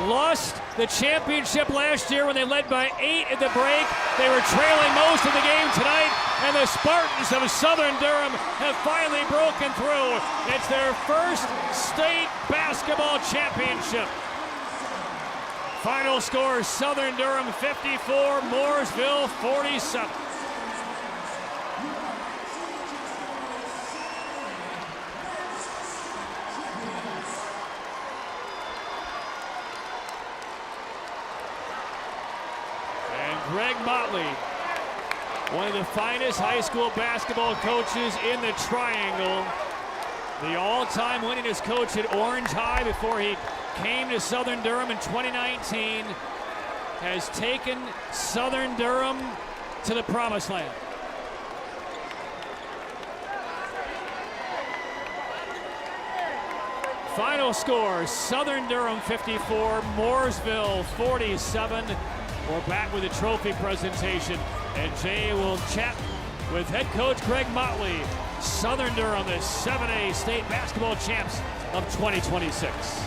lost the championship last year when they led by 8 at the break. They were trailing most of the game tonight, and the Spartans of Southern Durham have finally broken through. It's their first state basketball championship. Final score, Southern Durham 54, Mooresville 47. Greg Motley, one of the finest high school basketball coaches in the Triangle. The all-time winningest coach at Orange High before he came to Southern Durham in 2019, has taken Southern Durham to the promised land. Final score, Southern Durham 54, Mooresville 47. We're back with a trophy presentation And Jay will chat with head coach Greg Motley, Southern Durham, the 7A state basketball champs of 2026.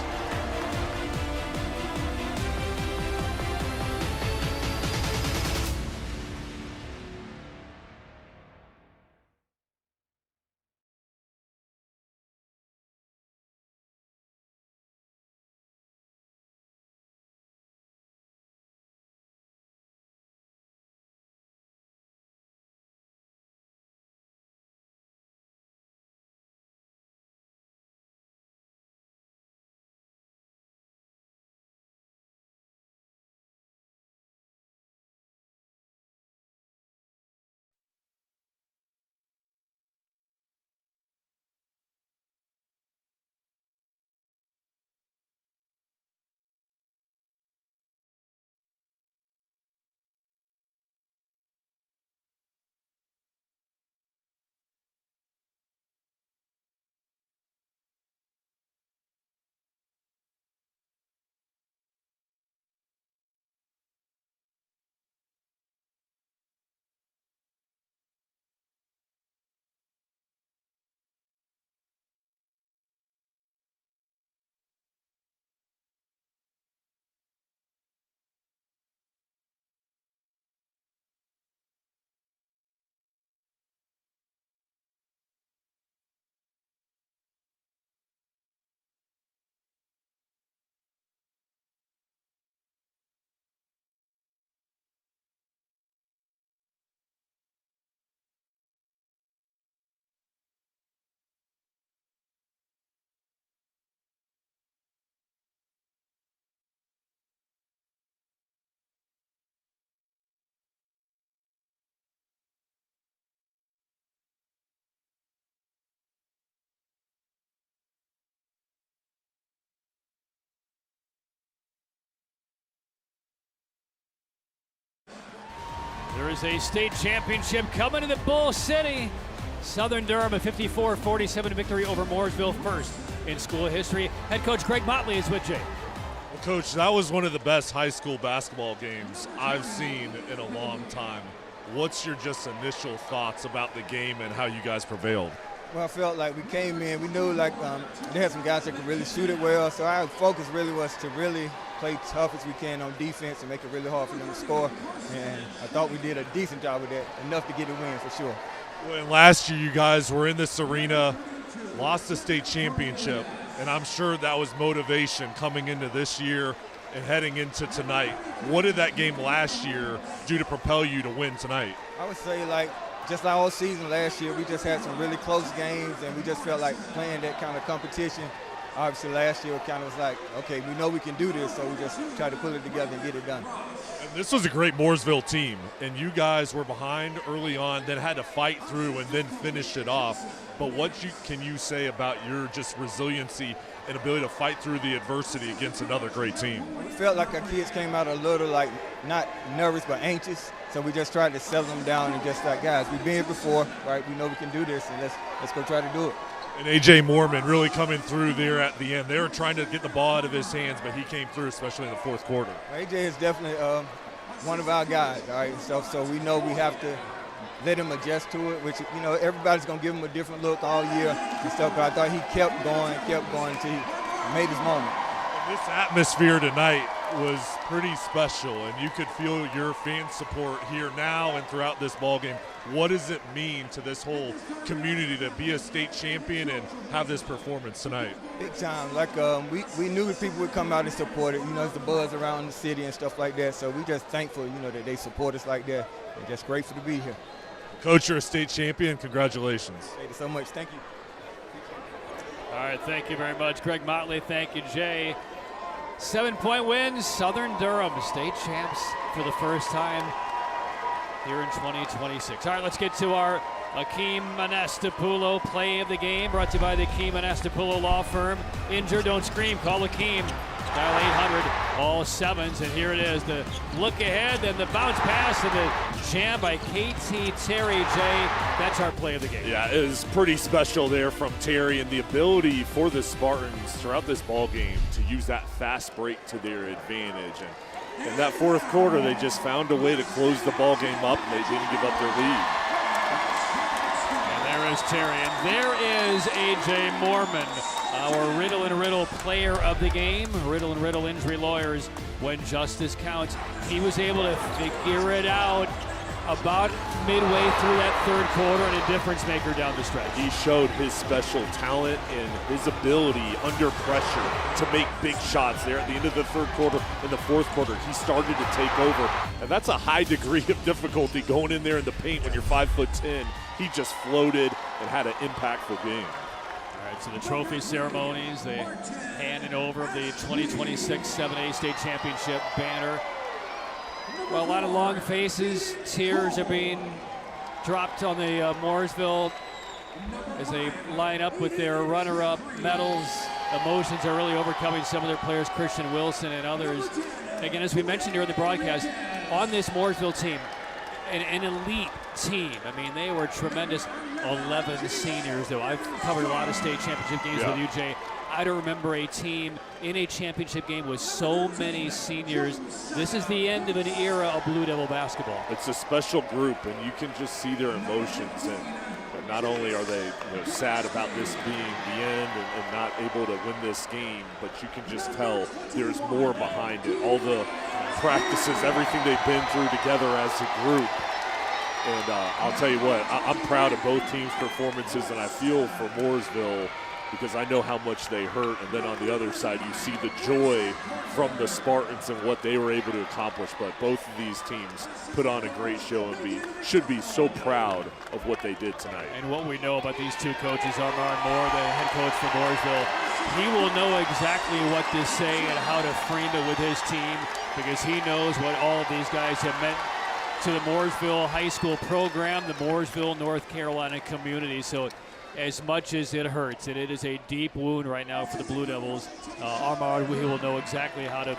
There is a state championship coming to the Bull City. Southern Durham, a 54-47 victory over Mooresville, first in school history. Head coach Greg Motley is with Jay. Well, Coach, that was one of the best high school basketball games I've seen in a long time. What's your just initial thoughts about the game and how you guys prevailed? Well, I felt like we came in, we knew like they had some guys that could really shoot it well, so our focus really was to really play tough as we can on defense and make it really hard for them to score, and I thought we did a decent job with that, enough to get a win for sure. Well, and last year you guys were in this arena, lost the state championship, and I'm sure that was motivation coming into this year and heading into tonight. What did that game last year do to propel you to win tonight? I would say like just like all season last year, we just had some really close games, and we just felt like playing that kind of competition. Obviously last year it kind of was like, okay, we know we can do this, so we just try to pull it together and get it done. And this was a great Mooresville team, and you guys were behind early on, then had to fight through and then finished it off. But what can you say about your just resiliency and ability to fight through the adversity against another great team? We felt like our kids came out a little like not nervous but anxious, so we just tried to settle them down and just like, guys, we've been here before, right? We know we can do this, and let's go try to do it. And A.J. Moorman really coming through there at the end. They were trying to get the ball out of his hands, but he came through, especially in the fourth quarter. A.J. is definitely one of our guys, all right? So we know we have to let him adjust to it, which, you know, everybody's going to give him a different look all year and stuff, but I thought he kept going until he made his moment. And this atmosphere tonight was pretty special, and you could feel your fan support here now and throughout this ball game. What does it mean to this whole community to be a state champion and have this performance tonight? Big time. Like we knew that people would come out and support it. You know, it's the buzz around the city and stuff like that. So we just thankful, you know, that they support us like that. We're just grateful to be here. Coach, you're a state champion. Congratulations. Thank you so much. Thank you. All right, thank you very much, Greg Motley. Thank you, Jay. 7-point wins, Southern Durham, state champs for the first time here in 2026. All right, let's get to our Akeem Anastapulo play of the game, brought to you by the Akeem Anastapulo Law Firm. Injured, don't scream, call Akeem. Dial 800, all sevens, and here it is. The look ahead, then the bounce pass, and the jam by KT Terry. Jay, that's our play of the game. Yeah, it was pretty special there from Terry, and the ability for the Spartans throughout this ball game to use that fast break to their advantage. And In that fourth quarter, they just found a way to close the ball game up, and they didn't give up their lead. And there is Terry, and there is A.J. Mormon, our Riddle and Riddle player of the game. Riddle and Riddle injury lawyers when justice counts. He was able to figure it out about midway through that third quarter and a difference maker down the stretch. He showed his special talent and his ability under pressure to make big shots there at the end of the third quarter. In the fourth quarter, he started to take over, and that's a high degree of difficulty going in there in the paint when you're 5'10". He just floated and had an impactful game. All right, so the trophy ceremonies, the handing over of the 2026 7A state championship banner. Well, a lot of long faces, tears are being dropped on the Mooresville as they line up with their runner-up medals. Emotions are really overcoming some of their players, Christian Wilson and others. Again, as we mentioned during the broadcast, on this Mooresville team, an elite team. I mean, they were tremendous. 11 seniors, though. I've covered a lot of state championship games with UJ. I don't remember a team in a championship game with so many seniors. This is the end of an era of Blue Devil basketball. It's a special group, and you can just see their emotions. And not only are they sad about this being the end and not able to win this game, but you can just tell there's more behind it. All the practices, everything they've been through together as a group. And I'll tell you what, I'm proud of both teams' performances, and I feel for Mooresville because I know how much they hurt. And then on the other side, you see the joy from the Spartans and what they were able to accomplish. But both of these teams put on a great show and should be so proud of what they did tonight. And what we know about these two coaches, Armand Moore, the head coach for Mooresville, he will know exactly what to say and how to frame it with his team because he knows what all of these guys have meant to the Mooresville High School program, the Mooresville, North Carolina community. So as much as it hurts, and it is a deep wound right now for the Blue Devils, Armand, he will know exactly how to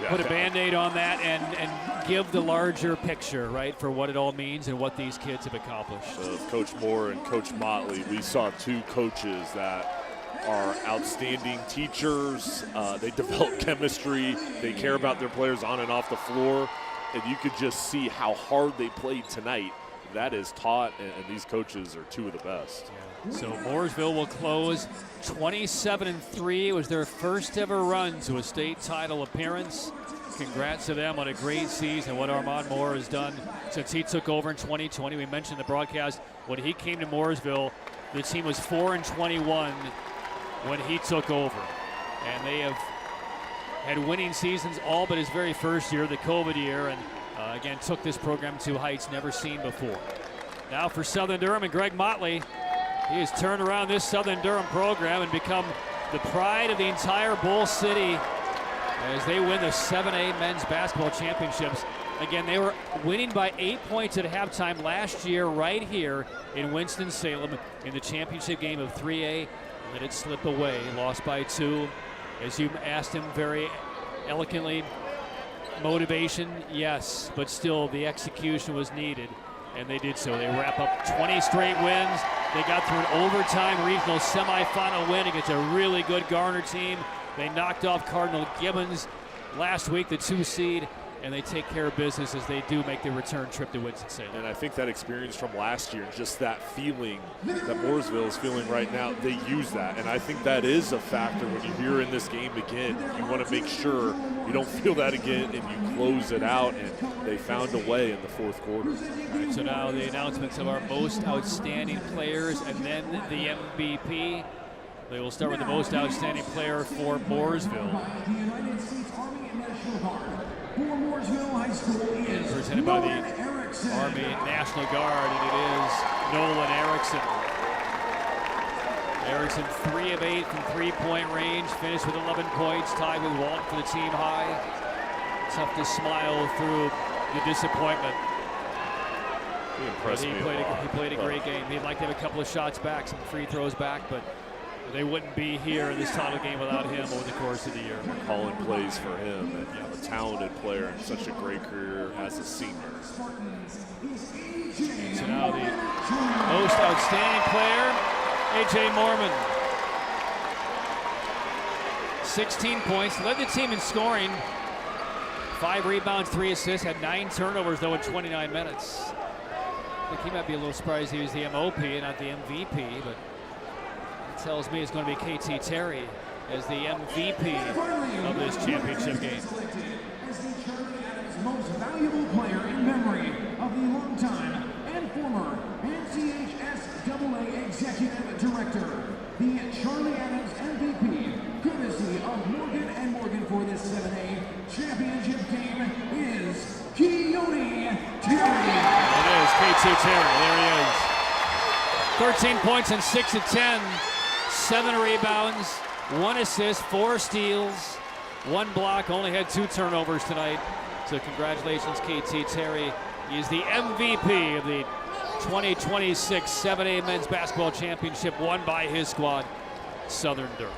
put a Band-Aid on that and give the larger picture, right, for what it all means and what these kids have accomplished. Coach Moore and Coach Motley, we saw two coaches that are outstanding teachers. They develop chemistry. They care about their players on and off the floor. And you could just see how hard they played tonight. That is taught, and these coaches are two of the best. So Mooresville will close 27-3. It was their first ever run to a state title appearance. Congrats to them on a great season, what Armand Moore has done since he took over in 2020. We mentioned in the broadcast, when he came to Mooresville, the team was 4-21 when he took over. And they have had winning seasons all but his very first year, the COVID year, and again, took this program to heights never seen before. Now for Southern Durham and Greg Motley. He has turned around this Southern Durham program and become the pride of the entire Bull City as they win the 7A men's basketball championships. Again, they were winning by 8 points at halftime last year right here in Winston-Salem in the championship game of 3A. Let it slip away, lost by 2. As you asked him very eloquently, motivation, yes, but still the execution was needed, and they did so. They wrap up 20 straight wins. They got through an overtime regional semifinal win against a really good Garner team. They knocked off Cardinal Gibbons last week, the 2 seed, and they take care of business as they do make the return trip to Winston-Salem. And I think that experience from last year, just that feeling that Mooresville is feeling right now, they use that. And I think that is a factor when you're in this game again. You want to make sure you don't feel that again and you close it out, and they found a way in the fourth quarter. All right, so now the announcements of our most outstanding players and then the MVP. They will start with the most outstanding player for Mooresville. Presented by the Army National Guard, and it is Nolan Erickson. Erickson 3 of 8 from three-point range, finished with 11 points, tied with Walton for the team high. Tough to smile through the disappointment. He impressed me a lot. He played a great game. He'd like to have a couple of shots back, some free throws back, but they wouldn't be here in this title game without him over the course of the year. Calling plays for him, and a talented player and such a great career as a senior. So now the most outstanding player, A.J. Mormon. 16 points, led the team in scoring. 5 rebounds, 3 assists, had 9 turnovers, though, in 29 minutes. I think he might be a little surprised he was the MOP and not the MVP, but it tells me it's going to be KT Terry as the MVP of this championship game. As the Charlie Adams Most Valuable Player in memory of the longtime and former NCHSAA Executive Director, the Charlie Adams MVP, courtesy of Morgan & Morgan for this 7A championship game is Keone Terry. It is KT Terry. There he is. 13 points and 6 of 10. 7 rebounds, 1 assist, 4 steals, 1 block. Only had 2 turnovers tonight. So congratulations, KT Terry. He is the MVP of the 2026 7A Men's Basketball Championship, won by his squad, Southern Durham.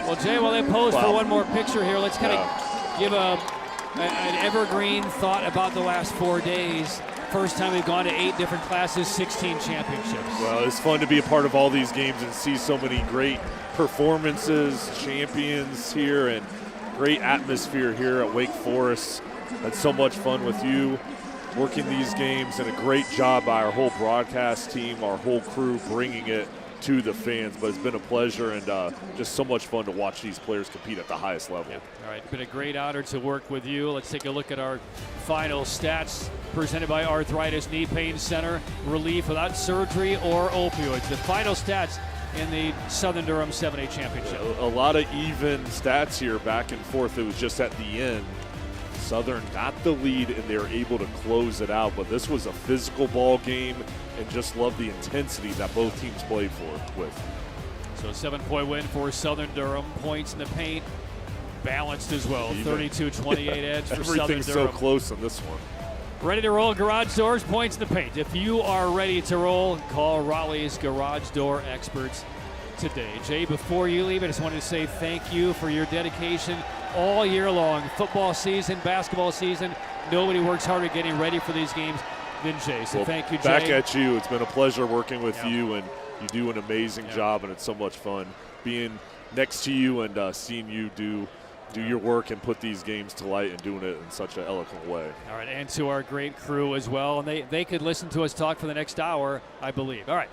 Well, Jay, while they pose for one more picture here, let's kind of give an evergreen thought about the last 4 days. First time we've gone to 8 different classes, 16 championships. Well, it's fun to be a part of all these games and see so many great performances, champions here, and great atmosphere here at Wake Forest. Had so much fun with you working these games, and a great job by our whole broadcast team, our whole crew, bringing it to the fans. But it's been a pleasure and just so much fun to watch these players compete at the highest level. Yeah. All right, been a great honor to work with you. Let's take a look at our final stats presented by Arthritis Knee Pain Center. Relief without surgery or opioids. The final stats in the Southern Durham 7A Championship. A lot of even stats here, back and forth. It was just at the end, Southern got the lead and they were able to close it out. But this was a physical ball game, and just love the intensity that both teams played with. So a 7-point win for Southern Durham. Points in the paint, balanced as well. 32-28 edge for Southern Durham. Everything's so close on this one. Ready to roll garage doors, points in the paint. If you are ready to roll, call Raleigh's Garage Door Experts today. Jay, before you leave, I just wanted to say thank you for your dedication all year long. Football season, basketball season, nobody works harder getting ready for these games than Jay. So thank you, Jay. Back at you. It's been a pleasure working with you, and you do an amazing job, and it's so much fun being next to you and seeing you do your work and put these games to light and doing it in such an eloquent way. All right, and to our great crew as well. And they could listen to us talk for the next hour, I believe. All right.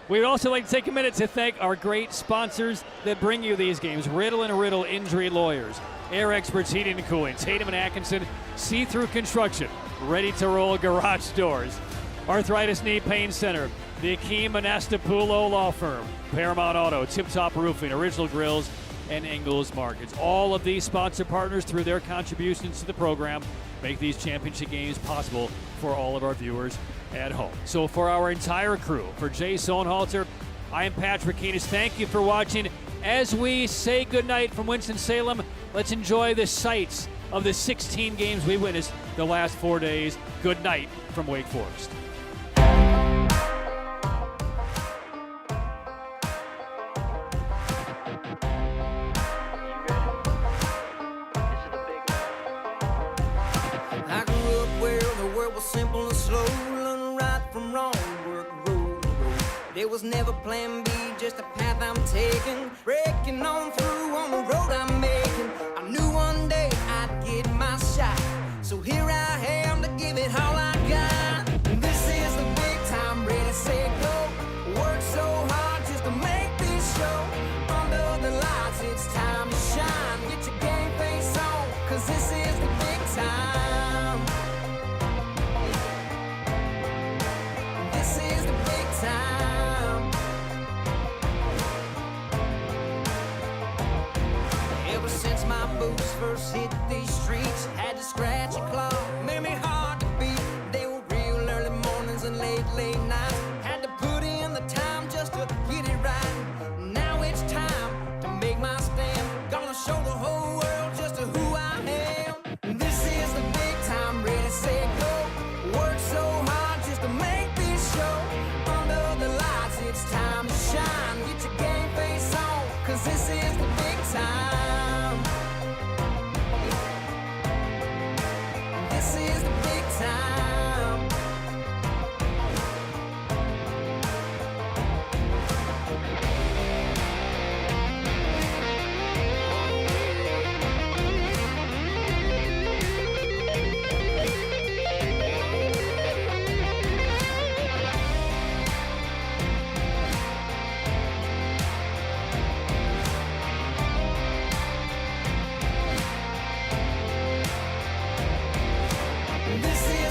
We'd also like to take a minute to thank our great sponsors that bring you these games. Riddle & Riddle Injury Lawyers, Air Experts Heating and Cooling, Tatum & Atkinson, See-Through Construction, Ready to Roll Garage Doors, Arthritis Knee Pain Center, the Akeem Anastapulo Law Firm, Paramount Auto, Tip Top Roofing, Original Grills, and Ingles Markets. All of these sponsor partners, through their contributions to the program, make these championship games possible for all of our viewers at home. So for our entire crew, for Jay Sohnhalter, I am Patrick Keenis. Thank you for watching. As we say goodnight from Winston-Salem, let's enjoy the sights of the 16 games we witnessed the last 4 days. Good night from Wake Forest. I grew up where the world was simple and slow, learning right from wrong, work road to road. There was never plan B, just a path I'm taking, breaking on through on the road I'm making. I knew one day I'd get my shot, so here I am to give it all I got. This is the big time, ready, set, go. Work so hard just to make this show. Under the lights, it's time to shine. Get your game face on, cause this is the big time. This is the big time. Ever since my boots first hit these streets, had to scratch and claw, made me hard. This is